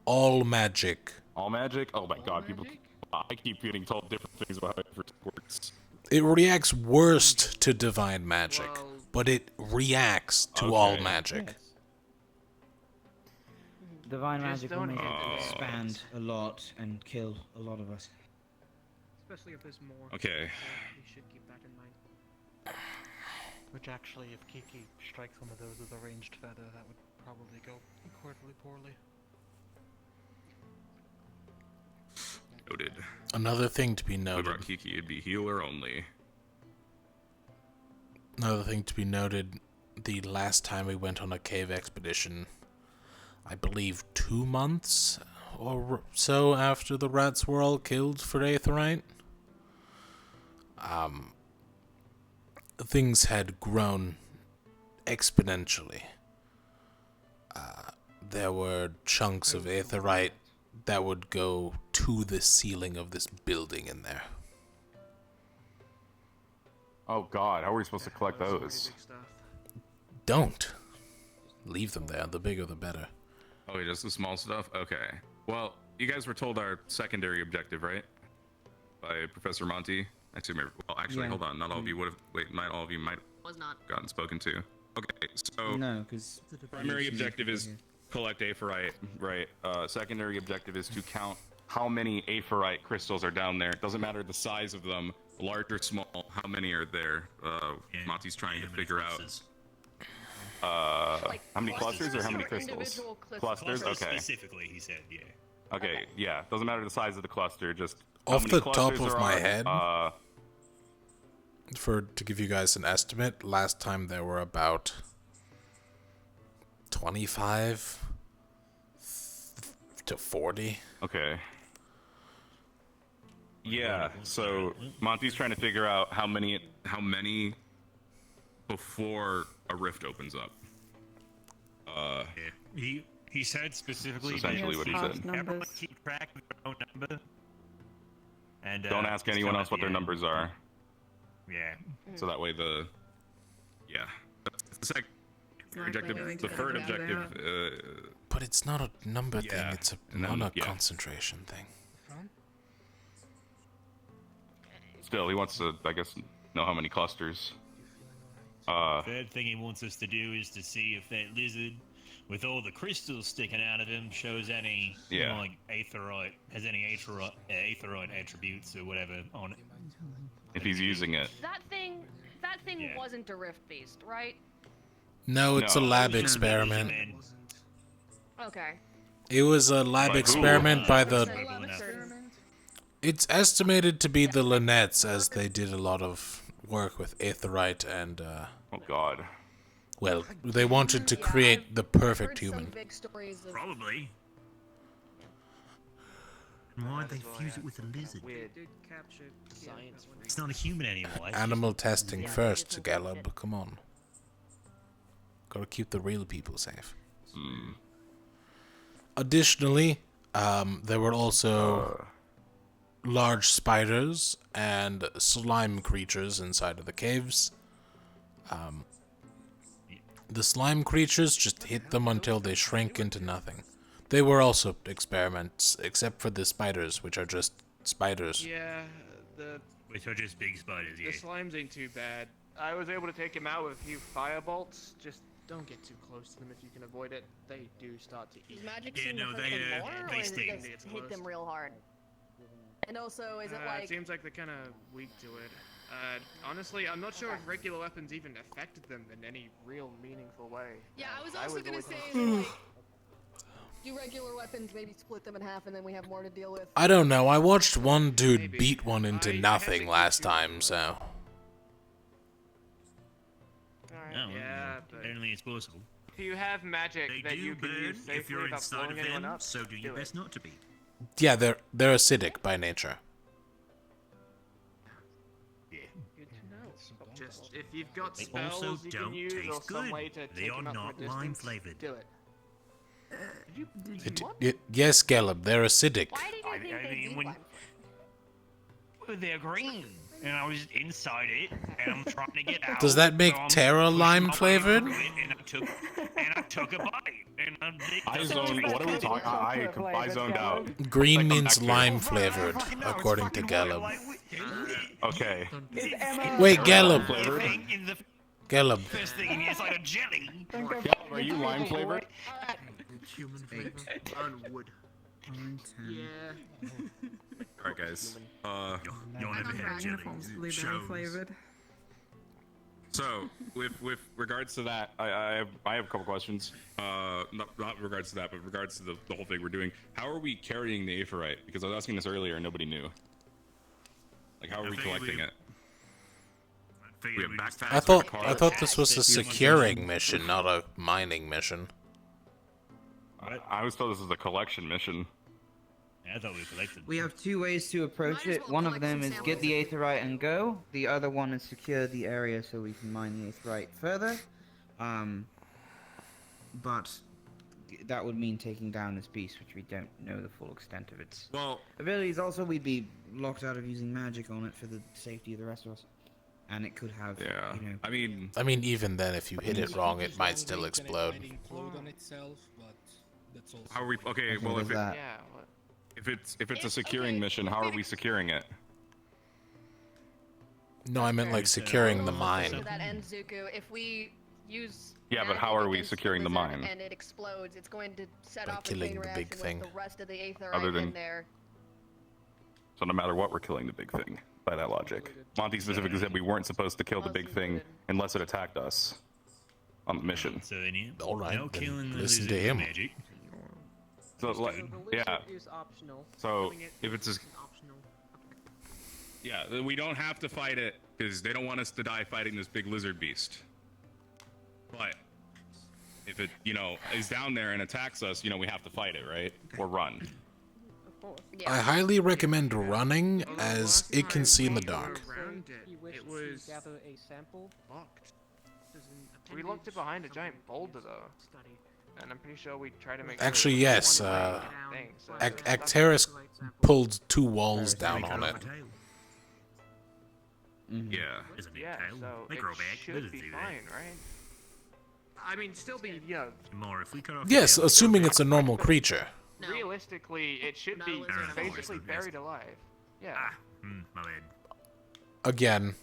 All magic. All magic? Oh my god, people. I keep getting told different things about how it works. It reacts worst to divine magic, but it reacts to all Okay. magic. Divine Just magic will don't make hit it it. expand a lot and kill a lot of us. Especially if there's more. Okay. So we should keep that in mind. Which actually, if Kiki strikes one of those with a ranged feather, that would probably go incredibly poorly. Noted. Another thing to be What noted. about Kiki? It'd be healer only. Another thing to be noted. The last time we went on a cave expedition, I believe 2 months or so after the rats were all killed for aetheryte. Things had grown exponentially. There were chunks of aetheryte that would go to the ceiling of this building in there. Oh God, how are we supposed to collect those? Don't. Leave them there. The bigger the better. Okay, just the small stuff? Okay. Well, you guys were told our secondary objective, right? By Professor Monty. I assume well, actually, Yeah. hold on. Not all of you would have... Wait, not all of you might Was not. have gotten spoken to. Okay, so... No, because... Primary objective is collect aetheryte, right? Secondary objective is to count how many aetheryte crystals are down there. It doesn't matter the size of them, large or small, how many are there. Monty's trying to figure out... how many clusters or how many crystals? Clusters, okay. Specifically, he said, yeah. Okay, yeah. Doesn't matter the size of the cluster, just... Off the top of my head, to give you guys an estimate, last time there were about 25 to 40. Okay. Yeah, so Monty's trying to figure out how many before a rift opens up. He said specifically. That's essentially what he said. Everyone keep track of their own number. And don't ask anyone else what their numbers are. Yeah. So that way the second objective, the third objective. But it's not a number thing; it's a mana yeah. concentration thing. Still, he wants to, I guess, know how many clusters. Third thing he wants us to do is to see if that lizard, with all the crystals sticking out of him, shows any like aetheryte, has any aetheryte attributes or whatever on it. If he's using it. That thing wasn't a rift beast, right? No, it's a lab experiment. Okay. It was a lab experiment by the... It's estimated to be the Lynnettes, as they did a lot of work with aetheryte and... oh God. Well, they wanted to create the perfect human. Probably. Why'd they fuse it with a lizard? It's not a human anymore. Animal testing first, Gallup. Come on. Gotta keep the real people safe. Additionally, there were also large spiders and slime creatures inside of the caves. The slime creatures just hit them until they shrink into nothing. They were also experiments, except for the spiders, which are just spiders. Yeah, which are just big spiders, the slimes ain't too bad. I was able to take him out with a few fire bolts. Just don't get too close to them if you can avoid it. They do start to eat. Does magic Yeah, seem no, to they, hurt them more, they or is sting. it just hit them real hard? And also, is it It like... seems like they're kind of weak to it. Honestly, I'm not sure if regular weapons even affected them in any real meaningful way. Yeah, I was also gonna always say, under- like, do regular weapons maybe split them in half and then we have more to deal with? I don't know, I watched one dude beat one into nothing last time, so... No, yeah, but apparently it's possible. if you have magic They that do you can burn use safely if you're without inside blowing of anyone them, up, so do your it. best not to be. Yeah, they're acidic by nature. Good to know. Just if you've got They spells also you can don't use or taste some good. way to They take are them out not from a lime distance, flavored. do it. Yes, Gallup, they're acidic. Why did you think they mean, when they're green, and I was inside it, and I'm trying to get out. Does that make so I'm Terra pushing lime my way flavored? through it, and I took a bite, and I zoned. What are we talking? I zoned out. Green means lime flavored, according to Gallup. Okay. Wait, Gallup. In the Gallup. first thing, it's like a jelly. Gallup, are you lime flavored? Human flavor. On wood. Yeah. Alright, guys. You'll never have jelly. flavored. So, with regards to that, I have a couple questions. Not regards to that, but regards to the whole thing we're doing. How are we carrying the aetheryte? Because I was asking this earlier and nobody knew. Like, how are we collecting it? We have backpacks. I thought this was a securing mission, not a mining mission. I was told this was a collection mission. Yeah, I thought we collected. We have two ways to approach it. One of them is get the aetherite and go. The other one is secure the area so we can mine the aetherite further. But that would mean taking down this beast, which we don't know the full extent of its abilities. Also, we'd be locked out of using magic on it for the safety of the rest of us. And it could have, you know... I mean, even then, if you hit it wrong, it might still explode. On itself, but that's also How are we? Okay, well, if it's a securing mission, how are we securing it? No, I meant like securing the To mine. that end, Zuko, if we use Yeah, but how are we securing the mine? and it explodes, it's going to set By off a killing chain the reaction big with thing. the rest of the aetherite Other than- in there. So no matter what, we're killing the big thing. By that logic, Monty specifically said we weren't supposed to kill the big thing unless it attacked us on the mission. So then you All right, no then killing the listen to lizard him. Magic. So like, yeah. Is optional. So Killing it if it's is optional. yeah, then we don't have to fight it because they don't want us to die fighting this big lizard beast. But if it, is down there and attacks us, we have to fight it, right? Or run. I highly recommend running, as it can see in the dark. It was gather a sample. Locked. We locked it behind a giant boulder though. And I'm pretty sure we tried to make. Actually, yes. Acteris pulled 2 walls down on it. Yeah. Yeah, so it should be fine, right? I mean, still be, More if we cut off. Yes, assuming it's a normal creature. realistically, it should be basically buried alive. Yeah. My bad. Again,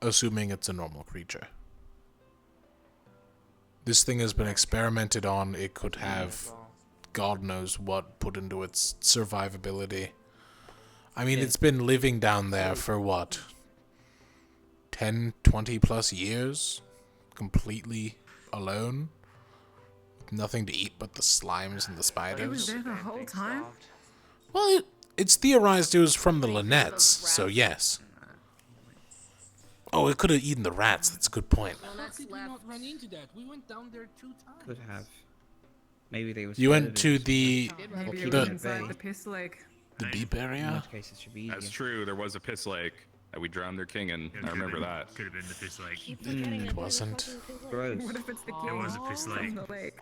assuming it's a normal creature. This thing has been experimented on. It could have God knows what put into its survivability. I mean, it's been living down there for what? 10, 20 plus years? Completely alone? With nothing to eat but the slimes and the spiders? It was there the whole time? Well, it's theorized it was from the Linettes, so yes. Oh, it could have eaten the rats. That's a good point. How did we not run into that? We went down there 2 times. Could have. Maybe they were. You went to the Maybe it was inside the piss lake. the deep In area. which case, it should be easier. That's true. There was a piss lake that we drowned their king in. I remember that. Could have been the piss lake. It wasn't. Gross. What if it's the It king was a piss lake. from the lake?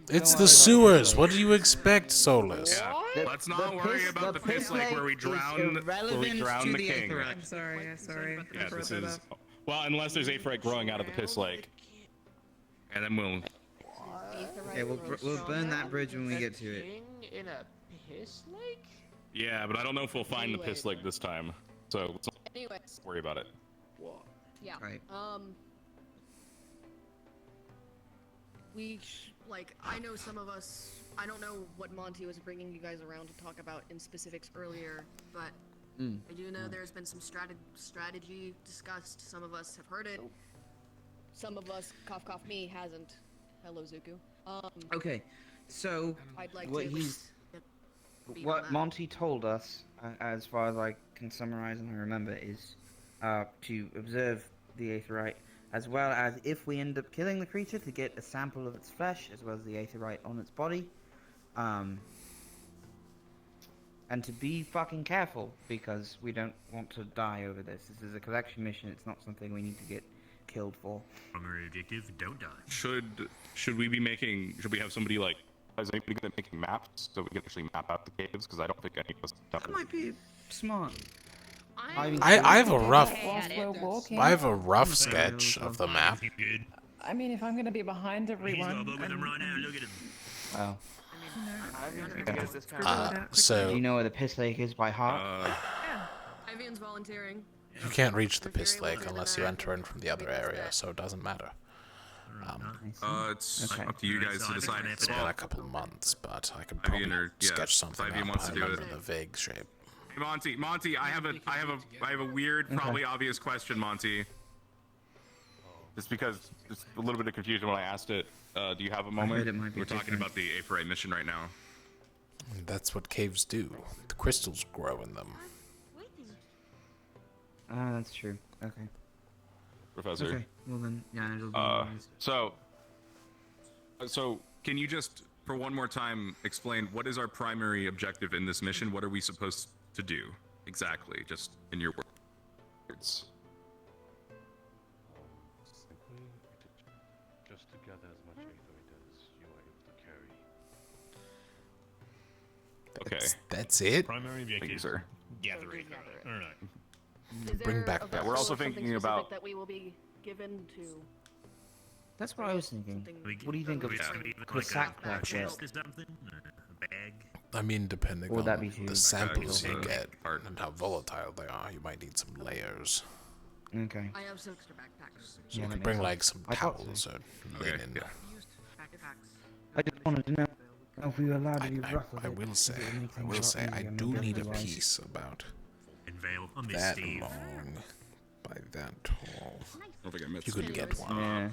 It's the sewers. What do you expect, Solus? Yeah. Let's not worry about the piss lake where we drown the king. I'm sorry. I'm sorry. I Yeah, brought this that is up. well, unless there's aphrodite growing out of the piss lake, and then we'll. Okay, we'll burn that bridge when we get to it. In a piss lake? Yeah, but I don't know if we'll find the piss lake this time. So let's not Anyways. worry about it. Yeah. Right. I know some of us. I don't know what Monty was bringing you guys around to talk about in specifics earlier, but I do know there's been some strategy discussed. Some of us have heard it. Some of us, cough cough me, hasn't. Hello, Zuko. Okay, so I'd like what to beat on what that. Monty told us, as far as I can summarize and I remember, is to observe the aetherite, as well as if we end up killing the creature, to get a sample of its flesh, as well as the aetherite on its body, and to be fucking careful, because we don't want to die over this. This is a collection mission. It's not something we need to get killed for. Primary objective: don't die. Should we be making? Should we have somebody like? Is anybody good at making maps so we can actually map out the caves? Because I don't think any of us. That might be smart. I have a rough sketch of the map. I mean, if I'm gonna be behind everyone. Oh. So Do you know where the piss lake is by heart? Ivan's volunteering. you can't reach the piss lake unless you enter in from the other area, so it doesn't matter. It's up to you guys to decide. It's been a couple of months, but I could probably sketch something up. wants to I do remember it. the vague shape. Hey, Monty, I have a weird, probably obvious question, Monty. Just because there's a little bit of confusion when I asked it. Do you have a moment? heard it might be We're talking different. about the aphrodite mission right now. That's what caves do. The crystals grow in them. Ah, that's true. Okay. Professor. Okay. Well then, yeah, it'll be. So can you just for one more time, explain what is our primary objective in this mission? What are we supposed to do exactly? Just in your words. Simply just to gather as much aetherite as you are able to carry. Okay. That's it? Primary objective. Thank you, sir. Gather aetherite. All right. Bring back. Yeah, we're also thinking about that we will be given to. That's what I was thinking. What do you think of the sack pack chest shit? or something? A bag? I mean, depending Or would on that be too the samples you practical? get and how volatile they are, you might need some layers. Okay. I have some extra backpacks. So you Yeah, can that bring makes like sense. some I thought so. towels or Okay, linen. I just wanted to know if we were allowed to be rough with I it. will say, If it makes I things will a lot say, I easier, do maybe need a otherwise- piece about Unveil. I miss that Steve. long by that tall. I don't think I missed You could get one. Yeah.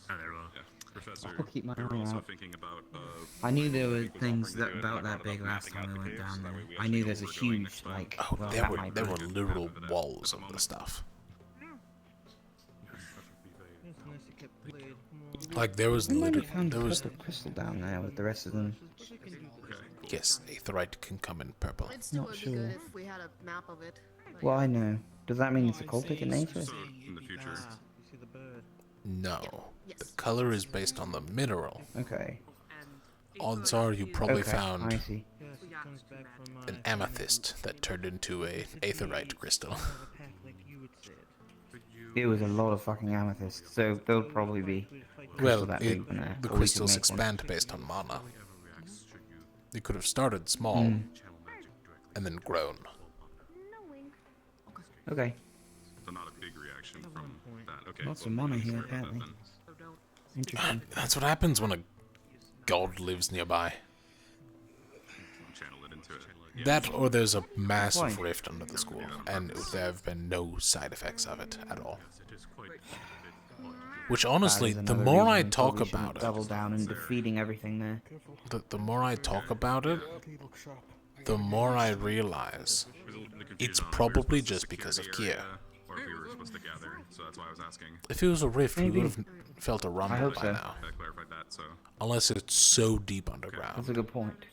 Oh, there we Yeah, Professor. I'll keep my we were eye also out. thinking about. I knew there were Nick was things offering to do it, about and I that brought it big up, last mapping time we out the went caves, down so that there. way we I actually knew know there's a where we're going huge, next time. like, Oh, well, there that were might there be. were literal But, walls at the of the stuff. Like there was We might have literally found there a was purple crystal down there with the rest of them. yes, aetherite can come in purple. It still Not would be sure. good if we had a map of it. Like, Well, I know. Does that mean it's occultic in nature? So in the future. No, the color is based on the mineral. Okay. Odds are you probably Okay, found I see. an amethyst that turned into a aetherite crystal. It was a lot of fucking amethyst, so there'll probably be Well, crystal that it, big in there. the or we can crystals make one. expand based on mana. They could have started small Mm. and then grown. Okay. So not a big reaction from that. Okay. Lots well, of mana maybe here, sorry about that apparently. then. Interesting. That's what happens when a god lives nearby. Channel it into it. Yeah. That or there's a massive Why? rift under the school, and there have been no side effects of it at all. Which honestly, That is the another more I reason we talk probably shouldn't about double it, down and defeating everything there. the more I talk about it, the more I realize it's probably just because of gear. Or if we were supposed to gather, so that's why I was asking. If it was a rift, we Maybe. would have felt a rumble hope by so. now. I clarified that, so. Unless it's so deep That's a underground. good point.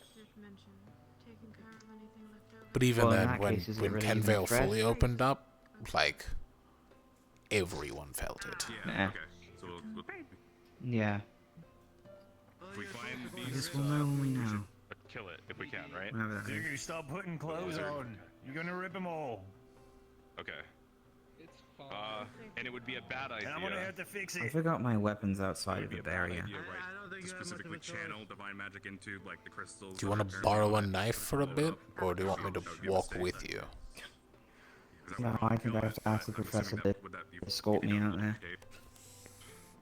But even Well, in then, that when case, is it when really even a Kenvale threat? fully opened up, like everyone felt it. Yeah. Nah. Okay. So we'll Yeah. if we find I these. guess we'll know when we know. Kill it if we can, right? Whatever that is. Digger, stop putting clothes on. You're gonna rip them all. Okay. And it would be a bad idea. I'm gonna have to fix I it. forgot my weapons outside It'd of be the a bad barrier. idea, right? To specifically channel divine magic into like the crystals. Do you want to borrow a knife for a bit, or do you want me to walk with you? No, I think I have to ask the professor to escort me out there.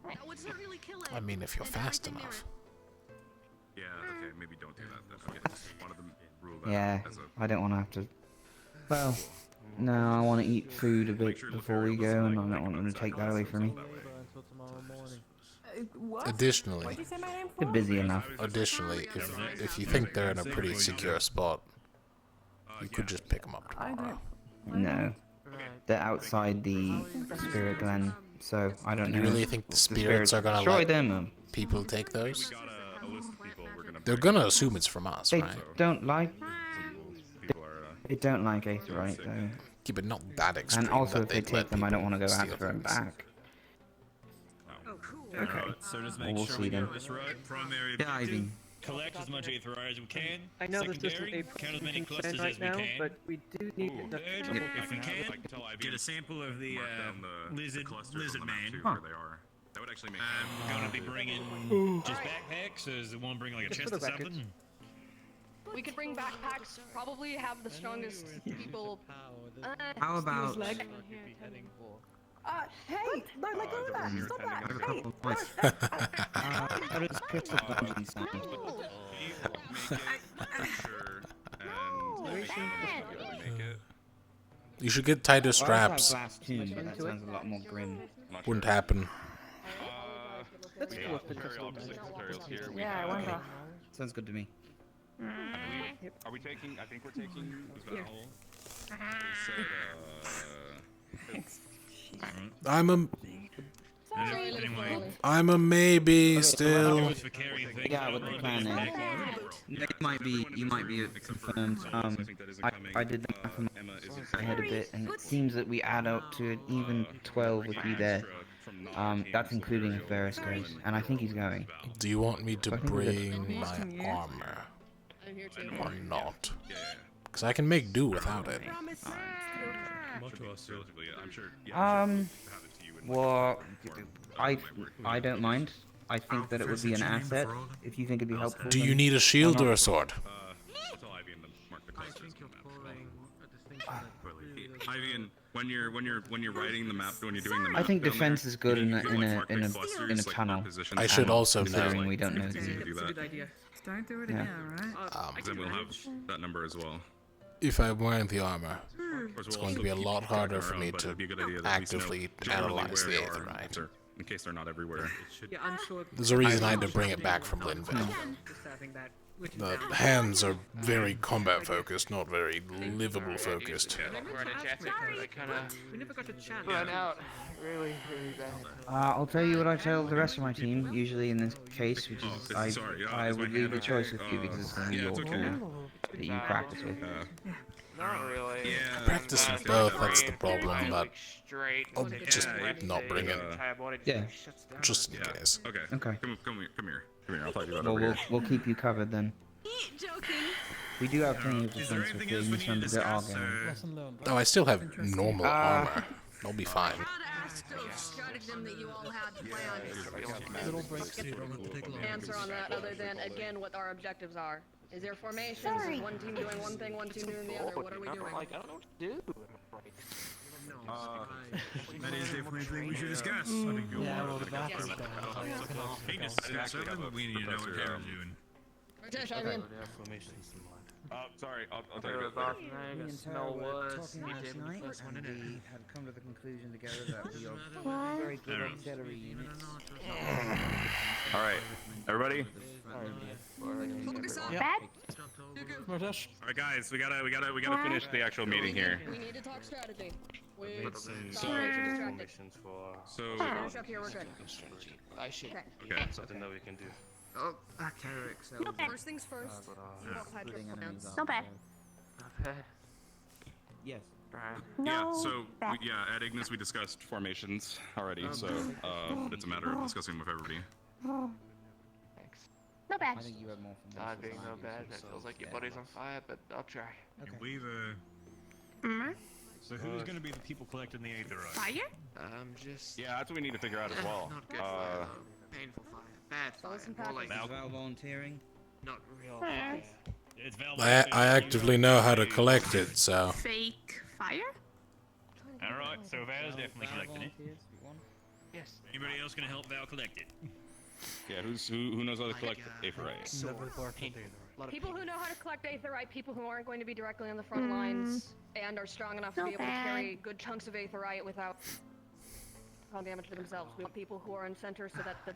that would certainly kill it. I mean, if you're and fast everything enough. Yeah. Okay. Maybe don't do that then. Okay. One of them rule that Yeah, as a. I don't want to have to. Well, no, I want to eat food a bit before we go, and I don't want them to take that away from me. Additionally, They're busy enough. Additionally, if you think they're in a pretty secure spot, you could just pick them up tomorrow. No, they're outside the spirit glen, so I don't Do know. you really think the spirits are gonna destroy let them? people take those? Got a list of people we're gonna. They're gonna assume it's from us, They right? don't like. People are. They don't like aetherite though. Yeah, but not that extreme. And also, that if they they'd take let them, I don't people want to go steal after them things. back. Okay. So just Well, make we'll sure see we then. get this right. Primary Yeah, I objective, mean- collect as much aetherite as we can. I know this isn't Secondary, a count as many processing clusters plan as right we now, can. but we do need enough Third, trouble. if we can, get a sample of the lizard man. Where they are. That would actually make. I'm gonna be bringing just backpacks, or does it want to bring like a Just chest for or the record. something? We could bring backpacks. Probably have the strongest people. How about? Hey! No, let go of that! Stop I that! have a Hey! couple of points. How does crystal dungeon sound? You should get tighter Well, I have straps. glass tomb, but that sounds a lot more grim. Wouldn't happen. Let's go with the Very crystal. opposite materials here. We Yeah, I have- wonder. Sounds good to me. Are we taking? I think we're taking. Was that a hole? Said, I'm a. I'm a maybe still. Yeah, what the plan is. You might be confirmed. I did the math in my head a bit, and it seems that we add up to an even 12 with you there. That's including if Varys goes, and I think he's going. Do you want me to bring my armor? Or not? Because I can make do without it. Well, I don't mind. I think that it would be an asset if you think it'd be helpful. Do you need a shield or a sword? Ivan, when you're writing the map, when you're doing the map, I think defense is good in a tunnel. I should also know. Considering we don't know It's easy to do the. that. Good idea. Don't do it again, right? Then we'll have that number as well. If I'm wearing the armor, it's going to be a lot harder for me to actively analyze the aetherite. In case they're not everywhere. Yeah, I'm sure. There's a reason I had to bring it back from Linville. The hands are very combat focused, not very livable focused. We never got to chat. Run out. Really bad. I'll tell you what I tell the rest of my team, usually in this case, which is I would leave the choice with you because it's going to be your tool that you practice with. Not really. I practice with both, that's the problem, but I'll just not bring it. Yeah. Just in case. Okay. Okay. Come here. I'll talk to you about Well, over here. we'll keep you covered then. We do have plenty of defense if they misremember their argument. Oh, I still have normal armor. I'll be fine. Answer on that other than, again, what our objectives are. Is there formations? Is one team doing one thing, one team doing the other? What are we doing? I don't know what to do. That is definitely a thing we should discuss. Yeah, well, the bathroom's down. We can discuss it, but we need to know what they're doing. Rajesh, I'm in. Sorry, I'll I'll tell you about that. Me and Tara were talking last night, and we had come to the conclusion together that we are very good auxiliary units. Alright, everybody? Alright guys, we gotta finish the actual meeting here. We need to talk strategy. So Finish up here, we're good. I should. Okay. Something that we can do. Oh, First things first. No bad. Yes. Yeah, so at Ignis we discussed formations already, so it's a matter of discussing with everybody. No bad. I think you have more from Not being no bad. That feels like your buddy's on fire, but I'll try. Okay. We've So who's going to be the people collecting the aetherite? Fire? Just. Yeah, that's what we need to figure out as well. Not good fire. Painful fire. Bad fire. More like Val volunteering. not real fire. It's I actively know how to collect it, so. Fake fire? Alright, so Val's definitely collecting it. Yes. Anybody else going to help Val collect it? Yeah, who knows how to collect aetherite? People who know how to collect aetherite, people who aren't going to be directly on the front lines, and are strong enough to be able to carry good chunks of aetherite without causing damage to themselves. We want people who are in center so that the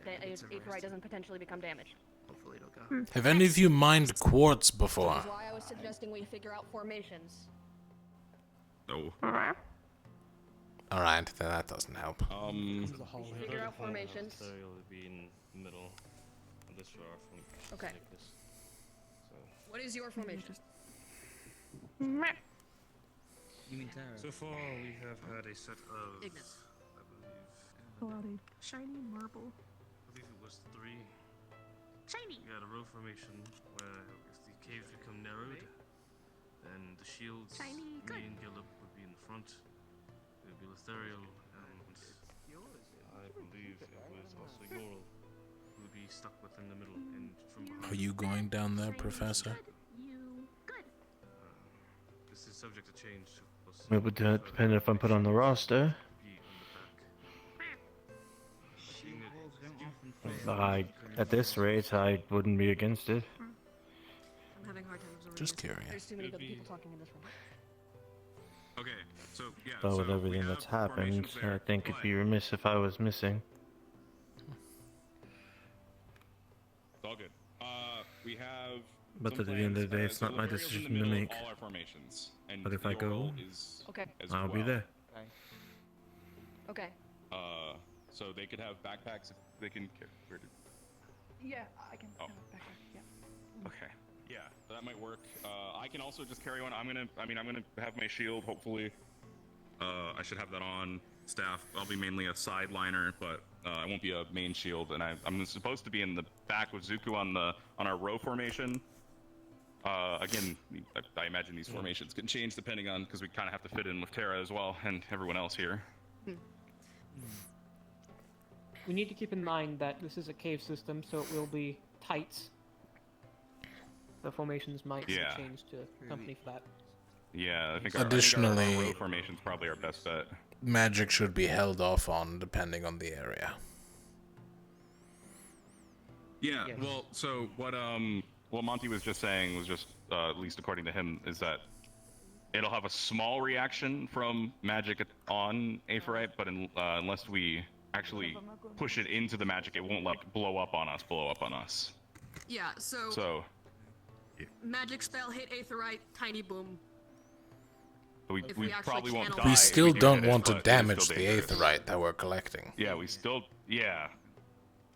aetherite doesn't potentially become damaged. Hopefully it'll go. Have any of you mined quartz before? Which is why I was suggesting we figure out formations. No. Alright, then that doesn't help. Figure out formations. Will be in the middle of this row from Okay. like this. So. What is your formation? You mean Tara? So far, we have had a set of, Ignis. I believe, Shiny marble. I believe it was 3. Shiny. We had a row formation where if the caves become narrowed, then the shields, Shiny, me good. and Gillip would be in the front. It would be Letherial, and I believe it was also Yoral who would be stuck within the middle and from behind. Are you going down there, Professor? This is subject to change. It would depend if I'm put on the roster. At this rate, I wouldn't be against it. I'm having a hard time absorbing. Just curious. There's too many good people talking in this room. Okay, so yeah. But with everything that's happened, I think it'd be remiss if I was missing. It's all good. We have. But at the end of the day, it's not my decision to make. All our formations. And But if I go, Okay. I'll be there. Okay. so they could have backpacks if they can. Yeah, I can. Oh. Yeah. Okay. Yeah, that might work. I can also just carry one. I'm gonna have my shield. Hopefully, I should have that on staff. I'll be mainly a sideliner, but I won't be a main shield. And I'm supposed to be in the back with Zuko on our row formation. Again, I imagine these formations can change depending on, because we kind of have to fit in with Terra as well and everyone else here. We need to keep in mind that this is a cave system, so it will be tight. The formations might change to accompany for that. Yeah, I think Additionally, our row formation's probably our best bet. Magic should be held off on depending on the area. Yeah, well, so what Monty was just saying was just, at least according to him, is that it'll have a small reaction from magic on Aetheryte, but unless we actually push it into the magic, it won't like blow up on us. Yeah, so magic spell hit Aetheryte, tiny boom. We we probably won't die. We still do don't hit it, want to but it is damage still the dangerous. Aetheryte that we're collecting. Yeah, we still, yeah,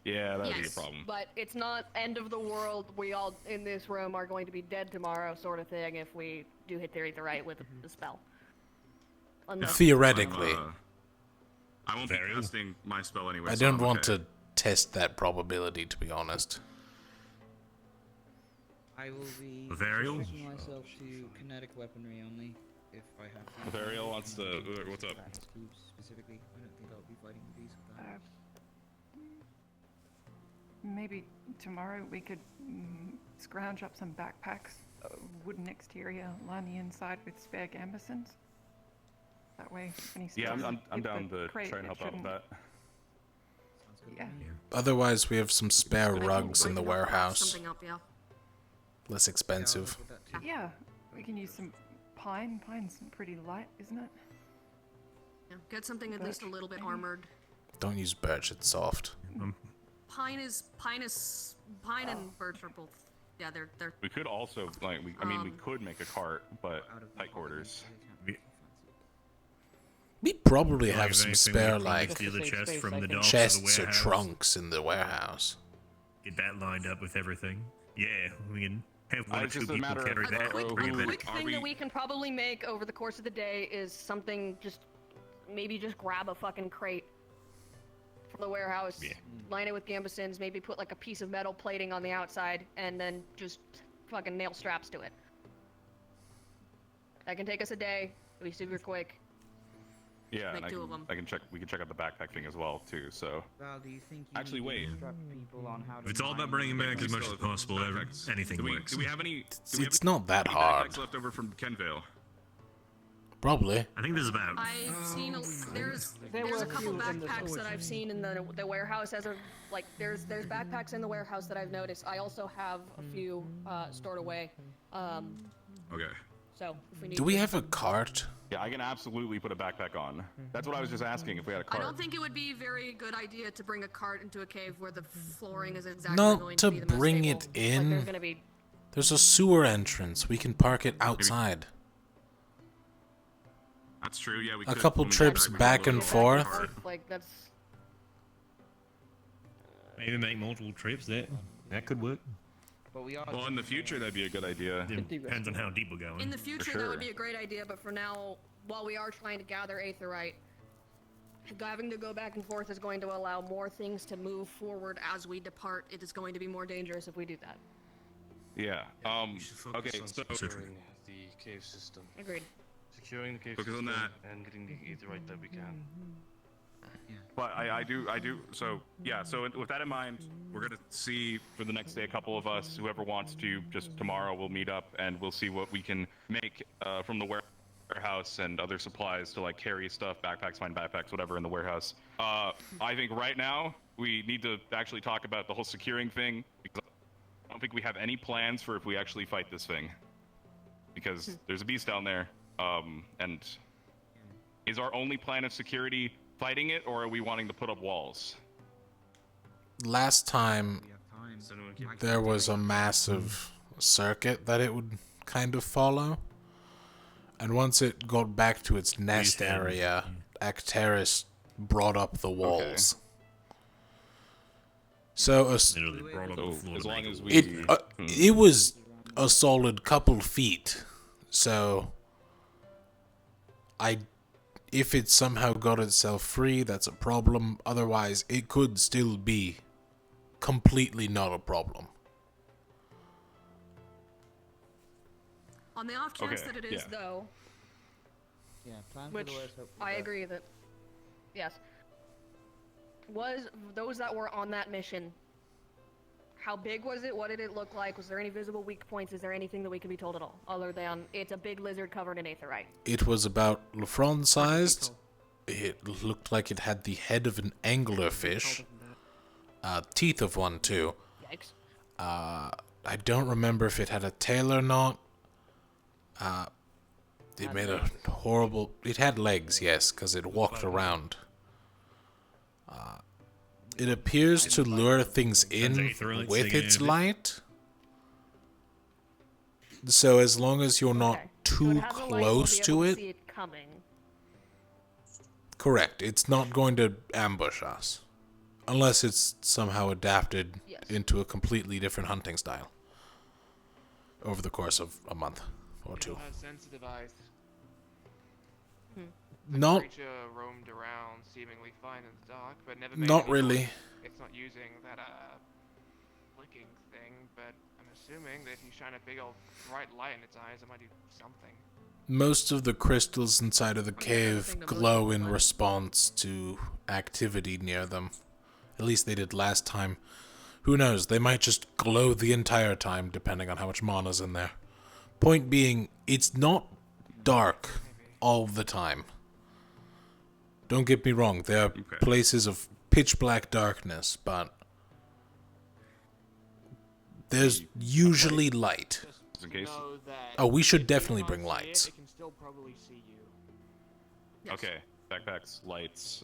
that'd be a Yes, problem. but it's not end of the world. We all in this room are going to be dead tomorrow, sort of thing, if we do hit the Aetheryte with the spell. Unless Theoretically. I won't be casting my spell anyway. I so don't I'm want okay. to test that probability, to be honest. I will be Varial? restricting myself to kinetic weaponry only if I have to. Varial wants to. What's up? Specifically, I don't think I'll be fighting the beast with that. Maybe tomorrow we could scrounge up some backpacks, wooden exterior, line the inside with spare gambesons. That way, any Yeah, spells I'm hit down the to crate, try and it help out with shouldn't- that. Yeah. Otherwise, we have some spare rugs in the warehouse. something up, yeah. Less expensive. Yeah, we can use some pine. Pine's pretty light, isn't it? Yeah, get something at least a little bit armored. Don't use birch, it's soft. Pine and birch are both. Yeah, they're. We could also like. We could make a cart, but tight quarters. We probably Like, have if some anything, spare, we like, steal the chest from the docks of the chests or warehouse. trunks in the warehouse. Get that lined up with everything. Yeah, we can have one or It's two just a people matter carry of- that. quick- bring it Quick back. thing that we can probably make over the course of the day is something maybe just grab a fucking crate from the warehouse, line it with gambesons, maybe put like a piece of metal plating on the outside, and then just fucking nail straps to it. That can take us a day. It'll be super quick. Yeah, Make and two of 'em. I can check. We can check out the backpack thing as well too. So. Val, do you think Actually, wait. instruct people on how to It's all about mine bringing the back as much as backpacks? possible. Anything Do we works. have any? It's not that hard. Backpacks left over from Kenvale. Probably. I think there's about. I've seen there's There were a a couple few in the backpacks that storage I've seen in the warehouse as of like there's backpacks in the warehouse that I've noticed. I also have a few stored away. Okay. So if we need Do we to- have a cart? Yeah, I can absolutely put a backpack on. That's what I was just asking if we had a I cart. don't think it would be a very good idea to bring a cart into a cave where the flooring is exactly Not going to to be the most bring stable. it Like, there's in. gonna be There's a sewer entrance. We can park it outside. That's true. Yeah, we. A could couple move trips back back and forth. like that's Maybe make multiple trips. That could work. But we are. Well, in the future, that'd be a good idea. Depends on how deep we're going. in the future that would be a great idea. But for now, while we are trying to gather Aetheryte, having to go back and forth is going to allow more things to move forward as we depart. It is going to be more dangerous if we do that. Yeah. Focus Okay. on So. securing the cave system. Agreed. Securing the cave Focus on system that. and getting the Aetheryte that we can. But I do. So yeah. So with that in mind, we're gonna see for the next day. A couple of us, whoever wants to, just tomorrow we'll meet up and we'll see what we can make from the warehouse and other supplies to like carry stuff, backpacks, find backpacks, whatever in the warehouse. I think right now we need to actually talk about the whole securing thing because I don't think we have any plans for if we actually fight this thing because there's a beast down there. And is our only plan of security fighting it, or are we wanting to put up walls? Last time, there was a massive circuit that it would kind of follow. And once it got back to its nest area, Acteris brought up the walls. So Literally brought up the floor as long as we it was a solid couple feet. So if it somehow got itself free, that's a problem. Otherwise, it could still be completely not a problem. On the off chance that it is, though, Yeah, plan which for the worst. Hope for I the agree that, yes, was those that were on that mission, how big was it? What did it look like? Was there any visible weak points? Is there anything that we can be told at all, other than it's a big lizard covered in aetherite? It was about Lefron sized. It looked like it had the head of an anglerfish. Teeth of one too. Yikes. I don't remember if it had a tail or not. It made a horrible... It had legs, yes, because it walked around. It appears to lure things in with its light. So as long as you're not too close to it... See it coming. Correct. It's not going to ambush us. Unless it's somehow adapted into a completely different hunting style. Over the course of a month or two. It has sensitive eyes. Not... The creature roamed around seemingly fine in the dark, but never made Not any really. noise. It's not using that, flicking thing, but I'm assuming that if you shine a big old bright light in its eyes, it might do something. Most of the crystals inside of the cave glow in response to activity near them. At least they did last time. Who knows, they might just glow the entire time, depending on how much mana's in there. Point being, it's not dark all the time. Don't get me wrong, there are places of pitch black darkness, but there's usually light. In case. Oh, we should definitely bring lights. It can still probably see you. Okay, backpacks, lights,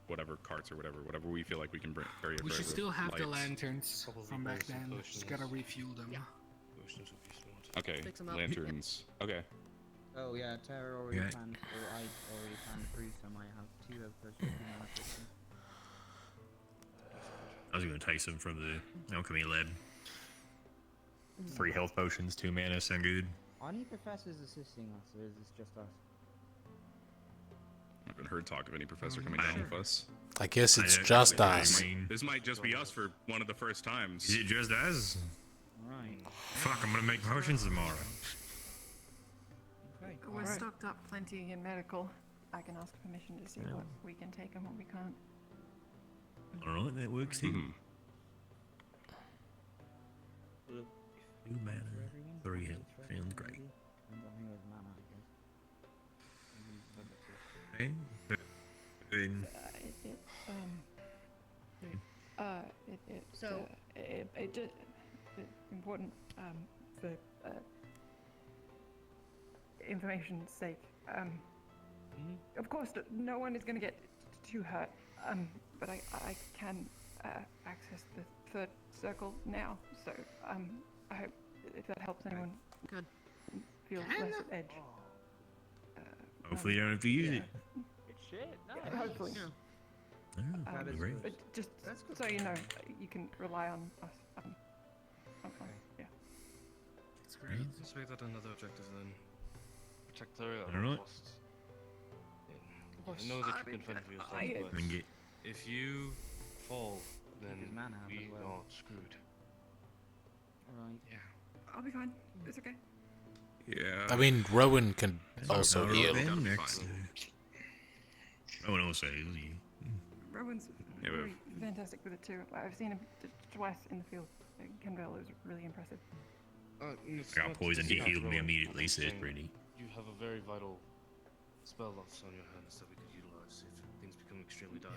whatever, carts or whatever we feel like we can bring. We should still have the lanterns from back then. Just gotta refuel them. Okay, lanterns. Okay. Oh yeah, Tara already planned, or I already planned 3, so I might have 2 of those 50 mana systems. I was gonna take some from the alchemy lab. 3 health potions, 2 mana, sound good. Are any professors assisting us, or is this just us? I haven't heard talk of any professor coming down with us. I guess it's just us. This might just be us for one of the first times. Is it just us? Right. Fuck, I'm gonna make potions tomorrow. We're stocked up plenty in medical. I can ask permission to see what we can take and what we can't. Alright, that works too. 2 mana, 3 health. Sounds great. Okay. It's important for information's sake. Of course, no one is going to get too hurt. But I can access the 3rd circle now. So I hope if that helps anyone feel less at edge. Hopefully you don't have to use it. Good shit. Yeah, hopefully. Great. But just so you know, you can rely on us. Yeah. That's great. Let's make that another objective then. Protect the area. Alright. I know that you can fend for yourself, but if you fall, then we are screwed. Alright. Yeah. I'll be fine. It's okay. Yeah. I mean, Rowan can also heal. Rowan also heals you. Rowan's really fantastic with it too. I've seen him twice in the field. Kenvale is really impressive. I got poisoned, he healed me immediately, so it's pretty. You have a very vital spell loss on your hands that we could utilize if things become extremely dire.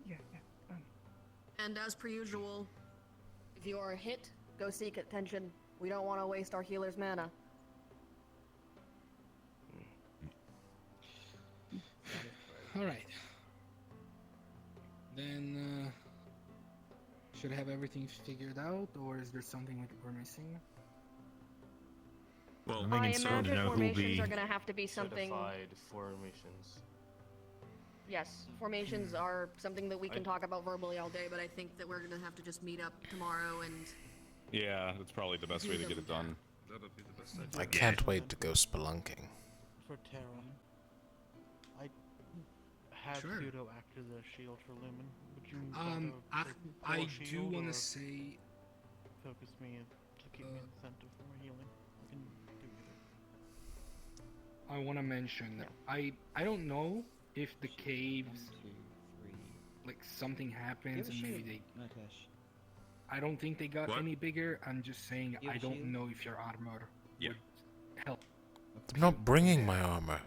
Yeah. And as per usual, if you are hit, go seek attention. We don't want to waste our healer's mana. Alright. Then, should I have everything figured out, or is there something we're missing? Well, I imagine formations are going to have to be something... Certified formations. yes, formations are something that we can talk about verbally all day, but I think that we're gonna have to just meet up tomorrow and. Yeah, that's probably the best way to get it done. That'll be the best idea. I can't wait to go spelunking. For Terran, I have pseudo act as a shield for Lumen. Would you I do want to say focus me to keep me incentive for my healing? I can do either. I want to mention that I don't know if the caves like something happens and maybe they. I don't think they got any bigger. I'm just saying I don't know if your armor would help. I'm not bringing my armor.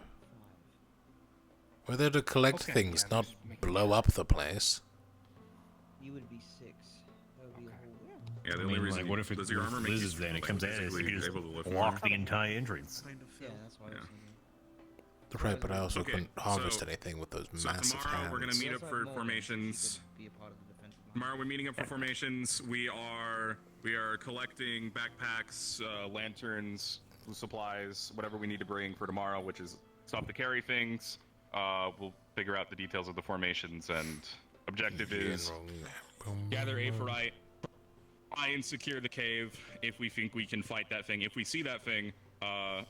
We're there to collect things, not blow up the place. You would be 6. That would be a whole. Yeah, the only reason what if does your armor make you loses then? It comes at us. physically You just able to lift block more? the entire entrance. Yeah, that's why. Right, but I also Okay, couldn't harvest so- anything with those So massive tomorrow hands. we're gonna meet up for formations. Tomorrow we're meeting up for formations. We are collecting backpacks, lanterns, supplies, whatever we need to bring for tomorrow, which is stuff to carry things. We'll figure out the details of the formations, and objective is gather Aphrodite, try and secure the cave if we think we can fight that thing. If we see that thing,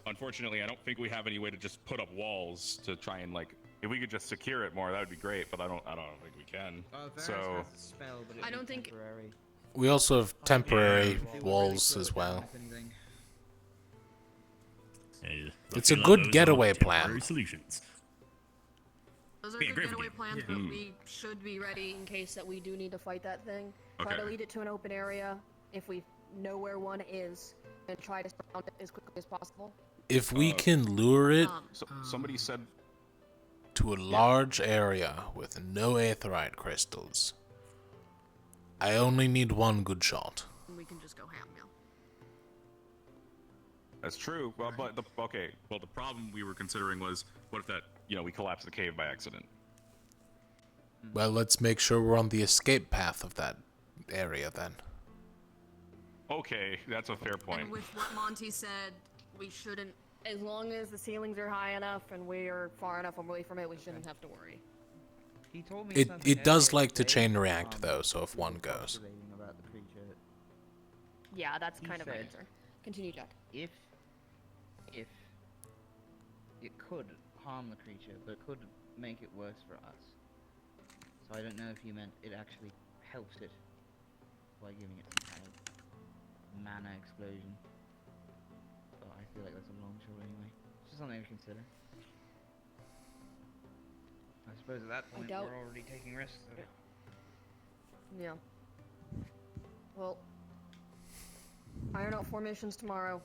unfortunately, I don't think we have any way to just put up walls to try and like. If we could just secure it more, that would be great. But I don't think we can. So I don't think. We also have temporary walls as well. It's a good getaway plan. Solutions. Those are good getaway plans, but we should be ready in case that we do need to fight that thing. Try to lead it to an open area if we know where one is, and try to surround it as quickly as possible. If we can lure it somebody said to a large area with no aetherite crystals, I only need one good shot. We can just go ham, yeah. That's true. Well, but the problem we were considering was, what if that we collapse the cave by accident? Well, let's make sure we're on the escape path of that area then. Okay, that's a fair point. And with what Monty said, we shouldn't, as long as the ceilings are high enough and we are far enough away from it, we shouldn't have to worry. He told me It does like to chain react though, so if one goes. About the creature. Yeah, that's kind of an said answer. Continue, Jack. If it could harm the creature, but it could make it worse for us. So I don't know if you meant it actually helps it by giving it some kind of mana explosion. But I feel like that's a long shot anyway. It's just something to consider. I suppose at that point we're already taking risks. So. Yeah. Well, iron out formations tomorrow.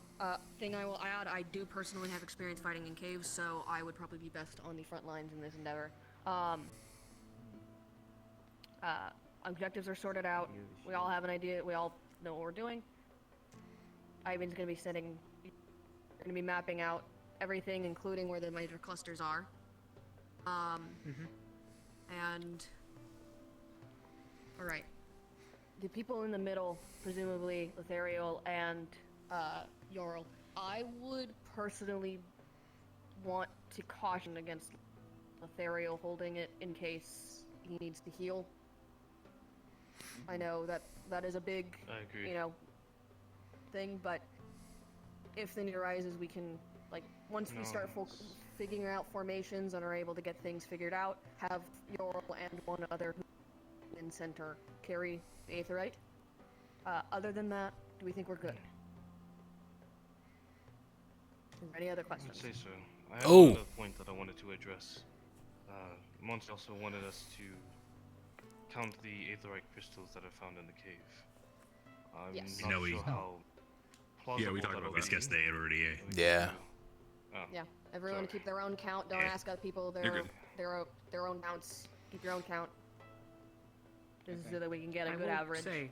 Thing I will add, I do personally have experience fighting in caves, so I would probably be best on the front lines in this endeavor. Objectives are sorted out. We all have an idea. We all know what we're doing. Ivan's gonna be mapping out everything, including where the major clusters are. And all right, the people in the middle, presumably Lethariel and Yorl, I would personally want to caution against Lethariel holding it in case he needs to heal. I know that is a big, thing, but if the need arises, we can, once we start figuring out formations and are able to get things figured out, have Yorl and one other in center carry the Aetherite. Other than that, do we think we're good? Is there any other questions? I'd say so. I have another point that I wanted to address. Monty also wanted us to count the Aetherite crystals that are found in the cave. I'm not sure how plausible we talked about that discussed that already. Yeah. Yeah, everyone keep their own count. Don't ask other people their own counts. Keep your own count. Just so that we can get a good average. Say,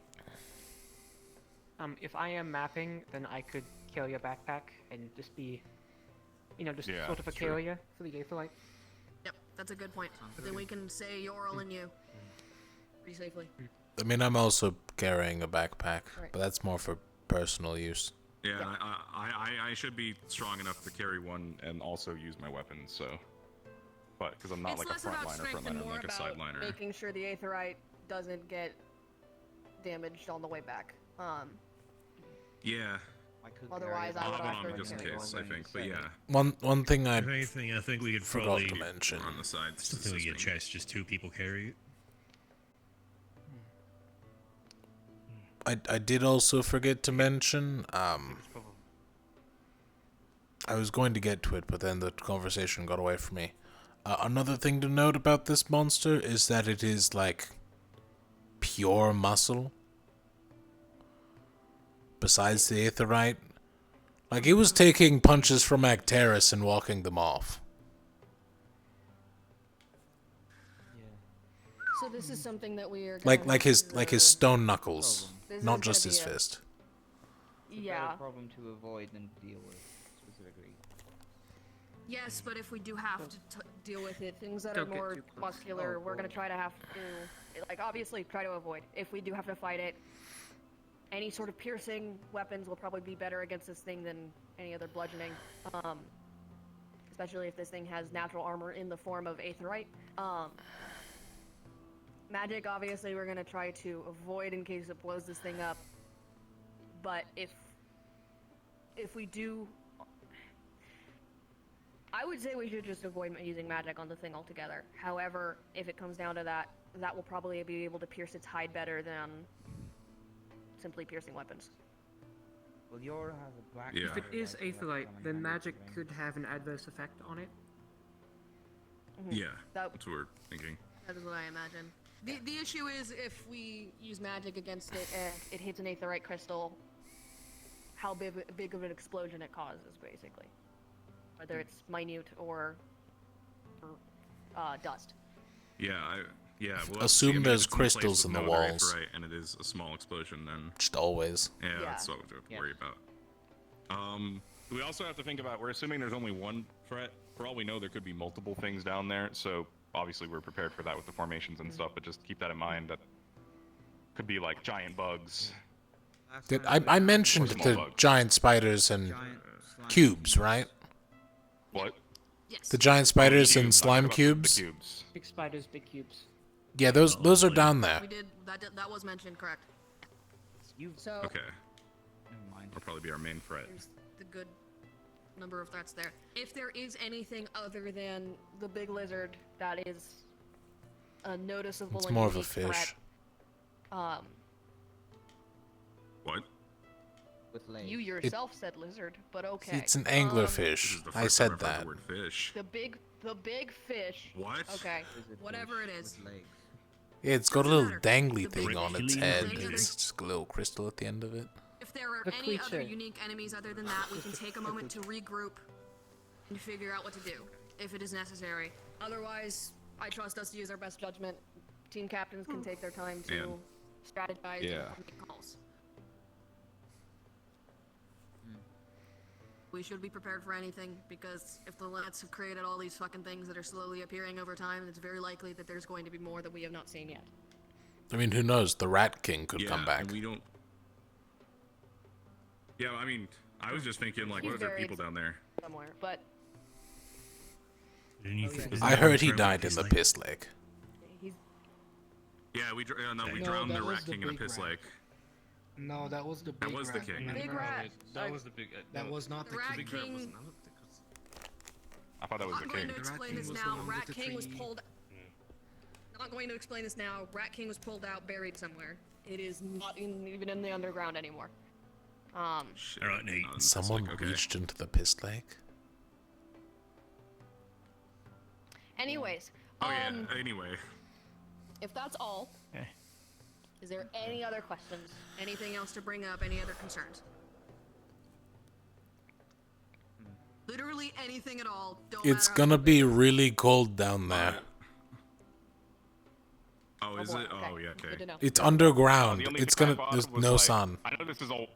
if I am mapping, then I could kill your backpack and just be, sort of a carrier for the Aetherite. Yep, that's a good point. Then we can say Yorl and you pretty safely. I mean, I'm also carrying a backpack, but that's more for personal use. Yeah, I should be strong enough to carry one and also use my weapons. So, but because I'm not like a less about strength and frontliner, I'm more like a about sideliner. making sure the aetherite doesn't get damaged on the way back. Yeah. Otherwise, I I'll would have one offer on me just in to- case, I think, but yeah. One thing I If anything, I think we could forgot probably to mention. On the sides. I think we could chest just 2 people carry it. I did also forget to mention, I was going to get to it, but then the conversation got away from me. Another thing to note about this monster is that it is, like, pure muscle. Besides the aetherite. Like, it was taking punches from Acteris and walking them off. So this is something that we are gonna Like his stone knuckles, This is not gonna just be his a- fist. It's a Yeah. better problem to avoid than to deal with, specifically. Yes, but if we do have to deal with it, things that are Don't get more too close. muscular, Oh, we're gonna oh. try to have to, like, obviously try to avoid. If we do have to fight it, any sort of piercing weapons will probably be better against this thing than any other bludgeoning. Especially if this thing has natural armor in the form of aetherite. Magic, obviously, we're gonna try to avoid in case it blows this thing up. But if we do, I would say we should just avoid using magic on the thing altogether. However, if it comes down to that, that will probably be able to pierce its hide better than simply piercing weapons. Well, Yora has a black. If it is aetherite, then magic could have an adverse effect on it. Yeah, That- that's what we're thinking. That is what I imagine. The issue is if we use magic against it and it hits an aetherite crystal, how big of an explosion it causes, basically. Whether it's minute or dust. Yeah, we'll have to Assume see. I mean, there's if it's in a place crystals with in the no other walls. aetherite and it is a small explosion, then Just always. yeah, that's what we have to worry about. We also have to think about, we're assuming there's only one threat. For all we know, there could be multiple things down there, so obviously we're prepared for that with the formations and stuff, but just keep that in mind. That could be like giant bugs. I mentioned Small the bugs. giant spiders and cubes, right? What? Yes. The giant spiders and Cubes, I'm slime talking about the cubes? cubes. Big spiders, big cubes. Yeah, those are down there. We did that was mentioned, correct? So Okay. That'll probably be our main threat. there's the good number of threats there. If there is anything other than the big lizard that is a noticeable It's and more of a unique fish. threat, What? With legs. you yourself said lizard, but okay. It's an This anglerfish. is the I first said time I've heard that. the word fish. The big fish. What? Okay, whatever it is. Yeah, it's got a little dangly The thing big on its fish. head. Any other- It's just a little crystal at the end of it. If there are The any other creature. unique enemies other than that, we can take a moment to regroup and figure out what to do, if it is necessary. Otherwise, I trust us to use our best judgment. Team captains can take their time to Man. strategize Yeah. and make calls. We should be prepared for anything, because if the Lats have created all these fucking things that are slowly appearing over time, it's very likely that there's going to be more that we have not seen yet. I mean, who knows? The Rat King could Yeah, come back. and we don't. Yeah, I mean, I was just thinking, like, He's what if there are buried people down there? somewhere, but I heard he died in the piss lake. he's Yeah, we drowned No, the that was Rat the King in a big piss rat. lake. No, that was the big That was the rat. king. Big rat. That was the big. That was not the Rat king. big rat King. wasn't. I don't think it was. I thought that was the not going king. to explain King this was the now. one with Rat the King was tree. pulled. Not going to explain this now. Rat King was pulled out, buried somewhere. It is not even in the underground anymore. Shit. Alright, Nate. It's Someone like, okay. reached into the piss lake? Anyways, Oh yeah. Anyway, if that's all, Eh. is there any other questions? Anything else to bring up? Any other concerns? Literally anything at all. Don't It's matter gonna how be really cold down there. oh, is boy, it? okay. Oh yeah, Good okay. to know. It's underground. The only It's thing I gonna. thought There's was, no like, sun. I know this is all.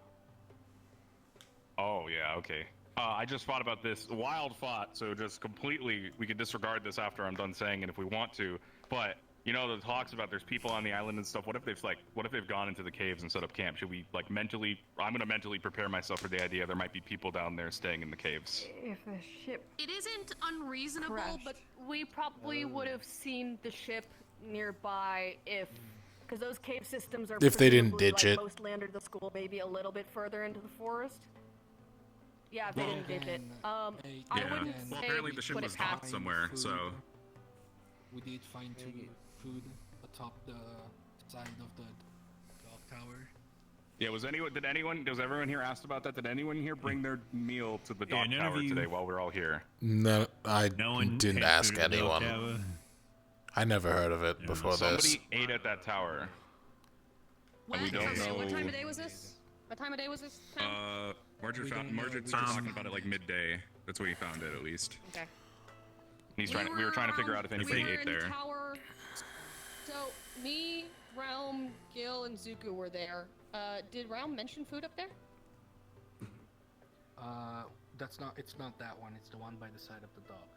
Oh yeah, okay. I just thought about this. Wild thought. So just completely, we could disregard this after I'm done saying it if we want to. But You know, the talks about there's people on the island and stuff. What if they've gone into the caves and set up camp? Should we mentally? I'm gonna mentally prepare myself for the idea there might be people down there staying in the caves. If the ship. It isn't unreasonable, crashed. but we probably would have seen the ship nearby if, because those cave systems are. If they didn't presumably, ditch like, it. Mostly under the school, maybe a little bit further into the forest. Yeah, if they didn't ditch it. I wouldn't Well, say apparently the ship put was it past. docked somewhere, so. We did find food atop the side of the clock tower. Yeah, does everyone here asked about that? Did anyone here bring their meal to the dock none of tower you- today while we're all here? No, I one didn't had ask food at the anyone. tower. I never heard of it before Somebody this. ate at that tower. When? And we don't Okay, know. what time of day was this? What time of day was this? Sam? Margaret started talking about it like midday. That's when he found it, at least. Okay. We were trying to figure out if anybody we were ate in there. The tower. So me, Realm, Gil, and Zuko were there. Did Realm mention food up there? It's not that one. It's the one by the side of the dock.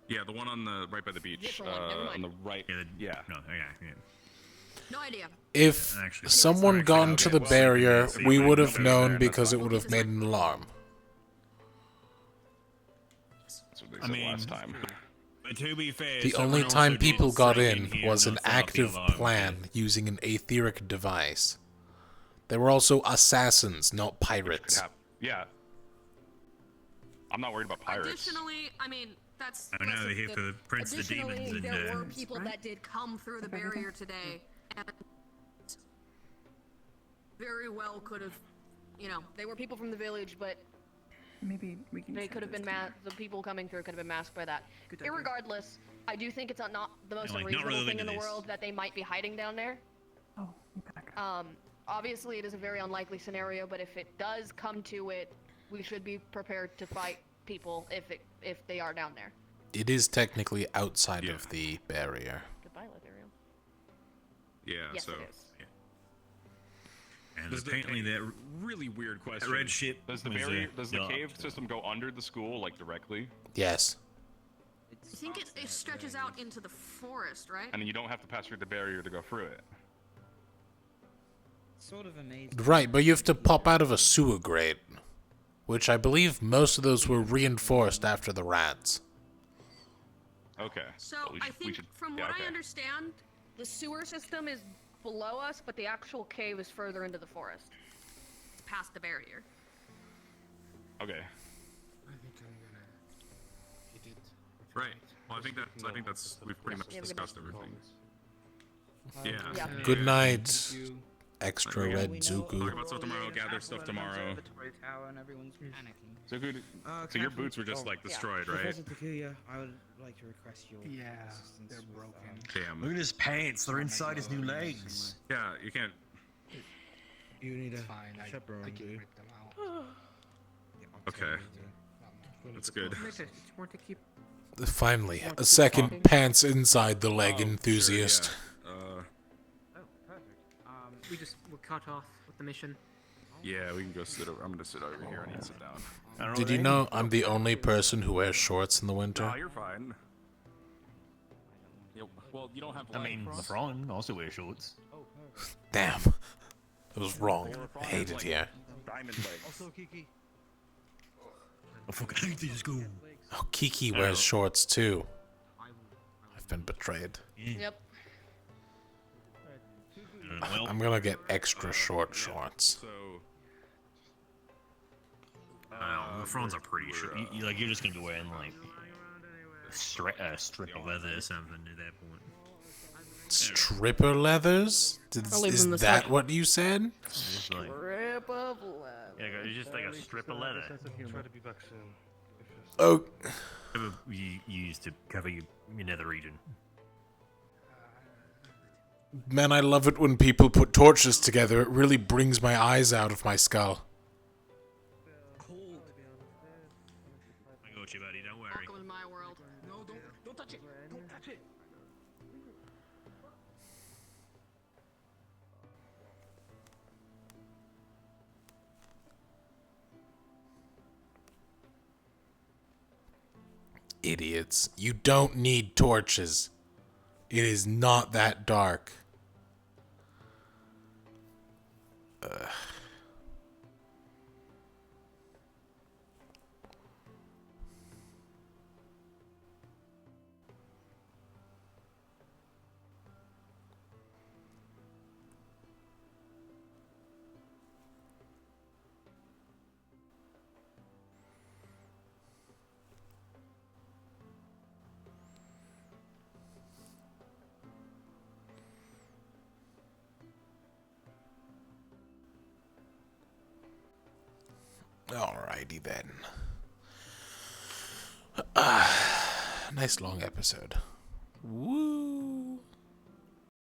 Yeah, the one on the right by the beach. Different one, never mind. On the right. Yeah. No, yeah. No idea. If someone gone to the barrier, we would have known because it would have made an alarm. I mean, last time. But to be fair, The someone only also time did people say got in in here was an not to have the active alarm plan using an etheric device. They were also assassins, not pirates. Yeah. I'm not worried about pirates. Additionally, I mean, that's. I know, they're here for the Prince of the Additionally, Demons and, there were people that did come through the barrier today, and very well could have, they were people from the village, but maybe we can. they could have been the people coming through could have been masked by that. Irregardless, I do think it's not the most Not unreasonable relevant thing in to the this. world that they might be hiding down there. Oh, Obviously, it is a very unlikely scenario, but if it does come to it, we should be prepared to fight people if they are down there. It is technically outside of the barrier. Goodbye, Letherium. Yeah, Yes, so. it is. And Does apparently that really weird question. red ship Does the was, barrier, does the docked. cave system go under the school, like directly? Yes. I think it stretches out into the forest, right? And then you don't have to pass through the barrier to go through it. Sort of amazing. Right, but you have to pop out of a sewer grate. Which I believe most of those were reinforced after the rats. Okay. So Well, I think, from what I understand, the sewer system is below us, but the actual cave is further into the forest. It's past the barrier. Okay. I think I'm gonna hit it. Right. Well, I think that's we've pretty much discussed everything. Yeah. Good night, extra red Zuku. Talk about stuff tomorrow. Gather stuff tomorrow. Tower and everyone's panicking. Zuku, so your boots were just like destroyed, right? Professor Takuya, I would like to request your assistance they're with, broken. Damn. Look at his pants. They're inside his new legs. Yeah, you can't. You need a Fine, I can rip them out. Okay. That's good. It's more to keep. Finally, a second pants inside the leg enthusiast. Oh, perfect. We just were cut off with the mission. Yeah, we can go sit over. I'm gonna sit over here. I need to sit down. Did you know I'm the only person who wears shorts in the winter? No, you're fine. Well, you don't have. I mean, LeBron also wears shorts. Damn. I was wrong. I hate it here. Diamond legs. Also, Kiki. I fucking hate this school. Oh, Kiki wears shorts too. I've been betrayed. Yep. I'm gonna get extra short shorts. So. LeBron's are pretty short. You're just gonna be wearing like a strip of leather or something at that point. Stripper leathers? I'll leave Is them that aside. what you said? Just like, Rip of leather. yeah, it's just like a strip of leather. Try to be back soon. Oh, You use to cover your nether region. man, I love it when people put torches together. It really brings my eyes out of my skull. I got you, buddy. Don't worry. Welcome to my world. No, don't touch it. Don't touch it. Idiots. You don't need torches. It is not that dark. Alrighty then. Nice long episode. Woo!